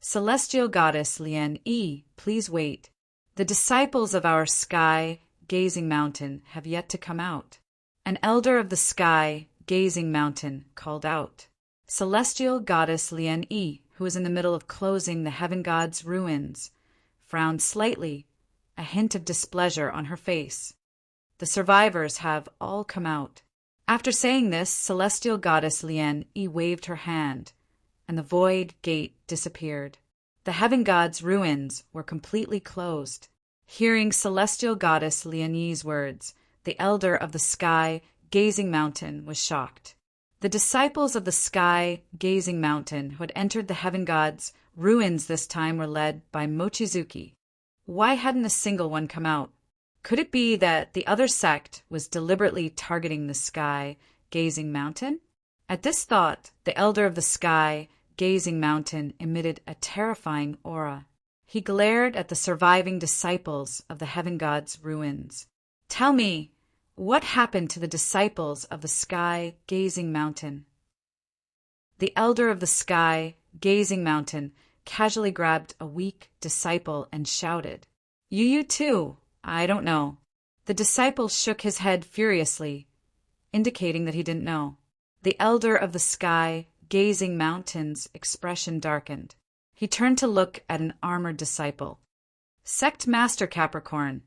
Speaker 1: Celestial Goddess Lien Yi, please wait. The disciples of our Sky Gazing Mountain have yet to come out. An elder of the Sky Gazing Mountain called out. Celestial Goddess Lien Yi, who was in the middle of closing the heaven god's ruins, frowned slightly, a hint of displeasure on her face. The survivors have all come out. After saying this, Celestial Goddess Lien Yi waved her hand, and the Void Gate disappeared. The heaven god's ruins were completely closed. Hearing Celestial Goddess Lien Yi's words, the elder of the Sky Gazing Mountain was shocked. The disciples of the Sky Gazing Mountain who had entered the heaven god's ruins this time were led by Mochizuki. Why hadn't a single one come out? Could it be that the other sect was deliberately targeting the Sky Gazing Mountain? At this thought, the elder of the Sky Gazing Mountain emitted a terrifying aura. He glared at the surviving disciples of the heaven god's ruins. Tell me, what happened to the disciples of the Sky Gazing Mountain? The elder of the Sky Gazing Mountain casually grabbed a weak disciple and shouted, You too? I don't know. The disciple shook his head furiously, indicating that he didn't know. The elder of the Sky Gazing Mountain's expression darkened. He turned to look at an armored disciple. Sect Master Capricorn,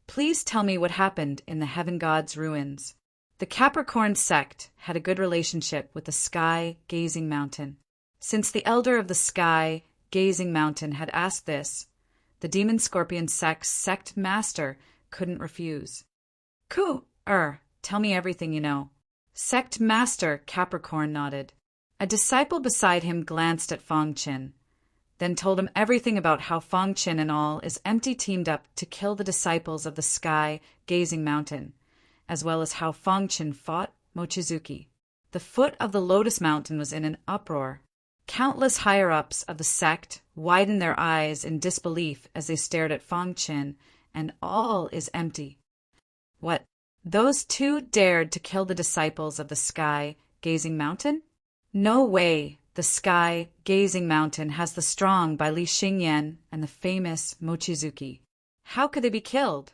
Speaker 1: please tell me what happened in the heaven god's ruins. The Capricorn sect had a good relationship with the Sky Gazing Mountain. Since the elder of the Sky Gazing Mountain had asked this, the Demon Scorpion sect's sect master couldn't refuse. Tell me everything you know. Sect Master Capricorn nodded. A disciple beside him glanced at Feng Chun, then told him everything about how Feng Chun and all is empty teamed up to kill the disciples of the Sky Gazing Mountain, as well as how Feng Chun fought Mochizuki. The foot of the Lotus Mountain was in an uproar. Countless higher-ups of the sect widened their eyes in disbelief as they stared at Feng Chun, and all is empty. What? Those two dared to kill the disciples of the Sky Gazing Mountain? No way. The Sky Gazing Mountain has the strong by Li Xingyan and the famous Mochizuki. How could they be killed?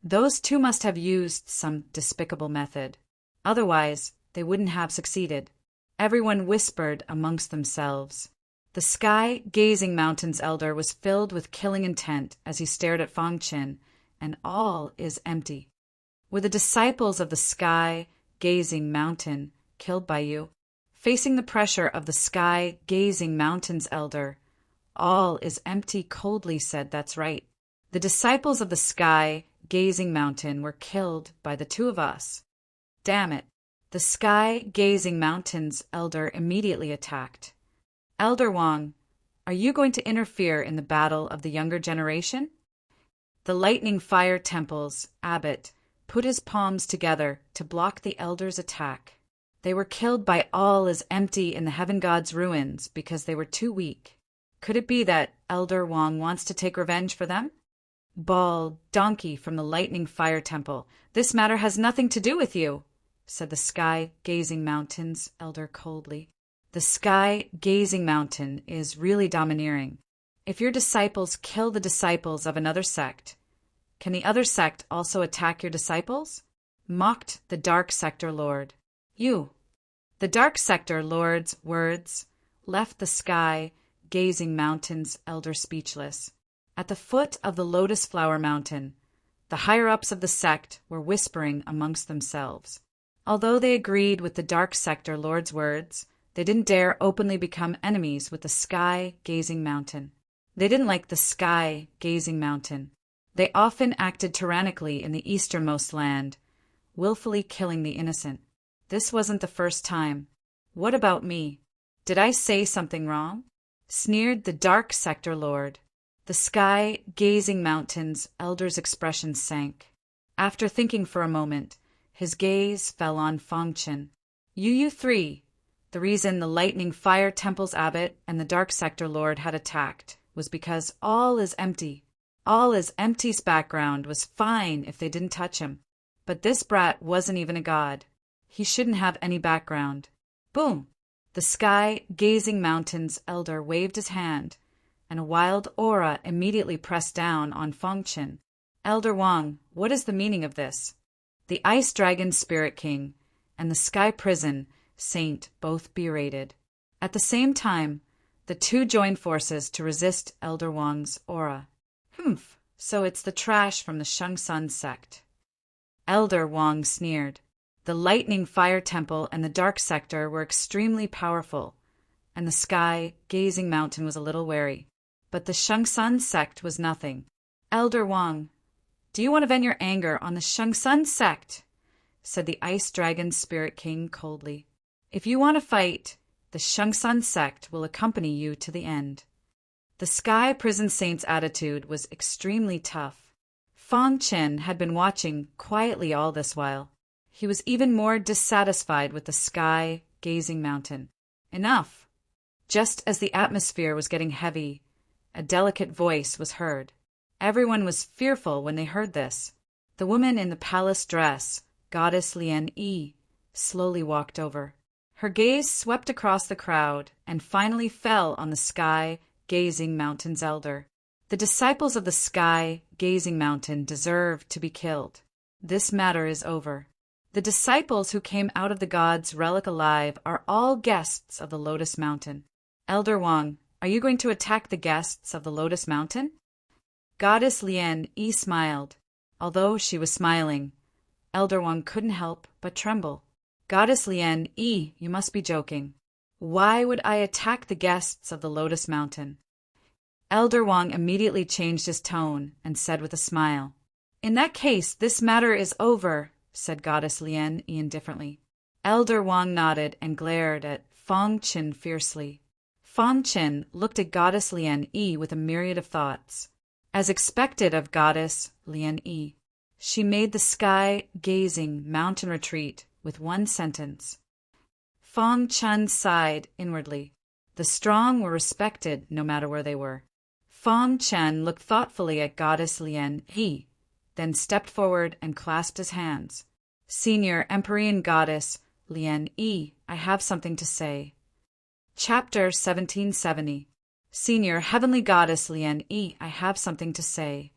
Speaker 1: Those two must have used some despicable method. Otherwise, they wouldn't have succeeded. Everyone whispered amongst themselves. The Sky Gazing Mountain's elder was filled with killing intent as he stared at Feng Chun, and all is empty. Were the disciples of the Sky Gazing Mountain killed by you? Facing the pressure of the Sky Gazing Mountain's elder, All is empty coldly said, that's right. The disciples of the sky, gazing mountain, were killed by the two of us. Damn it. The sky, gazing mountain's elder immediately attacked. Elder Wang, are you going to interfere in the battle of the younger generation? The lightning fire temple's abbot put his palms together to block the elder's attack. They were killed by all as empty in the heaven god's ruins because they were too weak. Could it be that Elder Wang wants to take revenge for them? Bald donkey from the lightning fire temple, this matter has nothing to do with you, said the sky-gazing mountain's elder coldly. The sky-gazing mountain is really domineering. If your disciples kill the disciples of another sect, can the other sect also attack your disciples? Mocked the Dark Sector Lord. You. The Dark Sector Lord's words left the sky-gazing mountain's elder speechless. At the foot of the Lotus Flower Mountain, the higher-ups of the sect were whispering amongst themselves. Although they agreed with the Dark Sector Lord's words, they didn't dare openly become enemies with the sky-gazing mountain. They didn't like the sky-gazing mountain. They often acted tyrannically in the easternmost land, willfully killing the innocent. This wasn't the first time. What about me? Did I say something wrong? Sneered the Dark Sector Lord. The sky-gazing mountain's elder's expression sank. After thinking for a moment, his gaze fell on Fangchen. You three. The reason the Lightning Fire Temple's abbot and the Dark Sector Lord had attacked was because all is empty. All is empty's background was fine if they didn't touch him. But this brat wasn't even a god. He shouldn't have any background. Boom! The sky-gazing mountain's elder waved his hand, and a wild aura immediately pressed down on Fangchen. Elder Wang, what is the meaning of this? The Ice Dragon Spirit King and the Sky Prison Saint both berated. At the same time, the two joined forces to resist Elder Wang's aura. So it's the trash from the Shengsun sect. Elder Wang sneered. The Lightning Fire Temple and the Dark Sector were extremely powerful, and the sky-gazing mountain was a little wary. But the Shengsun sect was nothing. Elder Wang, do you want to vent your anger on the Shengsun sect? Said the Ice Dragon Spirit King coldly. If you want to fight, the Shengsun sect will accompany you to the end. The Sky Prison Saint's attitude was extremely tough. Fangchen had been watching quietly all this while. He was even more dissatisfied with the sky-gazing mountain. Enough! Just as the atmosphere was getting heavy, a delicate voice was heard. Everyone was fearful when they heard this. The woman in the palace dress, Goddess Lian Yi, slowly walked over. Her gaze swept across the crowd and finally fell on the sky-gazing mountain's elder. The disciples of the sky-gazing mountain deserve to be killed. This matter is over. The disciples who came out of the god's relic alive are all guests of the Lotus Mountain. Elder Wang, are you going to attack the guests of the Lotus Mountain? Goddess Lian Yi smiled. Although she was smiling, Elder Wang couldn't help but tremble. Goddess Lian Yi, you must be joking. Why would I attack the guests of the Lotus Mountain? Elder Wang immediately changed his tone and said with a smile, In that case, this matter is over, said Goddess Lian Yi indifferently. Elder Wang nodded and glared at Fangchen fiercely. Fangchen looked at Goddess Lian Yi with a myriad of thoughts. As expected of Goddess Lian Yi, she made the sky-gazing mountain retreat with one sentence. Fangchen sighed inwardly. The strong were respected no matter where they were. Fangchen looked thoughtfully at Goddess Lian Yi, then stepped forward and clasped his hands. Senior Empyrean Goddess Lian Yi, I have something to say. Chapter 1770. Senior Heavenly Goddess Lian Yi, I have something to say.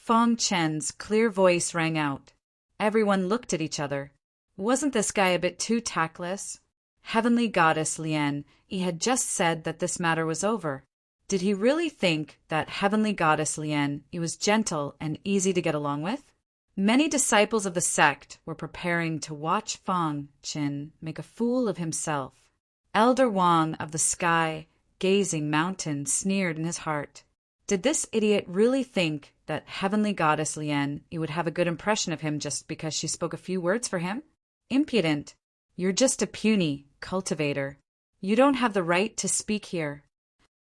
Speaker 1: Fangchen's clear voice rang out. Everyone looked at each other. Wasn't this guy a bit too tactless? Heavenly Goddess Lian Yi had just said that this matter was over. Did he really think that Heavenly Goddess Lian Yi was gentle and easy to get along with? Many disciples of the sect were preparing to watch Fangchen make a fool of himself. Elder Wang of the sky Gazing Mountain sneered in his heart. Did this idiot really think that Heavenly Goddess Lien would have a good impression of him just because she spoke a few words for him? Impudent! You're just a puny cultivator. You don't have the right to speak here.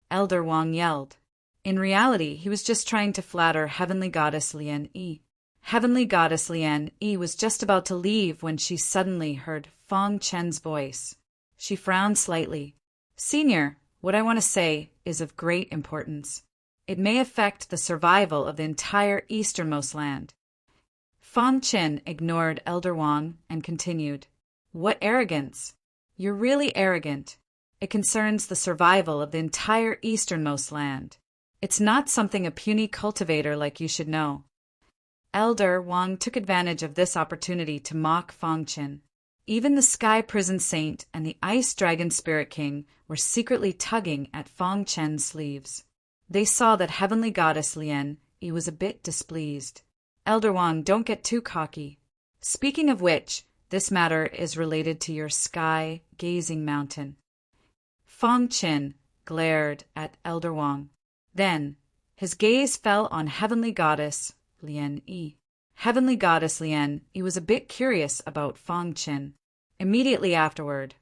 Speaker 1: Elder Wang yelled. In reality, he was just trying to flatter Heavenly Goddess Lien Yi. Heavenly Goddess Lien Yi was just about to leave when she suddenly heard Fong Chen's voice. She frowned slightly. Senior, what I want to say is of great importance. It may affect the survival of the entire easternmost land. Fong Chen ignored Elder Wang and continued. What arrogance! You're really arrogant. It concerns the survival of the entire easternmost land. It's not something a puny cultivator like you should know. Elder Wang took advantage of this opportunity to mock Fong Chen. Even the Sky Prison Saint and the Ice Dragon Spirit King were secretly tugging at Fong Chen's sleeves. They saw that Heavenly Goddess Lien Yi was a bit displeased. Elder Wang, don't get too cocky. Speaking of which, this matter is related to your sky-gazing mountain. Fong Chen glared at Elder Wang. Then, his gaze fell on Heavenly Goddess Lien Yi. Heavenly Goddess Lien Yi was a bit curious about Fong Chen. Immediately afterward,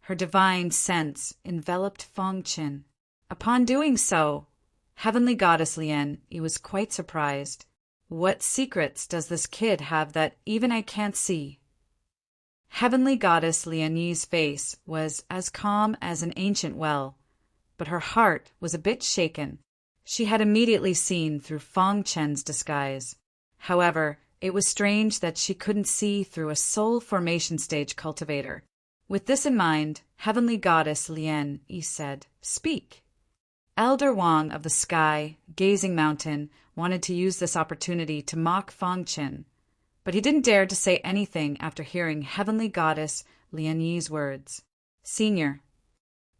Speaker 1: her divine sense enveloped Fong Chen. Upon doing so, Heavenly Goddess Lien Yi was quite surprised. What secrets does this kid have that even I can't see? Heavenly Goddess Lien Yi's face was as calm as an ancient well, but her heart was a bit shaken. She had immediately seen through Fong Chen's disguise. However, it was strange that she couldn't see through a soul formation stage cultivator. With this in mind, Heavenly Goddess Lien Yi said, Speak. Elder Wang of the Sky, Gazing Mountain, wanted to use this opportunity to mock Fong Chen, but he didn't dare to say anything after hearing Heavenly Goddess Lien Yi's words. Senior.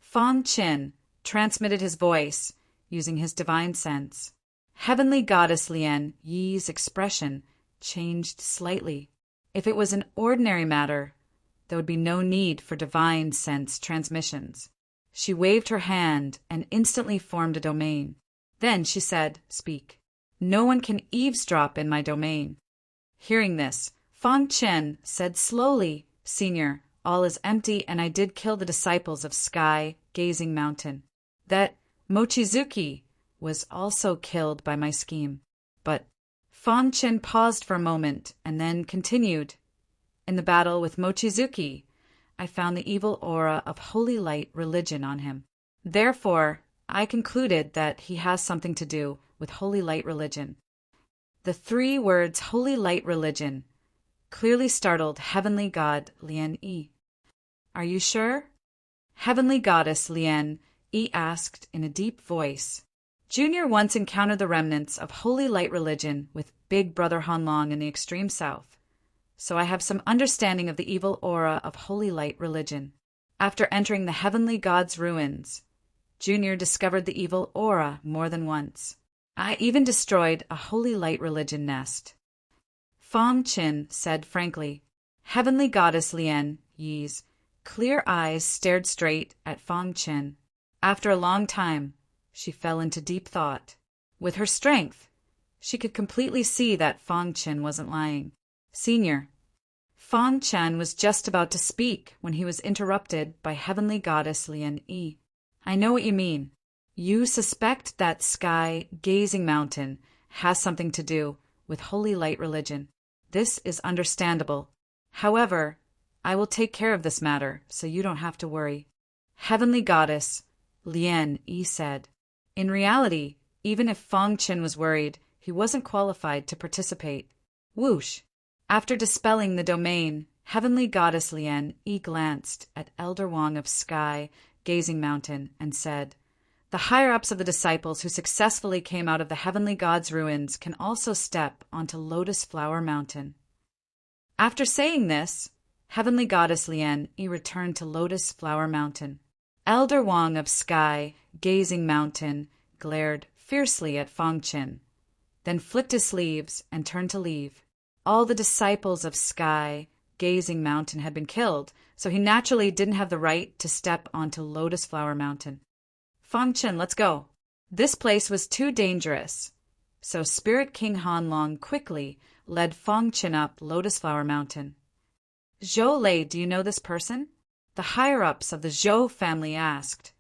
Speaker 1: Fong Chen transmitted his voice using his divine sense. Heavenly Goddess Lien Yi's expression changed slightly. If it was an ordinary matter, there would be no need for divine sense transmissions. She waved her hand and instantly formed a domain. Then she said, Speak. No one can eavesdrop in my domain. Hearing this, Fong Chen said slowly, Senior, all is empty and I did kill the disciples of Sky Gazing Mountain. That Mochizuki was also killed by my scheme. But Fong Chen paused for a moment and then continued. In the battle with Mochizuki, I found the evil aura of Holy Light religion on him. Therefore, I concluded that he has something to do with Holy Light religion. The 3 words Holy Light religion clearly startled Heavenly God Lien Yi. Are you sure? Heavenly Goddess Lien Yi asked in a deep voice. Junior once encountered the remnants of Holy Light religion with Big Brother Hanlong in the extreme south, so I have some understanding of the evil aura of Holy Light religion. After entering the Heavenly God's ruins, Junior discovered the evil aura more than once. I even destroyed a Holy Light religion nest. Fong Chen said frankly. Heavenly Goddess Lien Yi's clear eyes stared straight at Fong Chen. After a long time, she fell into deep thought. With her strength, she could completely see that Fong Chen wasn't lying. Senior. Fong Chen was just about to speak when he was interrupted by Heavenly Goddess Lien Yi. I know what you mean. You suspect that Sky Gazing Mountain has something to do with Holy Light religion. This is understandable. However, I will take care of this matter, so you don't have to worry. Heavenly Goddess Lien Yi said. In reality, even if Fong Chen was worried, he wasn't qualified to participate. Whoosh! After dispelling the domain, Heavenly Goddess Lien Yi glanced at Elder Wang of Sky Gazing Mountain and said, The higher-ups of the disciples who successfully came out of the Heavenly God's ruins can also step onto Lotus Flower Mountain. After saying this, Heavenly Goddess Lien Yi returned to Lotus Flower Mountain. Elder Wang of Sky Gazing Mountain glared fiercely at Fong Chen, then flicked his sleeves and turned to leave. All the disciples of Sky Gazing Mountain had been killed, so he naturally didn't have the right to step onto Lotus Flower Mountain. Feng Chen, let's go. This place was too dangerous. So Spirit King Hanlong quickly led Feng Chen up Lotus Flower Mountain. Zhou Lei, do you know this person? The higher-ups of the Zhou family asked.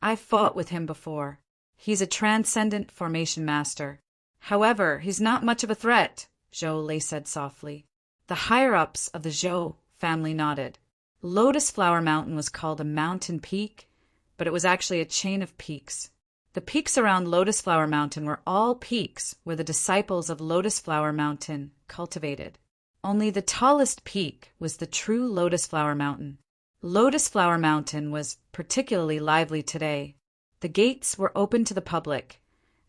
Speaker 1: I've fought with him before. He's a transcendent formation master. However, he's not much of a threat, Zhou Lei said softly. The higher-ups of the Zhou family nodded. Lotus Flower Mountain was called a mountain peak, but it was actually a chain of peaks. The peaks around Lotus Flower Mountain were all peaks where the disciples of Lotus Flower Mountain cultivated. Only the tallest peak was the true Lotus Flower Mountain. Lotus Flower Mountain was particularly lively today. The gates were open to the public,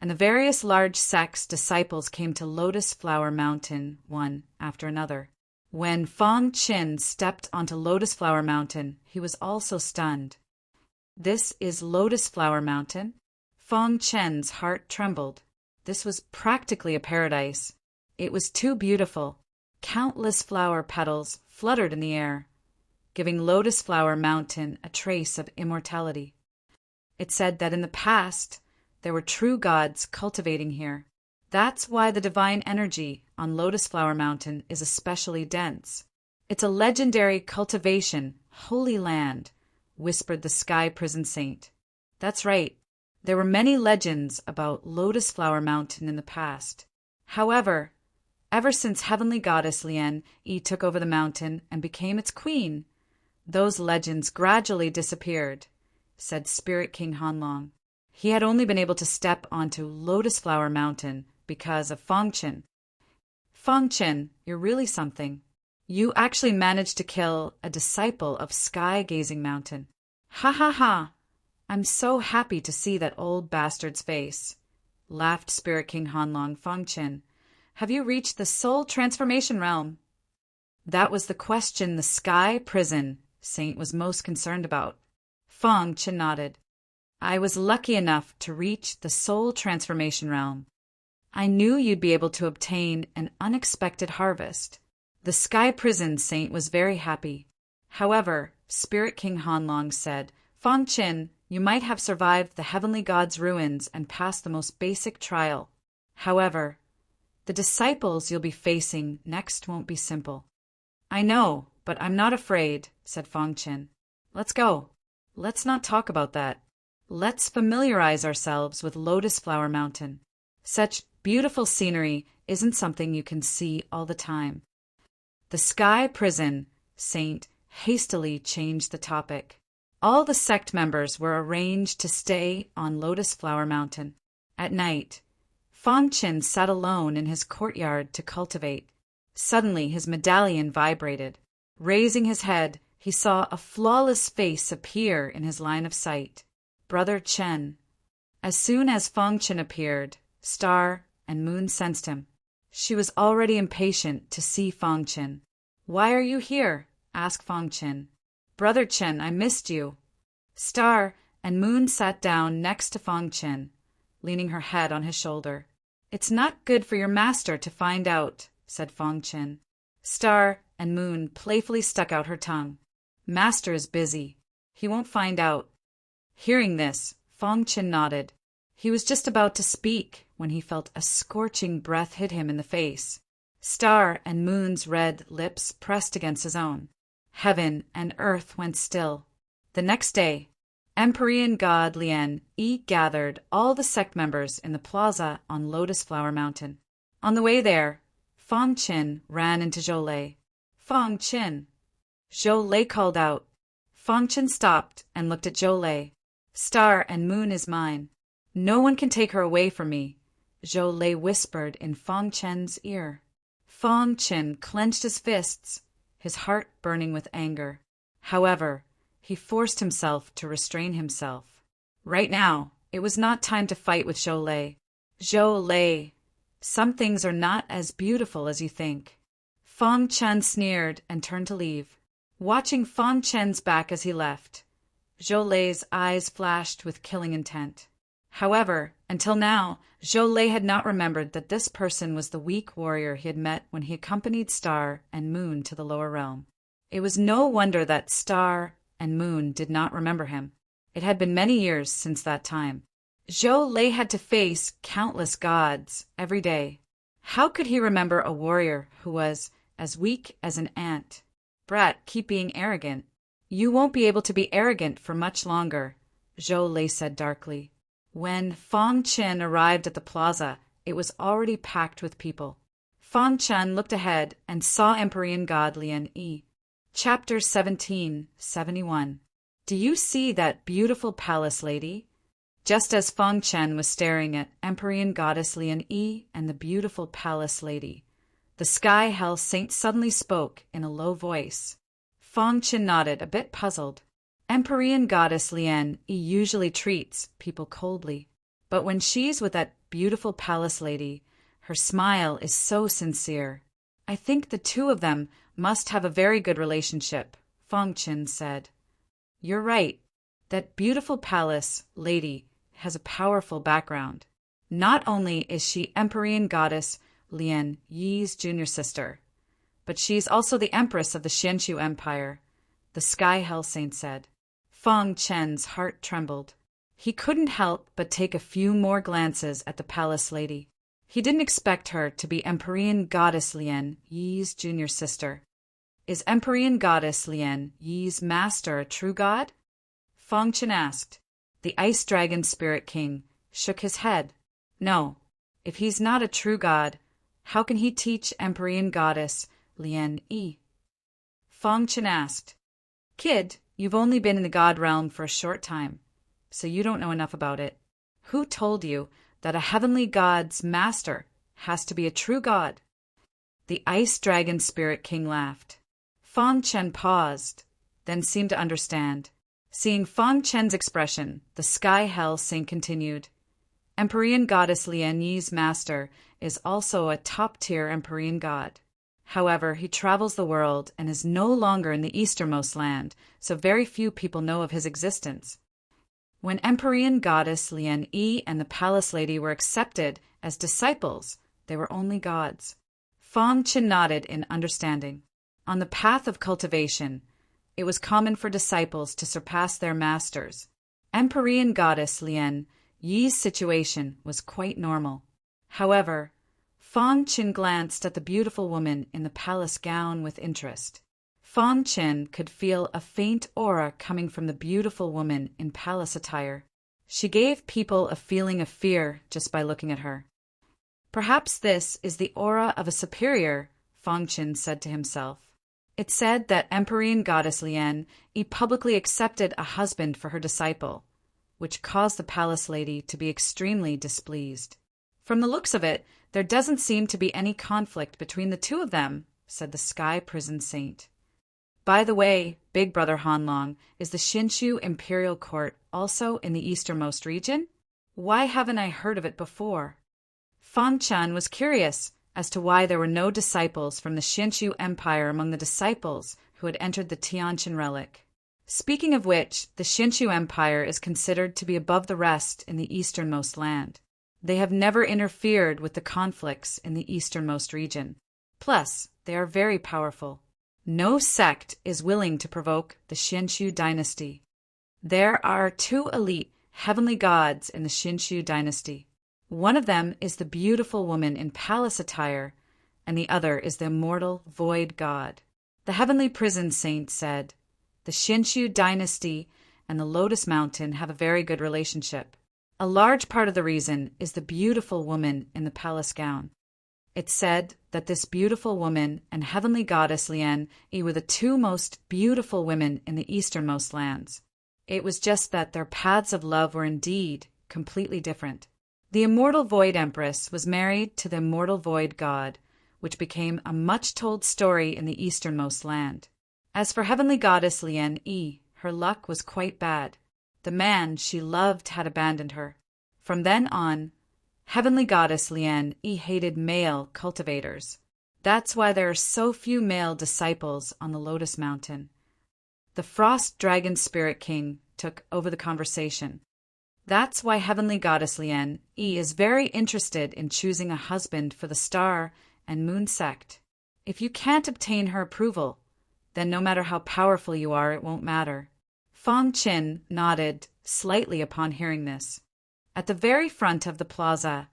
Speaker 1: and the various large sects' disciples came to Lotus Flower Mountain one after another. When Feng Chen stepped onto Lotus Flower Mountain, he was also stunned. This is Lotus Flower Mountain? Feng Chen's heart trembled. This was practically a paradise. It was too beautiful. Countless flower petals fluttered in the air, giving Lotus Flower Mountain a trace of immortality. It said that in the past, there were true gods cultivating here. That's why the divine energy on Lotus Flower Mountain is especially dense. It's a legendary cultivation, holy land, whispered the Sky Prison Saint. That's right. There were many legends about Lotus Flower Mountain in the past. However, ever since Heavenly Goddess Lian Yi took over the mountain and became its queen, those legends gradually disappeared, said Spirit King Hanlong. He had only been able to step onto Lotus Flower Mountain because of Feng Chen. Feng Chen, you're really something. You actually managed to kill a disciple of Sky Gazing Mountain. Ha ha ha! I'm so happy to see that old bastard's face, laughed Spirit King Hanlong. Feng Chen, have you reached the soul transformation realm? That was the question the Sky Prison Saint was most concerned about. Feng Chen nodded. I was lucky enough to reach the soul transformation realm. I knew you'd be able to obtain an unexpected harvest. The Sky Prison Saint was very happy. However, Spirit King Hanlong said, Feng Chen, you might have survived the heavenly god's ruins and passed the most basic trial. However, the disciples you'll be facing next won't be simple. I know, but I'm not afraid, said Feng Chen. Let's go. Let's not talk about that. Let's familiarize ourselves with Lotus Flower Mountain. Such beautiful scenery isn't something you can see all the time. The Sky Prison Saint hastily changed the topic. All the sect members were arranged to stay on Lotus Flower Mountain. At night, Feng Chen sat alone in his courtyard to cultivate. Suddenly his medallion vibrated. Raising his head, he saw a flawless face appear in his line of sight. Brother Chen. As soon as Feng Chen appeared, Star and Moon sensed him. She was already impatient to see Feng Chen. Why are you here? Asked Feng Chen. Brother Chen, I missed you. Star and Moon sat down next to Feng Chen, leaning her head on his shoulder. It's not good for your master to find out, said Feng Chen. Star and Moon playfully stuck out her tongue. Master is busy. He won't find out. Hearing this, Feng Chen nodded. He was just about to speak when he felt a scorching breath hit him in the face. Star and Moon's red lips pressed against his own. Heaven and earth went still. The next day, Empyrean god Lian Yi gathered all the sect members in the plaza on Lotus Flower Mountain. On the way there, Feng Chen ran into Zhou Lei. Feng Chen. Zhou Lei called out. Feng Chen stopped and looked at Zhou Lei. Star and Moon is mine. No one can take her away from me, Zhou Lei whispered in Feng Chen's ear. Feng Chen clenched his fists, his heart burning with anger. However, he forced himself to restrain himself. Right now, it was not time to fight with Zhou Lei. Zhou Lei, some things are not as beautiful as you think. Feng Chen sneered and turned to leave. Watching Feng Chen's back as he left, Zhou Lei's eyes flashed with killing intent. However, until now, Zhou Lei had not remembered that this person was the weak warrior he had met when he accompanied Star and Moon to the lower realm. It was no wonder that Star and Moon did not remember him. It had been many years since that time. Zhou Lei had to face countless gods every day. How could he remember a warrior who was as weak as an ant? Brat, keep being arrogant. You won't be able to be arrogant for much longer, Zhou Lei said darkly. When Fang Chen arrived at the plaza, it was already packed with people. Fang Chen looked ahead and saw Empyrean God Lian Yi. Chapter 1771. Do you see that beautiful palace lady? Just as Fang Chen was staring at Empyrean Goddess Lian Yi and the beautiful palace lady, the Sky Hell Saint suddenly spoke in a low voice. Fang Chen nodded, a bit puzzled. Empyrean Goddess Lian Yi usually treats people coldly, but when she's with that beautiful palace lady, her smile is so sincere. I think the two of them must have a very good relationship, Fang Chen said. You're right. That beautiful palace lady has a powerful background. Not only is she Empyrean Goddess Lian Yi's junior sister, but she's also the Empress of the Xianshu Empire, the Sky Hell Saint said. Fang Chen's heart trembled. He couldn't help but take a few more glances at the palace lady. He didn't expect her to be Empyrean Goddess Lian Yi's junior sister. Is Empyrean Goddess Lian Yi's master a true god? Fang Chen asked. The Ice Dragon Spirit King shook his head. No, if he's not a true god, how can he teach Empyrean Goddess Lian Yi? Fang Chen asked. Kid, you've only been in the god realm for a short time, so you don't know enough about it. Who told you that a heavenly god's master has to be a true god? The Ice Dragon Spirit King laughed. Fang Chen paused, then seemed to understand. Seeing Fang Chen's expression, the Sky Hell Saint continued. Empyrean Goddess Lian Yi's master is also a top-tier Empyrean god. However, he travels the world and is no longer in the easternmost land, so very few people know of his existence. When Empyrean Goddess Lian Yi and the Palace Lady were accepted as disciples, they were only gods. Fang Chen nodded in understanding. On the path of cultivation, it was common for disciples to surpass their masters. Empyrean Goddess Lian Yi's situation was quite normal. However, Fang Chen glanced at the beautiful woman in the palace gown with interest. Fang Chen could feel a faint aura coming from the beautiful woman in palace attire. She gave people a feeling of fear just by looking at her. Perhaps this is the aura of a superior, Fang Chen said to himself. It said that Empyrean Goddess Lian Yi publicly accepted a husband for her disciple, which caused the palace lady to be extremely displeased. From the looks of it, there doesn't seem to be any conflict between the two of them, said the Sky Prison Saint. By the way, Big Brother Hanlong, is the Xinshu Imperial Court also in the easternmost region? Why haven't I heard of it before? Fang Chen was curious as to why there were no disciples from the Xinshu Empire among the disciples who had entered the Tianqin relic. Speaking of which, the Xinshu Empire is considered to be above the rest in the easternmost land. They have never interfered with the conflicts in the easternmost region. Plus, they are very powerful. No sect is willing to provoke the Xinshu dynasty. There are two elite heavenly gods in the Xinshu dynasty. One of them is the beautiful woman in palace attire, and the other is the immortal void god. The heavenly prison saint said, the Xinshu dynasty and the Lotus Mountain have a very good relationship. A large part of the reason is the beautiful woman in the palace gown. It's said that this beautiful woman and heavenly goddess Lian Yi were the two most beautiful women in the easternmost lands. It was just that their paths of love were indeed completely different. The immortal Void Empress was married to the immortal Void God, which became a much-told story in the easternmost land. As for heavenly goddess Lian Yi, her luck was quite bad. The man she loved had abandoned her. From then on, heavenly goddess Lian Yi hated male cultivators. That's why there are so few male disciples on the Lotus Mountain. The Frost Dragon Spirit King took over the conversation. That's why heavenly goddess Lian Yi is very interested in choosing a husband for the Star and Moon sect. If you can't obtain her approval, then no matter how powerful you are, it won't matter. Fang Chen nodded slightly upon hearing this. At the very front of the plaza,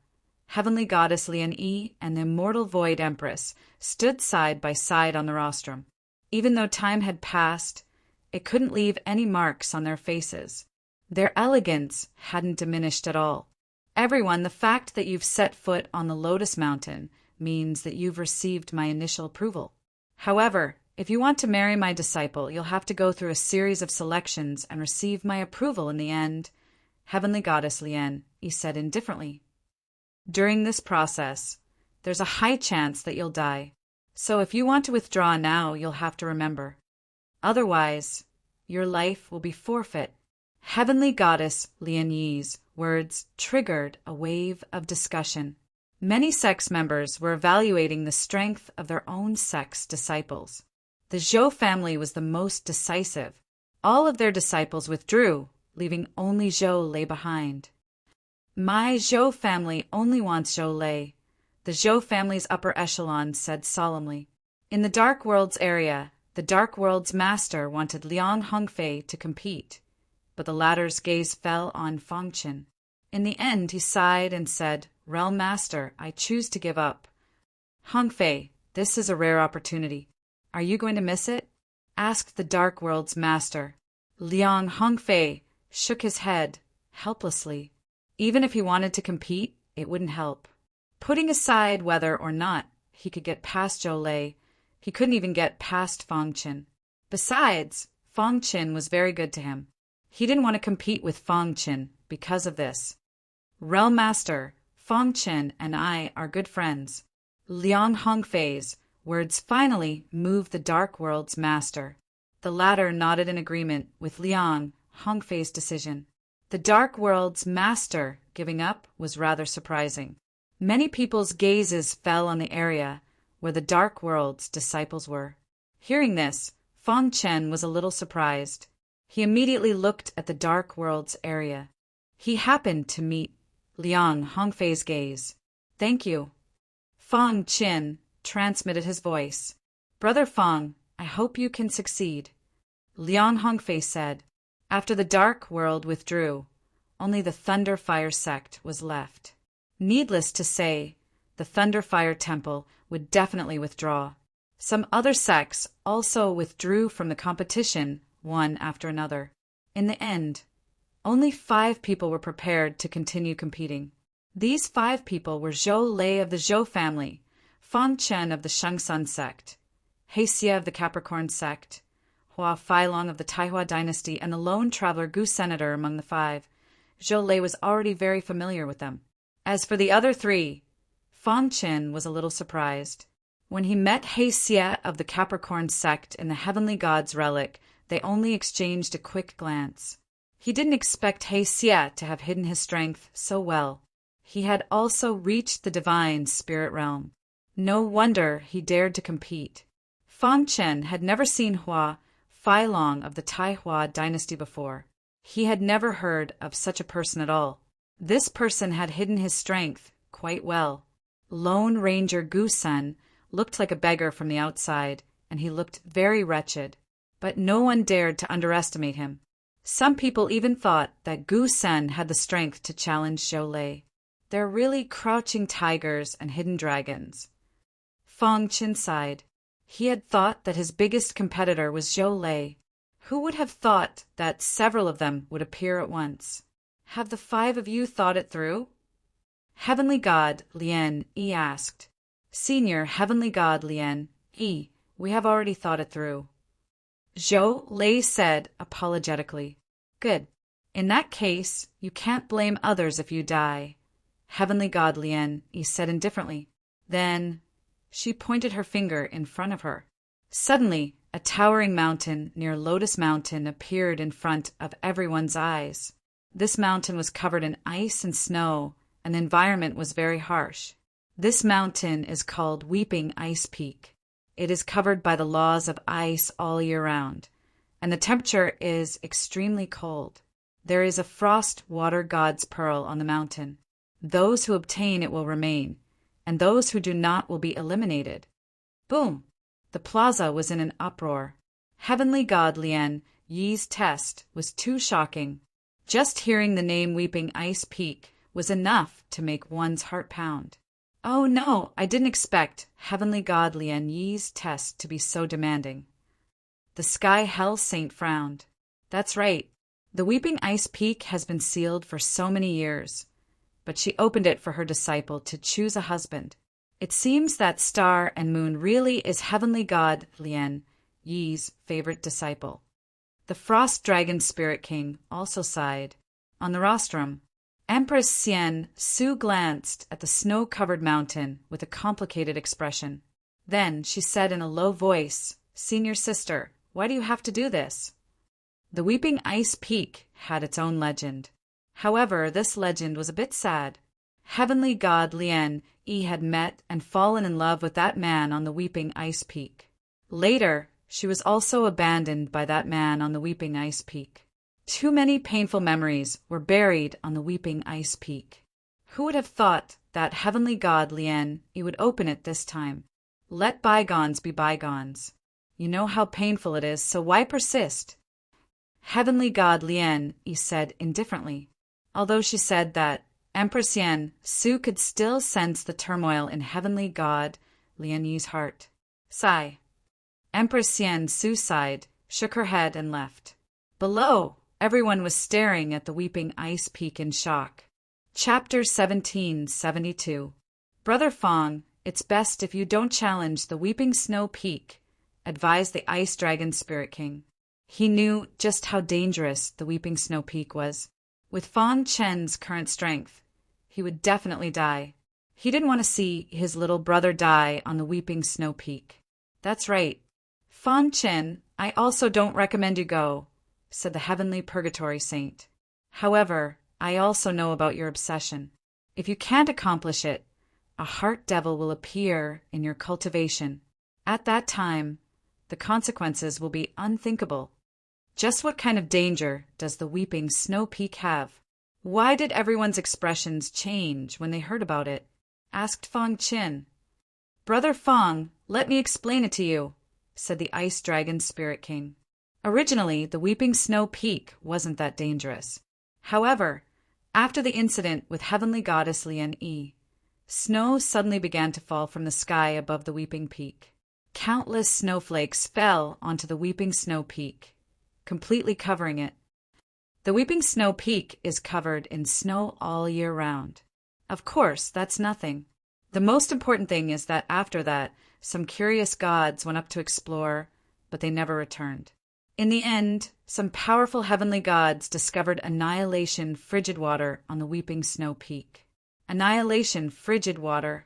Speaker 1: Heavenly Goddess Lian Yi and the Immortal Void Empress stood side by side on the rostrum. Even though time had passed, it couldn't leave any marks on their faces. Their elegance hadn't diminished at all. Everyone, the fact that you've set foot on the Lotus Mountain means that you've received my initial approval. However, if you want to marry my disciple, you'll have to go through a series of selections and receive my approval in the end, Heavenly Goddess Lian, he said indifferently. During this process, there's a high chance that you'll die. So if you want to withdraw now, you'll have to remember. Otherwise, your life will be forfeit. Heavenly Goddess Lian Yi's words triggered a wave of discussion. Many sects members were evaluating the strength of their own sect's disciples. The Zhou family was the most decisive. All of their disciples withdrew, leaving only Zhou Lei behind. My Zhou family only wants Zhou Lei, the Zhou family's upper echelon said solemnly. In the Dark Worlds area, the Dark Worlds master wanted Liang Hongfei to compete, but the latter's gaze fell on Fangchen. In the end, he sighed and said, Realm Master, I choose to give up. Hongfei, this is a rare opportunity. Are you going to miss it? Asked the Dark World's master. Liang Hongfei shook his head, helplessly. Even if he wanted to compete, it wouldn't help. Putting aside whether or not he could get past Zhou Lei, he couldn't even get past Fangchen. Besides, Fangchen was very good to him. He didn't want to compete with Fangchen because of this. Realm Master, Fangchen and I are good friends. Liang Hongfei's words finally moved the Dark World's master. The latter nodded in agreement with Liang Hongfei's decision. The Dark World's master giving up was rather surprising. Many people's gazes fell on the area where the Dark World's disciples were. Hearing this, Fangchen was a little surprised. He immediately looked at the Dark World's area. He happened to meet Liang Hongfei's gaze. Thank you. Fangchen transmitted his voice. Brother Fang, I hope you can succeed. Liang Hongfei said. After the Dark World withdrew, only the Thunderfire sect was left. Needless to say, the Thunderfire Temple would definitely withdraw. Some other sects also withdrew from the competition, one after another. In the end, only 5 people were prepared to continue competing. These 5 people were Zhou Lei of the Zhou family, Fangchen of the Shengsun sect, He Xie of the Capricorn sect, Hua Feilong of the Taihua dynasty, and the lone traveler Gu Senator among the 5. Zhou Lei was already very familiar with them. As for the other 3, Fangchen was a little surprised. When he met He Xie of the Capricorn sect in the Heavenly God's relic, they only exchanged a quick glance. He didn't expect He Xie to have hidden his strength so well. He had also reached the divine spirit realm. No wonder he dared to compete. Fangchen had never seen Hua Feilong of the Taihua dynasty before. He had never heard of such a person at all. This person had hidden his strength quite well. Lone Ranger Gu Sen looked like a beggar from the outside, and he looked very wretched. But no one dared to underestimate him. Some people even thought that Gu Sen had the strength to challenge Zhou Lei. They're really crouching tigers and hidden dragons. Fangchen sighed. He had thought that his biggest competitor was Zhou Lei. Who would have thought that several of them would appear at once? Have the 5 of you thought it through? Heavenly God Lian Yi asked. Senior Heavenly God Lian Yi, we have already thought it through. Zhou Lei said apologetically. Good. In that case, you can't blame others if you die. Heavenly God Lian Yi said indifferently. Then she pointed her finger in front of her. Suddenly, a towering mountain near Lotus Mountain appeared in front of everyone's eyes. This mountain was covered in ice and snow, and the environment was very harsh. This mountain is called Weeping Ice Peak. It is covered by the laws of ice all year round, and the temperature is extremely cold. There is a frost water god's pearl on the mountain. Those who obtain it will remain, and those who do not will be eliminated. Boom! The plaza was in an uproar. Heavenly God Lian Yi's test was too shocking. Just hearing the name Weeping Ice Peak was enough to make one's heart pound. Oh no, I didn't expect Heavenly God Lian Yi's test to be so demanding. The Sky Hell Saint frowned. That's right. The Weeping Ice Peak has been sealed for so many years, but she opened it for her disciple to choose a husband. It seems that Star and Moon really is Heavenly God Lian Yi's favorite disciple. The Frost Dragon Spirit King also sighed. On the rostrum, Empress Xian Su glanced at the snow-covered mountain with a complicated expression. Then she said in a low voice, "Senior sister, why do you have to do this?" The Weeping Ice Peak had its own legend. However, this legend was a bit sad. Heavenly God Lian Yi had met and fallen in love with that man on the Weeping Ice Peak. Later, she was also abandoned by that man on the Weeping Ice Peak. Too many painful memories were buried on the Weeping Ice Peak. Who would have thought that Heavenly God Lian Yi would open it this time? Let bygones be bygones. You know how painful it is, so why persist? Heavenly God Lian Yi said indifferently, although she said that Empress Xian Su could still sense the turmoil in Heavenly God Lian Yi's heart. Sigh. Empress Xian Su sighed, shook her head, and left. Below, everyone was staring at the Weeping Ice Peak in shock. Chapter 1772. Brother Fong, it's best if you don't challenge the Weeping Snow Peak, advised the Ice Dragon Spirit King. He knew just how dangerous the Weeping Snow Peak was. With Fong Chen's current strength, he would definitely die. He didn't want to see his little brother die on the Weeping Snow Peak. That's right. Fong Chen, I also don't recommend you go, said the Heavenly Purgatory Saint. However, I also know about your obsession. If you can't accomplish it, a heart devil will appear in your cultivation. At that time, the consequences will be unthinkable. Just what kind of danger does the Weeping Snow Peak have? Why did everyone's expressions change when they heard about it? Asked Fong Chin. Brother Fong, let me explain it to you, said the Ice Dragon Spirit King. Originally, the Weeping Snow Peak wasn't that dangerous. However, after the incident with Heavenly Goddess Lian Yi, snow suddenly began to fall from the sky above the Weeping Peak. Countless snowflakes fell onto the Weeping Snow Peak, completely covering it. The Weeping Snow Peak is covered in snow all year round. Of course, that's nothing. The most important thing is that after that, some curious gods went up to explore, but they never returned. In the end, some powerful heavenly gods discovered annihilation frigid water on the Weeping Snow Peak. Annihilation frigid water.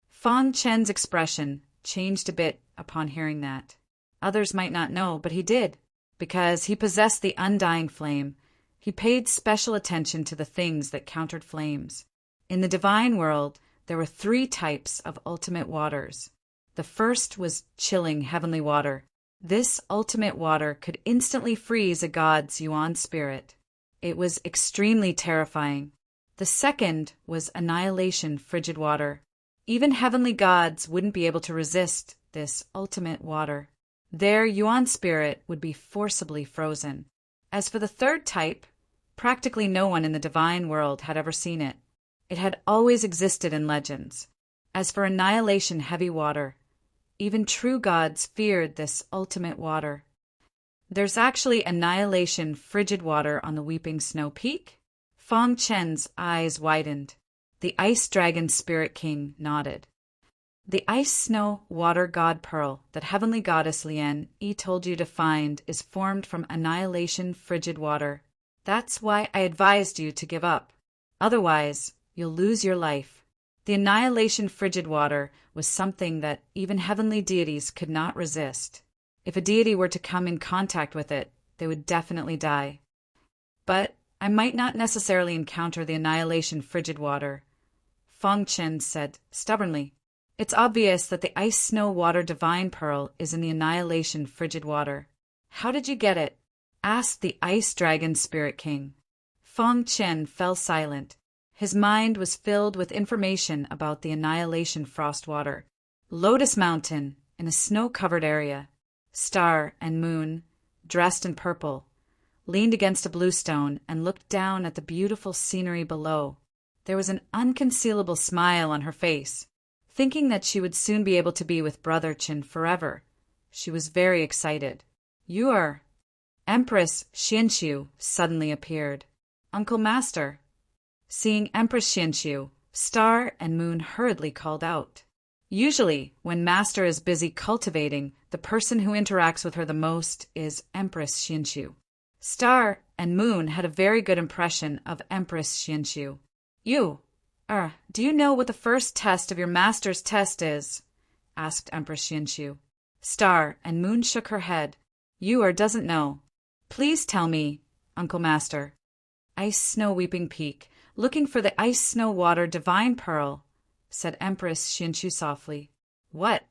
Speaker 1: Fong Chen's expression changed a bit upon hearing that. Others might not know, but he did. Because he possessed the undying flame, he paid special attention to the things that countered flames. In the divine world, there were 3 types of ultimate waters. The first was chilling heavenly water. This ultimate water could instantly freeze a god's yuan spirit. It was extremely terrifying. The second was annihilation frigid water. Even heavenly gods wouldn't be able to resist this ultimate water. Their yuan spirit would be forcibly frozen. As for the third type, practically no one in the divine world had ever seen it. It had always existed in legends. As for annihilation heavy water, even true gods feared this ultimate water. There's actually annihilation frigid water on the Weeping Snow Peak? Fong Chen's eyes widened. The Ice Dragon Spirit King nodded. The ice snow water god pearl that Heavenly Goddess Lian Yi told you to find is formed from annihilation frigid water. That's why I advised you to give up. Otherwise, you'll lose your life. The annihilation frigid water was something that even heavenly deities could not resist. If a deity were to come in contact with it, they would definitely die. But I might not necessarily encounter the annihilation frigid water, Fong Chen said stubbornly. It's obvious that the ice snow water divine pearl is in the annihilation frigid water. How did you get it? Asked the Ice Dragon Spirit King. Fong Chen fell silent. His mind was filled with information about the annihilation frost water. Lotus Mountain, in a snow-covered area. Star and Moon, dressed in purple, leaned against a blue stone, and looked down at the beautiful scenery below. There was an unconcealable smile on her face. Thinking that she would soon be able to be with Brother Qin forever, she was very excited. You are... Empress Xianxiu suddenly appeared. Uncle Master. Seeing Empress Xianxiu, Star and Moon hurriedly called out. Usually, when Master is busy cultivating, the person who interacts with her the most is Empress Xianxiu. Star and Moon had a very good impression of Empress Xianxiu. Do you know what the first test of your master's test is? Asked Empress Xianxiu. Star and Moon shook her head. Doesn't know. Please tell me, Uncle Master. Ice Snow Weeping Peak, looking for the Ice Snow Water Divine Pearl, said Empress Xianxiu softly. What?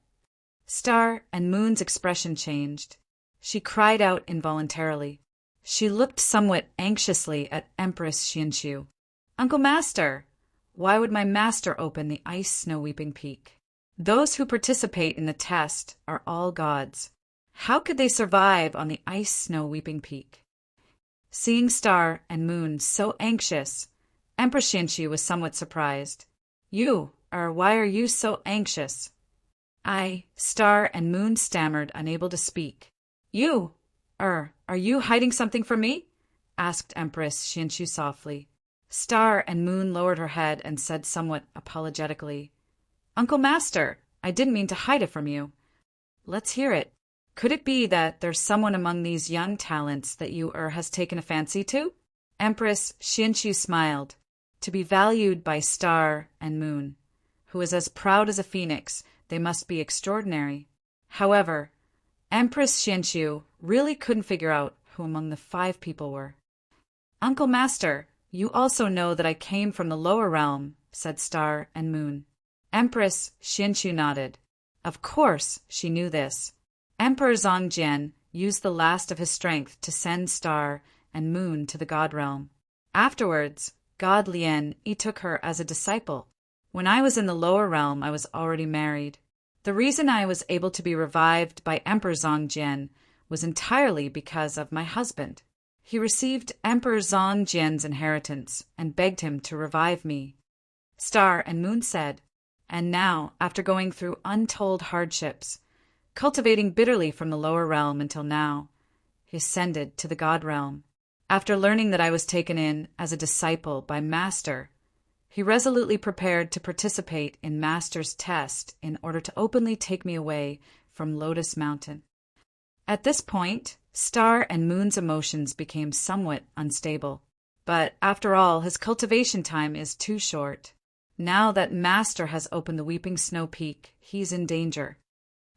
Speaker 1: Star and Moon's expression changed. She cried out involuntarily. She looked somewhat anxiously at Empress Xianxiu. Uncle Master, why would my master open the Ice Snow Weeping Peak? Those who participate in the test are all gods. How could they survive on the Ice Snow Weeping Peak? Seeing Star and Moon so anxious, Empress Xianxiu was somewhat surprised. Why are you so anxious? Star and Moon stammered, unable to speak. Are you hiding something from me? Asked Empress Xianxiu softly. Star and Moon lowered her head and said somewhat apologetically, Uncle Master, I didn't mean to hide it from you. Let's hear it. Could it be that there's someone among these young talents that has taken a fancy to? Empress Xianxiu smiled. To be valued by Star and Moon, who is as proud as a phoenix, they must be extraordinary. However, Empress Xianxiu really couldn't figure out who among the 5 people were. Uncle Master, you also know that I came from the lower realm, said Star and Moon. Empress Xianxiu nodded. Of course, she knew this. Emperor Zongjian used the last of his strength to send Star and Moon to the God realm. Afterwards, God Lien took her as a disciple. When I was in the lower realm, I was already married. The reason I was able to be revived by Emperor Zongjian was entirely because of my husband. He received Emperor Zongjian's inheritance and begged him to revive me. Star and Moon said, and now, after going through untold hardships, cultivating bitterly from the lower realm until now, he ascended to the God realm. After learning that I was taken in as a disciple by Master, he resolutely prepared to participate in Master's test in order to openly take me away from Lotus Mountain. At this point, Star and Moon's emotions became somewhat unstable. But after all, his cultivation time is too short. Now that Master has opened the Weeping Snow Peak, he's in danger.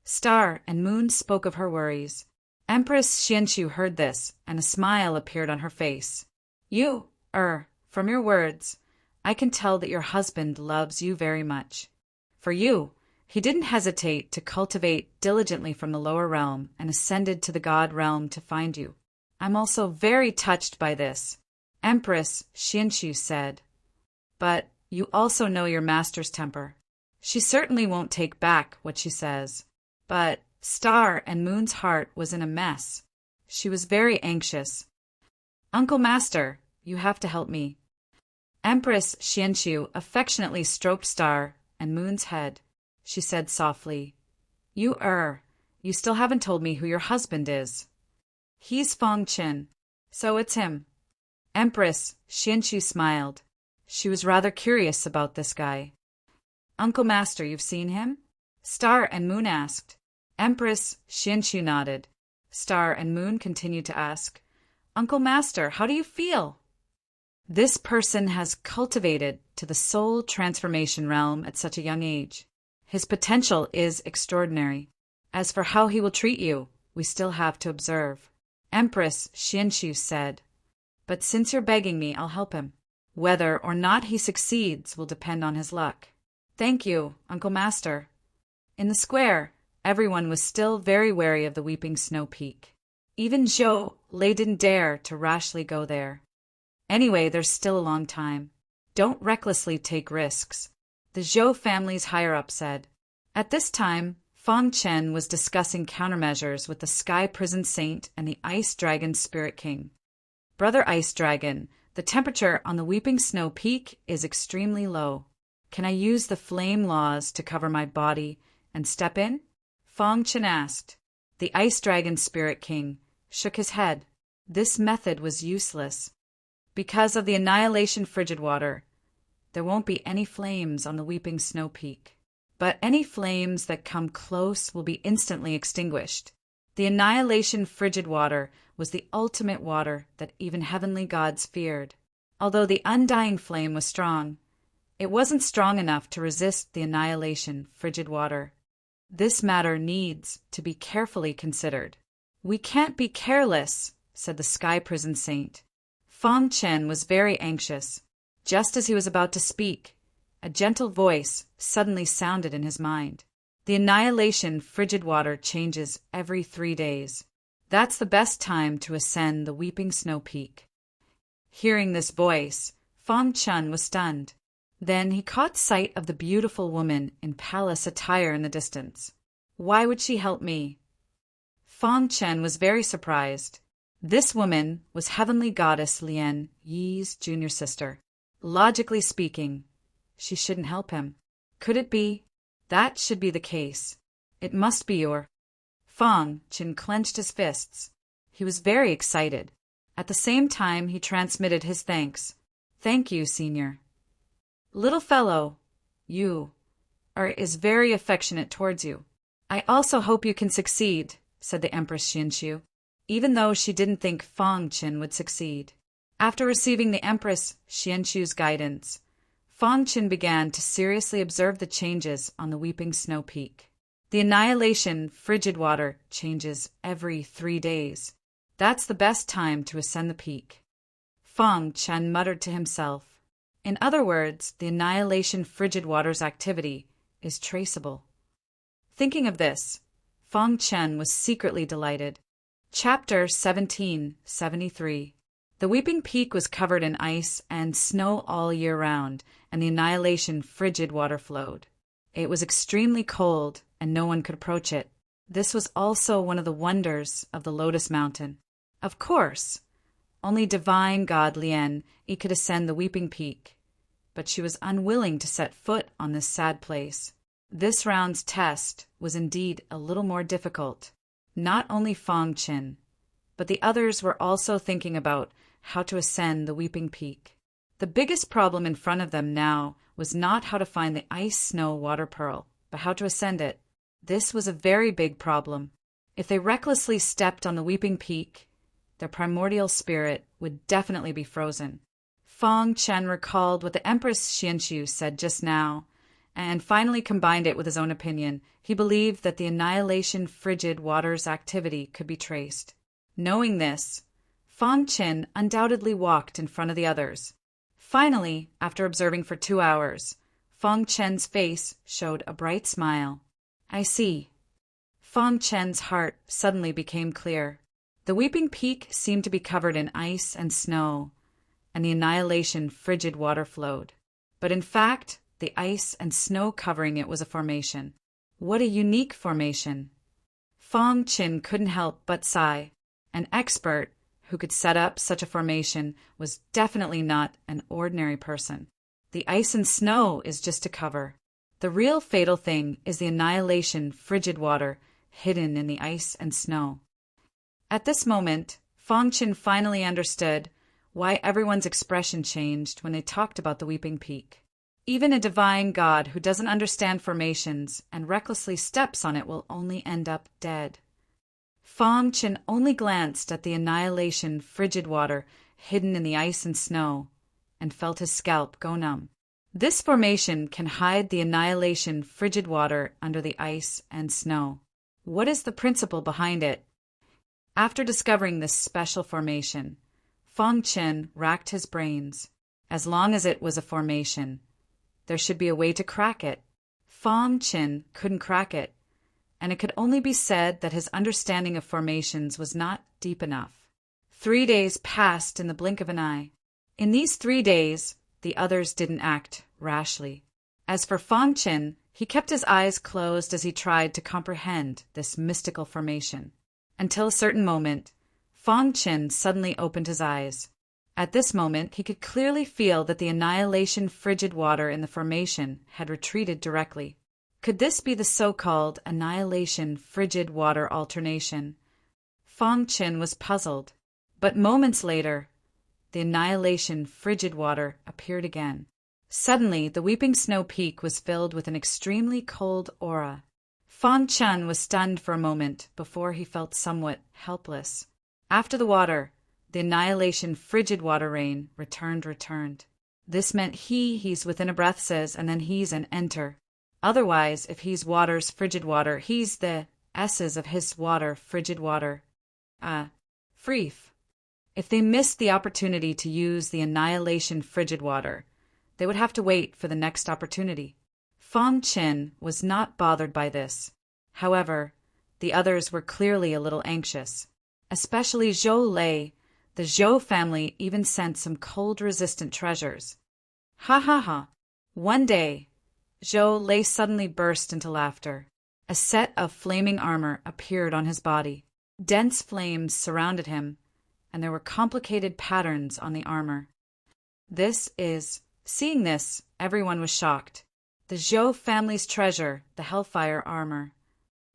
Speaker 1: Star and Moon spoke of her worries. Empress Xianxiu heard this, and a smile appeared on her face. From your words, I can tell that your husband loves you very much. For you, he didn't hesitate to cultivate diligently from the lower realm and ascended to the God realm to find you. I'm also very touched by this, Empress Xianxiu said. But you also know your master's temper. She certainly won't take back what she says. But Star and Moon's heart was in a mess. She was very anxious. Uncle Master, you have to help me. Empress Xianxiu affectionately stroked Star and Moon's head. She said softly, You still haven't told me who your husband is. He's Fong Qin, so it's him. Empress Xianxiu smiled. She was rather curious about this guy. Uncle Master, you've seen him? Star and Moon asked. Empress Xianxiu nodded. Star and Moon continued to ask, Uncle Master, how do you feel? This person has cultivated to the soul transformation realm at such a young age. His potential is extraordinary. As for how he will treat you, we still have to observe. Empress Xianxiu said, But since you're begging me, I'll help him. Whether or not he succeeds will depend on his luck. Thank you, Uncle Master. In the square, everyone was still very wary of the Weeping Snow Peak. Even Zhou Lei didn't dare to rashly go there. Anyway, there's still a long time. Don't recklessly take risks, the Zhou family's higher-up said. At this time, Fong Chen was discussing countermeasures with the Sky Prison Saint and the Ice Dragon Spirit King. Brother Ice Dragon, the temperature on the Weeping Snow Peak is extremely low. Can I use the flame laws to cover my body and step in? Fong Chen asked. The Ice Dragon Spirit King shook his head. This method was useless. Because of the annihilation frigid water, there won't be any flames on the Weeping Snow Peak. But any flames that come close will be instantly extinguished. The annihilation frigid water was the ultimate water that even heavenly gods feared. Although the undying flame was strong, it wasn't strong enough to resist the annihilation frigid water. This matter needs to be carefully considered. We can't be careless, said the Sky Prison Saint. Fong Chen was very anxious. Just as he was about to speak, a gentle voice suddenly sounded in his mind. The annihilation frigid water changes every 3 days. That's the best time to ascend the Weeping Snow Peak. Hearing this voice, Fong Chen was stunned. Then he caught sight of the beautiful woman in palace attire in the distance. Why would she help me? Fong Chen was very surprised. This woman was heavenly goddess Lien Yi's junior sister. Logically speaking, she shouldn't help him. Could it be? That should be the case. It must be your... Fong Chen clenched his fists. He was very excited. At the same time, he transmitted his thanks. Thank you, Senior. Little fellow, is very affectionate towards you. I also hope you can succeed, said the Empress Xianxiu, even though she didn't think Fong Chen would succeed. After receiving the Empress Xianxiu's guidance, Fong Chen began to seriously observe the changes on the Weeping Snow Peak. The annihilation frigid water changes every 3 days. That's the best time to ascend the peak. Fong Chen muttered to himself. In other words, the annihilation frigid water's activity is traceable. Thinking of this, Fong Chen was secretly delighted. Chapter 1773. The Weeping Peak was covered in ice and snow all year round, and the annihilation frigid water flowed. It was extremely cold, and no one could approach it. This was also one of the wonders of the Lotus Mountain. Of course, only divine god Lien Yi could ascend the Weeping Peak, but she was unwilling to set foot on this sad place. This round's test was indeed a little more difficult. Not only Fong Chen, but the others were also thinking about how to ascend the Weeping Peak. The biggest problem in front of them now was not how to find the ice-snow water pearl, but how to ascend it. This was a very big problem. If they recklessly stepped on the Weeping Peak, their primordial spirit would definitely be frozen. Fong Chen recalled what the Empress Xianxiu said just now, and finally combined it with his own opinion. He believed that the annihilation frigid water's activity could be traced. Knowing this, Fong Chen undoubtedly walked in front of the others. Finally, after observing for 2 hours, Fong Chen's face showed a bright smile. I see. Fong Chen's heart suddenly became clear. The Weeping Peak seemed to be covered in ice and snow, and the annihilation frigid water flowed. But in fact, the ice and snow covering it was a formation. What a unique formation! Fong Chen couldn't help but sigh. An expert who could set up such a formation was definitely not an ordinary person. The ice and snow is just a cover. The real fatal thing is the annihilation frigid water hidden in the ice and snow. At this moment, Fong Chen finally understood why everyone's expression changed when they talked about the Weeping Peak. Even a divine god who doesn't understand formations and recklessly steps on it will only end up dead. Fong Chen only glanced at the annihilation frigid water hidden in the ice and snow and felt his scalp go numb. This formation can hide the annihilation frigid water under the ice and snow. What is the principle behind it? After discovering this special formation, Fong Chen racked his brains. As long as it was a formation, there should be a way to crack it. Fong Chen couldn't crack it, and it could only be said that his understanding of formations was not deep enough. 3 days passed in the blink of an eye. In these 3 days, the others didn't act rashly. As for Fong Chen, he kept his eyes closed as he tried to comprehend this mystical formation. Until a certain moment, Fong Qin suddenly opened his eyes. At this moment, he could clearly feel that the annihilation frigid water in the formation had retreated directly. Could this be the so-called annihilation frigid water alternation? Fong Qin was puzzled, but moments later, the annihilation frigid water appeared again. Suddenly, the Weeping Snow Peak was filled with an extremely cold aura. Fong Qin was stunned for a moment before he felt somewhat helpless. After the water, the annihilation frigid water rain returned. This meant he's within a breath says, and then he's an enter. Otherwise, if he's water's frigid water, he's the s's of his water frigid water. Freef. If they missed the opportunity to use the annihilation frigid water, they would have to wait for the next opportunity. Fong Qin was not bothered by this. However, the others were clearly a little anxious. Especially Zhou Lei. The Zhou family even sent some cold-resistant treasures. Ha ha ha. One day, Zhou Lei suddenly burst into laughter. A set of flaming armor appeared on his body. Dense flames surrounded him, and there were complicated patterns on the armor. Seeing this, everyone was shocked. The Zhou family's treasure, the Hellfire armor.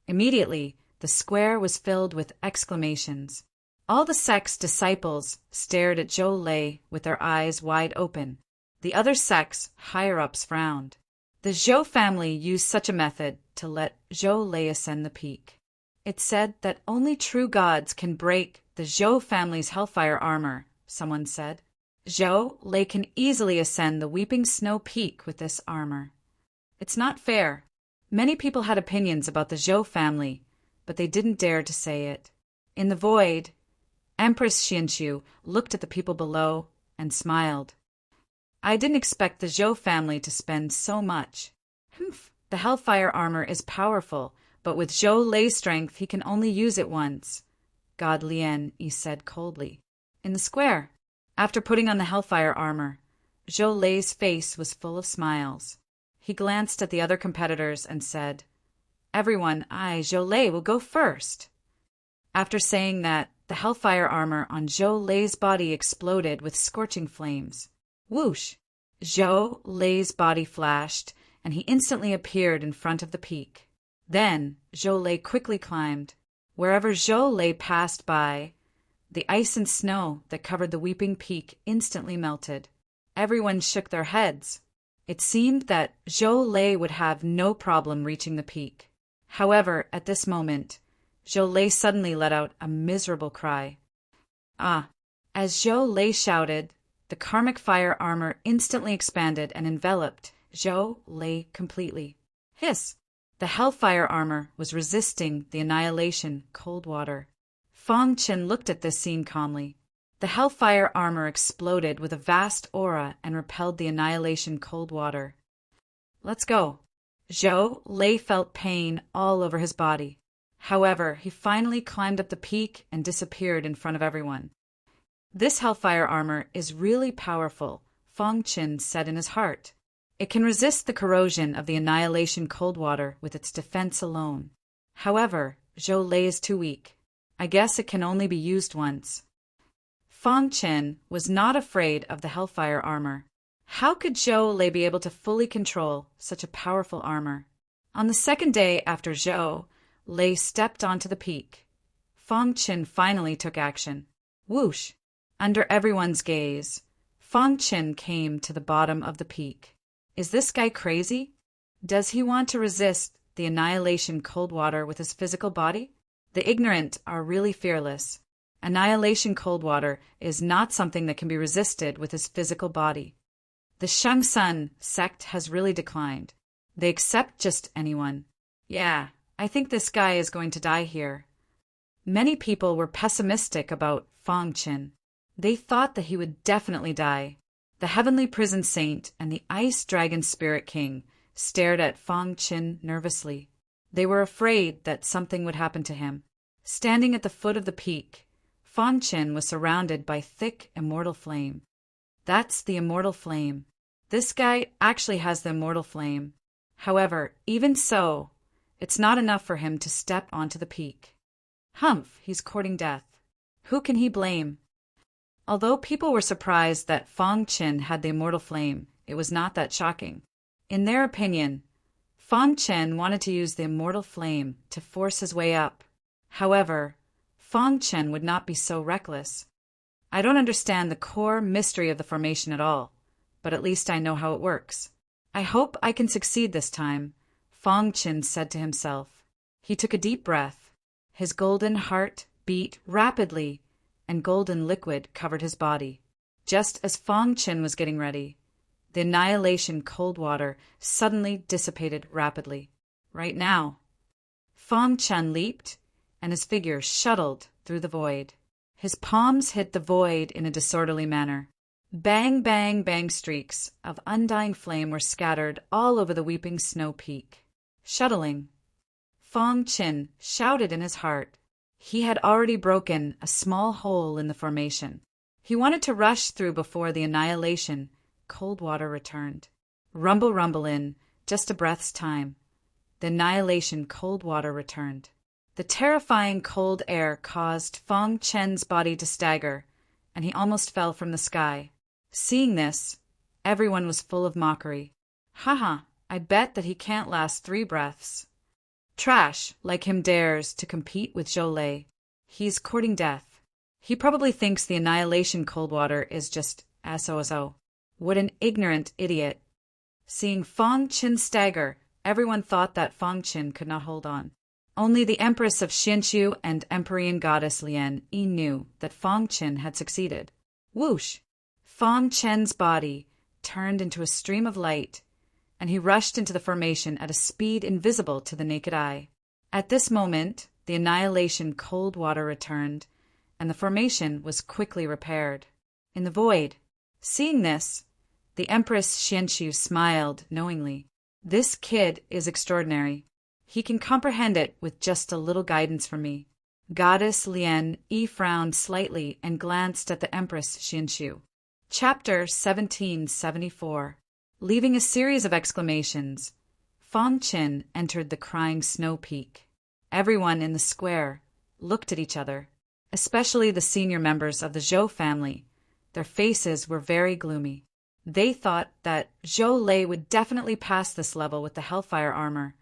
Speaker 1: Immediately, the square was filled with exclamations. All the sect's disciples stared at Zhou Lei with their eyes wide open. The other sect's higher-ups frowned. The Zhou family used such a method to let Zhou Lei ascend the peak. It said that only true gods can break the Zhou family's Hellfire armor, someone said. Zhou Lei can easily ascend the Weeping Snow Peak with this armor. It's not fair. Many people had opinions about the Zhou family, but they didn't dare to say it. In the void, Empress Xianqiu looked at the people below and smiled. I didn't expect the Zhou family to spend so much. The Hellfire armor is powerful, but with Zhou Lei's strength he can only use it once, God Lien Yi said coldly. In the square, after putting on the Hellfire armor, Zhou Lei's face was full of smiles. He glanced at the other competitors and said, Everyone, Zhou Lei, will go first. After saying that, the Hellfire armor on Zhou Lei's body exploded with scorching flames. Whoosh! Zhou Lei's body flashed, and he instantly appeared in front of the peak. Then, Zhou Lei quickly climbed. Wherever Zhou Lei passed by, the ice and snow that covered the Weeping Peak instantly melted. Everyone shook their heads. It seemed that Zhou Lei would have no problem reaching the peak. However, at this moment, Zhou Lei suddenly let out a miserable cry. As Zhou Lei shouted, the karmic fire armor instantly expanded and enveloped Zhou Lei completely. Hiss! The Hellfire armor was resisting the annihilation cold water. Fong Qin looked at this scene calmly. The Hellfire armor exploded with a vast aura and repelled the annihilation cold water. Let's go. Zhou Lei felt pain all over his body. However, he finally climbed up the peak and disappeared in front of everyone. This Hellfire armor is really powerful, Fong Qin said in his heart. It can resist the corrosion of the annihilation cold water with its defense alone. However, Zhou Lei is too weak. I guess it can only be used once. Fong Qin was not afraid of the Hellfire armor. How could Zhou Lei be able to fully control such a powerful armor? On the second day after Zhou Lei stepped onto the peak, Fong Qin finally took action. Whoosh! Under everyone's gaze, Fong Qin came to the bottom of the peak. Is this guy crazy? Does he want to resist the annihilation cold water with his physical body? The ignorant are really fearless. Annihilation cold water is not something that can be resisted with his physical body. The Shangsun sect has really declined. They accept just anyone. Yeah, I think this guy is going to die here. Many people were pessimistic about Fong Qin. They thought that he would definitely die. The Heavenly Prison Saint and the Ice Dragon Spirit King stared at Fong Qin nervously. They were afraid that something would happen to him. Standing at the foot of the peak, Fong Qin was surrounded by thick immortal flame. That's the immortal flame. This guy actually has the immortal flame. However, even so, it's not enough for him to step onto the peak. Humph, he's courting death. Who can he blame? Although people were surprised that Fong Qin had the immortal flame, it was not that shocking. In their opinion, Fong Qin wanted to use the immortal flame to force his way up. However, Fong Qin would not be so reckless. I don't understand the core mystery of the formation at all, but at least I know how it works. I hope I can succeed this time, Fong Qin said to himself. He took a deep breath. His golden heart beat rapidly, and golden liquid covered his body. Just as Fong Qin was getting ready, the annihilation cold water suddenly dissipated rapidly. Right now, Fong Qin leaped, and his figure shuttled through the void. His palms hit the void in a disorderly manner. Bang, bang, bang streaks of undying flame were scattered all over the weeping snow peak. Shuttling, Fong Qin shouted in his heart. He had already broken a small hole in the formation. He wanted to rush through before the annihilation cold water returned. Rumble, rumble in just a breath's time. The annihilation cold water returned. The terrifying cold air caused Fong Qin's body to stagger, and he almost fell from the sky. Seeing this, everyone was full of mockery. Haha, I bet that he can't last 3 breaths. Trash like him dares to compete with Zhou Lei. He's courting death. He probably thinks the annihilation cold water is just so. What an ignorant idiot. Seeing Fong Qin stagger, everyone thought that Fong Qin could not hold on. Only the Empress of Xianxu and Empyrean Goddess Lian Yi knew that Fong Qin had succeeded. Whoosh! Fong Qin's body turned into a stream of light, and he rushed into the formation at a speed invisible to the naked eye. At this moment, the annihilation cold water returned, and the formation was quickly repaired. In the void, seeing this, the Empress Xianxu smiled knowingly. This kid is extraordinary. He can comprehend it with just a little guidance from me. Goddess Lian Yi frowned slightly and glanced at the Empress Xianxu. Chapter 1774. Leaving a series of exclamations, Fong Qin entered the crying snow peak. Everyone in the square looked at each other, especially the senior members of the Zhou family. Their faces were very gloomy. They thought that Zhou Lei would definitely pass this level with the Hellfire armor,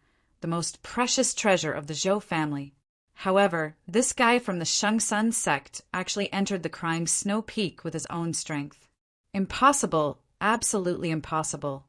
Speaker 1: the most precious treasure of the Zhou family. However, this guy from the Shengsun sect actually entered the crying snow peak with his own strength. Impossible. Absolutely impossible,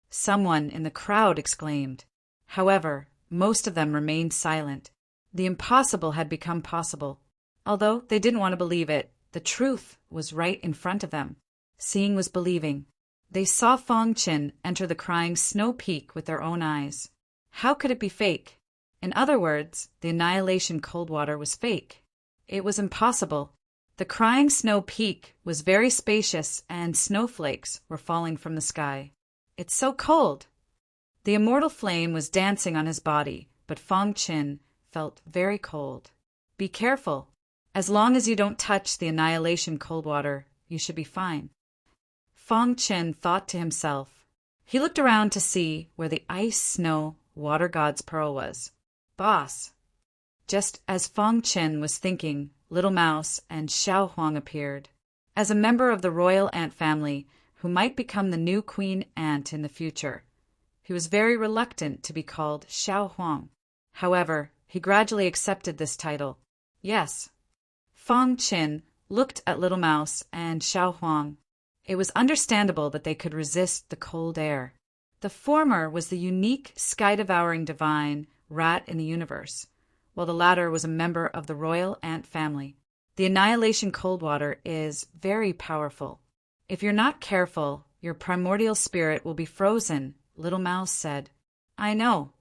Speaker 1: someone in the crowd exclaimed. However, most of them remained silent. The impossible had become possible. Although they didn't want to believe it, the truth was right in front of them. Seeing was believing. They saw Fong Qin enter the crying snow peak with their own eyes. How could it be fake? In other words, the annihilation cold water was fake. It was impossible. The crying snow peak was very spacious, and snowflakes were falling from the sky. It's so cold. The immortal flame was dancing on his body, but Fong Qin felt very cold. Be careful. As long as you don't touch the annihilation cold water, you should be fine. Fong Qin thought to himself. He looked around to see where the ice-snow water god's pearl was. Boss. Just as Fong Qin was thinking, Little Mouse and Xiao Huang appeared. As a member of the royal ant family, who might become the new queen ant in the future, he was very reluctant to be called Xiao Huang. However, he gradually accepted this title. Yes. Fong Qin looked at Little Mouse and Xiao Huang. It was understandable that they could resist the cold air. The former was the unique sky-devouring divine rat in the universe, while the latter was a member of the royal ant family. The annihilation cold water is very powerful. If you're not careful, your primordial spirit will be frozen, Little Mouse said. I know.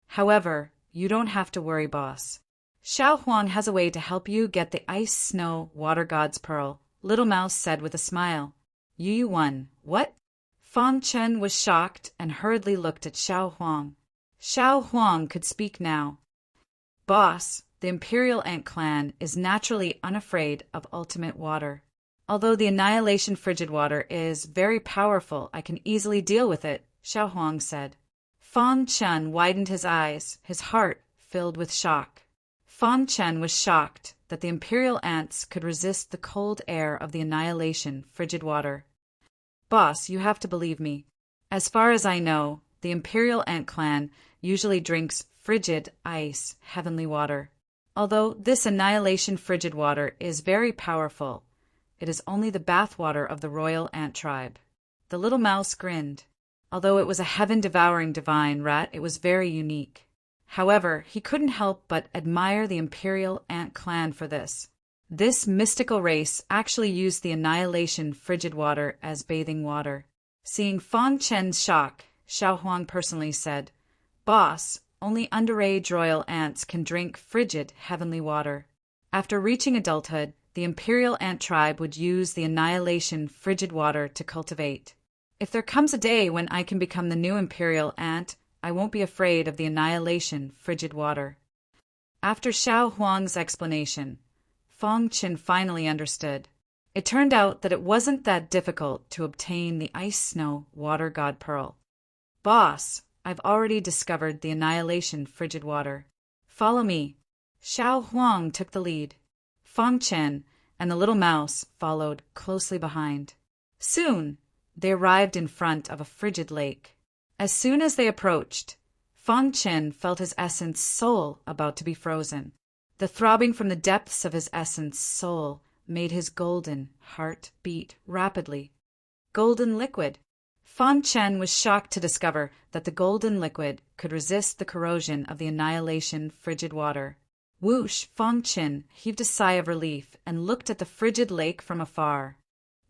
Speaker 1: However, you don't have to worry, boss. Xiao Huang has a way to help you get the ice-snow water god's pearl, Little Mouse said with a smile. You won. What? Fong Qin was shocked and hurriedly looked at Xiao Huang. Xiao Huang could speak now. Boss, the Imperial Ant Clan is naturally unafraid of ultimate water. Although the annihilation frigid water is very powerful, I can easily deal with it, Xiao Huang said. Fong Qin widened his eyes, his heart filled with shock. Fan Chen was shocked that the imperial ants could resist the cold air of the annihilation frigid water. Boss, you have to believe me. As far as I know, the imperial ant clan usually drinks frigid ice heavenly water. Although this annihilation frigid water is very powerful, it is only the bathwater of the royal ant tribe. The little mouse grinned. Although it was a heaven-devouring divine rat, it was very unique. However, he couldn't help but admire the imperial ant clan for this. This mystical race actually used the annihilation frigid water as bathing water. Seeing Fan Chen's shock, Xiao Huang personally said, "Boss, only underage royal ants can drink frigid heavenly water." After reaching adulthood, the imperial ant tribe would use the annihilation frigid water to cultivate. If there comes a day when I can become the new imperial ant, I won't be afraid of the annihilation frigid water. After Xiao Huang's explanation, Fan Chen finally understood. It turned out that it wasn't that difficult to obtain the ice snow water god pearl. Boss, I've already discovered the annihilation frigid water. Follow me. Xiao Huang took the lead. Fan Chen and the little mouse followed closely behind. Soon, they arrived in front of a frigid lake. As soon as they approached, Fan Chen felt his essence soul about to be frozen. The throbbing from the depths of his essence soul made his golden heart beat rapidly. Golden liquid. Fan Chen was shocked to discover that the golden liquid could resist the corrosion of the annihilation frigid water. Whoosh! Fan Chen heaved a sigh of relief and looked at the frigid lake from afar.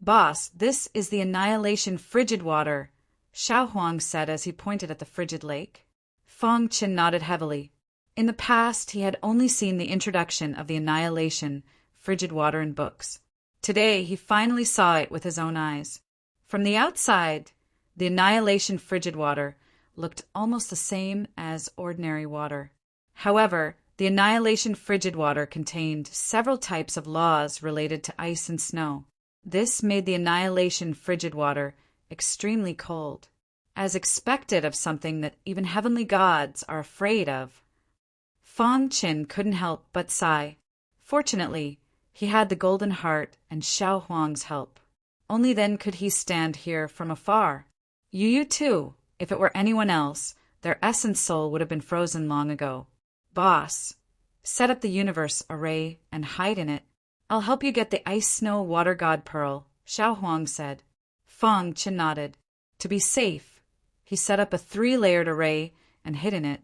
Speaker 1: Boss, this is the annihilation frigid water, Xiao Huang said as he pointed at the frigid lake. Fan Chen nodded heavily. In the past, he had only seen the introduction of the annihilation frigid water in books. Today, he finally saw it with his own eyes. From the outside, the annihilation frigid water looked almost the same as ordinary water. However, the annihilation frigid water contained several types of laws related to ice and snow. This made the annihilation frigid water extremely cold, as expected of something that even heavenly gods are afraid of. Fan Chen couldn't help but sigh. Fortunately, he had the golden heart and Xiao Huang's help. Only then could he stand here from afar. You too. If it were anyone else, their essence soul would have been frozen long ago. Boss, set up the universe array and hide in it. I'll help you get the ice snow water god pearl, Xiao Huang said. Fan Chen nodded. To be safe, he set up a 3-layered array and hid in it.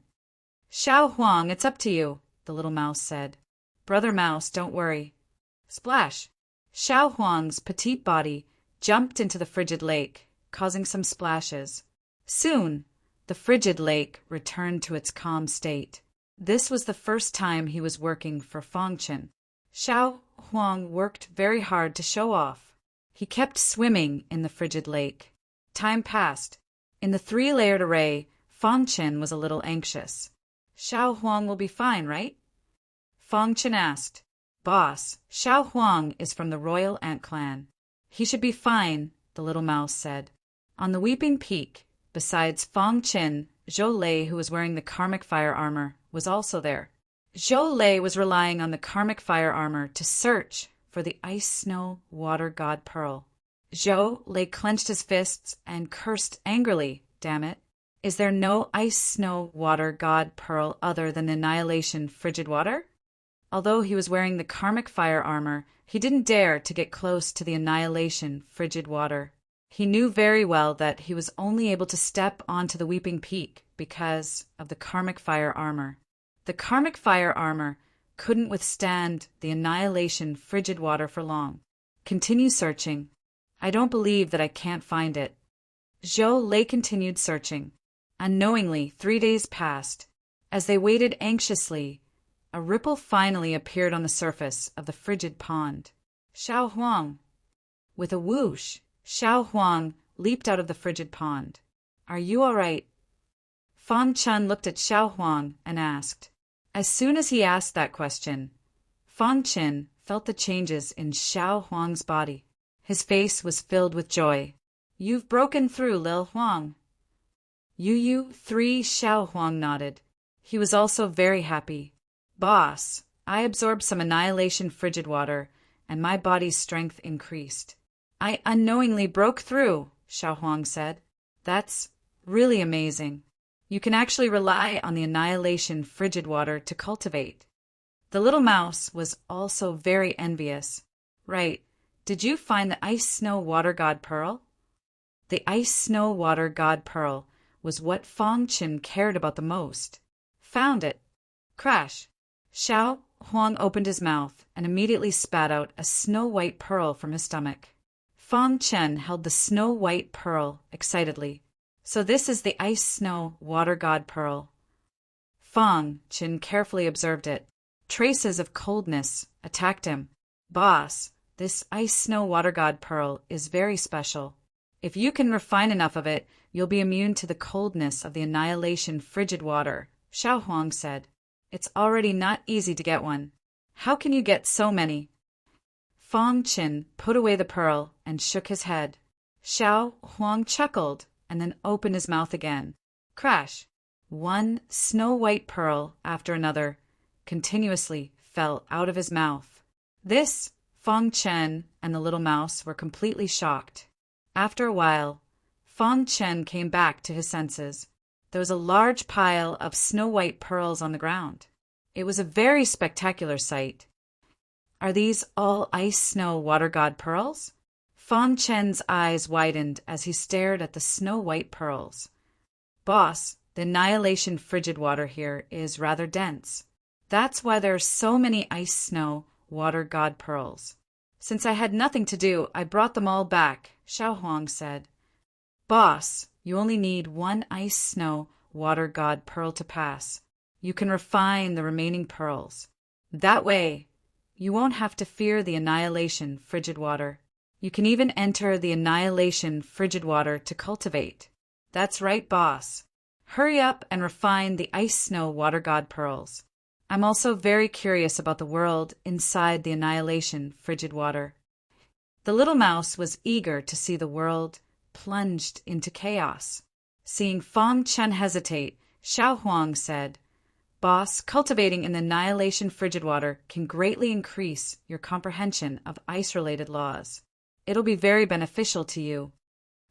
Speaker 1: Xiao Huang, it's up to you, the little mouse said. Brother Mouse, don't worry. Splash! Xiao Huang's petite body jumped into the frigid lake, causing some splashes. Soon, the frigid lake returned to its calm state. This was the first time he was working for Fan Chen. Xiao Huang worked very hard to show off. He kept swimming in the frigid lake. Time passed. In the 3-layered array, Fan Chen was a little anxious. Xiao Huang will be fine, right? Fan Chen asked. Boss, Xiao Huang is from the royal ant clan. He should be fine, the little mouse said. On the Weeping Peak, besides Fan Chen, Zhou Lei, who was wearing the karmic fire armor, was also there. Zhou Lei was relying on the karmic fire armor to search for the ice snow water god pearl. Zhou Lei clenched his fists and cursed angrily. Damn it. Is there no ice snow water god pearl other than the annihilation frigid water? Although he was wearing the karmic fire armor, he didn't dare to get close to the annihilation frigid water. He knew very well that he was only able to step onto the Weeping Peak because of the karmic fire armor. The karmic fire armor couldn't withstand the annihilation frigid water for long. Continue searching. I don't believe that I can't find it. Zhou Lei continued searching. Unknowingly, 3 days passed. As they waited anxiously, a ripple finally appeared on the surface of the frigid pond. Xiao Huang. With a whoosh, Xiao Huang leaped out of the frigid pond. Are you all right? Fan Chen looked at Xiao Huang and asked. As soon as he asked that question, Fan Chen felt the changes in Xiao Huang's body. His face was filled with joy. You've broken through, Lil Huang. You 3, Xiao Huang nodded. He was also very happy. Boss, I absorbed some annihilation frigid water, and my body's strength increased. I unknowingly broke through, Xiao Huang said. That's really amazing. You can actually rely on the annihilation frigid water to cultivate. The little mouse was also very envious. Right. Did you find the ice snow water god pearl? The ice snow water god pearl was what Fong Qin cared about the most. Found it. Crash. Xiao Huang opened his mouth and immediately spat out a snow-white pearl from his stomach. Fong Chen held the snow-white pearl excitedly. So this is the ice snow water god pearl. Fong Chen carefully observed it. Traces of coldness attacked him. Boss, this ice snow water god pearl is very special. If you can refine enough of it, you'll be immune to the coldness of the annihilation frigid water, Xiao Huang said. It's already not easy to get one. How can you get so many? Fong Qin put away the pearl and shook his head. Xiao Huang chuckled and then opened his mouth again. Crash! One snow-white pearl after another continuously fell out of his mouth. This, Fong Chen and the little mouse were completely shocked. After a while, Fong Chen came back to his senses. There was a large pile of snow-white pearls on the ground. It was a very spectacular sight. Are these all ice snow water god pearls? Fong Chen's eyes widened as he stared at the snow-white pearls. Boss, the annihilation frigid water here is rather dense. That's why there are so many ice snow water god pearls. Since I had nothing to do, I brought them all back, Xiao Huang said. Boss, you only need one ice snow water god pearl to pass. You can refine the remaining pearls. That way, you won't have to fear the annihilation frigid water. You can even enter the annihilation frigid water to cultivate. That's right, boss. Hurry up and refine the ice snow water god pearls. I'm also very curious about the world inside the annihilation frigid water. The little mouse was eager to see the world plunged into chaos. Seeing Fong Chen hesitate, Xiao Huang said, Boss, cultivating in the annihilation frigid water can greatly increase your comprehension of ice-related laws. It'll be very beneficial to you.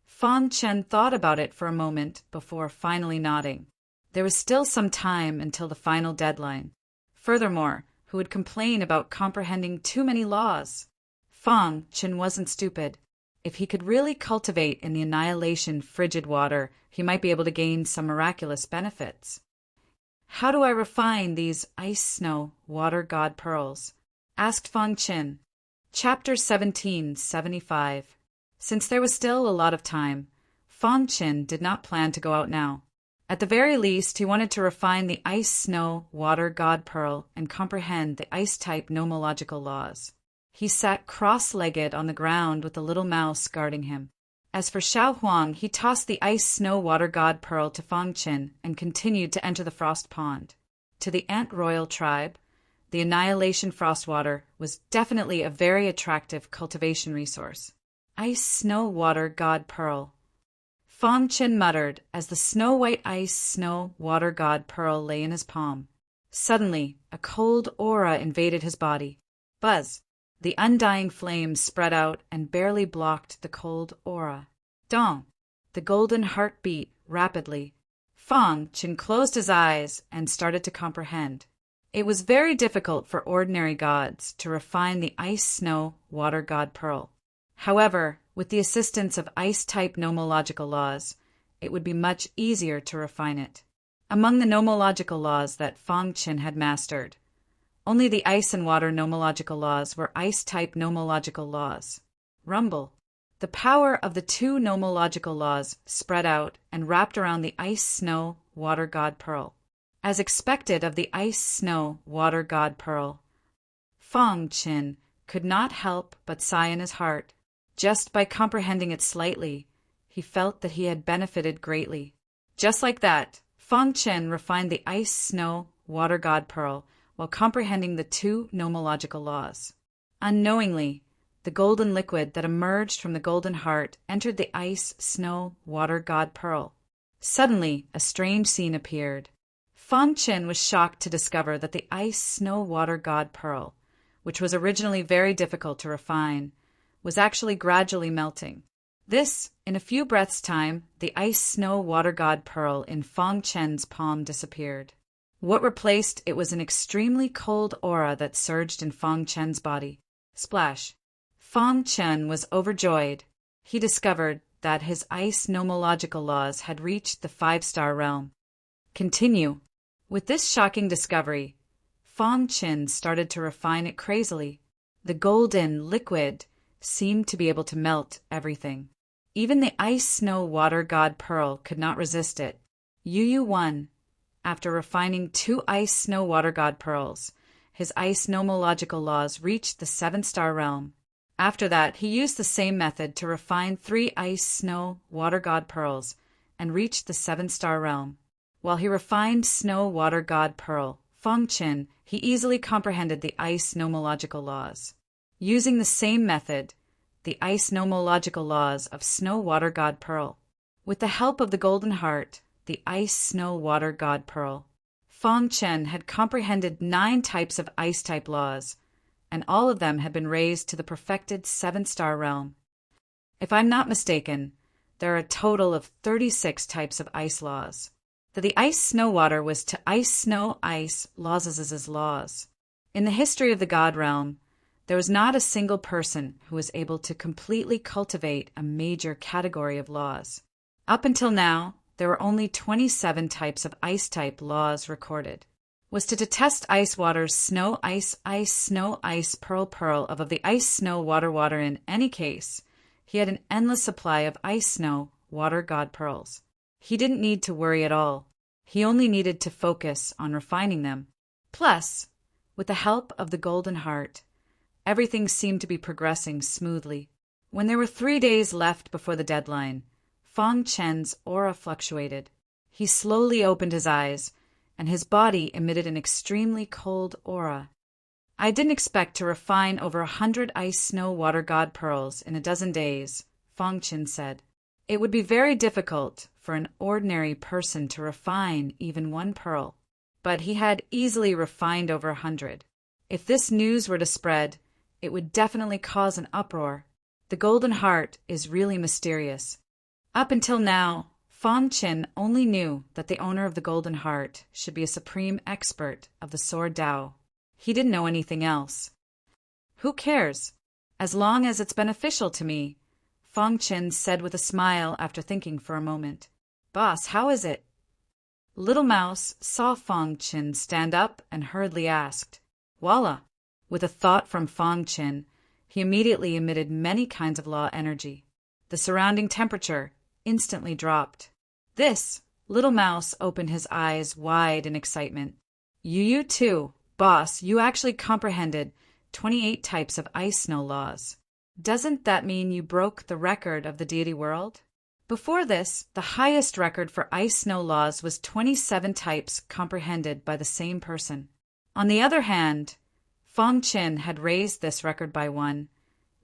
Speaker 1: Fong Chen thought about it for a moment before finally nodding. There was still some time until the final deadline. Furthermore, who would complain about comprehending too many laws? Fong Chen wasn't stupid. If he could really cultivate in the annihilation frigid water, he might be able to gain some miraculous benefits. How do I refine these ice snow water god pearls? Asked Fong Chen. Chapter 1775. Since there was still a lot of time, Fong Chen did not plan to go out now. At the very least, he wanted to refine the ice snow water god pearl and comprehend the ice-type nomological laws. He sat cross-legged on the ground with the little mouse guarding him. As for Xiao Huang, he tossed the ice snow water god pearl to Fong Chen and continued to enter the frost pond. To the Ant Royal tribe, the annihilation frost water was definitely a very attractive cultivation resource. Ice snow water god pearl. Fong Chen muttered as the snow-white ice snow water god pearl lay in his palm. Suddenly, a cold aura invaded his body. Buzz! The undying flames spread out and barely blocked the cold aura. Dong! The golden heart beat rapidly. Fong Chen closed his eyes and started to comprehend. It was very difficult for ordinary gods to refine the ice snow water god pearl. However, with the assistance of ice-type nomological laws, it would be much easier to refine it. Among the nomological laws that Fong Chen had mastered, only the ice and water nomological laws were ice-type nomological laws. Rumble. The power of the two nomological laws spread out and wrapped around the ice snow water god pearl. As expected of the ice snow water god pearl, Fong Chen could not help but sigh in his heart. Just by comprehending it slightly, he felt that he had benefited greatly. Just like that, Fong Chen refined the ice snow water god pearl while comprehending the two nomological laws. Unknowingly, the golden liquid that emerged from the golden heart entered the ice snow water god pearl. Suddenly, a strange scene appeared. Fang Qin was shocked to discover that the ice snow water god pearl, which was originally very difficult to refine, was actually gradually melting. This, in a few breaths' time, the ice snow water god pearl in Fang Chen's palm disappeared. What replaced it was an extremely cold aura that surged in Fang Chen's body. Splash! Fang Chen was overjoyed. He discovered that his ice nomological laws had reached the 5-star realm. Continue. With this shocking discovery, Fang Chen started to refine it crazily. The golden liquid seemed to be able to melt everything. Even the ice snow water god pearl could not resist it. Yu won. After refining 2 ice snow water god pearls, his ice nomological laws reached the 7-star realm. After that, he used the same method to refine 3 ice snow water god pearls and reached the 7-star realm. While he refined snow water god pearl, Fang Qin, he easily comprehended the ice nomological laws. Using the same method, the ice nomological laws of snow water god pearl. With the help of the golden heart, the ice snow water god pearl, Fang Chen had comprehended 9 types of ice-type laws, and all of them had been raised to the perfected 7-star realm. If I'm not mistaken, there are a total of 36 types of ice laws. The ice snow water was to ice snow ice laws. In the history of the god realm, there was not a single person who was able to completely cultivate a major category of laws. Up until now, there were only 27 types of ice-type laws recorded. Was to test ice water's snow ice snow ice pearl of the ice snow water in any case. He had an endless supply of ice snow water god pearls. He didn't need to worry at all. He only needed to focus on refining them. Plus, with the help of the golden heart, everything seemed to be progressing smoothly. When there were 3 days left before the deadline, Fang Chen's aura fluctuated. He slowly opened his eyes, and his body emitted an extremely cold aura. I didn't expect to refine over 100 ice snow water god pearls in a dozen days, Fang Chen said. It would be very difficult for an ordinary person to refine even 1 pearl, but he had easily refined over 100. If this news were to spread, it would definitely cause an uproar. The golden heart is really mysterious. Up until now, Fang Chen only knew that the owner of the golden heart should be a supreme expert of the sword Dao. He didn't know anything else. Who cares? As long as it's beneficial to me, Fang Chen said with a smile after thinking for a moment. Boss, how is it? Little Mouse saw Fang Chen stand up and hurriedly asked. Voila! With a thought from Fang Chen, he immediately emitted many kinds of law energy. The surrounding temperature instantly dropped. This, Little Mouse opened his eyes wide in excitement. You too, boss, you actually comprehended 28 types of ice snow laws. Doesn't that mean you broke the record of the deity world? Before this, the highest record for ice snow laws was 27 types comprehended by the same person. On the other hand, Fang Chen had raised this record by 1,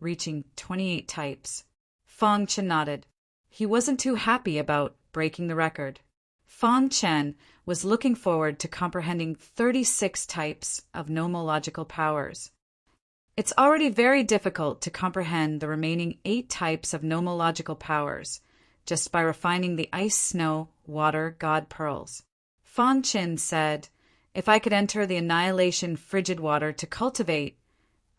Speaker 1: reaching 28 types. Fang Chen nodded. He wasn't too happy about breaking the record. Fang Chen was looking forward to comprehending 36 types of nomological powers. It's already very difficult to comprehend the remaining 8 types of nomological powers, just by refining the ice snow water god pearls. Fang Chen said, if I could enter the annihilation frigid water to cultivate,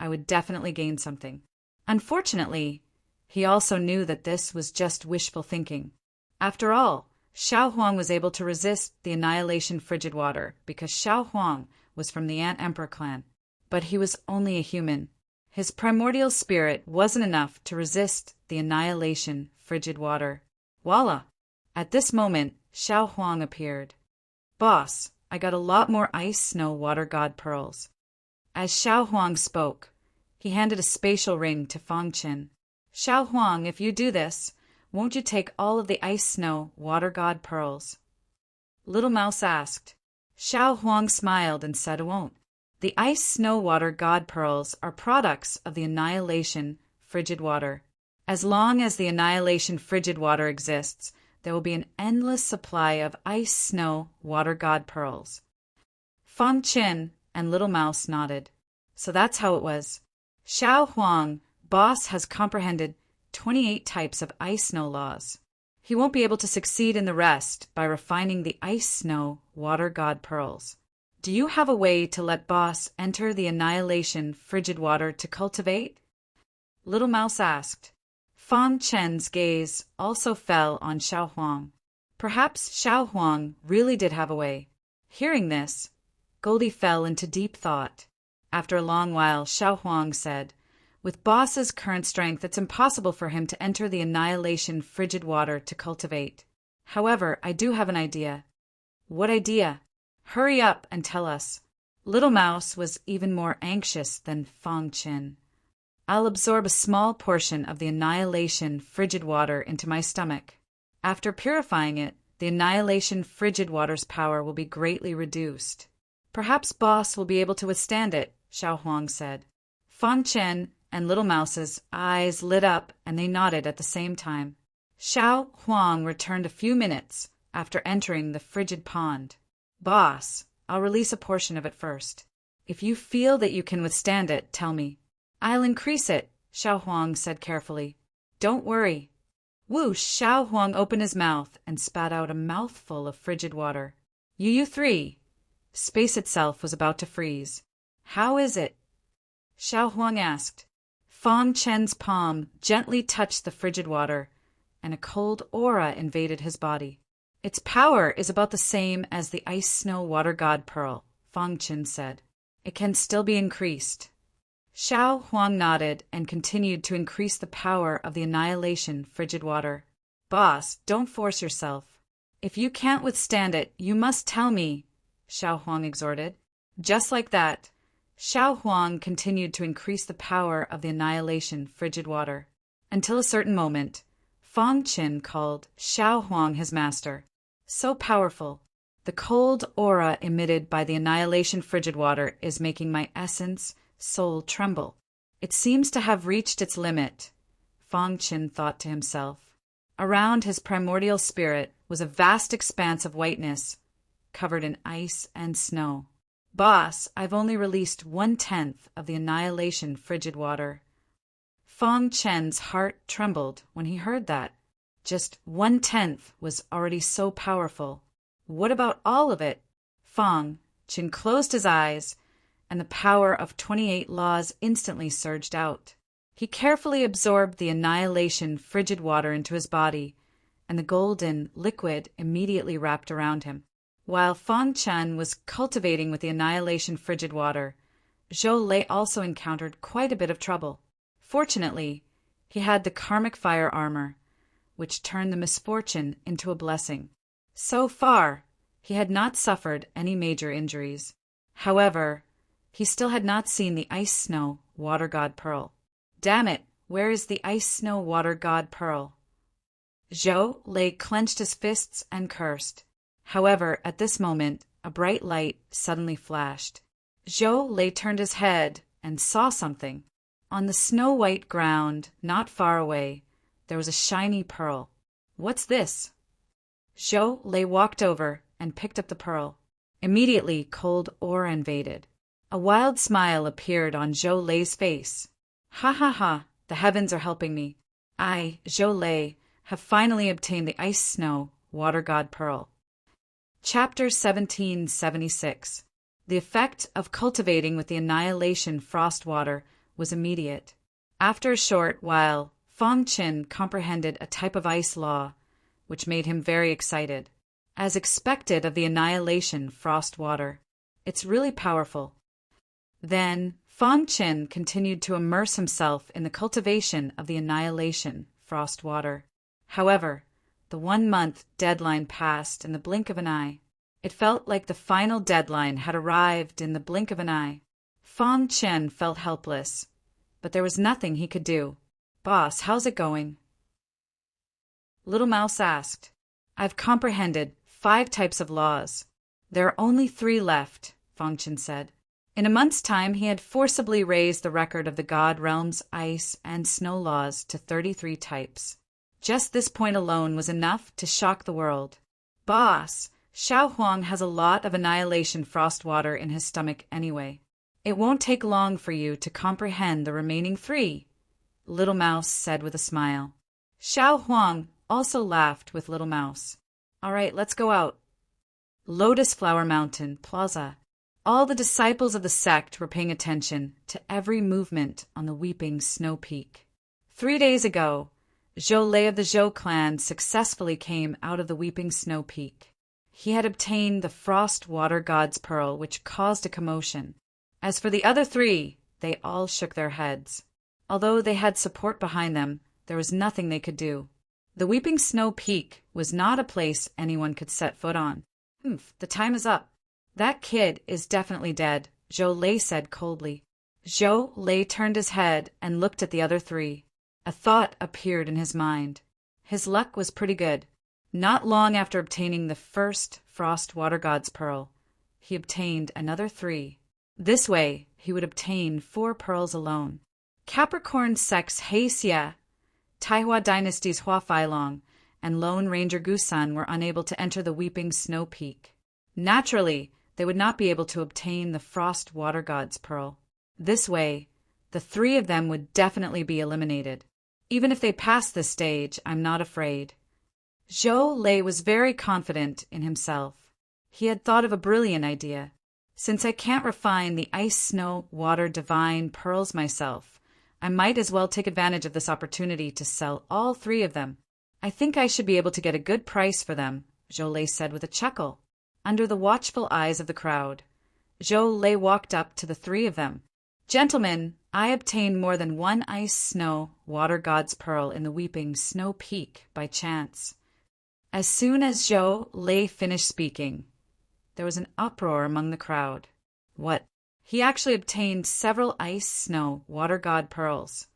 Speaker 1: I would definitely gain something. Unfortunately, he also knew that this was just wishful thinking. After all, Xiao Huang was able to resist the annihilation frigid water because Xiao Huang was from the Ant Emperor clan. But he was only a human. His primordial spirit wasn't enough to resist the annihilation frigid water. Voila! At this moment, Xiao Huang appeared. Boss, I got a lot more ice snow water god pearls. As Xiao Huang spoke, he handed a spatial ring to Fang Chen. Xiao Huang, if you do this, won't you take all of the ice snow water god pearls? Little Mouse asked. Xiao Huang smiled and said, I won't. The ice snow water god pearls are products of the annihilation frigid water. As long as the annihilation frigid water exists, there will be an endless supply of ice, snow, water god pearls. Fang Qin and Little Mouse nodded. So that's how it was. Xiao Huang, boss, has comprehended 28 types of ice-snow laws. He won't be able to succeed in the rest by refining the ice-snow water god pearls. Do you have a way to let boss enter the annihilation frigid water to cultivate? Little Mouse asked. Fang Chen's gaze also fell on Xiao Huang. Perhaps Xiao Huang really did have a way. Hearing this, Goldie fell into deep thought. After a long while, Xiao Huang said, with boss's current strength, it's impossible for him to enter the annihilation frigid water to cultivate. However, I do have an idea. What idea? Hurry up and tell us. Little Mouse was even more anxious than Fang Qin. I'll absorb a small portion of the annihilation frigid water into my stomach. After purifying it, the annihilation frigid water's power will be greatly reduced. Perhaps boss will be able to withstand it, Xiao Huang said. Fang Chen and Little Mouse's eyes lit up and they nodded at the same time. Xiao Huang returned a few minutes after entering the frigid pond. Boss, I'll release a portion of it first. If you feel that you can withstand it, tell me. I'll increase it, Xiao Huang said carefully. Don't worry. Whoosh! Xiao Huang opened his mouth and spat out a mouthful of frigid water. You three. Space itself was about to freeze. How is it? Xiao Huang asked. Fang Chen's palm gently touched the frigid water, and a cold aura invaded his body. Its power is about the same as the ice-snow water god pearl, Fang Chen said. It can still be increased. Xiao Huang nodded and continued to increase the power of the annihilation frigid water. Boss, don't force yourself. If you can't withstand it, you must tell me, Xiao Huang exhorted. Just like that, Xiao Huang continued to increase the power of the annihilation frigid water. Until a certain moment, Fang Qin called Xiao Huang his master. So powerful. The cold aura emitted by the annihilation frigid water is making my essence, soul tremble. It seems to have reached its limit, Fang Qin thought to himself. Around his primordial spirit was a vast expanse of whiteness, covered in ice and snow. Boss, I've only released 1/10 of the annihilation frigid water. Fang Chen's heart trembled when he heard that. Just 1/10 was already so powerful. What about all of it? Fang Chen closed his eyes, and the power of 28 laws instantly surged out. He carefully absorbed the annihilation frigid water into his body, and the golden liquid immediately wrapped around him. While Fang Chen was cultivating with the annihilation frigid water, Zhou Lei also encountered quite a bit of trouble. Fortunately, he had the karmic fire armor, which turned the misfortune into a blessing. So far, he had not suffered any major injuries. However, he still had not seen the ice-snow water god pearl. Damn it, where is the ice-snow water god pearl? Zhou Lei clenched his fists and cursed. However, at this moment, a bright light suddenly flashed. Zhou Lei turned his head and saw something. On the snow-white ground, not far away, there was a shiny pearl. What's this? Zhou Lei walked over and picked up the pearl. Immediately, cold aura invaded. A wild smile appeared on Zhou Lei's face. Ha ha ha, the heavens are helping me. I, Zhou Lei, have finally obtained the ice-snow water god pearl. Chapter 1776. The effect of cultivating with the annihilation frost water was immediate. After a short while, Fang Qin comprehended a type of ice law, which made him very excited. As expected of the annihilation frost water, it's really powerful. Then, Fang Qin continued to immerse himself in the cultivation of the annihilation frost water. However, the 1-month deadline passed in the blink of an eye. It felt like the final deadline had arrived in the blink of an eye. Fang Qin felt helpless, but there was nothing he could do. Boss, how's it going? Little Mouse asked. I've comprehended 5 types of laws. There are only 3 left, Fang Qin said. In a month's time, he had forcibly raised the record of the God Realm's ice and snow laws to 33 types. Just this point alone was enough to shock the world. Boss, Xiao Huang has a lot of annihilation frost water in his stomach anyway. It won't take long for you to comprehend the remaining 3, Little Mouse said with a smile. Xiao Huang also laughed with Little Mouse. All right, let's go out. Lotus Flower Mountain, Plaza. All the disciples of the sect were paying attention to every movement on the weeping snow peak. 3 days ago, Zhou Lei of the Zhou clan successfully came out of the weeping snow peak. He had obtained the frost water god's pearl, which caused a commotion. As for the other 3, they all shook their heads. Although they had support behind them, there was nothing they could do. The weeping snow peak was not a place anyone could set foot on. The time is up. That kid is definitely dead, Zhou Lei said coldly. Zhou Lei turned his head and looked at the other 3. A thought appeared in his mind. His luck was pretty good. Not long after obtaining the first frost water god's pearl, he obtained another 3. This way, he would obtain 4 pearls alone. Capricorn sects He Xie, Taihua dynasty's Hua Feilong, and Lone Ranger Gusan were unable to enter the weeping snow peak. Naturally, they would not be able to obtain the frost water god's pearl. This way, the 3 of them would definitely be eliminated. Even if they passed this stage, I'm not afraid. Zhou Lei was very confident in himself. He had thought of a brilliant idea. Since I can't refine the ice, snow, water, divine pearls myself, I might as well take advantage of this opportunity to sell all 3 of them. I think I should be able to get a good price for them, Zhou Lei said with a chuckle. Under the watchful eyes of the crowd, Zhou Lei walked up to the 3 of them. Gentlemen, I obtained more than 1 ice, snow, water god's pearl in the weeping snow peak by chance. As soon as Zhou Lei finished speaking, there was an uproar among the crowd. What? He actually obtained several ice, snow, water god pearls.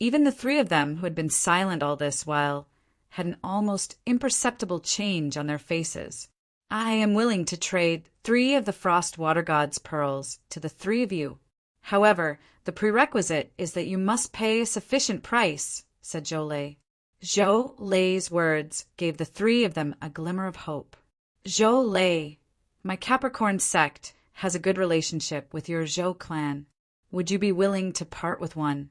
Speaker 1: Even the 3 of them, who had been silent all this while, had an almost imperceptible change on their faces. I am willing to trade 3 of the frost water god's pearls to the 3 of you. However, the prerequisite is that you must pay a sufficient price, said Zhou Lei. Zhou Lei's words gave the 3 of them a glimmer of hope. Zhou Lei, my Capricorn sect has a good relationship with your Zhou clan. Would you be willing to part with one?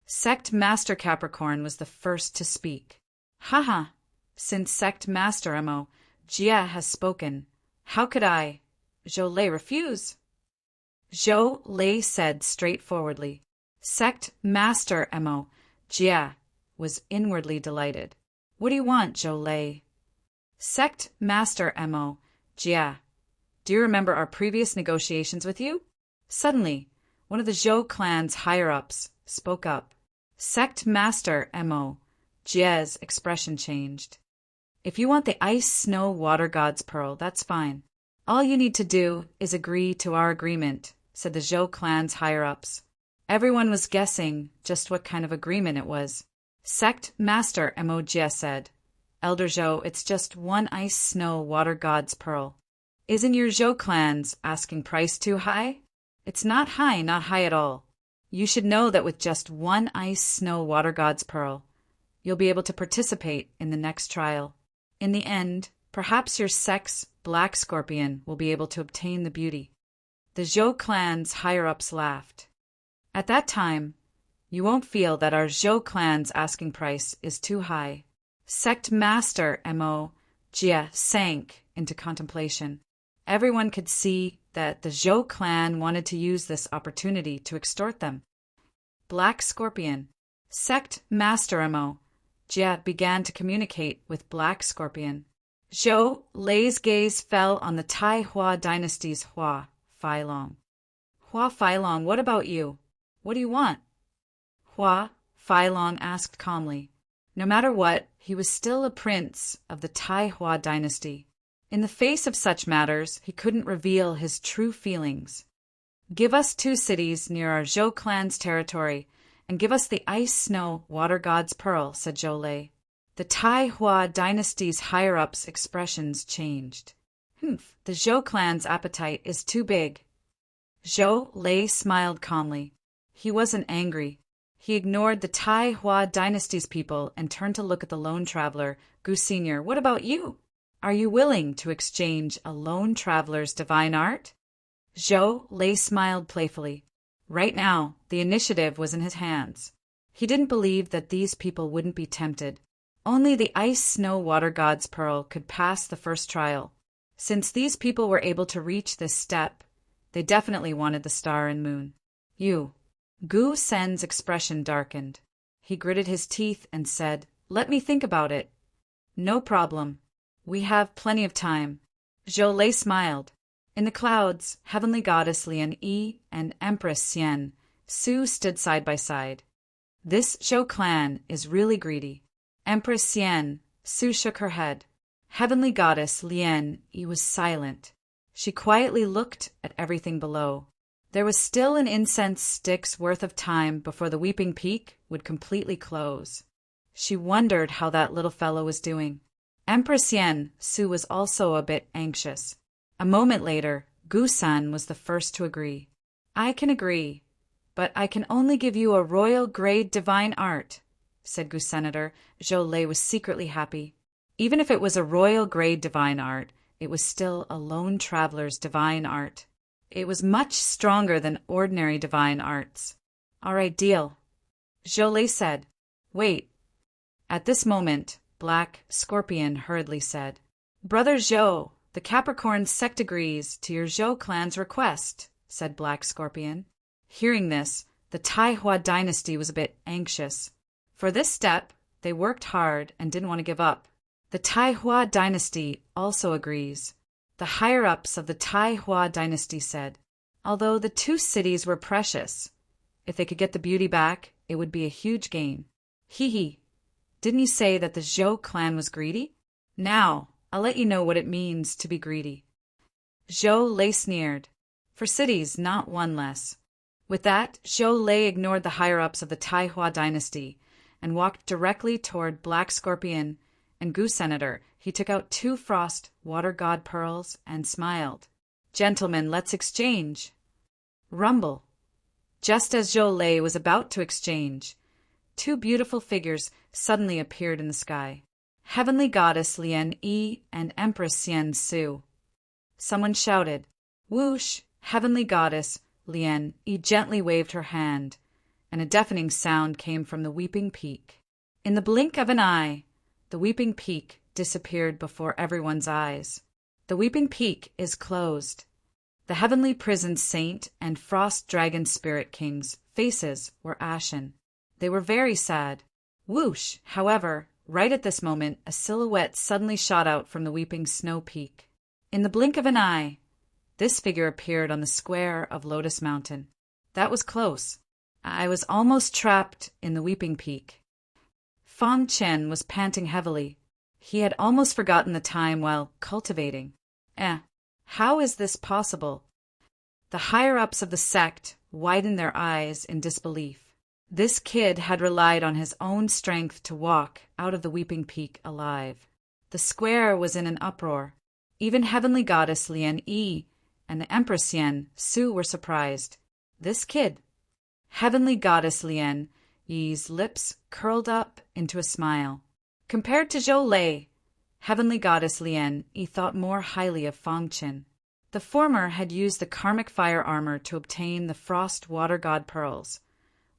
Speaker 1: Sect Master Capricorn was the first to speak. Haha, since Sect Master Mo, Jia has spoken. How could I, Zhou Lei, refuse? Zhou Lei said straightforwardly. Sect Master Mo, Jia was inwardly delighted. What do you want, Zhou Lei? Sect Master Mo, Jia, do you remember our previous negotiations with you? Suddenly, one of the Zhou clan's higher-ups spoke up. Sect Master Mo, Jia's expression changed. If you want the ice, snow, water god's pearl, that's fine. All you need to do is agree to our agreement, said the Zhou clan's higher-ups. Everyone was guessing just what kind of agreement it was. Sect Master Mo Jia said, Elder Zhou, it's just 1 ice, snow, water god's pearl. Isn't your Zhou clan's asking price too high? It's not high at all. You should know that with just 1 ice, snow, water god's pearl, you'll be able to participate in the next trial. In the end, perhaps your sect's Black Scorpion will be able to obtain the beauty. The Zhou clan's higher-ups laughed. At that time, you won't feel that our Zhou clan's asking price is too high. Sect Master Mo Jia sank into contemplation. Everyone could see that the Zhou clan wanted to use this opportunity to extort them. Black Scorpion. Sect Master Mo Jia began to communicate with Black Scorpion. Zhou Lei's gaze fell on the Taihua dynasty's Hua Feilong. Hua Feilong, what about you? What do you want? Hua Feilong asked calmly. No matter what, he was still a prince of the Taihua dynasty. In the face of such matters, he couldn't reveal his true feelings. Give us 2 cities near our Zhou clan's territory, and give us the ice, snow, water god's pearl, said Zhou Lei. The Taihua dynasty's higher-ups' expressions changed. The Zhou clan's appetite is too big. Zhou Lei smiled calmly. He wasn't angry. He ignored the Tai Hua dynasty's people and turned to look at the lone traveler. Gu Senior, what about you? Are you willing to exchange a lone traveler's divine art? Zhou Lei smiled playfully. Right now, the initiative was in his hands. He didn't believe that these people wouldn't be tempted. Only the ice-snow water god's pearl could pass the first trial. Since these people were able to reach this step, they definitely wanted the star and moon. You. Gu Sen's expression darkened. He gritted his teeth and said, "Let me think about it." "No problem. We have plenty of time." Zhou Lei smiled. In the clouds, Heavenly Goddess Lian Yi and Empress Xian Su stood side by side. "This Zhou clan is really greedy." Empress Xian Su shook her head. Heavenly Goddess Lian Yi was silent. She quietly looked at everything below. There was still an incense stick's worth of time before the Weeping Peak would completely close. She wondered how that little fellow was doing. Empress Xian Su was also a bit anxious. A moment later, Gu San was the first to agree. "I can agree, but I can only give you a royal-grade divine art," said Gu Senator. Zhou Lei was secretly happy. Even if it was a royal-grade divine art, it was still a lone traveler's divine art. It was much stronger than ordinary divine arts. "All right, deal," Zhou Lei said. "Wait." At this moment, Black Scorpion hurriedly said, "Brother Zhou, the Capricorn sect agrees to your Zhou clan's request," said Black Scorpion. Hearing this, the Tai Hua dynasty was a bit anxious. For this step, they worked hard and didn't want to give up. The Tai Hua dynasty also agrees. The higher-ups of the Tai Hua dynasty said, although the two cities were precious, if they could get the beauty back, it would be a huge gain. Hee. Didn't you say that the Zhou clan was greedy? Now, I'll let you know what it means to be greedy. Zhou Lei sneered. For cities, not one less. With that, Zhou Lei ignored the higher-ups of the Tai Hua dynasty and walked directly toward Black Scorpion and Gu Senator. He took out 2 frost water god pearls and smiled. "Gentlemen, let's exchange." Rumble. Just as Zhou Lei was about to exchange, 2 beautiful figures suddenly appeared in the sky. Heavenly Goddess Lian Yi and Empress Xian Su. Someone shouted, "Whoosh!" Heavenly Goddess Lian Yi gently waved her hand, and a deafening sound came from the Weeping Peak. In the blink of an eye, the Weeping Peak disappeared before everyone's eyes. The Weeping Peak is closed. The Heavenly Prison Saint and Frost Dragon Spirit King's faces were ashen. They were very sad. Whoosh! However, right at this moment, a silhouette suddenly shot out from the Weeping Snow Peak. In the blink of an eye, this figure appeared on the square of Lotus Mountain. That was close. I was almost trapped in the Weeping Peak. Fang Chen was panting heavily. He had almost forgotten the time while cultivating. How is this possible? The higher-ups of the sect widened their eyes in disbelief. This kid had relied on his own strength to walk out of the Weeping Peak alive. The square was in an uproar. Even Heavenly Goddess Lian Yi and the Empress Xian Su were surprised. This kid. Heavenly Goddess Lian Yi's lips curled up into a smile. Compared to Zhou Lei, Heavenly Goddess Lian Yi thought more highly of Fang Chen. The former had used the karmic fire armor to obtain the frost water god pearls,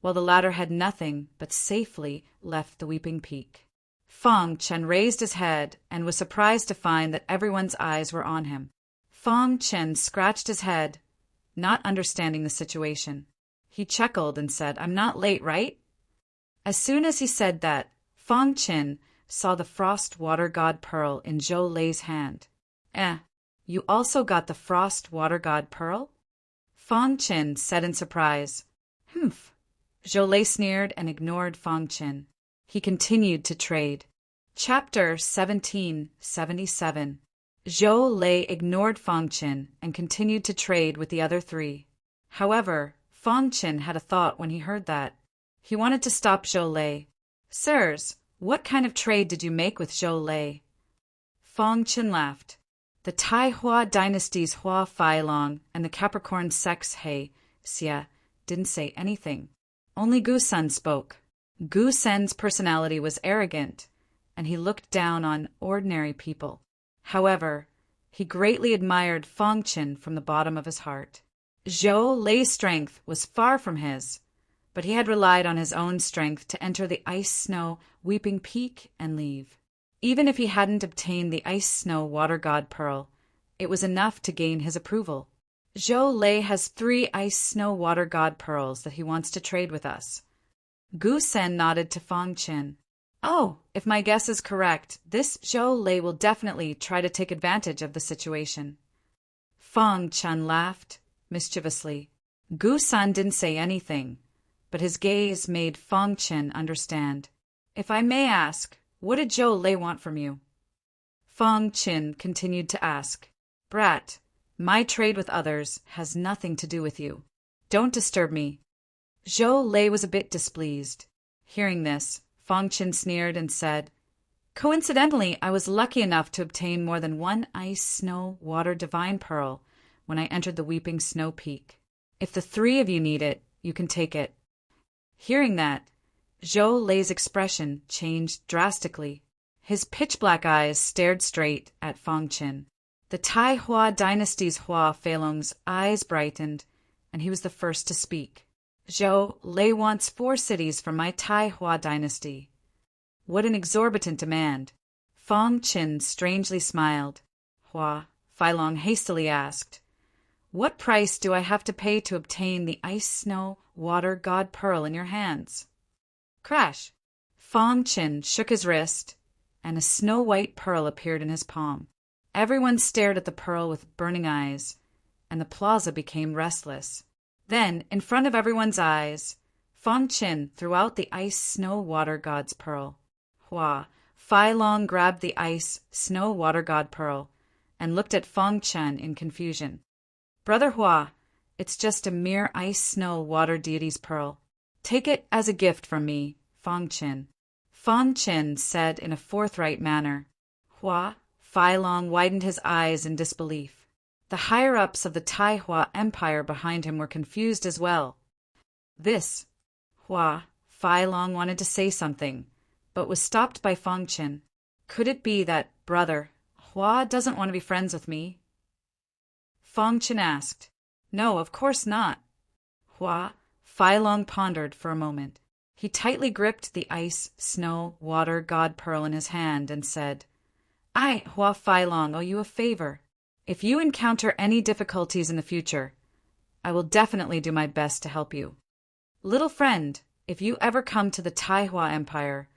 Speaker 1: while the latter had nothing but safely left the Weeping Peak. Fang Chen raised his head and was surprised to find that everyone's eyes were on him. Fang Chen scratched his head, not understanding the situation. He chuckled and said, "I'm not late, right?" As soon as he said that, Fang Chen saw the frost water god pearl in Zhou Lei's hand. You also got the frost water god pearl? Fang Chen said in surprise. Humph. Zhou Lei sneered and ignored Fang Chen. He continued to trade. Chapter 1777. Zhou Lei ignored Fang Chen and continued to trade with the other 3. However, Fang Chen had a thought when he heard that. He wanted to stop Zhou Lei. "Sirs, what kind of trade did you make with Zhou Lei?" Fang Chen laughed. The Tai Hua dynasty's Hua Fai Long and the Capricorn sect's He Xia didn't say anything. only Gu Sun spoke. Gu Sen's personality was arrogant, and he looked down on ordinary people. However, he greatly admired Fong Qin from the bottom of his heart. Zhou Lei's strength was far from his, but he had relied on his own strength to enter the ice-snow weeping peak and leave. Even if he hadn't obtained the ice-snow water god pearl, it was enough to gain his approval. Zhou Lei has 3 ice-snow water god pearls that he wants to trade with us. Gu Sen nodded to Fong Qin. Oh, if my guess is correct, this Zhou Lei will definitely try to take advantage of the situation. Fong Qin laughed mischievously. Gu San didn't say anything, but his gaze made Fong Qin understand. If I may ask, what did Zhou Lei want from you? Fong Qin continued to ask. Brat, my trade with others has nothing to do with you. Don't disturb me. Zhou Lei was a bit displeased. Hearing this, Fong Qin sneered and said, Coincidentally, I was lucky enough to obtain more than 1 ice, snow, water divine pearl when I entered the Weeping Snow Peak. If the 3 of you need it, you can take it. Hearing that, Zhou Lei's expression changed drastically. His pitch-black eyes stared straight at Fong Qin. The Tai Hua dynasty's Hua Feilong's eyes brightened, and he was the first to speak. Zhou Lei wants 4 cities from my Tai Hua dynasty. What an exorbitant demand. Fong Qin strangely smiled. Hua Feilong hastily asked, What price do I have to pay to obtain the ice-snow water god pearl in your hands? Crash! Fong Qin shook his wrist, and a snow-white pearl appeared in his palm. Everyone stared at the pearl with burning eyes, and the plaza became restless. Then, in front of everyone's eyes, Fong Qin threw out the ice-snow-water god's pearl. Hua Feilong grabbed the ice-snow-water god pearl and looked at Fong Qin in confusion. Brother Hua, it's just a mere ice-snow-water deity's pearl. Take it as a gift from me, Fong Qin. Fong Qin said in a forthright manner. Hua Feilong widened his eyes in disbelief. The higher-ups of the Tai Hua Empire behind him were confused as well. Hua Feilong wanted to say something, but was stopped by Fong Qin. Could it be that brother Hua doesn't want to be friends with me? Fong Qin asked. No, of course not. Hua Feilong pondered for a moment. He tightly gripped the ice, snow, water god pearl in his hand and said, I, Hua Feilong, owe you a favor. If you encounter any difficulties in the future, I will definitely do my best to help you. Little friend, if you ever come to the Tai Hua Empire,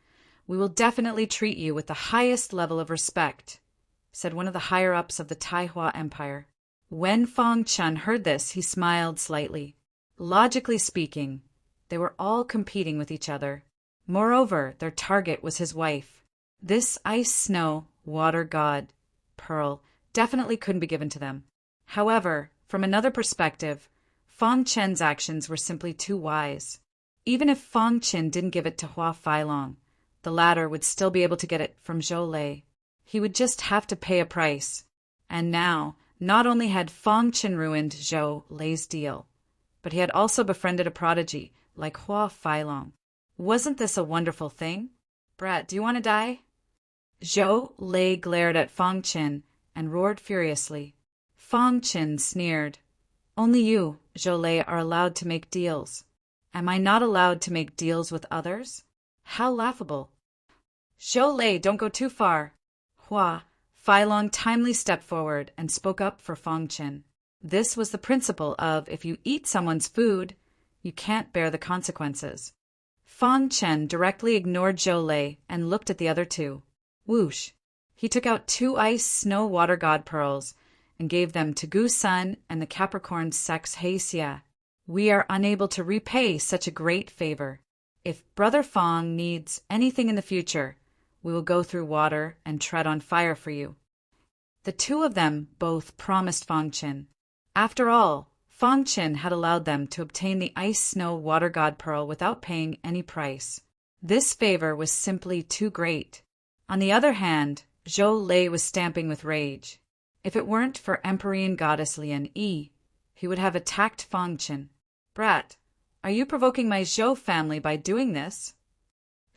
Speaker 1: we will definitely treat you with the highest level of respect, said one of the higher-ups of the Tai Hua Empire. When Fong Qin heard this, he smiled slightly. Logically speaking, they were all competing with each other. Moreover, their target was his wife. This ice, snow, water god, pearl, definitely couldn't be given to them. However, from another perspective, Fong Qin's actions were simply too wise. Even if Fong Qin didn't give it to Hua Feilong, the latter would still be able to get it from Zhou Lei. He would just have to pay a price. And now, not only had Fong Qin ruined Zhou Lei's deal, but he had also befriended a prodigy like Hua Feilong. Wasn't this a wonderful thing? Brat, do you want to die? Zhou Lei glared at Fong Qin and roared furiously. Fong Qin sneered. Only you, Zhou Lei, are allowed to make deals. Am I not allowed to make deals with others? How laughable. Zhou Lei, don't go too far. Hua Feilong timely stepped forward and spoke up for Fong Qin. This was the principle of if you eat someone's food, you can't bear the consequences. Fong Qin directly ignored Zhou Lei and looked at the other 2. Whoosh! He took out 2 ice snow water god pearls and gave them to Gu Sun and the Capricorn sex Heisia. We are unable to repay such a great favor. If Brother Fong needs anything in the future, we will go through water and tread on fire for you. The 2 of them both promised Fong Qin. After all, Fong Qin had allowed them to obtain the ice snow water god pearl without paying any price. This favor was simply too great. On the other hand, Zhou Lei was stamping with rage. If it weren't for Empyrean goddess Lian Yi, he would have attacked Fong Qin. Brat, Are you provoking my Zhou family by doing this?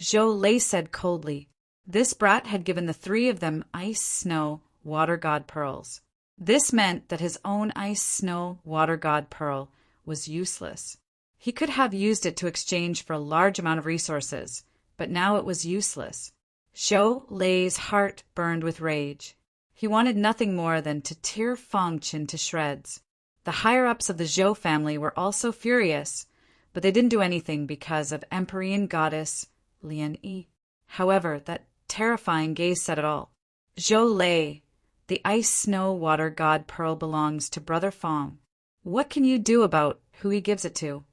Speaker 1: Zhou Lei said coldly. This brat had given the three of them ice, snow, water god pearls. This meant that his own ice, snow, water god pearl was useless. He could have used it to exchange for a large amount of resources, but now it was useless. Zhou Lei's heart burned with rage. He wanted nothing more than to tear Fang Qin to shreds. The higher-ups of the Zhou family were also furious, but they didn't do anything because of Empyrean goddess Lian Yi. However, that terrifying gaze said it all. Zhou Lei, the ice, snow, water god pearl belongs to Brother Fang. What can you do about who he gives it to?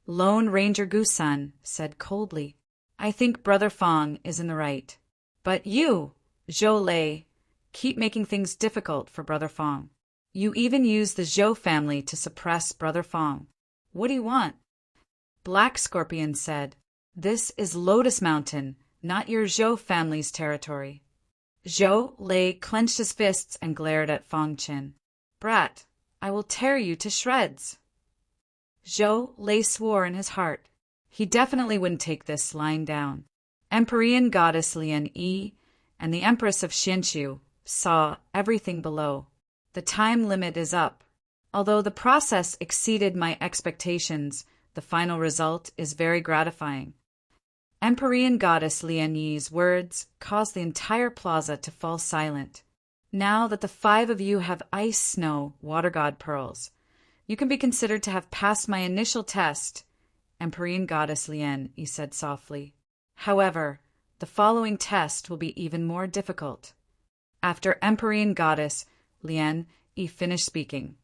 Speaker 1: Lone Ranger Gusan said coldly, I think Brother Fang is in the right. But you, Zhou Lei, keep making things difficult for Brother Fang. You even use the Zhou family to suppress Brother Fang. What do you want? Black Scorpion said, This is Lotus Mountain, not your Zhou family's territory. Zhou Lei clenched his fists and glared at Fang Qin. Brat, I will tear you to shreds. Zhou Lei swore in his heart. He definitely wouldn't take this lying down. Empyrean goddess Lian Yi and the Empress of Xianxu saw everything below. The time limit is up. Although the process exceeded my expectations, the final result is very gratifying. Empyrean goddess Lian Yi's words caused the entire plaza to fall silent. Now that the five of you have ice, snow, water god pearls, you can be considered to have passed my initial test, Empyrean goddess Lian Yi said softly. However, the following test will be even more difficult. After Empyrean goddess Lian Yi finished speaking,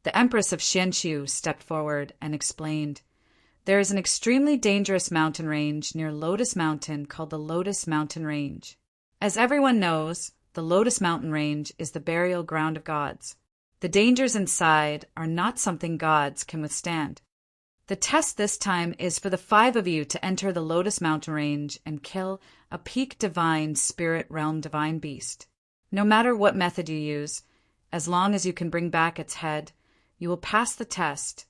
Speaker 1: the Empress of Xianxu stepped forward and explained, There is an extremely dangerous mountain range near Lotus Mountain called the Lotus Mountain Range. As everyone knows, the Lotus Mountain Range is the burial ground of gods. The dangers inside are not something gods can withstand. The test this time is for the five of you to enter the Lotus Mountain Range and kill a peak divine spirit realm divine beast. No matter what method you use, as long as you can bring back its head, you will pass the test,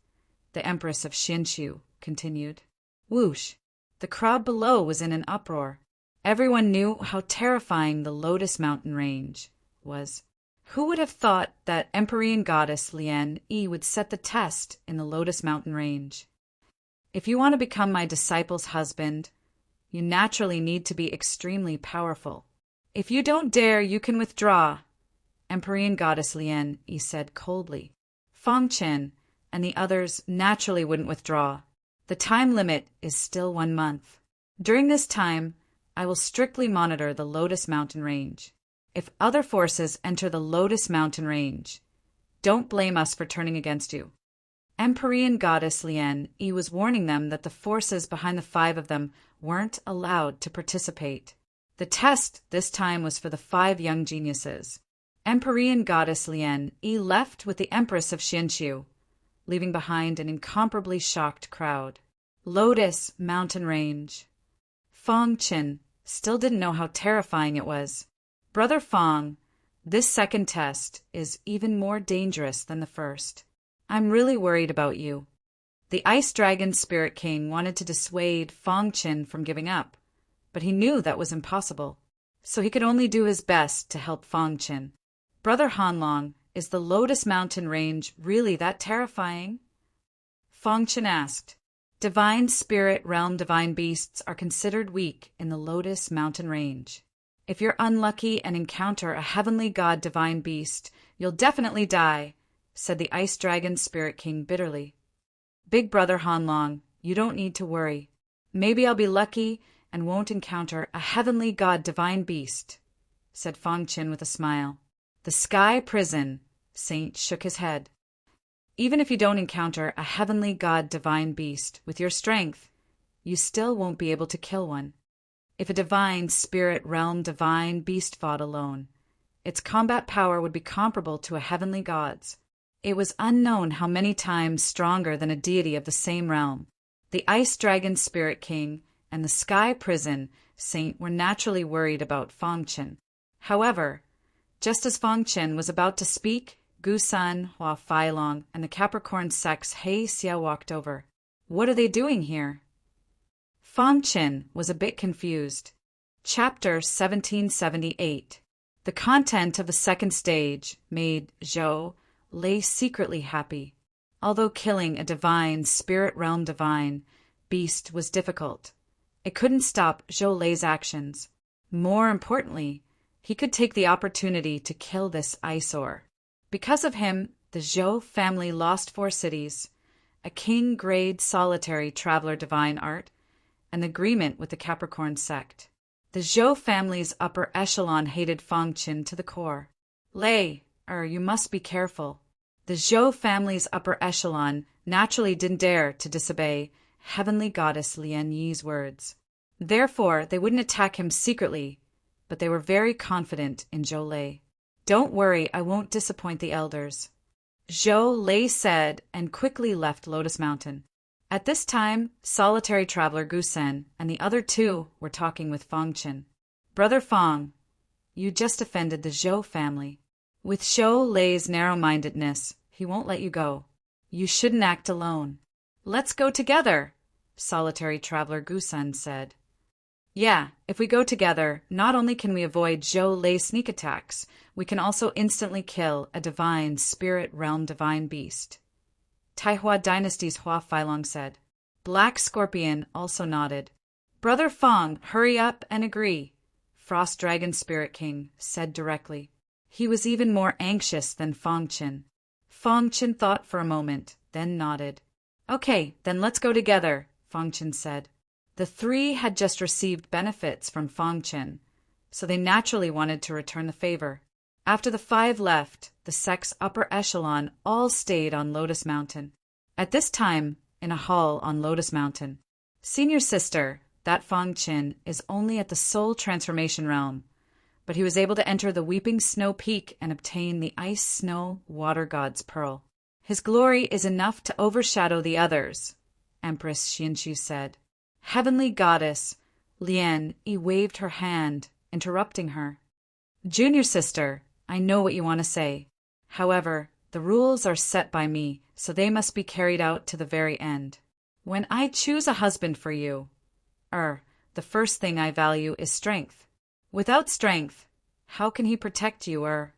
Speaker 1: the Empress of Xianxu continued. Whoosh! The crowd below was in an uproar. Everyone knew how terrifying the Lotus Mountain Range was. Who would have thought that Empyrean goddess Lian Yi would set the test in the Lotus Mountain Range? If you want to become my disciple's husband, you naturally need to be extremely powerful. If you don't dare, you can withdraw, Empyrean goddess Lian Yi said coldly. Fang Qin and the others naturally wouldn't withdraw. The time limit is still 1 month. During this time, I will strictly monitor the Lotus Mountain Range. If other forces enter the Lotus Mountain Range, don't blame us for turning against you. Empyrean goddess Lian Yi was warning them that the forces behind the five of them weren't allowed to participate. The test this time was for the 5 young geniuses. Empyrean goddess Lian Yi left with the Empress of Xianxu, leaving behind an incomparably shocked crowd. Lotus Mountain Range. Fang Qin still didn't know how terrifying it was. Brother Fang, this second test is even more dangerous than the first. I'm really worried about you. The Ice Dragon Spirit King wanted to dissuade Fang Qin from giving up, but he knew that was impossible, so he could only do his best to help Fang Qin. Brother Hanlong, is the Lotus Mountain Range really that terrifying? Fang Qin asked. Divine Spirit Realm divine beasts are considered weak in the Lotus Mountain Range. If you're unlucky and encounter a heavenly god divine beast, you'll definitely die, said the Ice Dragon Spirit King bitterly. Big Brother Hanlong, you don't need to worry. Maybe I'll be lucky and won't encounter a heavenly god divine beast, said Fang Qin with a smile. The Sky Prison, Saint shook his head. Even if you don't encounter a heavenly god divine beast with your strength, you still won't be able to kill one. If a divine spirit realm divine beast fought alone, its combat power would be comparable to a heavenly god's. It was unknown how many times stronger than a deity of the same realm. The Ice Dragon Spirit King and the Sky Prison Saint were naturally worried about Fang Qin. However, just as Fang Qin was about to speak, Gusan, Hua Failong, and the Capricorn Sex He Xia walked over. What are they doing here? Fang Qin was a bit confused. Chapter 1778. The content of the second stage made Zhou Lei secretly happy. Although killing a divine, spirit realm divine beast was difficult, it couldn't stop Zhou Lei's actions. More importantly, he could take the opportunity to kill this eyesore. Because of him, the Zhou family lost 4 cities, a king-grade solitary traveler divine art, an agreement with the Capricorn sect. The Zhou family's upper echelon hated Fang Qin to the core. You must be careful. The Zhou family's upper echelon naturally didn't dare to disobey heavenly goddess Lian Yi's words. Therefore, they wouldn't attack him secretly, but they were very confident in Zhou Lei. Don't worry, I won't disappoint the elders, Zhou Lei said, and quickly left Lotus Mountain. At this time, solitary traveler Gusen and the other 2 were talking with Fang Qin. Brother Fang, you just offended the Zhou family. With Zhou Lei's narrow-mindedness, he won't let you go. You shouldn't act alone. Let's go together, solitary traveler Gusen said. Yeah, if we go together, not only can we avoid Zhou Lei's sneak attacks, we can also instantly kill a divine spirit realm divine beast, Taihua Dynasty's Hua Feilong said. Black Scorpion also nodded. Brother Fang, hurry up and agree, Frost Dragon Spirit King said directly. He was even more anxious than Fang Qin. Fang Qin thought for a moment, then nodded. Okay, then let's go together, Fang Qin said. The 3 had just received benefits from Fang Qin, so they naturally wanted to return the favor. After the 5 left, the sect's upper echelon all stayed on Lotus Mountain. At this time, in a hall on Lotus Mountain, Senior Sister, that Fang Qin, is only at the Soul Transformation Realm, but he was able to enter the Weeping Snow Peak and obtain the Ice Snow Water God's Pearl. His glory is enough to overshadow the others, Empress Xianxu said. Heavenly Goddess Lian Yi waved her hand, interrupting her. Junior Sister, I know what you want to say. However, the rules are set by me, so they must be carried out to the very end. When I choose a husband for you, the first thing I value is strength. Without strength, how can he protect you,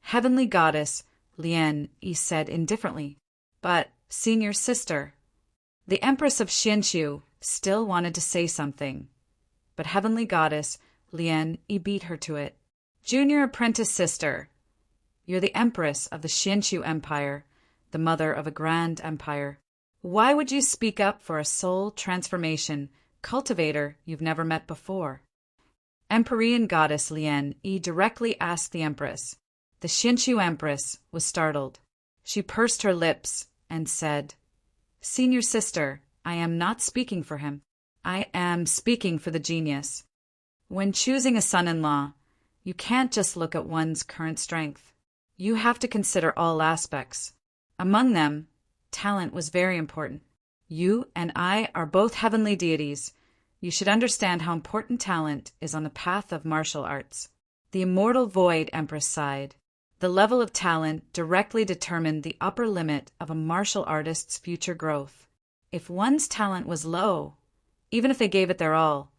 Speaker 1: Heavenly Goddess Lian Yi said indifferently. But, Senior Sister, the Empress of Xianxu still wanted to say something, but Heavenly Goddess Lian Yi beat her to it. Junior Apprentice Sister, you're the Empress of the Xianxu Empire, the mother of a grand empire. Why would you speak up for a soul transformation cultivator you've never met before? Empyrean Goddess Lian Yi directly asked the Empress. The Xianxu Empress was startled. She pursed her lips and said, Senior Sister, I am not speaking for him. I am speaking for the genius. When choosing a son-in-law, you can't just look at one's current strength. You have to consider all aspects. Among them, talent was very important. You and I are both heavenly deities. You should understand how important talent is on the path of martial arts. The immortal Void Empress sighed. The level of talent directly determined the upper limit of a martial artist's future growth. If one's talent was low, even if they gave it their all,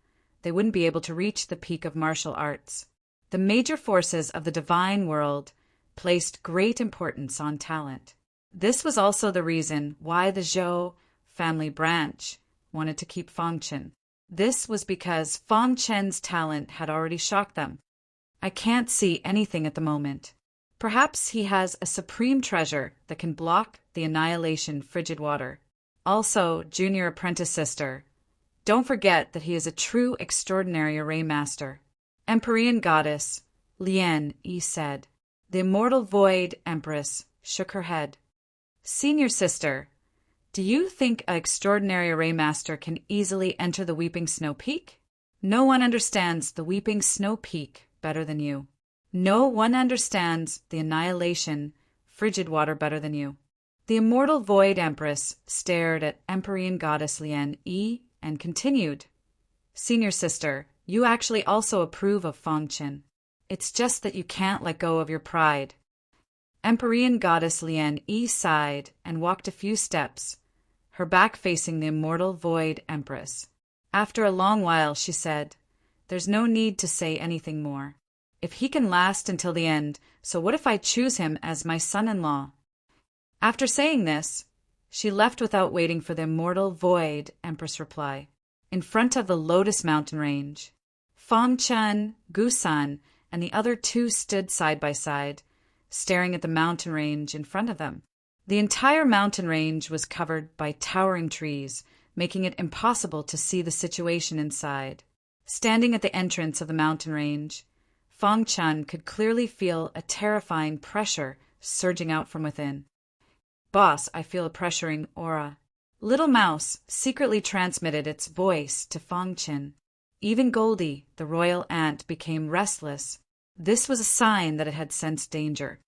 Speaker 1: they wouldn't be able to reach the peak of martial arts. The major forces of the divine world placed great importance on talent. This was also the reason why the Zhou family branch wanted to keep Fang Qin. This was because Fang Qin's talent had already shocked them. I can't see anything at the moment. Perhaps he has a supreme treasure that can block the annihilation frigid water. Also, Junior Apprentice Sister, don't forget that he is a true extraordinary array master. Empyrean Goddess Lian Yi said. The immortal Void Empress shook her head. Senior Sister, do you think an extraordinary array master can easily enter the Weeping Snow Peak? No one understands the Weeping Snow Peak better than you. No one understands the annihilation frigid water better than you. The immortal Void Empress stared at Empyrean Goddess Lian Yi and continued. Senior Sister, you actually also approve of Fang Qin. It's just that you can't let go of your pride. Empyrean Goddess Lian Yi sighed and walked a few steps, her back facing the immortal Void Empress. After a long while, she said, "There's no need to say anything more. If he can last until the end, so what if I choose him as my son-in-law?" After saying this, she left without waiting for the immortal Void Empress' reply. In front of the Lotus Mountain Range, Fang Chen, Gusan, and the other two stood side by side, staring at the mountain range in front of them. The entire mountain range was covered by towering trees, making it impossible to see the situation inside. Standing at the entrance of the mountain range, Fang Chen could clearly feel a terrifying pressure surging out from within. "Boss, I feel a pressuring aura." Little Mouse secretly transmitted its voice to Fang Chen. Even Goldie, the royal ant, became restless. This was a sign that it had sensed danger.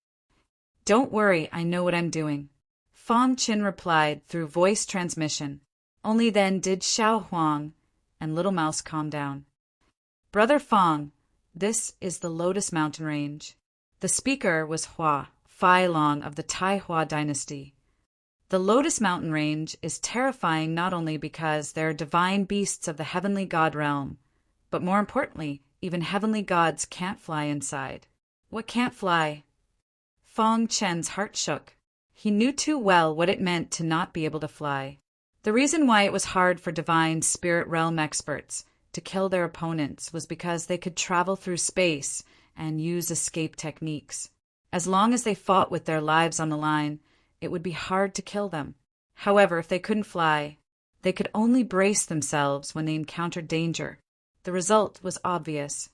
Speaker 1: "Don't worry, I know what I'm doing," Fang Chen replied through voice transmission. Only then did Xiao Huang and Little Mouse calm down. "Brother Fang, this is the Lotus Mountain Range." The speaker was Hua Feilong of the Tai Hua dynasty. The Lotus Mountain Range is terrifying not only because there are divine beasts of the heavenly god realm, but more importantly, even heavenly gods can't fly inside. What can't fly? Fang Chen's heart shook. He knew too well what it meant to not be able to fly. The reason why it was hard for divine spirit realm experts to kill their opponents was because they could travel through space and use escape techniques. As long as they fought with their lives on the line, it would be hard to kill them. However, if they couldn't fly, they could only brace themselves when they encountered danger. The result was obvious.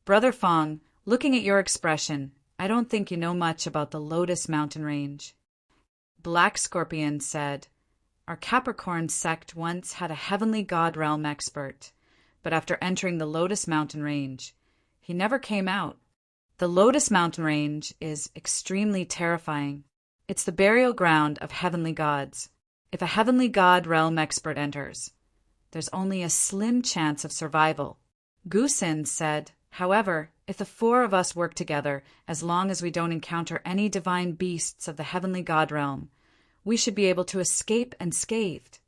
Speaker 1: "Brother Fang, looking at your expression, I don't think you know much about the Lotus Mountain Range." Black Scorpion said, "Our Capricorn sect once had a heavenly god realm expert, but after entering the Lotus Mountain Range, he never came out. The Lotus Mountain Range is extremely terrifying. It's the burial ground of heavenly gods. If a heavenly god realm expert enters, there's only a slim chance of survival." Gusin said, "However, if the four of us work together, as long as we don't encounter any divine beasts of the heavenly god realm, we should be able to escape unscathed."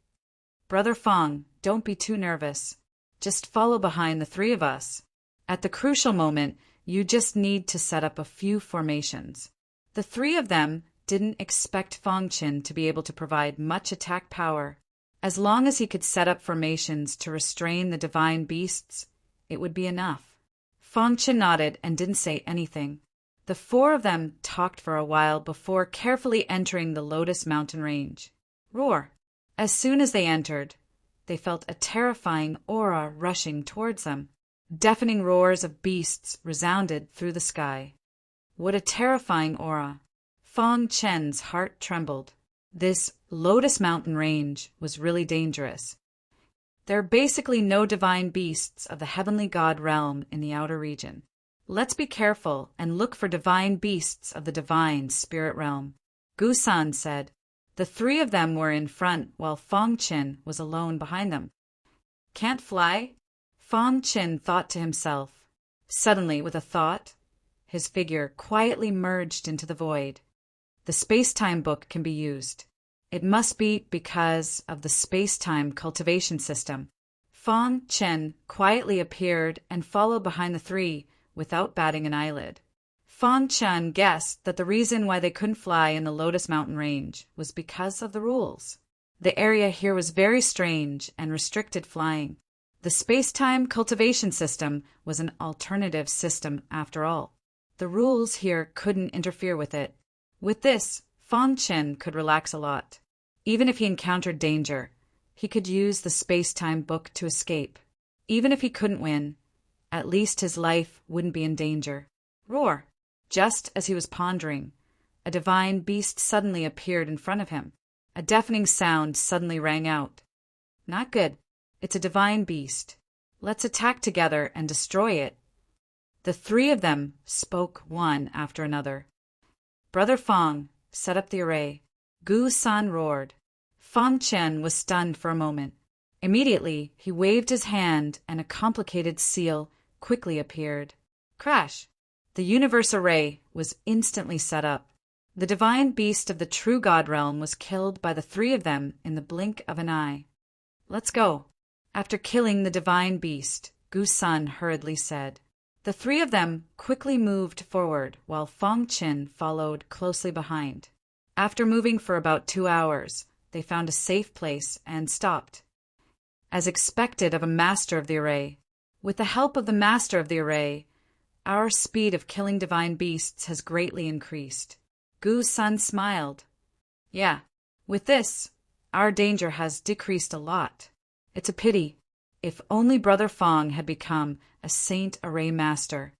Speaker 1: "Brother Fang, don't be too nervous. Just follow behind the three of us. At the crucial moment, you just need to set up a few formations." The three of them didn't expect Fang Chen to be able to provide much attack power. As long as he could set up formations to restrain the divine beasts, it would be enough. Fang Chen nodded and didn't say anything. The four of them talked for a while before carefully entering the Lotus Mountain Range. Roar! As soon as they entered, they felt a terrifying aura rushing towards them. Deafening roars of beasts resounded through the sky. What a terrifying aura! Fang Chen's heart trembled. This Lotus Mountain Range was really dangerous. There are basically no divine beasts of the heavenly god realm in the outer region. Let's be careful and look for divine beasts of the divine spirit realm, Gusan said. The three of them were in front while Fang Chen was alone behind them. "Can't fly?" Fang Chen thought to himself. Suddenly, with a thought, his figure quietly merged into the void. The space-time book can be used. It must be because of the space-time cultivation system. Fang Chen quietly appeared and followed behind the three without batting an eyelid. Fang Chen guessed that the reason why they couldn't fly in the Lotus Mountain Range was because of the rules. The area here was very strange and restricted flying. The space-time cultivation system was an alternative system after all. The rules here couldn't interfere with it. With this, Fang Chen could relax a lot. Even if he encountered danger, he could use the space-time book to escape. Even if he couldn't win, at least his life wouldn't be in danger. Roar! Just as he was pondering, a divine beast suddenly appeared in front of him. A deafening sound suddenly rang out. Not good. It's a divine beast. Let's attack together and destroy it. The three of them spoke one after another. Brother Fang, set up the array. Gu San roared. Fang Chen was stunned for a moment. Immediately, he waved his hand and a complicated seal quickly appeared. Crash! The universe array was instantly set up. The divine beast of the true god realm was killed by the three of them in the blink of an eye. Let's go. After killing the divine beast, Gu-sun hurriedly said. The three of them quickly moved forward while Fong-chin followed closely behind. After moving for about 2 hours, they found a safe place and stopped. As expected of a master of the array, with the help of the master of the array, our speed of killing divine beasts has greatly increased. Gu-sun smiled. Yeah, with this, our danger has decreased a lot. It's a pity. If only Brother Fong had become a Saint Array Master.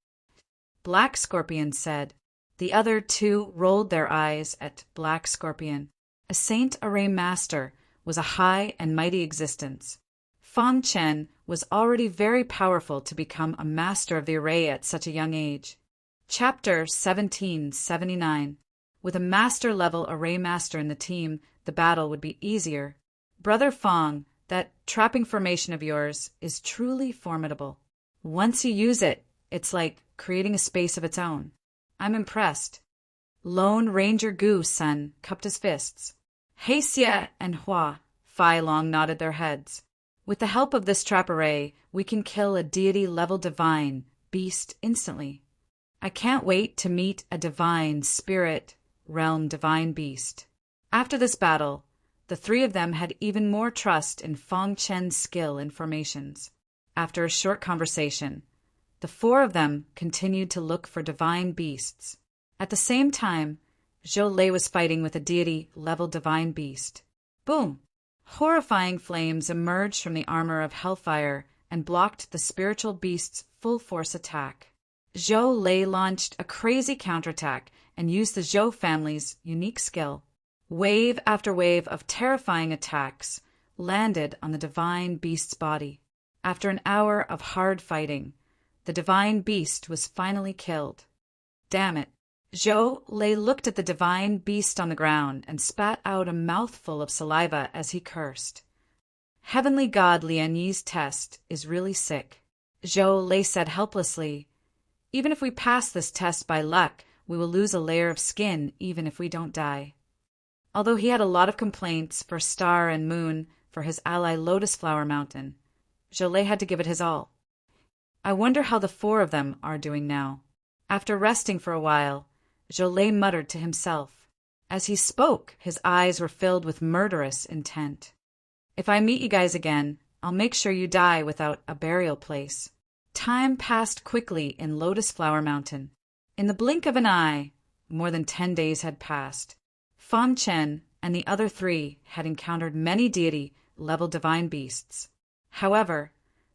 Speaker 1: Black Scorpion said. The other two rolled their eyes at Black Scorpion. A Saint Array Master was a high and mighty existence. Fong Chen was already very powerful to become a Master of the Array at such a young age. Chapter 1779. With a Master-level Array Master in the team, the battle would be easier. Brother Fong, that trapping formation of yours is truly formidable. Once you use it, it's like creating a space of its own. I'm impressed. Lone Ranger Gu-sun cupped his fists. Heisei and Hua, Fai Long nodded their heads. With the help of this trap array, we can kill a deity-level divine beast instantly. I can't wait to meet a divine spirit realm divine beast. After this battle, the three of them had even more trust in Fong Chen's skill in formations. After a short conversation, the four of them continued to look for divine beasts. At the same time, Zhou Lei was fighting with a deity-level divine beast. Boom! Horrifying flames emerged from the armor of hellfire and blocked the spiritual beast's full-force attack. Zhou Lei launched a crazy counterattack and used the Zhou family's unique skill. Wave after wave of terrifying attacks landed on the divine beast's body. After an hour of hard fighting, the divine beast was finally killed. Damn it. Zhou Lei looked at the divine beast on the ground and spat out a mouthful of saliva as he cursed. Heavenly God Lian Yi's test is really sick. Zhou Lei said helplessly, even if we pass this test by luck, we will lose a layer of skin even if we don't die. Although he had a lot of complaints for Star and Moon for his ally Lotus Flower Mountain, Zhou Lei had to give it his all. I wonder how the four of them are doing now. After resting for a while, Zhou Lei muttered to himself. As he spoke, his eyes were filled with murderous intent. If I meet you guys again, I'll make sure you die without a burial place. Time passed quickly in Lotus Flower Mountain. In the blink of an eye, more than 10 days had passed. Fong Chen and the other three had encountered many deity-level divine beasts. However,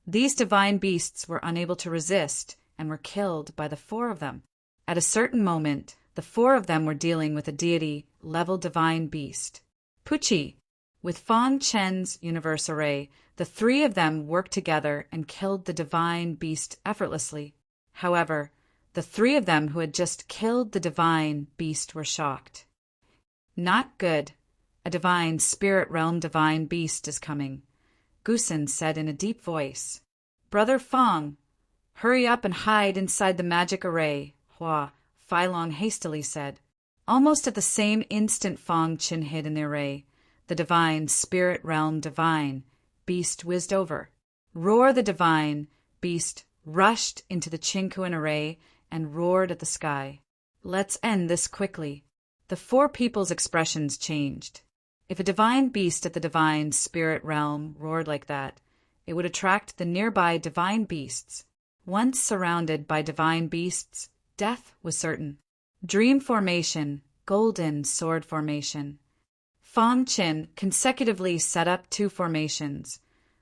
Speaker 1: these divine beasts were unable to resist and were killed by the four of them. At a certain moment, the four of them were dealing with a deity-level divine beast. Pucci. With Fong Chen's universe array, the three of them worked together and killed the divine beast effortlessly. However, the three of them who had just killed the divine beast were shocked. Not good. A divine spirit realm divine beast is coming, Gu-sun said in a deep voice. Brother Fong, hurry up and hide inside the magic array, Hua, Fai Long hastily said. Almost at the same instant Fong Chin hid in the array, the divine spirit realm divine beast whizzed over. Roar the divine beast rushed into the Qinkuan array and roared at the sky. Let's end this quickly. The four people's expressions changed. If a divine beast at the divine spirit realm roared like that, it would attract the nearby divine beasts. Once surrounded by divine beasts, death was certain. Dream formation, golden sword formation. Fong Chin consecutively set up 2 formations,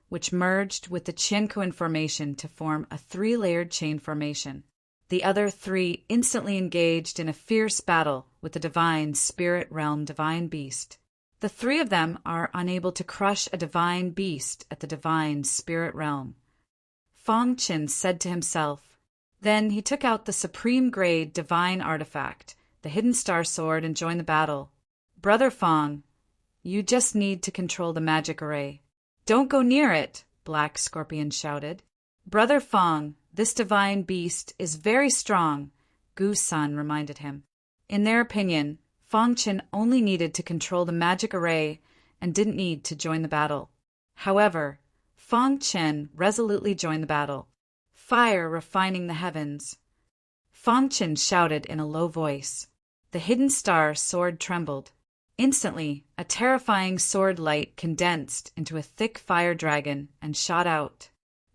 Speaker 1: which merged with the Qiankuan formation to form a 3-layered chain formation. The other 3 instantly engaged in a fierce battle with the divine spirit realm divine beast. The 3 of them are unable to crush a divine beast at the divine spirit realm. Fong Chin said to himself. Then he took out the supreme grade divine artifact, the hidden star sword, and joined the battle. Brother Fong, you just need to control the magic array. Don't go near it, Black Scorpion shouted. Brother Fong, this divine beast is very strong, Gu-sun reminded him. In their opinion, Fang Qin only needed to control the magic array and didn't need to join the battle. However, Fang Qin resolutely joined the battle, fire refining the heavens. Fang Qin shouted in a low voice. The hidden star sword trembled. Instantly, a terrifying sword light condensed into a thick fire dragon and shot out.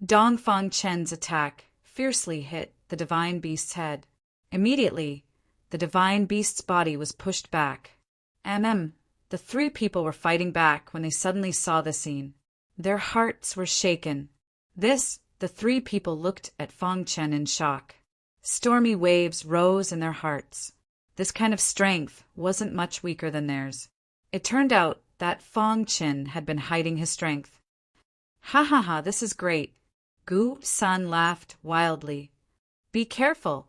Speaker 1: Dong Fang Chen's attack fiercely hit the divine beast's head. Immediately, the divine beast's body was pushed back. The three people were fighting back when they suddenly saw the scene. Their hearts were shaken. The three people looked at Fang Chen in shock. Stormy waves rose in their hearts. This kind of strength wasn't much weaker than theirs. It turned out that Fang Chen had been hiding his strength. Ha ha ha, this is great. Gu San laughed wildly. Be careful.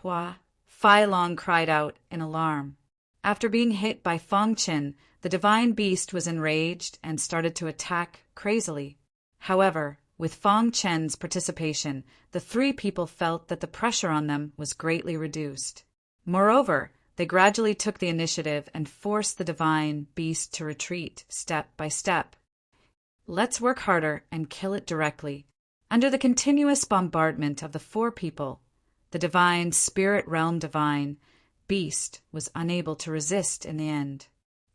Speaker 1: Hua Fai Long cried out in alarm. After being hit by Fang Chen, the divine beast was enraged and started to attack crazily. However, with Fang Chen's participation, the three people felt that the pressure on them was greatly reduced. Moreover, they gradually took the initiative and forced the divine beast to retreat step by step. Let's work harder and kill it directly. Under the continuous bombardment of the four people, the divine spirit realm divine beast was unable to resist in the end.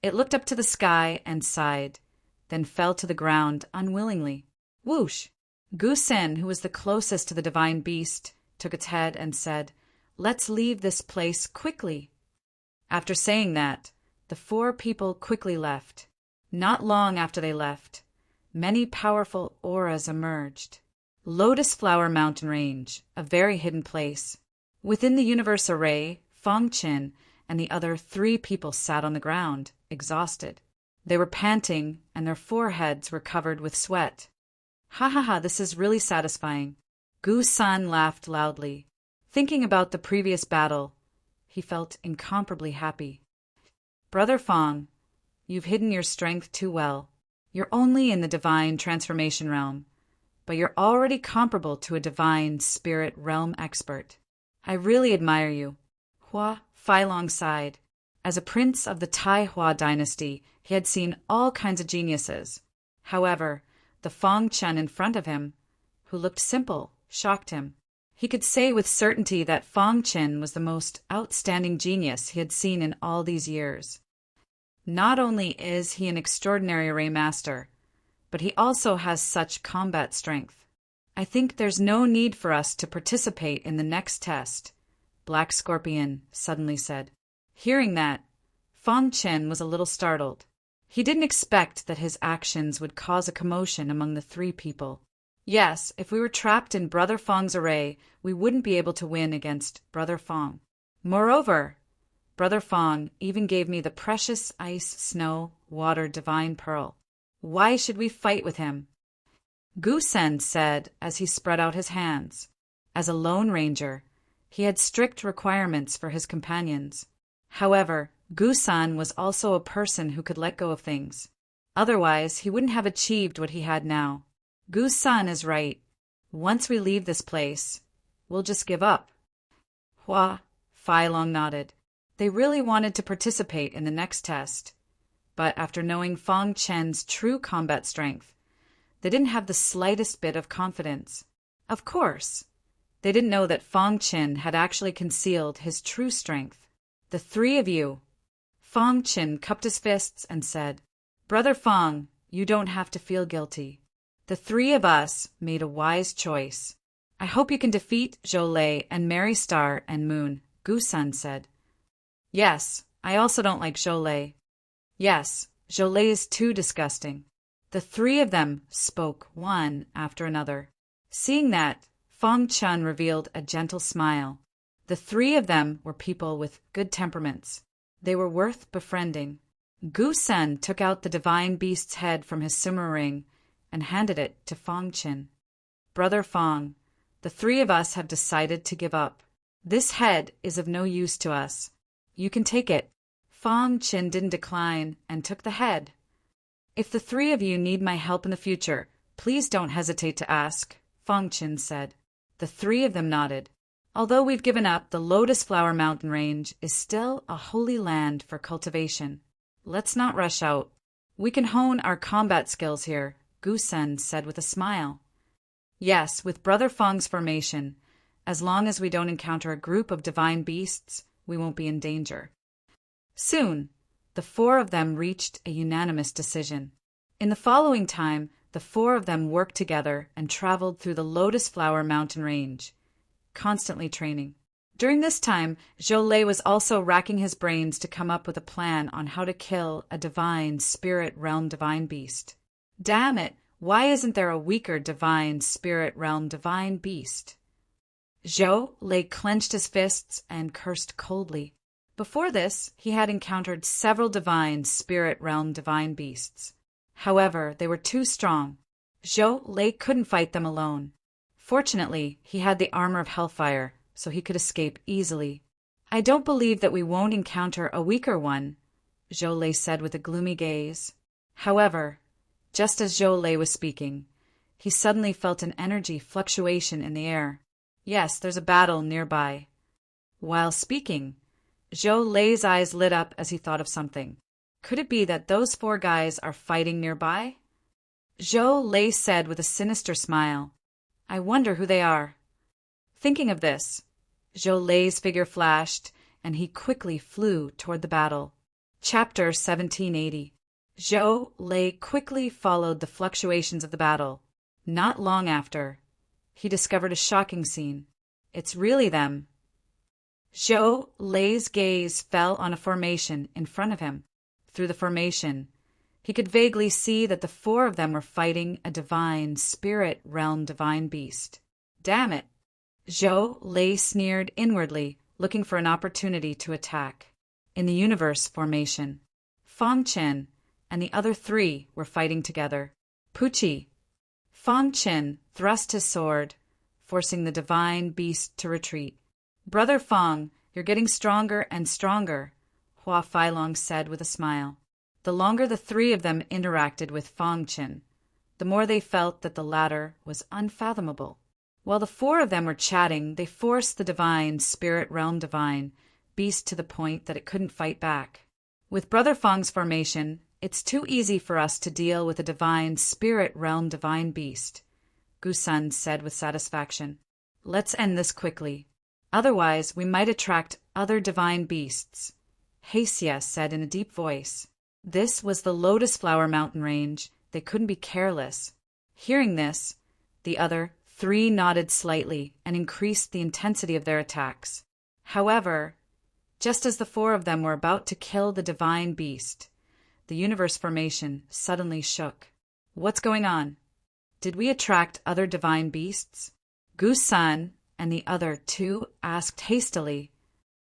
Speaker 1: It looked up to the sky and sighed, then fell to the ground unwillingly. Whoosh! Gu Sen, who was the closest to the divine beast, took its head and said, "Let's leave this place quickly." After saying that, the four people quickly left. Not long after they left, many powerful auras emerged. Lotus Flower Mountain Range, a very hidden place. Within the universe array, Fang Qin and the other three people sat on the ground, exhausted. They were panting, and their foreheads were covered with sweat. Ha ha ha, this is really satisfying. Gu San laughed loudly. Thinking about the previous battle, he felt incomparably happy. Brother Fang, you've hidden your strength too well. You're only in the divine transformation realm, but you're already comparable to a divine spirit realm expert. I really admire you. Hua Failong sighed. As a prince of the Tai Hua dynasty, he had seen all kinds of geniuses. However, the Fang Chen in front of him, who looked simple, shocked him. He could say with certainty that Fang Chen was the most outstanding genius he had seen in all these years. Not only is he an extraordinary array master, but he also has such combat strength. I think there's no need for us to participate in the next test, Black Scorpion suddenly said. Hearing that, Fang Chen was a little startled. He didn't expect that his actions would cause a commotion among the three people. Yes, if we were trapped in Brother Fang's array, we wouldn't be able to win against Brother Fang. Moreover, Brother Fang even gave me the precious ice, snow, water divine pearl. Why should we fight with him? Gu Sen said as he spread out his hands. As a lone ranger, he had strict requirements for his companions. However, Gu San was also a person who could let go of things. Otherwise, he wouldn't have achieved what he had now. Gu San is right. Once we leave this place, we'll just give up. Hua Failong nodded. They really wanted to participate in the next test, but after knowing Fang Chen's true combat strength, they didn't have the slightest bit of confidence. Of course, they didn't know that Fang Chen had actually concealed his true strength. The three of you. Fang Chen cupped his fists and said, Brother Fang, you don't have to feel guilty. The three of us made a wise choice. I hope you can defeat Zhou Lei and Mary Star and Moon, Gu San said. Yes, I also don't like Zhou Lei. Yes, Zhou Lei is too disgusting. The three of them spoke one after another. Seeing that, Fang Chen revealed a gentle smile. The three of them were people with good temperaments. They were worth befriending. Gu Sen took out the divine beast's head from his sumo ring and handed it to Fang Chen. Brother Fang, the three of us have decided to give up. This head is of no use to us. You can take it. Fang Chen didn't decline and took the head. If the three of you need my help in the future, please don't hesitate to ask, Fang Chen said. The three of them nodded. Although we've given up, the Lotus Flower Mountain Range is still a holy land for cultivation. Let's not rush out. We can hone our combat skills here, Gusen said with a smile. Yes, with Brother Fong's formation, as long as we don't encounter a group of divine beasts, we won't be in danger. Soon, the four of them reached a unanimous decision. In the following time, the four of them worked together and traveled through the Lotus Flower Mountain Range, constantly training. During this time, Zhou was also racking his brains to come up with a plan on how to kill a divine spirit realm divine beast. Damn it, why isn't there a weaker divine spirit realm divine beast? Zhou clenched his fists and cursed coldly. Before this, he had encountered several divine spirit realm divine beasts. However, they were too strong. Zhou couldn't fight them alone. Fortunately, he had the armor of Hellfire, so he could escape easily. I don't believe that we won't encounter a weaker one, Zhou said with a gloomy gaze. However, just as Zhou was speaking, he suddenly felt an energy fluctuation in the air. Yes, there's a battle nearby. While speaking, Zhou eyes lit up as he thought of something. Could it be that those four guys are fighting nearby? Zhou said with a sinister smile. I wonder who they are. Thinking of this, Zhou figure flashed, and he quickly flew toward the battle. Chapter 1780. Zhou quickly followed the fluctuations of the battle. Not long after, he discovered a shocking scene. It's really them. Zhou's gaze fell on a formation in front of him. Through the formation, he could vaguely see that the four of them were fighting a divine spirit realm divine beast. Damn it! Zhou sneered inwardly, looking for an opportunity to attack. In the universe formation, Fang Chen and the other three were fighting together. Puchi. Fang Chen thrust his sword, forcing the divine beast to retreat. Brother Fang, you're getting stronger and stronger, Hua Feilong said with a smile. The longer the three of them interacted with Fang Chen, the more they felt that the latter was unfathomable. While the four of them were chatting, they forced the divine spirit realm divine beast to the point that it couldn't fight back. With Brother Fang's formation, it's too easy for us to deal with a divine spirit realm divine beast, Gusun said with satisfaction. Let's end this quickly. Otherwise, we might attract other divine beasts, Heisia said in a deep voice. This was the Lotus Flower Mountain Range. They couldn't be careless. Hearing this, the other three nodded slightly and increased the intensity of their attacks. However, just as the four of them were about to kill the divine beast, the universe formation suddenly shook. What's going on? Did we attract other divine beasts? Gusun and the other two asked hastily.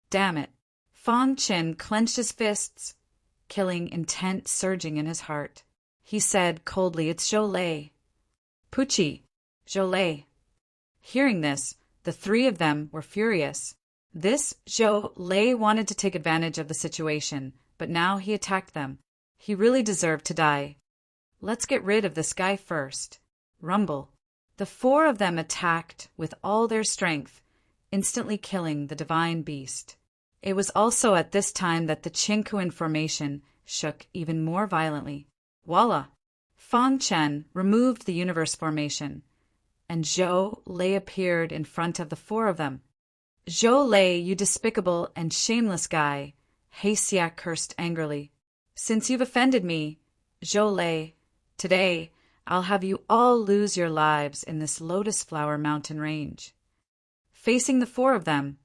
Speaker 1: Damn it. Fang Chen clenched his fists, killing intent surging in his heart. He said coldly, It's Zhou. Puchi. Zhou. Hearing this, the three of them were furious. This Zhou wanted to take advantage of the situation, but now he attacked them. He really deserved to die. Let's get rid of this guy first. Rumble. The four of them attacked with all their strength, instantly killing the divine beast. It was also at this time that the Qingkuan formation shook even more violently. Voila! Fang Chen removed the universe formation, and Zhou appeared in front of the four of them. Zhou, you despicable and shameless guy, Heisia cursed angrily. Since you've offended me, Zhou, today I'll have you all lose your lives in this Lotus Flower Mountain Range. Facing the four of them,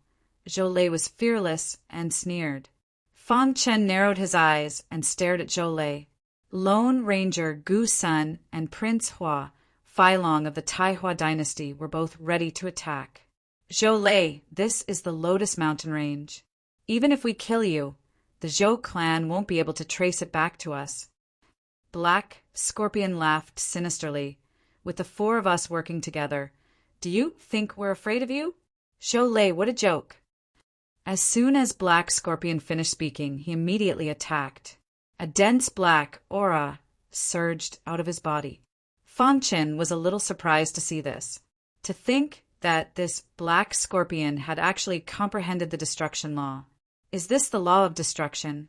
Speaker 1: Zhou was fearless and sneered. Fang Chen narrowed his eyes and stared at Zhou. Lone Ranger Gu Sun and Prince Hua Feilong of the Taihua dynasty were both ready to attack. Zhou, this is the Lotus Mountain Range. Even if we kill you, the Zhou clan won't be able to trace it back to us. Black Scorpion laughed sinisterly. With the four of us working together, do you think we're afraid of you? Zhou, what a joke. As soon as Black Scorpion finished speaking, he immediately attacked. A dense black aura surged out of his body. Fang Chen was a little surprised to see this. To think that this black scorpion had actually comprehended the destruction law. Is this the law of destruction?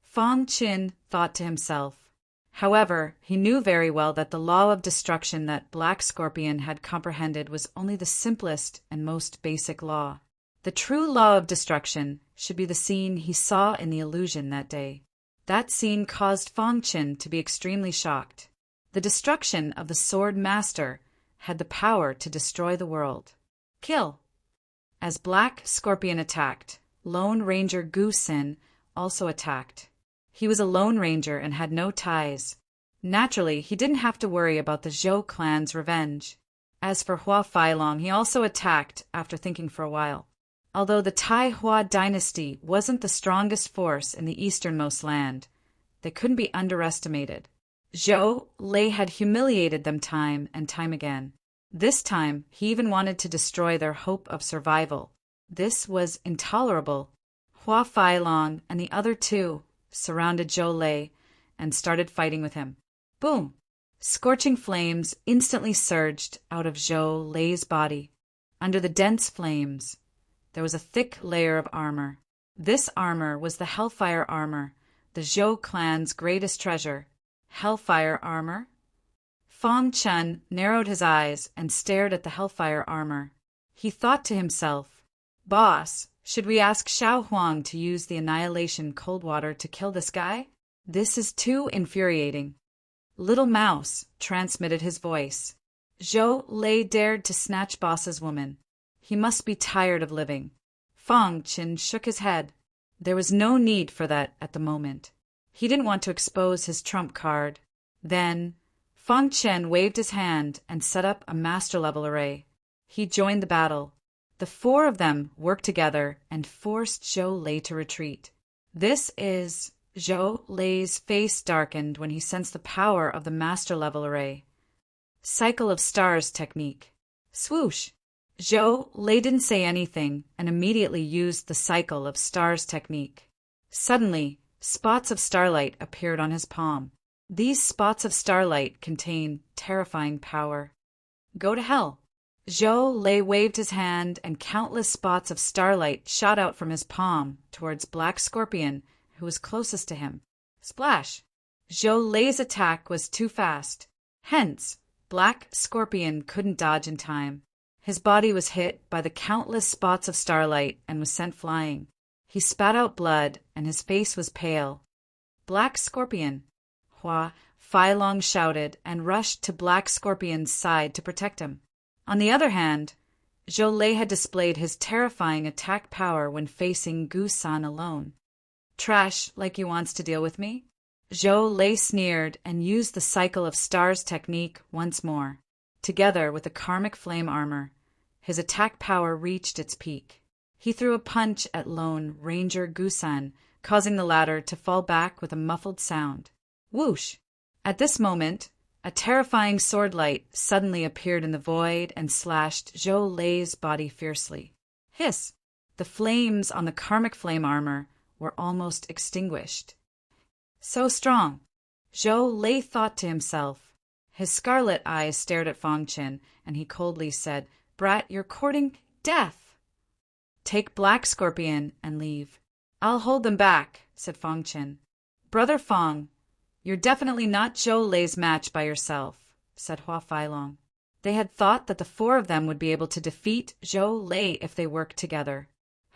Speaker 1: Fong Qin thought to himself. However, he knew very well that the law of destruction that Black Scorpion had comprehended was only the simplest and most basic law. The true law of destruction should be the scene he saw in the illusion that day. That scene caused Fong Qin to be extremely shocked. The destruction of the Sword Master had the power to destroy the world. Kill! As Black Scorpion attacked, Lone Ranger Gu Sin also attacked. He was a Lone Ranger and had no ties. Naturally, he didn't have to worry about the Zhou clan's revenge. As for Hua Feilong, he also attacked after thinking for a while. Although the Tai Hua dynasty wasn't the strongest force in the easternmost land, they couldn't be underestimated. Zhou Lei had humiliated them time and time again. This time, he even wanted to destroy their hope of survival. This was intolerable. Hua Feilong and the other two surrounded Zhou Lei and started fighting with him. Boom! Scorching flames instantly surged out of Zhou Lei's body. Under the dense flames, there was a thick layer of armor. This armor was the Hellfire armor, the Zhou clan's greatest treasure. Hellfire armor? Fong Qin narrowed his eyes and stared at the Hellfire armor. He thought to himself, "Boss, should we ask Xiao Huang to use the Annihilation Cold Water to kill this guy? This is too infuriating." Little Mouse transmitted his voice. Zhou Lei dared to snatch Boss's woman. He must be tired of living. Fong Qin shook his head. There was no need for that at the moment. He didn't want to expose his trump card. Then, Fong Qin waved his hand and set up a master-level array. He joined the battle. The four of them worked together and forced Zhou Lei to retreat. Zhou Lei's face darkened when he sensed the power of the master-level array. Cycle of Stars technique. Swoosh! Zhou Lei didn't say anything and immediately used the Cycle of Stars technique. Suddenly, spots of starlight appeared on his palm. These spots of starlight contain terrifying power. Go to hell! Zhou Lei waved his hand and countless spots of starlight shot out from his palm towards Black Scorpion, who was closest to him. Splash! Zhou Lei's attack was too fast. Hence, Black Scorpion couldn't dodge in time. His body was hit by the countless spots of starlight and was sent flying. He spat out blood and his face was pale. Black Scorpion! Hua Feilong shouted and rushed to Black Scorpion's side to protect him. On the other hand, Zhou Lei had displayed his terrifying attack power when facing Gu San alone. Trash like you wants to deal with me? Zhou Lei sneered and used the Cycle of Stars technique once more. Together with the Karmic Flame armor, his attack power reached its peak. He threw a punch at Lone Ranger Gu San, causing the latter to fall back with a muffled sound. Whoosh! At this moment, a terrifying sword light suddenly appeared in the void and slashed Zhou Lei's body fiercely. Hiss! The flames on the Karmic Flame armor were almost extinguished. So strong! Zhou Lei thought to himself. His scarlet eyes stared at Fong Qin, and he coldly said, "Brat, you're courting death. Take Black Scorpion and leave." "I'll hold them back," said Fong Qin. "Brother Fong, you're definitely not Zhou Lei's match by yourself," said Hua Feilong. They had thought that the four of them would be able to defeat Zhou Lei if they worked together.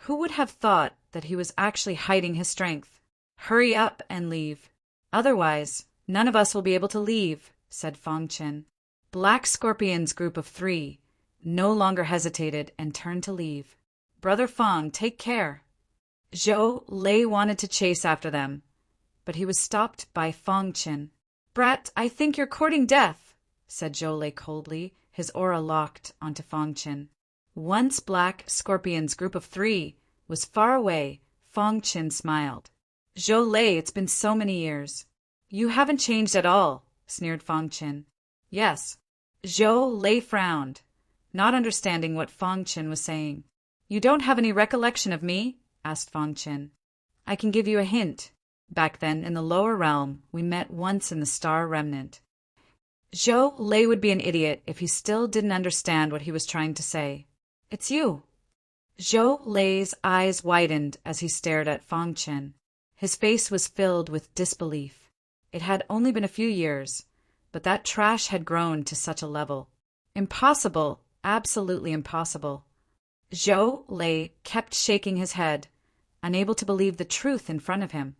Speaker 1: Who would have thought that he was actually hiding his strength? "Hurry up and leave. Otherwise, none of us will be able to leave," said Fong Qin. Black Scorpion's group of three no longer hesitated and turned to leave. "Brother Fong, take care." Zhou Lei wanted to chase after them, but he was stopped by Fong Qin. "Brat, I think you're courting death," said Zhou Lei coldly, his aura locked onto Fong Qin. Once Black Scorpion's group of three was far away, Fong Qin smiled. "Zhou Lei, it's been so many years." "You haven't changed at all," sneered Fong Qin. "Yes." Zhou Lei frowned, not understanding what Fong Qin was saying. "You don't have any recollection of me?" asked Fong Qin. "I can give you a hint. Back then, in the lower realm, we met once in the Star Remnant." Zhou Lei would be an idiot if he still didn't understand what he was trying to say. It's you. Zhou Lei's eyes widened as he stared at Fang Chen. His face was filled with disbelief. It had only been a few years, but that trash had grown to such a level. Impossible, absolutely impossible. Zhou Lei kept shaking his head, unable to believe the truth in front of him.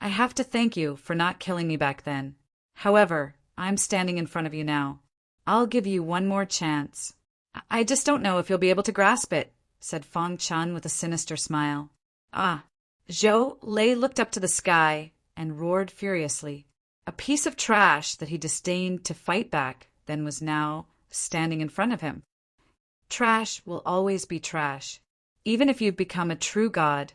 Speaker 1: I have to thank you for not killing me back then. However, I'm standing in front of you now. I'll give you one more chance. I just don't know if you'll be able to grasp it, said Fang Chen with a sinister smile. Ah! Zhou Lei looked up to the sky and roared furiously. A piece of trash that he disdained to fight back then was now standing in front of him. Trash will always be trash. Even if you've become a true god,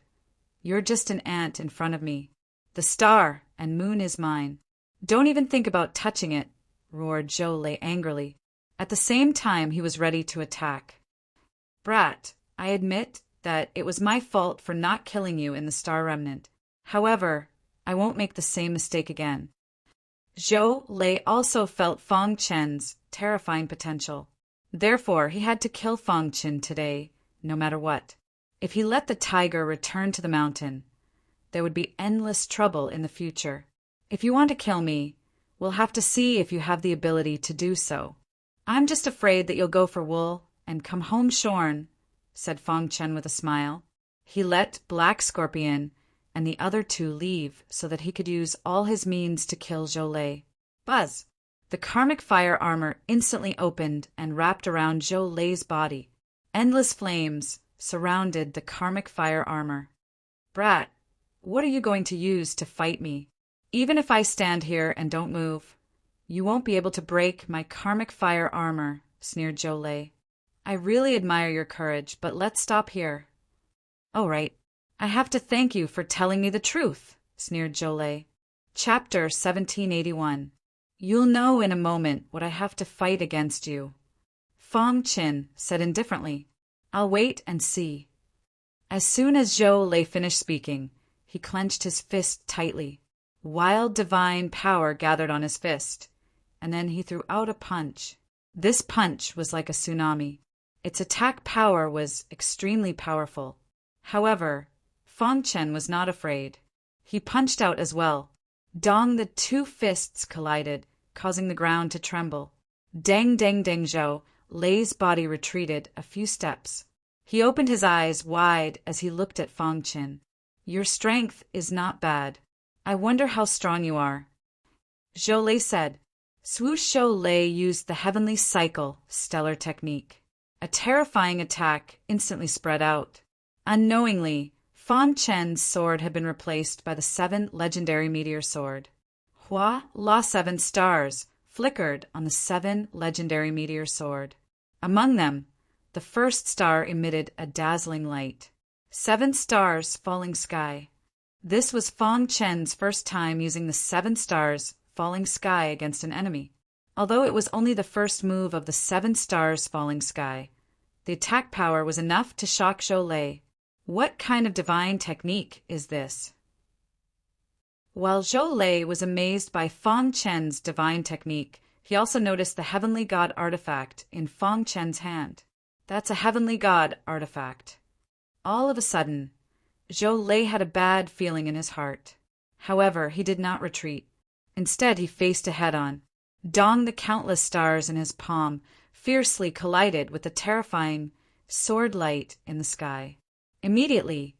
Speaker 1: you're just an ant in front of me. The star and moon is mine. Don't even think about touching it, roared Zhou Lei angrily. At the same time, he was ready to attack. Brat, I admit that it was my fault for not killing you in the Star Remnant. However, I won't make the same mistake again. Zhou Lei also felt Fang Chen's terrifying potential. Therefore, he had to kill Fang Chen today, no matter what. If he let the tiger return to the mountain, there would be endless trouble in the future. If you want to kill me, we'll have to see if you have the ability to do so. I'm just afraid that you'll go for wool and come home shorn, said Fang Chen with a smile. He let Black Scorpion and the other two leave so that he could use all his means to kill Zhou Lei. Buzz! The karmic fire armor instantly opened and wrapped around Zhou Lei's body. Endless flames surrounded the karmic fire armor. Brat, what are you going to use to fight me? Even if I stand here and don't move, you won't be able to break my karmic fire armor, sneered Zhou Lei. I really admire your courage, but let's stop here. All right. I have to thank you for telling me the truth, sneered Zhou Lei. Chapter 1781. You'll know in a moment what I have to fight against you. Fang Chen said indifferently. I'll wait and see. As soon as Zhou Lei finished speaking, he clenched his fist tightly. Wild divine power gathered on his fist, and then he threw out a punch. This punch was like a tsunami. Its attack power was extremely powerful. However, Fang Chen was not afraid. He punched out as well. Dong, the two fists collided, causing the ground to tremble. Dang dang dang, Zhou Lei's body retreated a few steps. He opened his eyes wide as he looked at Fang Chen. Your strength is not bad. I wonder how strong you are. Zhou Lei said. Swoosh Zhou Lei used the heavenly cycle stellar technique. A terrifying attack instantly spread out. Unknowingly, Fang Chen's sword had been replaced by the 7 legendary meteor sword. Hua La 7 stars flickered on the 7 legendary meteor sword. Among them, the first star emitted a dazzling light. 7 stars falling sky. This was Fang Chen's first time using the 7 stars falling sky against an enemy. Although it was only the first move of the 7 stars falling sky, the attack power was enough to shock Zhou Lei. What kind of divine technique is this? While Zhou Lei was amazed by Fang Chen's divine technique, he also noticed the heavenly god artifact in Fang Chen's hand. That's a heavenly god artifact. All of a sudden, Zhou Lei had a bad feeling in his heart. However, he did not retreat. Instead, he faced ahead on. Dong, the countless stars in his palm, fiercely collided with the terrifying sword light in the sky. Immediately,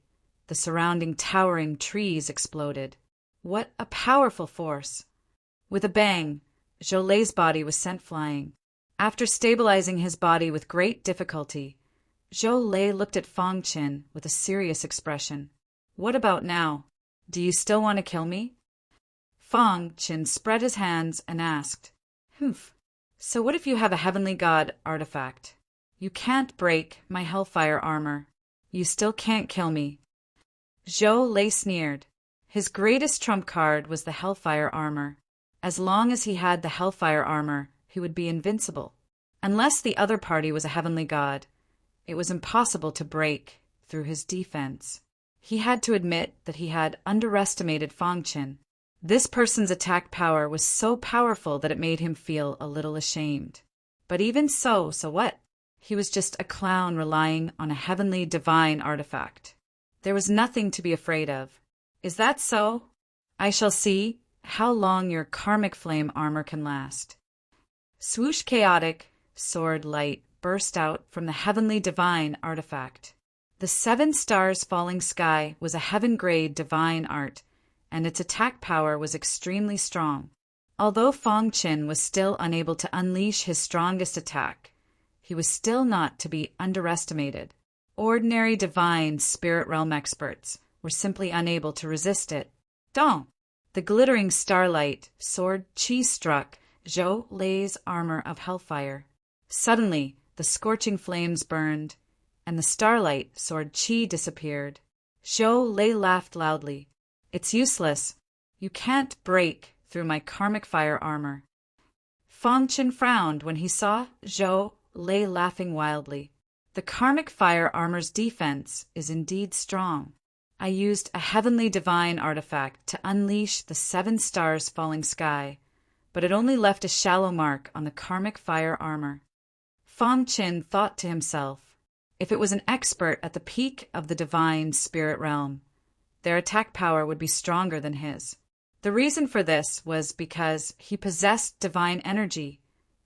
Speaker 1: the surrounding towering trees exploded. What a powerful force! With a bang, Zhou Lei's body was sent flying. After stabilizing his body with great difficulty, Zhou Lei looked at Fang Chen with a serious expression. What about now? Do you still want to kill me? Fang Chen spread his hands and asked, Humph. So what if you have a heavenly god artifact? You can't break my hellfire armor. You still can't kill me. Zhou Lei sneered. His greatest trump card was the hellfire armor. As long as he had the hellfire armor, he would be invincible. Unless the other party was a heavenly god, it was impossible to break through his defense. He had to admit that he had underestimated Fang Chen. This person's attack power was so powerful that it made him feel a little ashamed. But even so what? He was just a clown relying on a heavenly divine artifact. There was nothing to be afraid of. Is that so? I shall see how long your karmic flame armor can last. Swoosh chaotic, sword light burst out from the heavenly divine artifact. The 7 stars falling sky was a heaven-grade divine art, and its attack power was extremely strong. Although Fong Qin was still unable to unleash his strongest attack, he was still not to be underestimated. Ordinary divine spirit realm experts were simply unable to resist it. Dong! The glittering starlight sword chi struck Zhou Lei's armor of hellfire. Suddenly, the scorching flames burned, and the starlight sword chi disappeared. Zhou Lei laughed loudly. It's useless. You can't break through my karmic fire armor. Fong Qin frowned when he saw Zhou Lei laughing wildly. The karmic fire armor's defense is indeed strong. I used a heavenly divine artifact to unleash the 7 stars falling sky, but it only left a shallow mark on the karmic fire armor. Fong Qin thought to himself, if it was an expert at the peak of the divine spirit realm, their attack power would be stronger than his. The reason for this was because he possessed divine energy,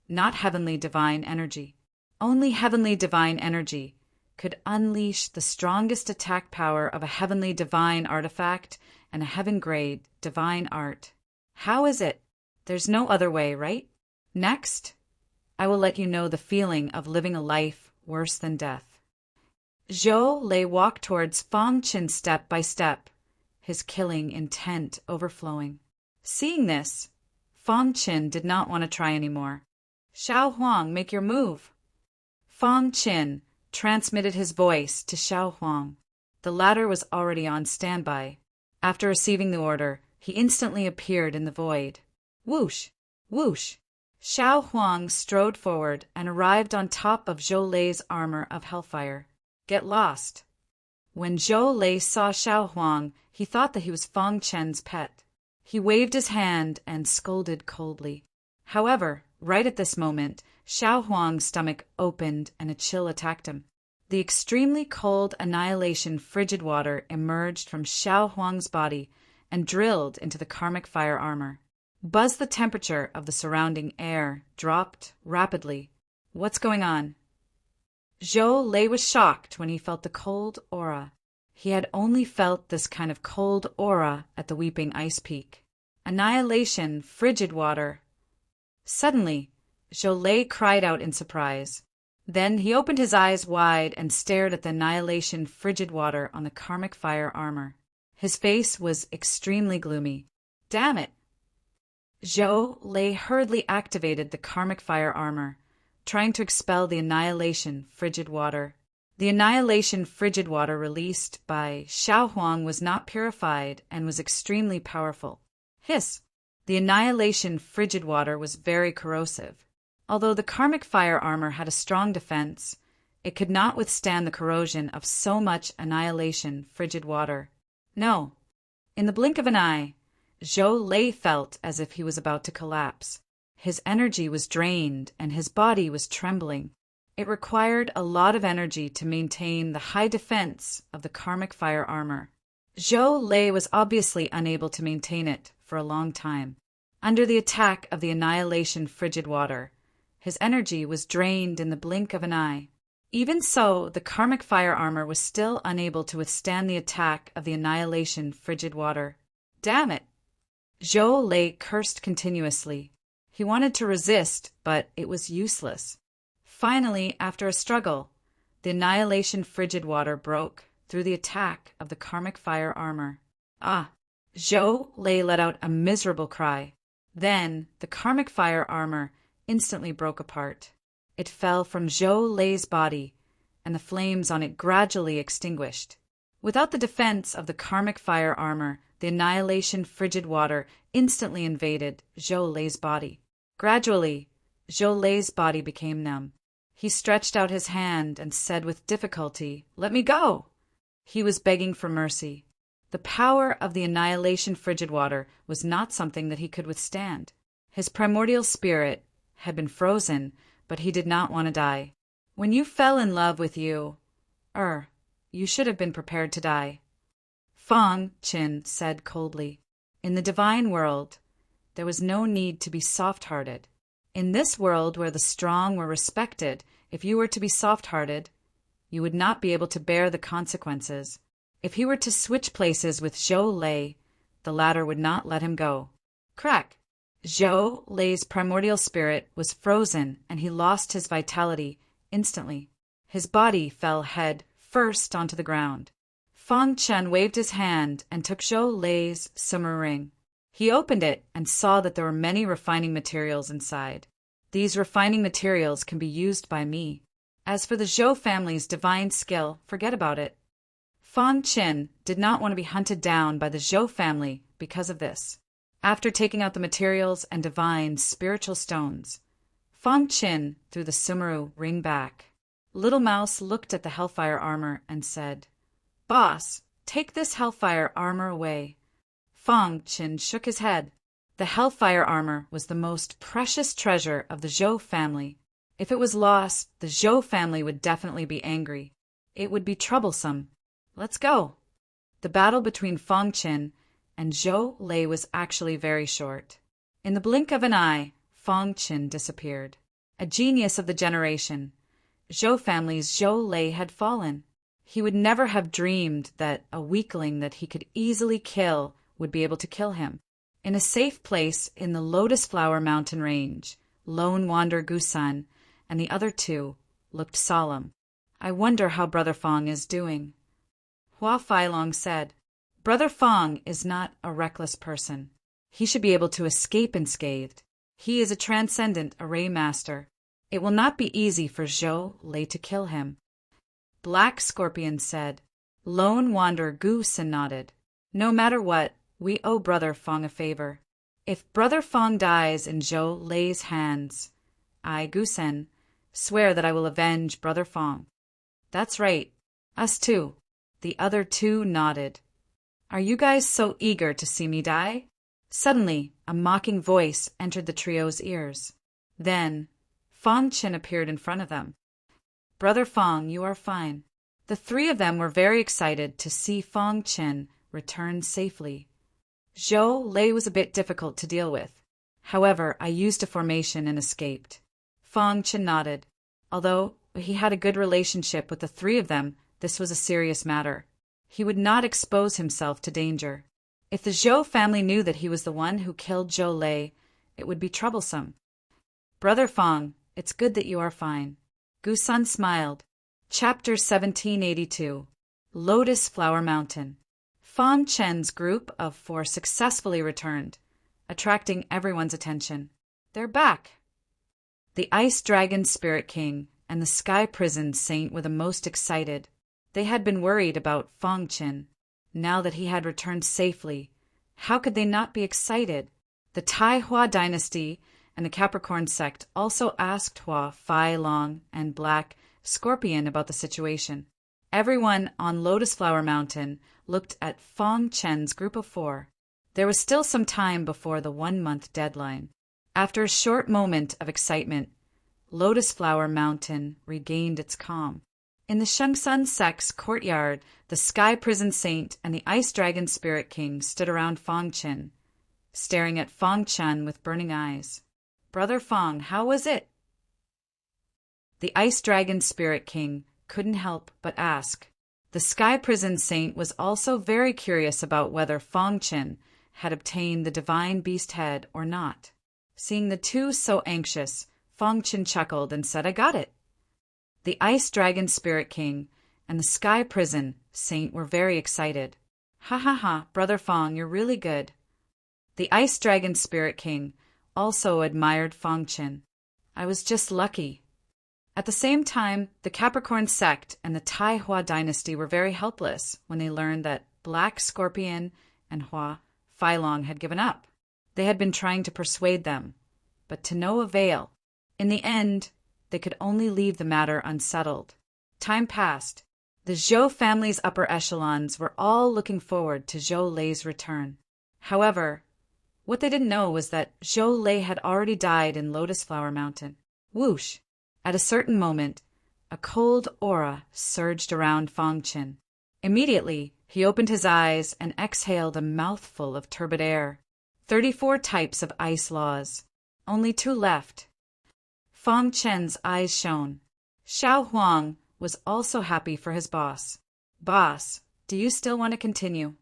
Speaker 1: not heavenly divine energy. Only heavenly divine energy could unleash the strongest attack power of a heavenly divine artifact and a heaven-grade divine art. How is it? There's no other way, right? Next, I will let you know the feeling of living a life worse than death. Zhou Lei walked towards Fong Qin step by step, his killing intent overflowing. Seeing this, Fong Qin did not want to try anymore. Xiao Huang, make your move. Fong Qin transmitted his voice to Xiao Huang. The latter was already on standby. After receiving the order, he instantly appeared in the void. Whoosh! Whoosh! Xiao Huang strode forward and arrived on top of Zhou Lei's armor of hellfire. Get lost! When Zhou Lei saw Xiao Huang, he thought that he was Fong Qin's pet. He waved his hand and scolded coldly. However, right at this moment, Xiao Huang's stomach opened and a chill attacked him. The extremely cold annihilation frigid water emerged from Xiao Huang's body and drilled into the karmic fire armor. Buzz, the temperature of the surrounding air dropped rapidly. What's going on? Zhou Lei was shocked when he felt the cold aura. He had only felt this kind of cold aura at the Weeping Ice Peak. Annihilation, frigid water. Suddenly, Zhou Lei cried out in surprise. Then he opened his eyes wide and stared at the annihilation frigid water on the karmic fire armor. His face was extremely gloomy. Damn it! Zhou Lei hurriedly activated the karmic fire armor, trying to expel the annihilation frigid water. The annihilation frigid water released by Xiao Huang was not purified and was extremely powerful. Hiss! The annihilation frigid water was very corrosive. Although the karmic fire armor had a strong defense, it could not withstand the corrosion of so much annihilation frigid water. No. In the blink of an eye, Zhou Lei felt as if he was about to collapse. His energy was drained and his body was trembling. It required a lot of energy to maintain the high defense of the karmic fire armor. Zhou Lei was obviously unable to maintain it for a long time. Under the attack of the annihilation frigid water, his energy was drained in the blink of an eye. Even so, the karmic fire armor was still unable to withstand the attack of the annihilation frigid water. Damn it! Zhou Lei cursed continuously. He wanted to resist, but it was useless. Finally, after a struggle, the annihilation frigid water broke through the attack of the karmic fire armor. Ah! Zhou Lei let out a miserable cry. Then, the karmic fire armor instantly broke apart. It fell from Zhou Lei's body, and the flames on it gradually extinguished. Without the defense of the karmic fire armor, the annihilation frigid water instantly invaded Zhou Lei's body. Gradually, Zhou Lei's body became numb. He stretched out his hand and said with difficulty, "Let me go!" He was begging for mercy. The power of the annihilation frigid water was not something that he could withstand. His primordial spirit had been frozen, but he did not want to die. When you fell in love with you should have been prepared to die. Fong Qin said coldly. In the divine world, there was no need to be soft-hearted. In this world where the strong were respected, if you were to be soft-hearted, you would not be able to bear the consequences. If he were to switch places with Zhou Lei, the latter would not let him go. Crack! Zhou Lei's primordial spirit was frozen and he lost his vitality instantly. His body fell head first onto the ground. Fong Chen waved his hand and took Zhou Lei's summer ring. He opened it and saw that there were many refining materials inside. These refining materials can be used by me. As for the Zhou family's divine skill, forget about it. Fong Chen did not want to be hunted down by the Zhou family because of this. After taking out the materials and divine spiritual stones, Fong Chen threw the Sumeru ring back. Little Mouse looked at the Hellfire armor and said, "Boss, take this Hellfire armor away." Fong Chen shook his head. The Hellfire armor was the most precious treasure of the Zhou family. If it was lost, the Zhou family would definitely be angry. It would be troublesome. Let's go. The battle between Fong Chen and Zhou Lei was actually very short. In the blink of an eye, Fong Chen disappeared. A genius of the generation, Zhou family's Zhou Lei had fallen. He would never have dreamed that a weakling that he could easily kill would be able to kill him. In a safe place in the Lotus Flower Mountain Range, Lone Wanderer Gusan and the other two looked solemn. I wonder how Brother Fong is doing. Hua Feilong said, Brother Fong is not a reckless person. He should be able to escape unscathed. He is a transcendent array master. It will not be easy for Zhou Lei to kill him. Black Scorpion said. Lone Wanderer Gusan nodded. No matter what, we owe Brother Fong a favor. If Brother Fong dies in Zhou Lei's hands, I, Gusen, swear that I will avenge Brother Fong. That's right. Us too. The other two nodded. Are you guys so eager to see me die? Suddenly, a mocking voice entered the trio's ears. Then, Fong Chen appeared in front of them. Brother Fong, you are fine. The three of them were very excited to see Fong Chen return safely. Zhou Lei was a bit difficult to deal with. However, I used a formation and escaped. Fong Chen nodded. Although he had a good relationship with the three of them, this was a serious matter. He would not expose himself to danger. If the Zhou family knew that he was the one who killed Zhou Lei, it would be troublesome. Brother Fong, it's good that you are fine. Gusan smiled. Chapter 1782. Lotus Flower Mountain. Fong Chen's group of 4 successfully returned, attracting everyone's attention. They're back. The Ice Dragon Spirit King and the Sky Prison Saint were the most excited. They had been worried about Fong Chen. Now that he had returned safely, how could they not be excited? The Tai Hua dynasty and the Capricorn sect also asked Hua Feilong and Black Scorpion about the situation. Everyone on Lotus Flower Mountain looked at Fong Chen's group of 4. There was still some time before the 1-month deadline. After a short moment of excitement, Lotus Flower Mountain regained its calm. In the Shengsun sect's courtyard, the Sky Prison Saint and the Ice Dragon Spirit King stood around Fong Chen, staring at Fong Chen with burning eyes. Brother Fong, how was it? The Ice Dragon Spirit King couldn't help but ask. The Sky Prison Saint was also very curious about whether Fong Chen had obtained the divine beast head or not. Seeing the two so anxious, Fong Chen chuckled and said, I got it. The Ice Dragon Spirit King and the Sky Prison Saint were very excited. Ha ha ha, Brother Fong, you're really good. The Ice Dragon Spirit King also admired Fong Chen. I was just lucky. At the same time, the Capricorn sect and the Tai Hua dynasty were very helpless when they learned that Black Scorpion and Hua Feilong had given up. They had been trying to persuade them, but to no avail. In the end, they could only leave the matter unsettled. Time passed. The Zhou family's upper echelons were all looking forward to Zhou Lei's return. However, what they didn't know was that Zhou Lei had already died in Lotus Flower Mountain. Whoosh! At a certain moment, a cold aura surged around Fang Qin. Immediately, he opened his eyes and exhaled a mouthful of turbid air. 34 types of ice laws. Only 2 left. Fang Qin's eyes shone. Xiao Huang was also happy for his boss. Boss, do you still want to continue?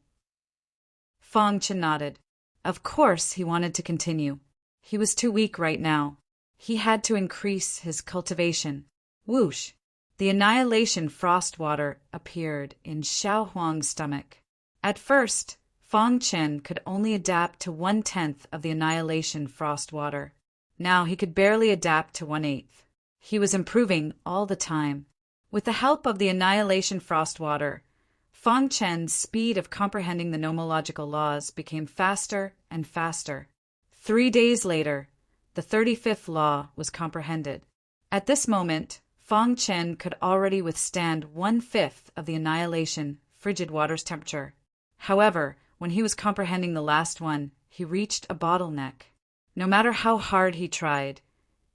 Speaker 1: Fang Qin nodded. Of course he wanted to continue. He was too weak right now. He had to increase his cultivation. Whoosh! The annihilation frost water appeared in Xiao Huang's stomach. At first, Fang Qin could only adapt to 1/10 of the annihilation frost water. Now he could barely adapt to 1/8. He was improving all the time. With the help of the annihilation frost water, Fang Qin's speed of comprehending the nomological laws became faster and faster. 3 days later, the 35th law was comprehended. At this moment, Fang Qin could already withstand 1/5 of the annihilation frigid water's temperature. However, when he was comprehending the last one, he reached a bottleneck. No matter how hard he tried,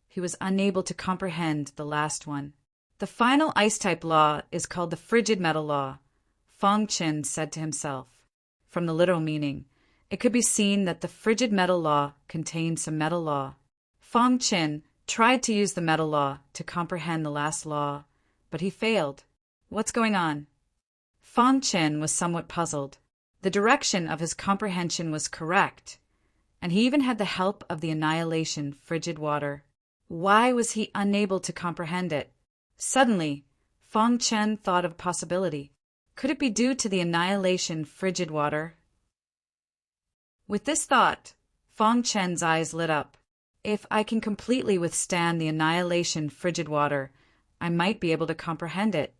Speaker 1: he was unable to comprehend the last one. The final ice-type law is called the frigid metal law, Fang Qin said to himself. From the literal meaning, it could be seen that the frigid metal law contained some metal law. Fang Qin tried to use the metal law to comprehend the last law, but he failed. What's going on? Fang Qin was somewhat puzzled. The direction of his comprehension was correct, and he even had the help of the annihilation frigid water. Why was he unable to comprehend it? Suddenly, Fang Qin thought of a possibility. Could it be due to the annihilation frigid water? With this thought, Fang Qin's eyes lit up. If I can completely withstand the annihilation frigid water, I might be able to comprehend it.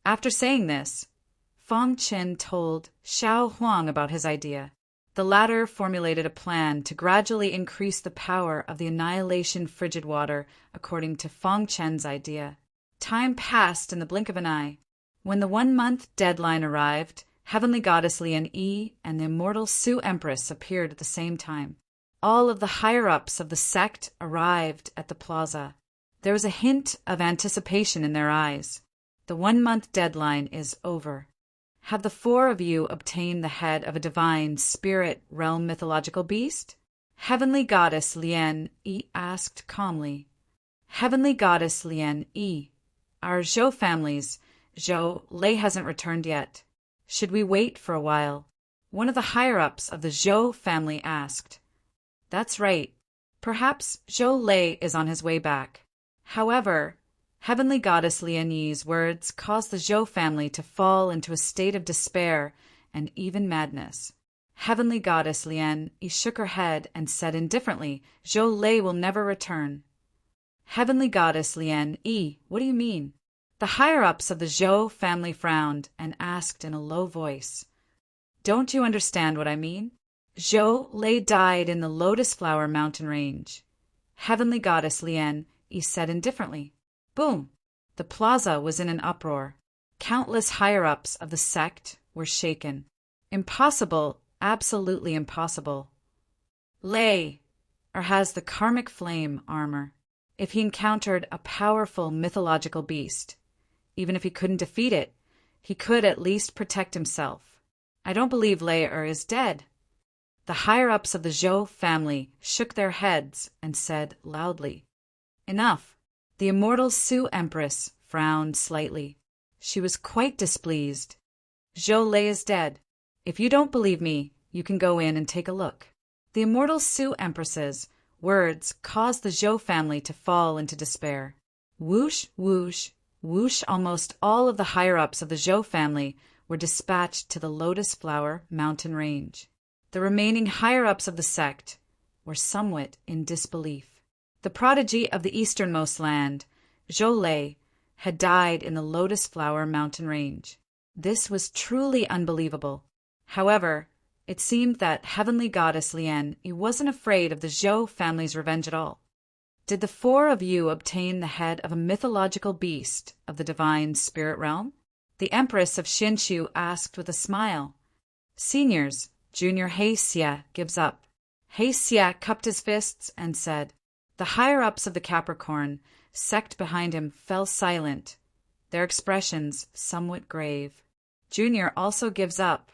Speaker 1: After saying this, Fang Qin told Xiao Huang about his idea. The latter formulated a plan to gradually increase the power of the annihilation frigid water according to Fang Qin's idea. Time passed in the blink of an eye. When the 1-month deadline arrived, Heavenly Goddess Lian Yi and the immortal Su Empress appeared at the same time. All of the higher-ups of the sect arrived at the plaza. There was a hint of anticipation in their eyes. The 1-month deadline is over. Have the 4 of you obtained the head of a divine spirit realm mythological beast? Heavenly Goddess Lian Yi asked calmly. Heavenly Goddess Lian Yi, our Zhou families, Zhou Lei hasn't returned yet. Should we wait for a while? One of the higher-ups of the Zhou family asked. That's right. Perhaps Zhou Lei is on his way back. However, Heavenly Goddess Lian Yi's words caused the Zhou family to fall into a state of despair and even madness. Heavenly Goddess Lian Yi shook her head and said indifferently, Zhou Lei will never return. Heavenly Goddess Lian Yi, what do you mean? The higher-ups of the Zhou family frowned and asked in a low voice, Don't you understand what I mean? Zhou Lei died in the Lotus Flower Mountain Range. Heavenly Goddess Lian Yi said indifferently. Boom! The plaza was in an uproar. Countless higher-ups of the sect were shaken. Impossible, absolutely impossible. Lei has the karmic flame armor. If he encountered a powerful mythological beast, even if he couldn't defeat it, he could at least protect himself. I don't believe Lei is dead. The higher-ups of the Zhou family shook their heads and said loudly, Enough. The immortal Su Empress frowned slightly. She was quite displeased. Zhou Lei is dead. If you don't believe me, you can go in and take a look. The immortal Su Empress's words caused the Zhou family to fall into despair. Whoosh, whoosh, whoosh, almost all of the higher-ups of the Zhou family were dispatched to the Lotus Flower Mountain Range. The remaining higher-ups of the sect were somewhat in disbelief. The prodigy of the easternmost land, Zhou Lei, had died in the Lotus Flower Mountain Range. This was truly unbelievable. However, it seemed that Heavenly Goddess Lian Yi wasn't afraid of the Zhou family's revenge at all. Did the 4 of you obtain the head of a mythological beast of the divine spirit realm? The Empress of Xinshu asked with a smile. Seniors, Junior Heisya gives up. Heisya cupped his fists and said. The higher-ups of the Capricorn sect behind him fell silent, their expressions somewhat grave. Junior also gives up.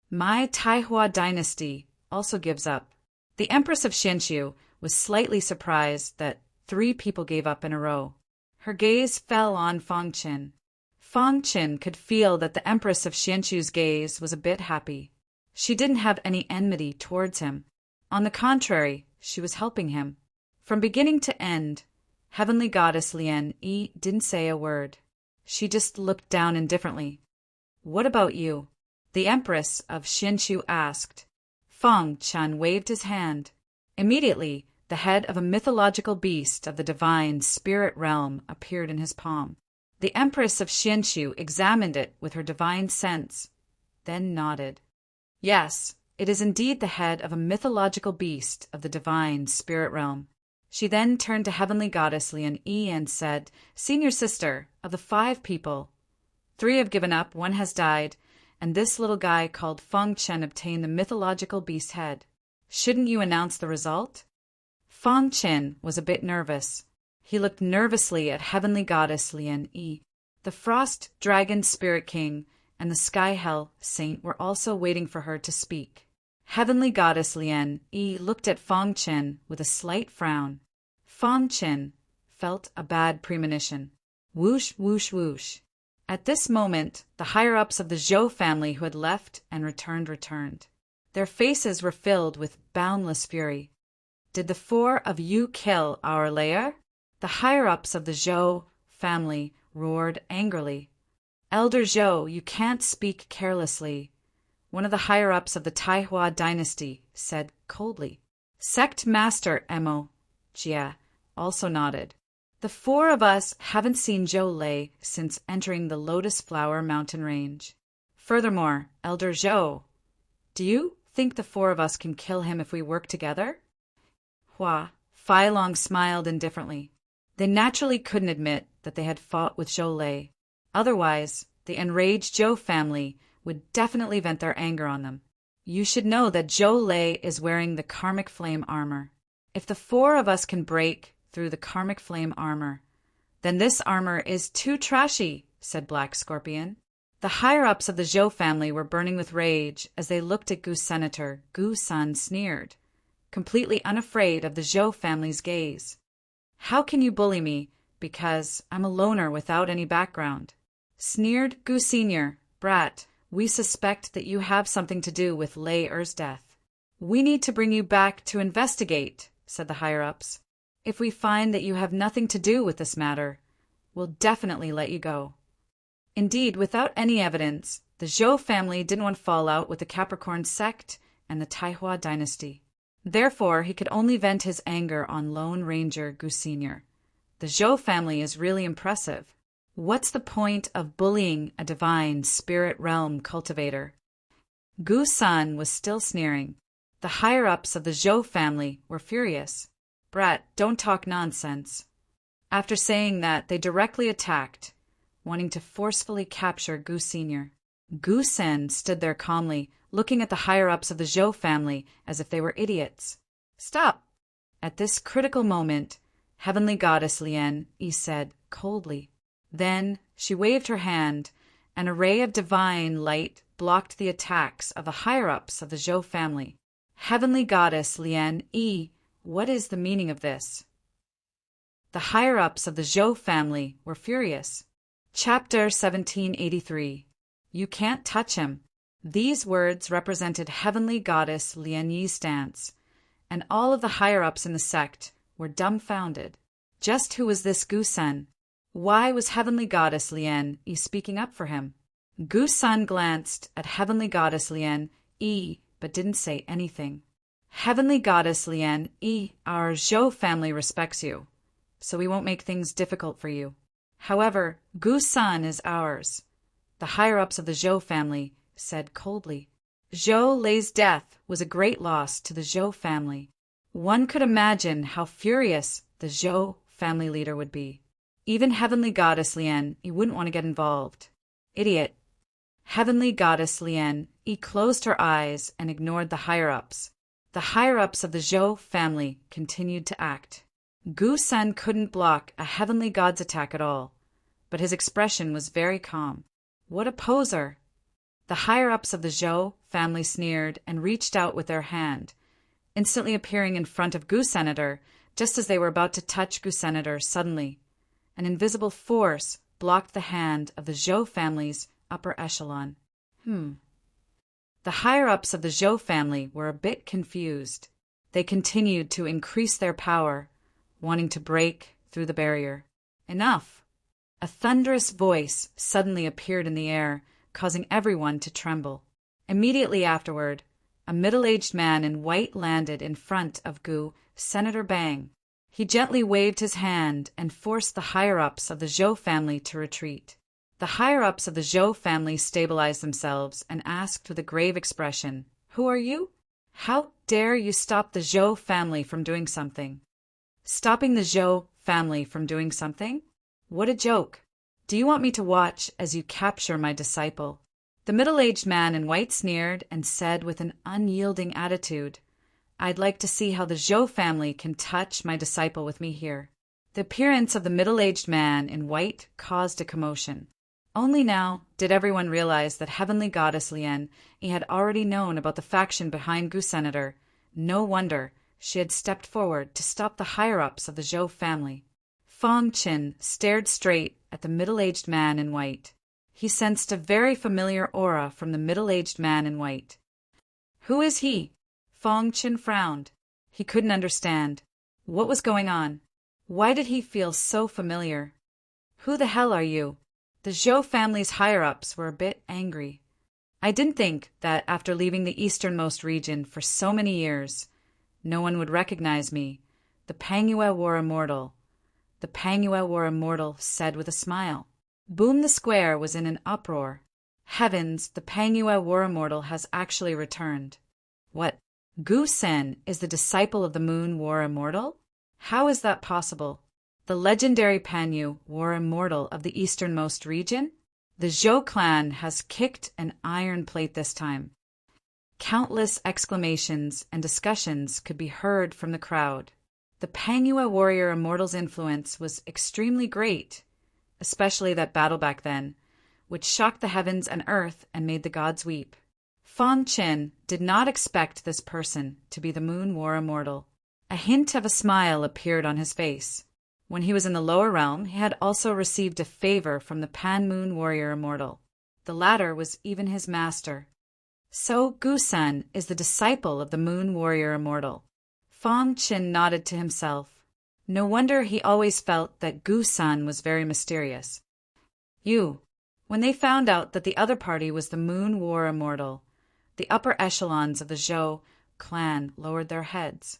Speaker 1: My Taihua dynasty also gives up. The Empress of Xinshu was slightly surprised that 3 people gave up in a row. Her gaze fell on Fang Qin. Fang Qin could feel that the Empress of Xinshu's gaze was a bit happy. She didn't have any enmity towards him. On the contrary, she was helping him. From beginning to end, Heavenly Goddess Lian Yi didn't say a word. She just looked down indifferently. What about you? The Empress of Xinshu asked. Fang Chen waved his hand. Immediately, the head of a mythological beast of the divine spirit realm appeared in his palm. The Empress of Xinshu examined it with her divine sense, then nodded. Yes, it is indeed the head of a mythological beast of the divine spirit realm. She then turned to Heavenly Goddess Lian Yi and said, Senior sister, of the 5 people, 3 have given up, 1 has died, and this little guy called Fang Chen obtained the mythological beast's head. Shouldn't you announce the result? Fang Chen was a bit nervous. He looked nervously at Heavenly Goddess Lian Yi. The Frost Dragon Spirit King and the Sky Hell Saint were also waiting for her to speak. Heavenly Goddess Lian Yi looked at Fang Chen with a slight frown. Fang Chen felt a bad premonition. Whoosh, whoosh, whoosh. At this moment, the higher-ups of the Zhou family who had left and returned. Their faces were filled with boundless fury. Did the 4 of you kill our lair? The higher-ups of the Zhou family roared angrily. Elder Zhou, you can't speak carelessly. One of the higher-ups of the Taihua dynasty said coldly. Sect Master Emo Jia also nodded. The 4 of us haven't seen Zhou Lei since entering the Lotus Flower Mountain Range. Furthermore, Elder Zhou, do you think the 4 of us can kill him if we work together? Hua Fai Long smiled indifferently. They naturally couldn't admit that they had fought with Zhou Lei. Otherwise, the enraged Zhou family would definitely vent their anger on them. You should know that Zhou Lei is wearing the karmic flame armor. If the 4 of us can break through the karmic flame armor, then this armor is too trashy, said Black Scorpion. The higher-ups of the Zhou family were burning with rage as they looked at Gu Senator. Gu Sun sneered, completely unafraid of the Zhou family's gaze. How can you bully me because I'm a loner without any background? Sneered Gu Senior. Brat, we suspect that you have something to do with Lei Er's death. We need to bring you back to investigate, said the higher-ups. If we find that you have nothing to do with this matter, we'll definitely let you go. Indeed, without any evidence, the Zhou family didn't want fallout with the Capricorn sect and the Taihua dynasty. Therefore, he could only vent his anger on Lone Ranger Gu Senior. The Zhou family is really impressive. What's the point of bullying a divine spirit realm cultivator? Gu San was still sneering. The higher-ups of the Zhou family were furious. Brat, don't talk nonsense. After saying that, they directly attacked, wanting to forcefully capture Gu Senior. Gu Sen stood there calmly, looking at the higher-ups of the Zhou family as if they were idiots. Stop! At this critical moment, Heavenly Goddess Lian Yi said coldly. Then she waved her hand, and a ray of divine light blocked the attacks of the higher-ups of the Zhou family. Heavenly Goddess Lian Yi, what is the meaning of this? The higher-ups of the Zhou family were furious. Chapter 1783. You can't touch him. These words represented Heavenly Goddess Lian Yi's stance, and all of the higher-ups in the sect were dumbfounded. Just who was this Gu Sen? Why was Heavenly Goddess Lian Yi speaking up for him? Gu Sen glanced at Heavenly Goddess Lian Yi, but didn't say anything. Heavenly Goddess Lian Yi, our Zhou family respects you, so we won't make things difficult for you. However, Gu Sen is ours. The higher-ups of the Zhou family said coldly. Zhou Lei's death was a great loss to the Zhou family. One could imagine how furious the Zhou family leader would be. Even Heavenly Goddess Lian Yi wouldn't want to get involved. Idiot. Heavenly Goddess Lien closed her eyes and ignored the higher-ups. The higher-ups of the Zhou family continued to act. Gu Sen couldn't block a heavenly god's attack at all, but his expression was very calm. What a poser! The higher-ups of the Zhou family sneered and reached out with their hand, instantly appearing in front of Gu Senator. Just as they were about to touch Gu Senator, suddenly, an invisible force blocked the hand of the Zhou family's upper echelon. The higher-ups of the Zhou family were a bit confused. They continued to increase their power, wanting to break through the barrier. Enough! A thunderous voice suddenly appeared in the air, causing everyone to tremble. Immediately afterward, a middle-aged man in white landed in front of Gu Senator Bang. He gently waved his hand and forced the higher-ups of the Zhou family to retreat. The higher-ups of the Zhou family stabilized themselves and asked with a grave expression, "Who are you? How dare you stop the Zhou family from doing something?" Stopping the Zhou family from doing something? What a joke! Do you want me to watch as you capture my disciple? The middle-aged man in white sneered and said with an unyielding attitude, "I'd like to see how the Zhou family can touch my disciple with me here." The appearance of the middle-aged man in white caused a commotion. Only now did everyone realize that Heavenly Goddess Lien had already known about the faction behind Gu Senator. No wonder she had stepped forward to stop the higher-ups of the Zhou family. Fong Qin stared straight at the middle-aged man in white. He sensed a very familiar aura from the middle-aged man in white. Who is he? Fong Qin frowned. He couldn't understand. What was going on? Why did he feel so familiar? Who the hell are you? The Zhou family's higher-ups were a bit angry. I didn't think that after leaving the easternmost region for so many years, no one would recognize me, the Pangyue War Immortal. The Pangyue War Immortal said with a smile. Boom, the square was in an uproar. Heavens, the Pangyue War Immortal has actually returned. What? Gu Sen is the disciple of the Moon War Immortal? How is that possible? The legendary Panyu War Immortal of the easternmost region? The Zhou clan has kicked an iron plate this time. Countless exclamations and discussions could be heard from the crowd. The Pangyue Warrior Immortal's influence was extremely great, especially that battle back then, which shocked the heavens and earth and made the gods weep. Fong Qin did not expect this person to be the Moon War Immortal. A hint of a smile appeared on his face. When he was in the lower realm, he had also received a favor from the Pan Moon Warrior Immortal. The latter was even his master. So Gu Sen is the disciple of the Moon Warrior Immortal. Fong Qin nodded to himself. No wonder he always felt that Gu Sen was very mysterious. When they found out that the other party was the Moon War Immortal, the upper echelons of the Zhou clan lowered their heads.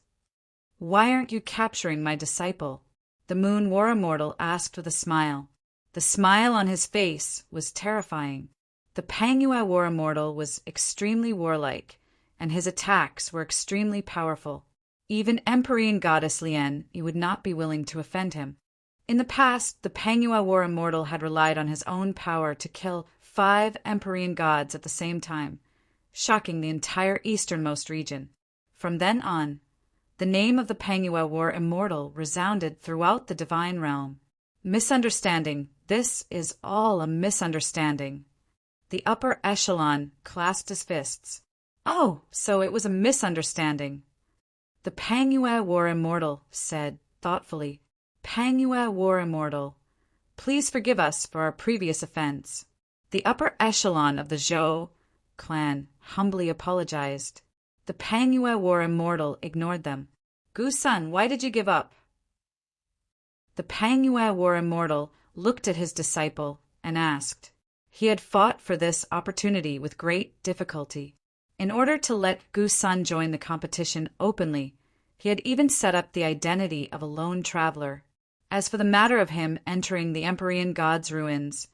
Speaker 1: Why aren't you capturing my disciple? The Moon War Immortal asked with a smile. The smile on his face was terrifying. The Pangyue War Immortal was extremely warlike, and his attacks were extremely powerful. Even Emperor Goddess Lien would not be willing to offend him. In the past, the Pangyue War Immortal had relied on his own power to kill 5 Emperor gods at the same time, shocking the entire easternmost region. From then on, the name of the Pangyue War Immortal resounded throughout the divine realm. Misunderstanding. This is all a misunderstanding. The upper echelon clasped his fists. Oh, so it was a misunderstanding. The Pangyue War Immortal said thoughtfully, Pangyue War Immortal, please forgive us for our previous offense. The upper echelon of the Zhou clan humbly apologized. The Pangyue War Immortal ignored them. Gu Sen, why did you give up? The Pangyue War Immortal looked at his disciple and asked. He had fought for this opportunity with great difficulty. In order to let Gu Sen join the competition openly, he had even set up the identity of a lone traveler. As for the matter of him entering the Emperor God's ruins,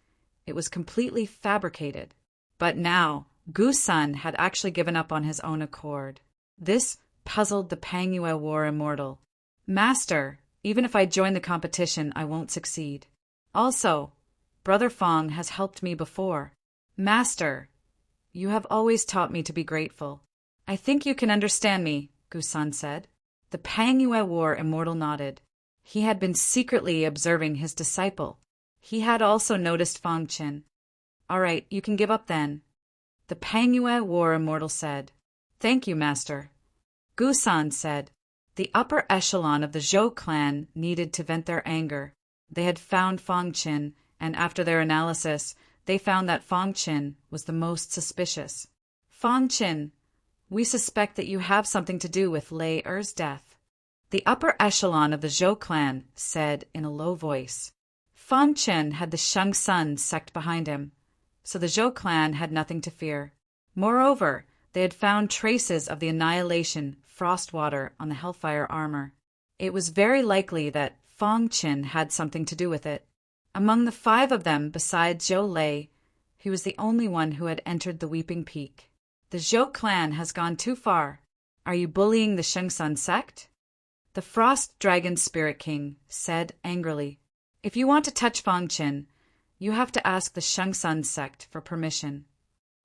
Speaker 1: it was completely fabricated. But now, Gu Sen had actually given up on his own accord. This puzzled the Pangyue War Immortal. Master, even if I join the competition, I won't succeed. Also, Brother Fong has helped me before. Master, you have always taught me to be grateful. I think you can understand me, Gusan said. The Pang Yue War immortal nodded. He had been secretly observing his disciple. He had also noticed Fong Qin. All right, you can give up then. The Pang Yue War immortal said. Thank you, Master. Gusan said. The upper echelon of the Zhou clan needed to vent their anger. They had found Fong Qin, and after their analysis, they found that Fong Qin was the most suspicious. Fong Qin, we suspect that you have something to do with Lei Er's death. The upper echelon of the Zhou clan said in a low voice. Fong Qin had the Sheng Sun sect behind him, so the Zhou clan had nothing to fear. Moreover, they had found traces of the annihilation frost water on the Hellfire armor. It was very likely that Fong Qin had something to do with it. Among the 5 of them besides Zhou Lei, he was the only one who had entered the Weeping Peak. The Zhou clan has gone too far. Are you bullying the Sheng Sun sect? The Frost Dragon Spirit King said angrily. If you want to touch Fong Qin, you have to ask the Sheng Sun sect for permission.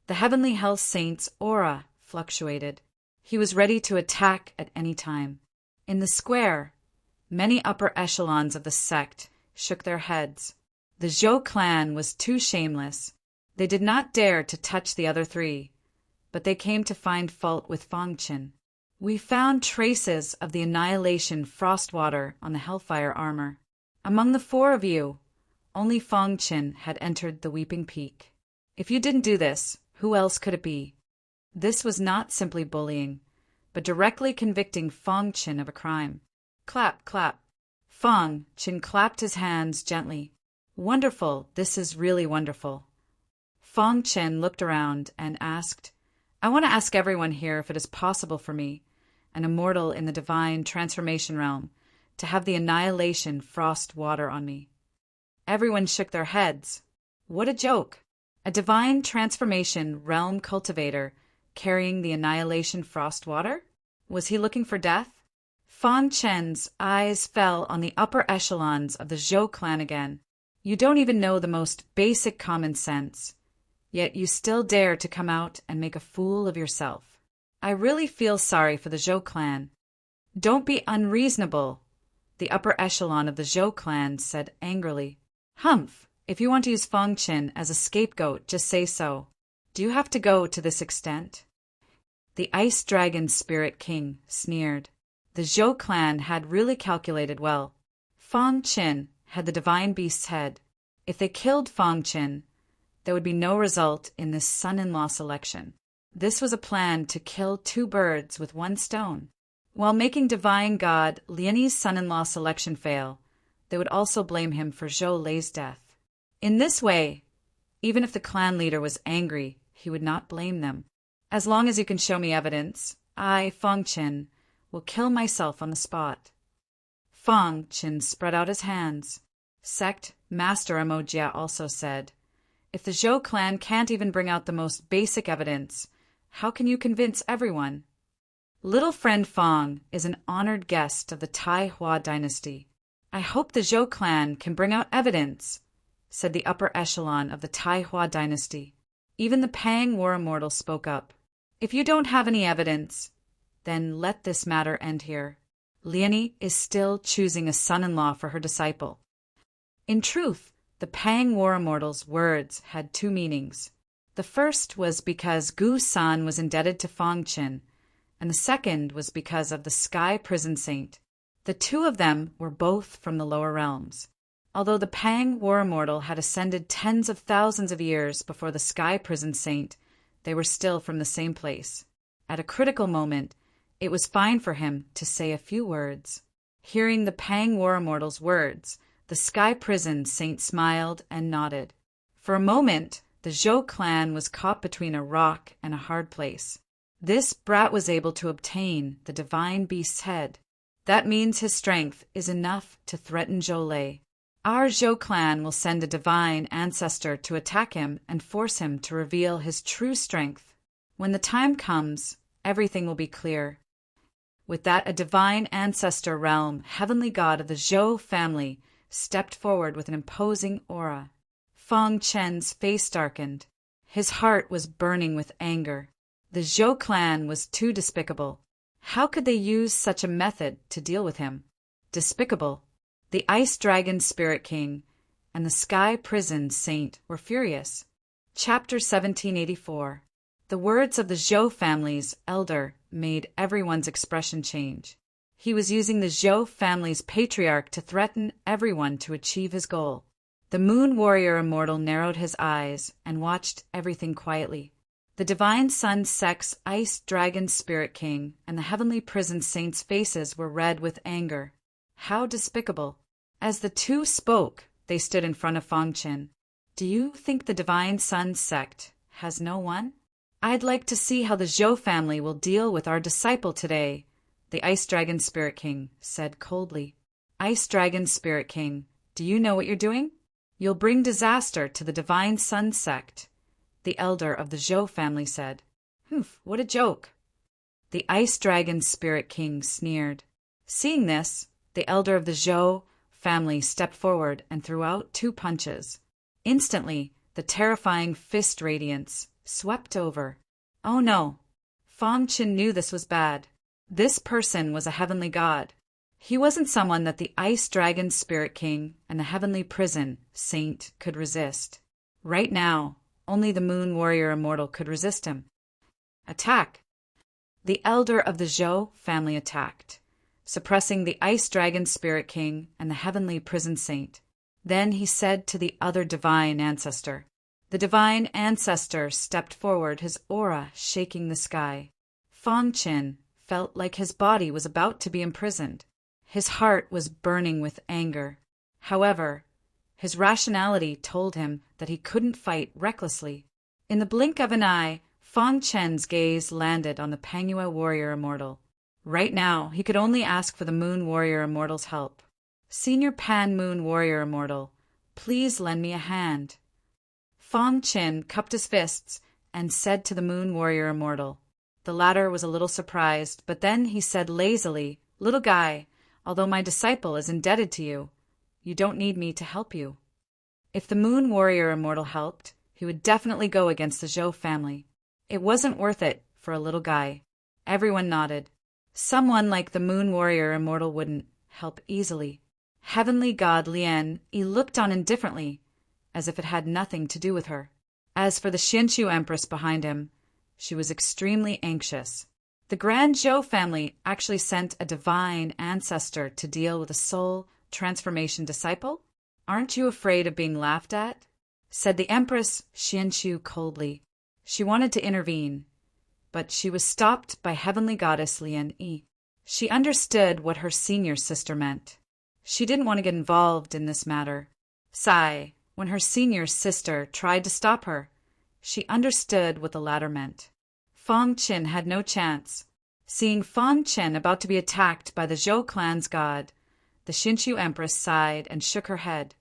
Speaker 1: The Heavenly Hell Saint's aura fluctuated. He was ready to attack at any time. In the square, many upper echelons of the sect shook their heads. The Zhou clan was too shameless. They did not dare to touch the other 3, but they came to find fault with Fong Qin. We found traces of the annihilation frost water on the Hellfire armor. Among the 4 of you, only Fong Qin had entered the Weeping Peak. If you didn't do this, who else could it be? This was not simply bullying, but directly convicting Fong Qin of a crime. Clap, clap. Fong Qin clapped his hands gently. Wonderful, this is really wonderful. Fong Qin looked around and asked, I want to ask everyone here if it is possible for me, an immortal in the divine transformation realm, to have the annihilation frost water on me. Everyone shook their heads. What a joke! A divine transformation realm cultivator carrying the annihilation frost water? Was he looking for death? Fong Qin's eyes fell on the upper echelons of the Zhou clan again. You don't even know the most basic common sense, yet you still dare to come out and make a fool of yourself. I really feel sorry for the Zhou clan. Don't be unreasonable, the upper echelon of the Zhou clan said angrily. Humph, if you want to use Fong Qin as a scapegoat, just say so. Do you have to go to this extent? The Ice Dragon Spirit King sneered. The Zhou clan had really calculated well. Fong Qin had the Divine Beast's head. If they killed Fong Qin, there would be no result in this son-in-law selection. This was a plan to kill 2 birds with 1 stone. While making Divine God Liani's son-in-law selection fail, they would also blame him for Zhou Lei's death. In this way, even if the clan leader was angry, he would not blame them. As long as you can show me evidence, I, Fong Qin, will kill myself on the spot. Fong Qin spread out his hands. Sect Master Emojia also said, if the Zhou clan can't even bring out the most basic evidence, how can you convince everyone? Little friend Fong is an honored guest of the Tai Hua dynasty. I hope the Zhou clan can bring out evidence, said the upper echelon of the Tai Hua dynasty. Even the Pang War Immortal spoke up. If you don't have any evidence, then let this matter end here. Liani is still choosing a son-in-law for her disciple. In truth, the Pang War Immortal's words had 2 meanings. The first was because Gu San was indebted to Fong Qin, and the second was because of the Sky Prison Saint. The 2 of them were both from the lower realms. Although the Pang War Immortal had ascended tens of thousands of years before the Sky Prison Saint, they were still from the same place. At a critical moment, it was fine for him to say a few words. Hearing the Pang War Immortal's words, the Sky Prison Saint smiled and nodded. For a moment, the Zhou clan was caught between a rock and a hard place. This brat was able to obtain the Divine Beast's head. That means his strength is enough to threaten Zhou Lei. Our Zhou clan will send a divine ancestor to attack him and force him to reveal his true strength. When the time comes, everything will be clear. With that, a divine ancestor realm, heavenly god of the Zhou family, stepped forward with an imposing aura. Fong Chen's face darkened. His heart was burning with anger. The Zhou clan was too despicable. How could they use such a method to deal with him? Despicable. The Ice Dragon Spirit King and the Sky Prison Saint were furious. Chapter 1784. The words of the Zhou family's elder made everyone's expression change. He was using the Zhou family's patriarch to threaten everyone to achieve his goal. The Moon Warrior Immortal narrowed his eyes and watched everything quietly. The Divine Sun Sect's Ice Dragon Spirit King and the Heavenly Prison Saint's faces were red with anger. How despicable. As the two spoke, they stood in front of Fong Chen. Do you think the Divine Sun Sect has no one? I'd like to see how the Zhou family will deal with our disciple today, the Ice Dragon Spirit King said coldly. Ice Dragon Spirit King, do you know what you're doing? You'll bring disaster to the Divine Sun Sect, the elder of the Zhou family said. Humph, what a joke. The Ice Dragon Spirit King sneered. Seeing this, the elder of the Zhou family stepped forward and threw out 2 punches. Instantly, the terrifying fist radiance swept over. Oh no! Fong Chen knew this was bad. This person was a heavenly god. He wasn't someone that the Ice Dragon Spirit King and the Heavenly Prison Saint could resist. Right now, only the Moon Warrior Immortal could resist him. Attack! The elder of the Zhou family attacked, suppressing the Ice Dragon Spirit King and the Heavenly Prison Saint. Then he said to the other divine ancestor. The divine ancestor stepped forward, his aura shaking the sky. Fong Chen felt like his body was about to be imprisoned. His heart was burning with anger. However, his rationality told him that he couldn't fight recklessly. In the blink of an eye, Fong Chen's gaze landed on the Pangyue Warrior Immortal. Right now, he could only ask for the Moon Warrior Immortal's help. Senior Pan Moon Warrior Immortal, please lend me a hand. Fong Chen cupped his fists and said to the Moon Warrior Immortal. The latter was a little surprised, but then he said lazily, Little guy, although my disciple is indebted to you, you don't need me to help you. If the Moon Warrior Immortal helped, he would definitely go against the Zhou family. It wasn't worth it for a little guy. Everyone nodded. Someone like the Moon Warrior Immortal wouldn't help easily. Heavenly God Lian Yi looked on indifferently, as if it had nothing to do with her. As for the Xianqiu Empress behind him, she was extremely anxious. The Grand Zhou family actually sent a divine ancestor to deal with a soul transformation disciple? Aren't you afraid of being laughed at? Said the Empress Xianqiu coldly. She wanted to intervene, but she was stopped by Heavenly Goddess Lian Yi. She understood what her senior sister meant. She didn't want to get involved in this matter. Sigh, when her senior sister tried to stop her, she understood what the latter meant. Fong Chen had no chance. Seeing Fong Chen about to be attacked by the Zhou clan's god, the Xianqiu Empress sighed and shook her head.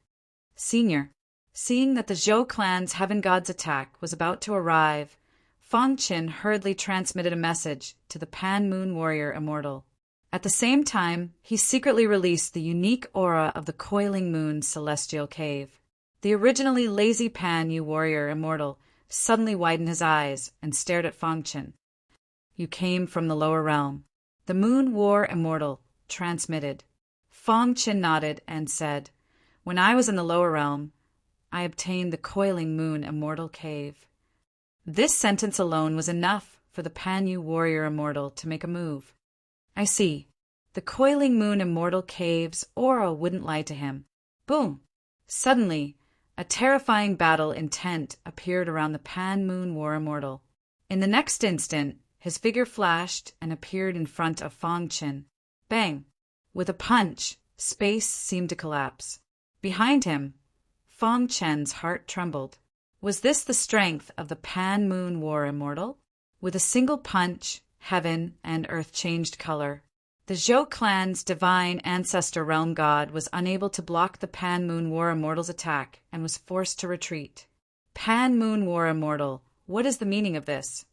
Speaker 1: Senior, seeing that the Zhou clan's heaven god's attack was about to arrive, Fong Chen hurriedly transmitted a message to the Pan Moon Warrior Immortal. At the same time, he secretly released the unique aura of the Coiling Moon Celestial Cave. The originally lazy Pan Yu Warrior Immortal suddenly widened his eyes and stared at Fong Chen. You came from the lower realm. The Moon War Immortal transmitted. Fong Chen nodded and said, When I was in the lower realm, I obtained the Coiling Moon Immortal Cave. This sentence alone was enough for the Pan Yu Warrior Immortal to make a move. I see. The Coiling Moon Immortal Cave's aura wouldn't lie to him. Boom! Suddenly, a terrifying battle intent appeared around the Pan Moon War Immortal. In the next instant, his figure flashed and appeared in front of Fong Chen. Bang! With a punch, space seemed to collapse. Behind him, Fong Chen's heart trembled. Was this the strength of the Pan Moon War Immortal? With a single punch, heaven and earth changed color. The Zhou clan's divine ancestor realm god was unable to block the Pan Moon War Immortal's attack and was forced to retreat. Pan Moon War Immortal, what is the meaning of this?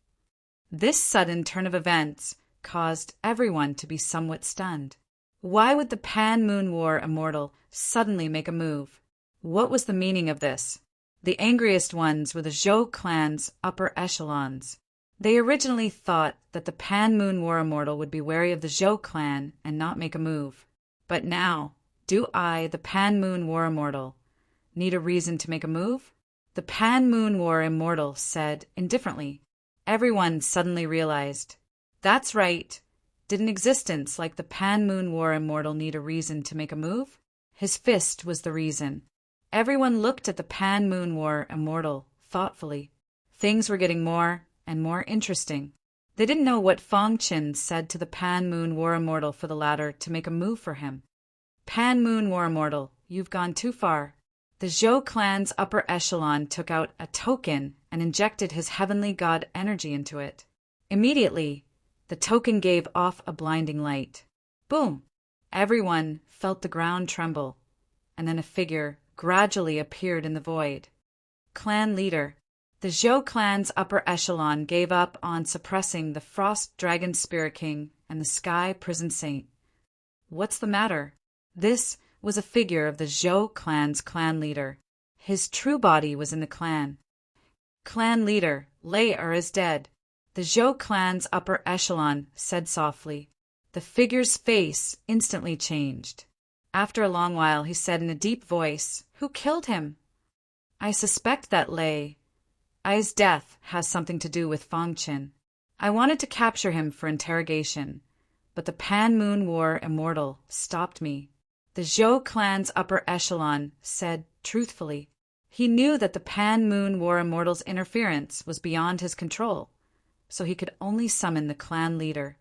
Speaker 1: This sudden turn of events caused everyone to be somewhat stunned. Why would the Pan Moon War Immortal suddenly make a move? What was the meaning of this? The angriest ones were the Zhou clan's upper echelons. They originally thought that the Pan Moon War Immortal would be wary of the Zhou clan and not make a move. But now, do I, the Pan Moon War Immortal, need a reason to make a move? The Pan Moon War Immortal said indifferently. Everyone suddenly realized, that's right. Did an existence like the Pan Moon War Immortal need a reason to make a move? His fist was the reason. Everyone looked at the Pan Moon War Immortal thoughtfully. Things were getting more and more interesting. They didn't know what Fong Qin said to the Pan Moon War Immortal for the latter to make a move for him. Pan Moon War Immortal, you've gone too far. The Zhou clan's upper echelon took out a token and injected his heavenly god energy into it. Immediately, the token gave off a blinding light. Boom! Everyone felt the ground tremble, and then a figure gradually appeared in the void. Clan leader. The Zhou clan's upper echelon gave up on suppressing the Frost Dragon Spirit King and the Sky Prison Saint. What's the matter? This was a figure of the Zhou clan's clan leader. His true body was in the clan. Clan leader, Lei is dead. The Zhou clan's upper echelon said softly. The figure's face instantly changed. After a long while, he said in a deep voice, "Who killed him?" "I suspect that Lei's death has something to do with Fong Qin. I wanted to capture him for interrogation, but the Pan Moon War Immortal stopped me." The Zhou clan's upper echelon said truthfully. He knew that the Pan Moon War Immortal's interference was beyond his control, so he could only summon the clan leader.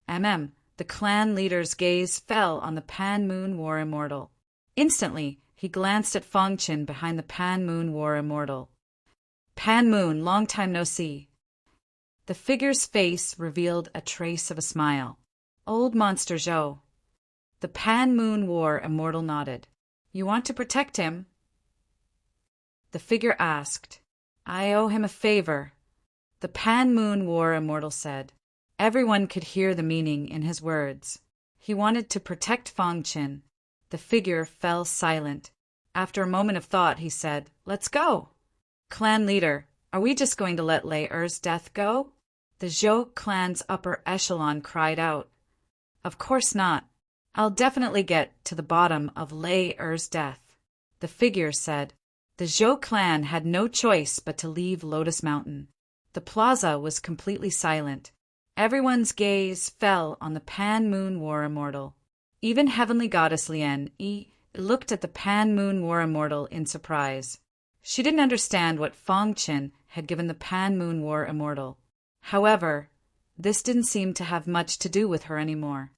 Speaker 1: The clan leader's gaze fell on the Pan Moon War Immortal. Instantly, he glanced at Fong Qin behind the Pan Moon War Immortal. "Pan Moon, long time no see." The figure's face revealed a trace of a smile. "Old Monster Zhou." The Pan Moon War Immortal nodded. "You want to protect him?" The figure asked. "I owe him a favor," the Pan Moon War Immortal said. Everyone could hear the meaning in his words. He wanted to protect Fong Qin. The figure fell silent. After a moment of thought, he said, "Let's go." "Clan leader, are we just going to let Lei's death go?" The Zhou clan's upper echelon cried out. "Of course not. I'll definitely get to the bottom of Lei's death," the figure said. The Zhou clan had no choice but to leave Lotus Mountain. The plaza was completely silent. Everyone's gaze fell on the Pan Moon War Immortal. Even Heavenly Goddess Lian Yi looked at the Pan Moon War Immortal in surprise. She didn't understand what Fong Qin had given the Pan Moon War Immortal. However, this didn't seem to have much to do with her anymore.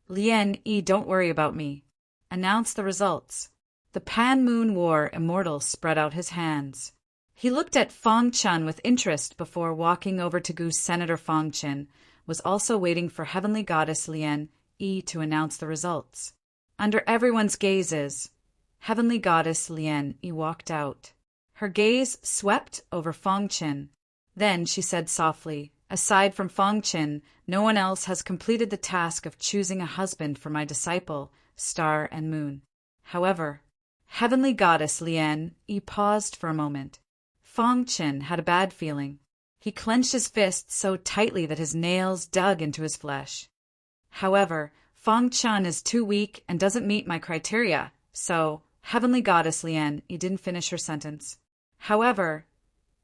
Speaker 1: "Lian Yi, don't worry about me. Announce the results." The Pan Moon War Immortal spread out his hands. He looked at Fong Qin with interest before walking over to Goose. Senator Fong Qin was also waiting for Heavenly Goddess Lian Yi to announce the results. Under everyone's gazes, Heavenly Goddess Lian Yi walked out. Her gaze swept over Fong Qin. Then she said softly, "Aside from Fong Qin, no one else has completed the task of choosing a husband for my disciple, Star and Moon. However," Heavenly Goddess Lian Yi paused for a moment. Fong Qin had a bad feeling. He clenched his fist so tightly that his nails dug into his flesh. "However, Fong Qin is too weak and doesn't meet my criteria, so," Heavenly Goddess Lian Yi didn't finish her sentence. However,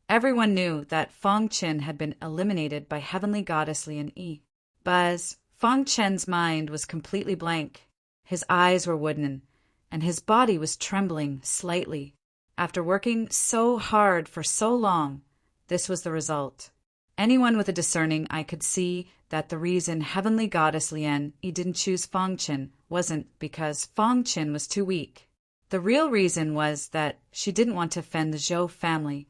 Speaker 1: everyone knew that Fong Qin had been eliminated by Heavenly Goddess Lian Yi. But Fong Qin's mind was completely blank. His eyes were wooden, and his body was trembling slightly. After working so hard for so long, this was the result. Anyone with a discerning eye could see that the reason Heavenly Goddess Lian Yi didn't choose Fong Qin wasn't because Fong Qin was too weak. The real reason was that she didn't want to offend the Zhou family.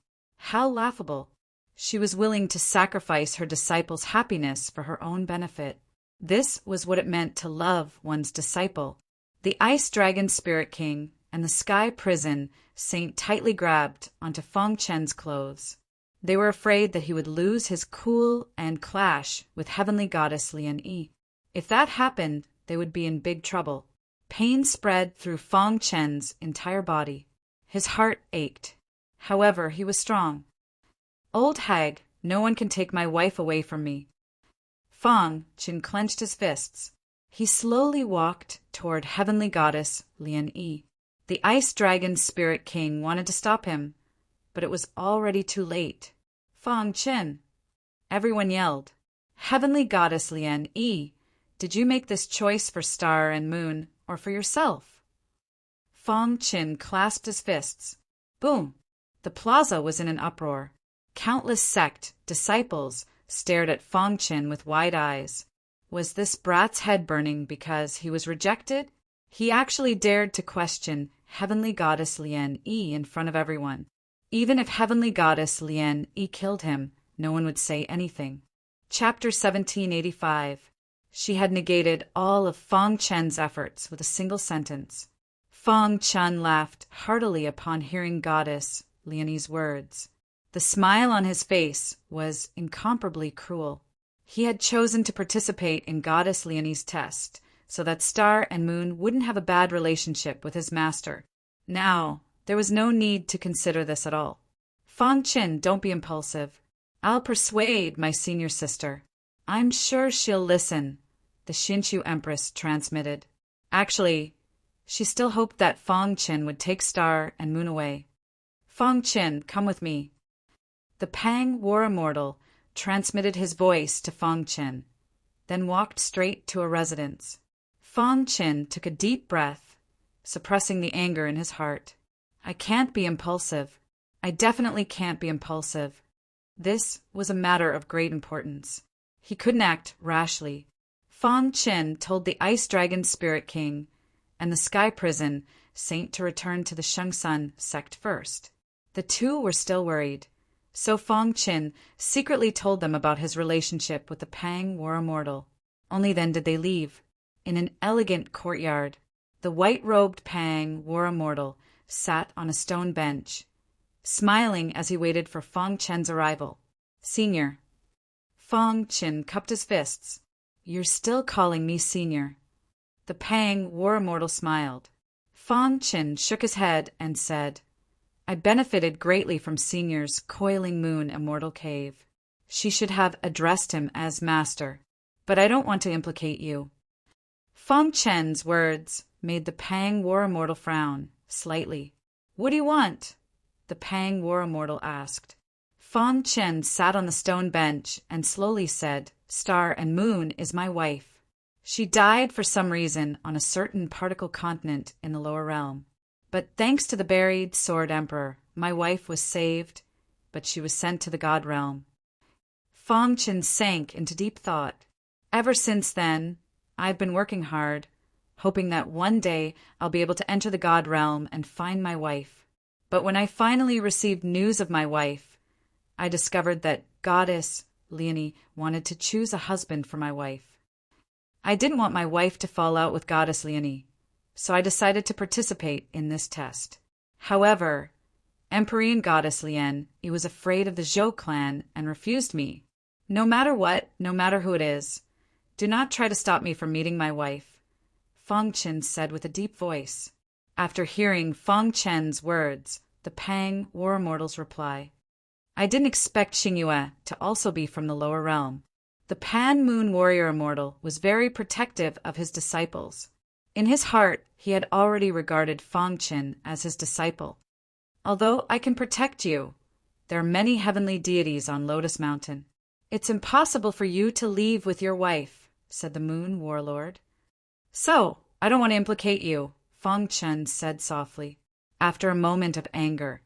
Speaker 1: How laughable! She was willing to sacrifice her disciple's happiness for her own benefit. This was what it meant to love one's disciple. The Ice Dragon Spirit King and the Sky Prison Saint tightly grabbed onto Fong Qin's clothes. They were afraid that he would lose his cool and clash with Heavenly Goddess Lian Yi. If that happened, they would be in big trouble. Pain spread through Fong Qin's entire body. His heart ached. However, he was strong. "Old hag, no one can take my wife away from me." Fang Qin clenched his fists. He slowly walked toward Heavenly Goddess Lian Yi. The Ice Dragon Spirit King wanted to stop him, but it was already too late. "Fang Qin!" Everyone yelled. "Heavenly Goddess Lian Yi, did you make this choice for Star and Moon or for yourself?" Fang Qin clasped his fists. Boom! The plaza was in an uproar. Countless sect disciples stared at Fang Qin with wide eyes. Was this brat's head burning because he was rejected? He actually dared to question Heavenly Goddess Lian Yi in front of everyone. Even if Heavenly Goddess Lian Yi killed him, no one would say anything. Chapter 1785. She had negated all of Fang Chen's efforts with a single sentence. Fang Chen laughed heartily upon hearing Goddess Lian Yi's words. The smile on his face was incomparably cruel. He had chosen to participate in Goddess Lian Yi's test so that Star and Moon wouldn't have a bad relationship with his master. Now, there was no need to consider this at all. "Fang Qin, don't be impulsive. I'll persuade my senior sister. I'm sure she'll listen," the Xinshu Empress transmitted. Actually, she still hoped that Fang Qin would take Star and Moon away. "Fang Qin, come with me." The Pang War Immortal transmitted his voice to Fang Qin, then walked straight to a residence. Fang Qin took a deep breath, suppressing the anger in his heart. "I can't be impulsive. I definitely can't be impulsive." This was a matter of great importance. He couldn't act rashly. Fang Qin told the Ice Dragon Spirit King and the Sky Prison Saint to return to the Shengsun sect first. The two were still worried, so Fang Qin secretly told them about his relationship with the Pang War Immortal. Only then did they leave. In an elegant courtyard, the white-robed Pang War Immortal sat on a stone bench, smiling as he waited for Fang Chen's arrival. "Senior." Fang Qin cupped his fists. "You're still calling me senior." The Pang War Immortal smiled. Fang Qin shook his head and said, "I benefited greatly from Senior's Coiling Moon Immortal Cave. She should have addressed him as master, but I don't want to implicate you." Fang Chen's words made the Pang War Immortal frown slightly. "What do you want?" the Pang War Immortal asked. Fang Chen sat on the stone bench and slowly said, "Star and Moon is my wife. She died for some reason on a certain particle continent in the lower realm. But thanks to the buried Sword Emperor, my wife was saved, but she was sent to the God realm." Fang Chen sank into deep thought. "Ever since then, I've been working hard, hoping that one day I'll be able to enter the God realm and find my wife. But when I finally received news of my wife, I discovered that Goddess Lian Yi wanted to choose a husband for my wife. I didn't want my wife to fall out with Goddess Lian Yi, so I decided to participate in this test. However, Emperor Goddess Lian Yi was afraid of the Zhou clan and refused me. No matter what, no matter who it is, do not try to stop me from meeting my wife," Fang Chen said with a deep voice. After hearing Fang Chen's words, the Pang War Immortal's reply, "I didn't expect Xingyue to also be from the lower realm." The Pan Moon Warrior Immortal was very protective of his disciples. In his heart, he had already regarded Fang Chen as his disciple. "Although I can protect you, there are many heavenly deities on Lotus Mountain. It's impossible for you to leave with your wife," said the Moon Warlord. "So, I don't want to implicate you," Fang Chen said softly. After a moment of anger,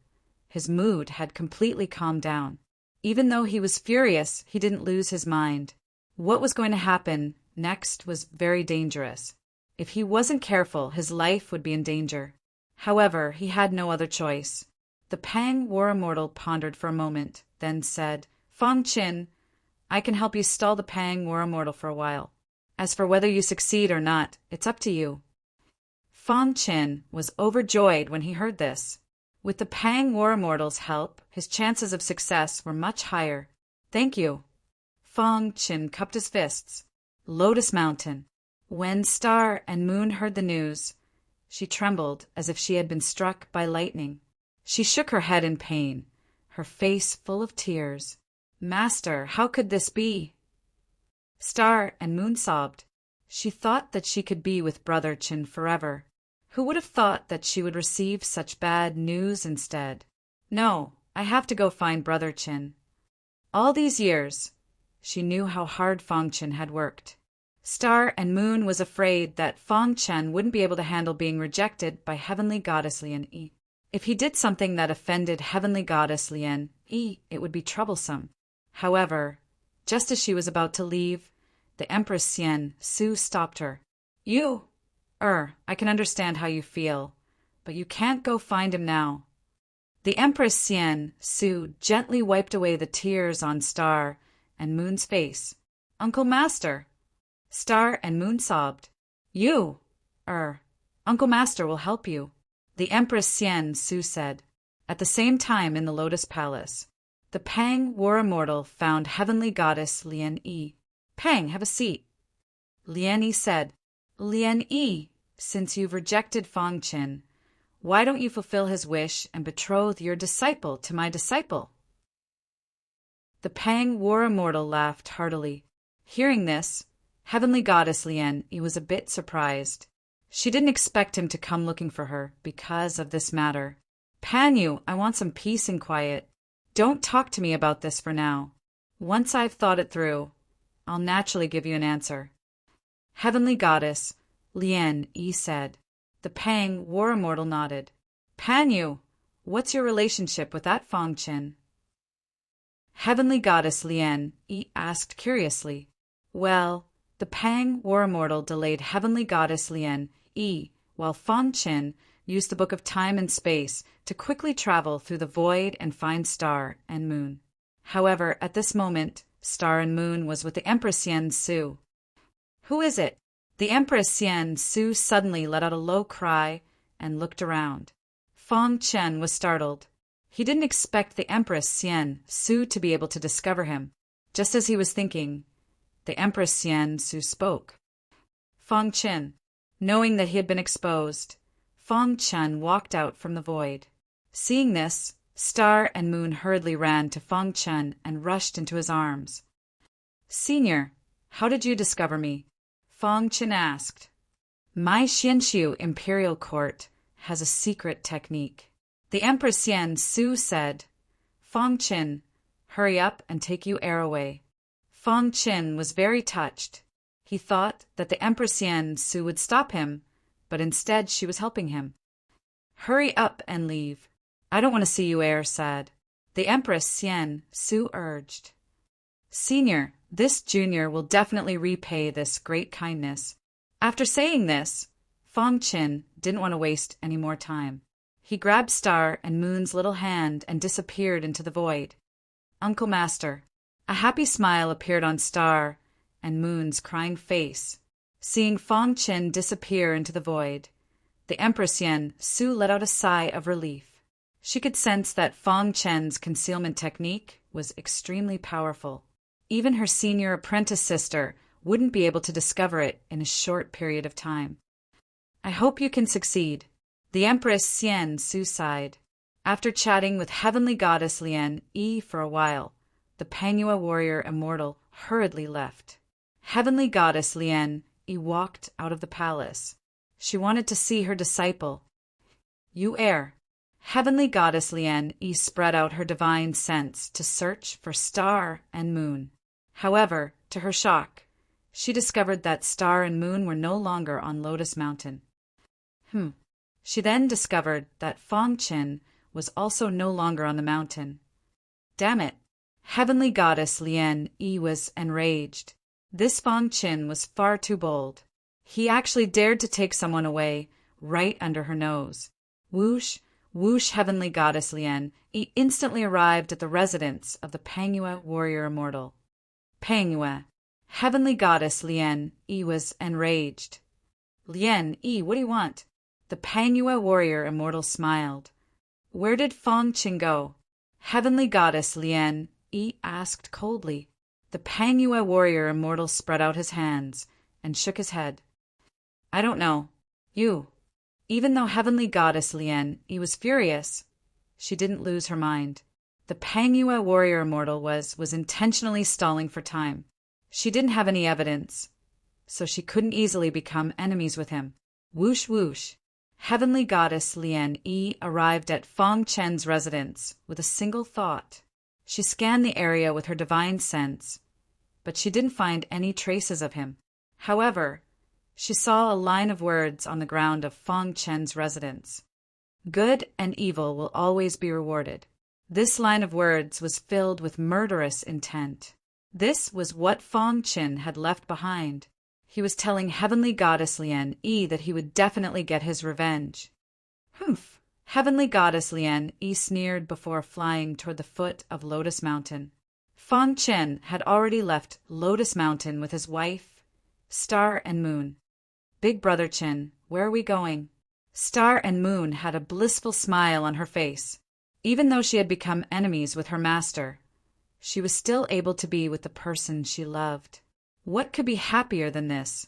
Speaker 1: his mood had completely calmed down. Even though he was furious, he didn't lose his mind. What was going to happen next was very dangerous. If he wasn't careful, his life would be in danger. However, he had no other choice. The Pang War Immortal pondered for a moment, then said, "Fang Qin, I can help you stall the Pang War Immortal for a while. As for whether you succeed or not, it's up to you." Fang Qin was overjoyed when he heard this. With the Pang War Immortal's help, his chances of success were much higher. "Thank you." Fang Qin cupped his fists. Lotus Mountain. When Star and Moon heard the news, she trembled as if she had been struck by lightning. She shook her head in pain, her face full of tears. Master, how could this be? Star and Moon sobbed. She thought that she could be with Brother Chin forever. Who would have thought that she would receive such bad news instead? No, I have to go find Brother Chin. All these years, she knew how hard Fong Chen had worked. Star and Moon was afraid that Fong Chen wouldn't be able to handle being rejected by Heavenly Goddess Lian Yi. If he did something that offended Heavenly Goddess Lian Yi, it would be troublesome. However, just as she was about to leave, the Empress Xian Su stopped her. I can understand how you feel, but you can't go find him now. The Empress Xian Su gently wiped away the tears on Star and Moon's face. Uncle Master. Star and Moon sobbed. Uncle Master will help you, the Empress Xian Su said. At the same time in the Lotus Palace, the Pang War Immortal found Heavenly Goddess Lian Yi. Pang, have a seat. Lian Yi said, Lian Yi, since you've rejected Fong Chen, why don't you fulfill his wish and betroth your disciple to my disciple? The Pang War Immortal laughed heartily. Hearing this, Heavenly Goddess Lian Yi was a bit surprised. She didn't expect him to come looking for her because of this matter. Pan Yu, I want some peace and quiet. Don't talk to me about this for now. Once I've thought it through, I'll naturally give you an answer. Heavenly Goddess Lian Yi said. The Pang War Immortal nodded. Pan Yu, what's your relationship with that Fong Chen? Heavenly Goddess Lian Yi asked curiously. Well, the Pang War Immortal delayed Heavenly Goddess Lian Yi while Fong Chen used the Book of Time and Space to quickly travel through the void and find Star and Moon. However, at this moment, Star and Moon was with the Empress Xian Su. Who is it? The Empress Xian Su suddenly let out a low cry and looked around. Fong Chen was startled. He didn't expect the Empress Xian Su to be able to discover him. Just as he was thinking, the Empress Xian Su spoke. Fong Chen. Knowing that he had been exposed, Fong Chen walked out from the void. Seeing this, Star and Moon hurriedly ran to Fong Chen and rushed into his arms. Senior, how did you discover me? Fong Chen asked. My Xianxiu Imperial Court has a secret technique. The Empress Xian Su said. Fong Chen, hurry up and take you heir away. Fong Chen was very touched. He thought that the Empress Xian Su would stop him, but instead she was helping him. Hurry up and leave. I don't want to see you heir sad, the Empress Xian Su urged. Senior, this junior will definitely repay this great kindness. After saying this, Fong Chen didn't want to waste any more time. He grabbed Star and Moon's little hand and disappeared into the void. Uncle Master. A happy smile appeared on Star and Moon's crying face. Seeing Fong Chen disappear into the void, the Empress Xian Su let out a sigh of relief. She could sense that Fong Chen's concealment technique was extremely powerful. Even her senior apprentice sister wouldn't be able to discover it in a short period of time. I hope you can succeed, the Empress Xian Su sighed. After chatting with Heavenly Goddess Lian Yi for a while, the Pangyua warrior immortal hurriedly left. Heavenly Goddess Lian Yi walked out of the palace. She wanted to see her disciple. You heir. Heavenly Goddess Lian Yi spread out her divine sense to search for Star and Moon. However, to her shock, she discovered that Star and Moon were no longer on Lotus Mountain. She then discovered that Fong Chen was also no longer on the mountain. Damn it! Heavenly Goddess Lian Yi was enraged. This Fong Chen was far too bold. He actually dared to take someone away right under her nose. Whoosh, whoosh, Heavenly Goddess Lian Yi instantly arrived at the residence of the Pangyua warrior immortal. Pangyua. Heavenly Goddess Lian Yi was enraged. Lian Yi, what do you want? The Pangyua warrior immortal smiled. Where did Fong Chen go? Heavenly Goddess Lian Yi asked coldly. The Pangyua warrior immortal spread out his hands and shook his head. I don't know. Even though Heavenly Goddess Lian Yi was furious, she didn't lose her mind. The Pangyue warrior immortal was intentionally stalling for time. She didn't have any evidence, so she couldn't easily become enemies with him. Whoosh whoosh. Heavenly Goddess Lian Yi arrived at Fong Chen's residence with a single thought. She scanned the area with her divine sense, but she didn't find any traces of him. However, she saw a line of words on the ground of Fong Chen's residence. Good and evil will always be rewarded. This line of words was filled with murderous intent. This was what Fong Chen had left behind. He was telling Heavenly Goddess Lian Yi that he would definitely get his revenge. Humph! Heavenly Goddess Lian Yi sneered before flying toward the foot of Lotus Mountain. Fong Chen had already left Lotus Mountain with his wife, Star and Moon. Big Brother Chen, where are we going? Star and Moon had a blissful smile on her face. Even though she had become enemies with her master, she was still able to be with the person she loved. What could be happier than this?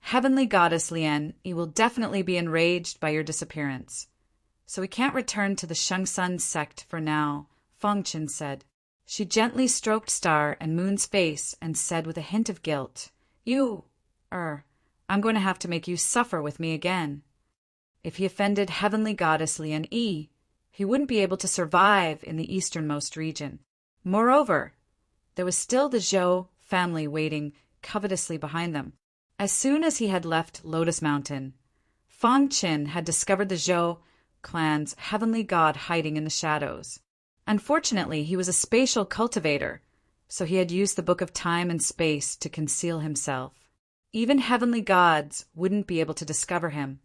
Speaker 1: Heavenly Goddess Lian Yi will definitely be enraged by your disappearance, so we can't return to the Shengsun sect for now, Fong Chen said. She gently stroked Star and Moon's face and said with a hint of guilt, I'm going to have to make you suffer with me again. If he offended Heavenly Goddess Lian Yi, he wouldn't be able to survive in the easternmost region. Moreover, there was still the Zhou family waiting covetously behind them. As soon as he had left Lotus Mountain, Fong Chen had discovered the Zhou clan's heavenly god hiding in the shadows. Unfortunately, he was a spatial cultivator, so he had used the Book of Time and Space to conceal himself. Even heavenly gods wouldn't be able to discover him.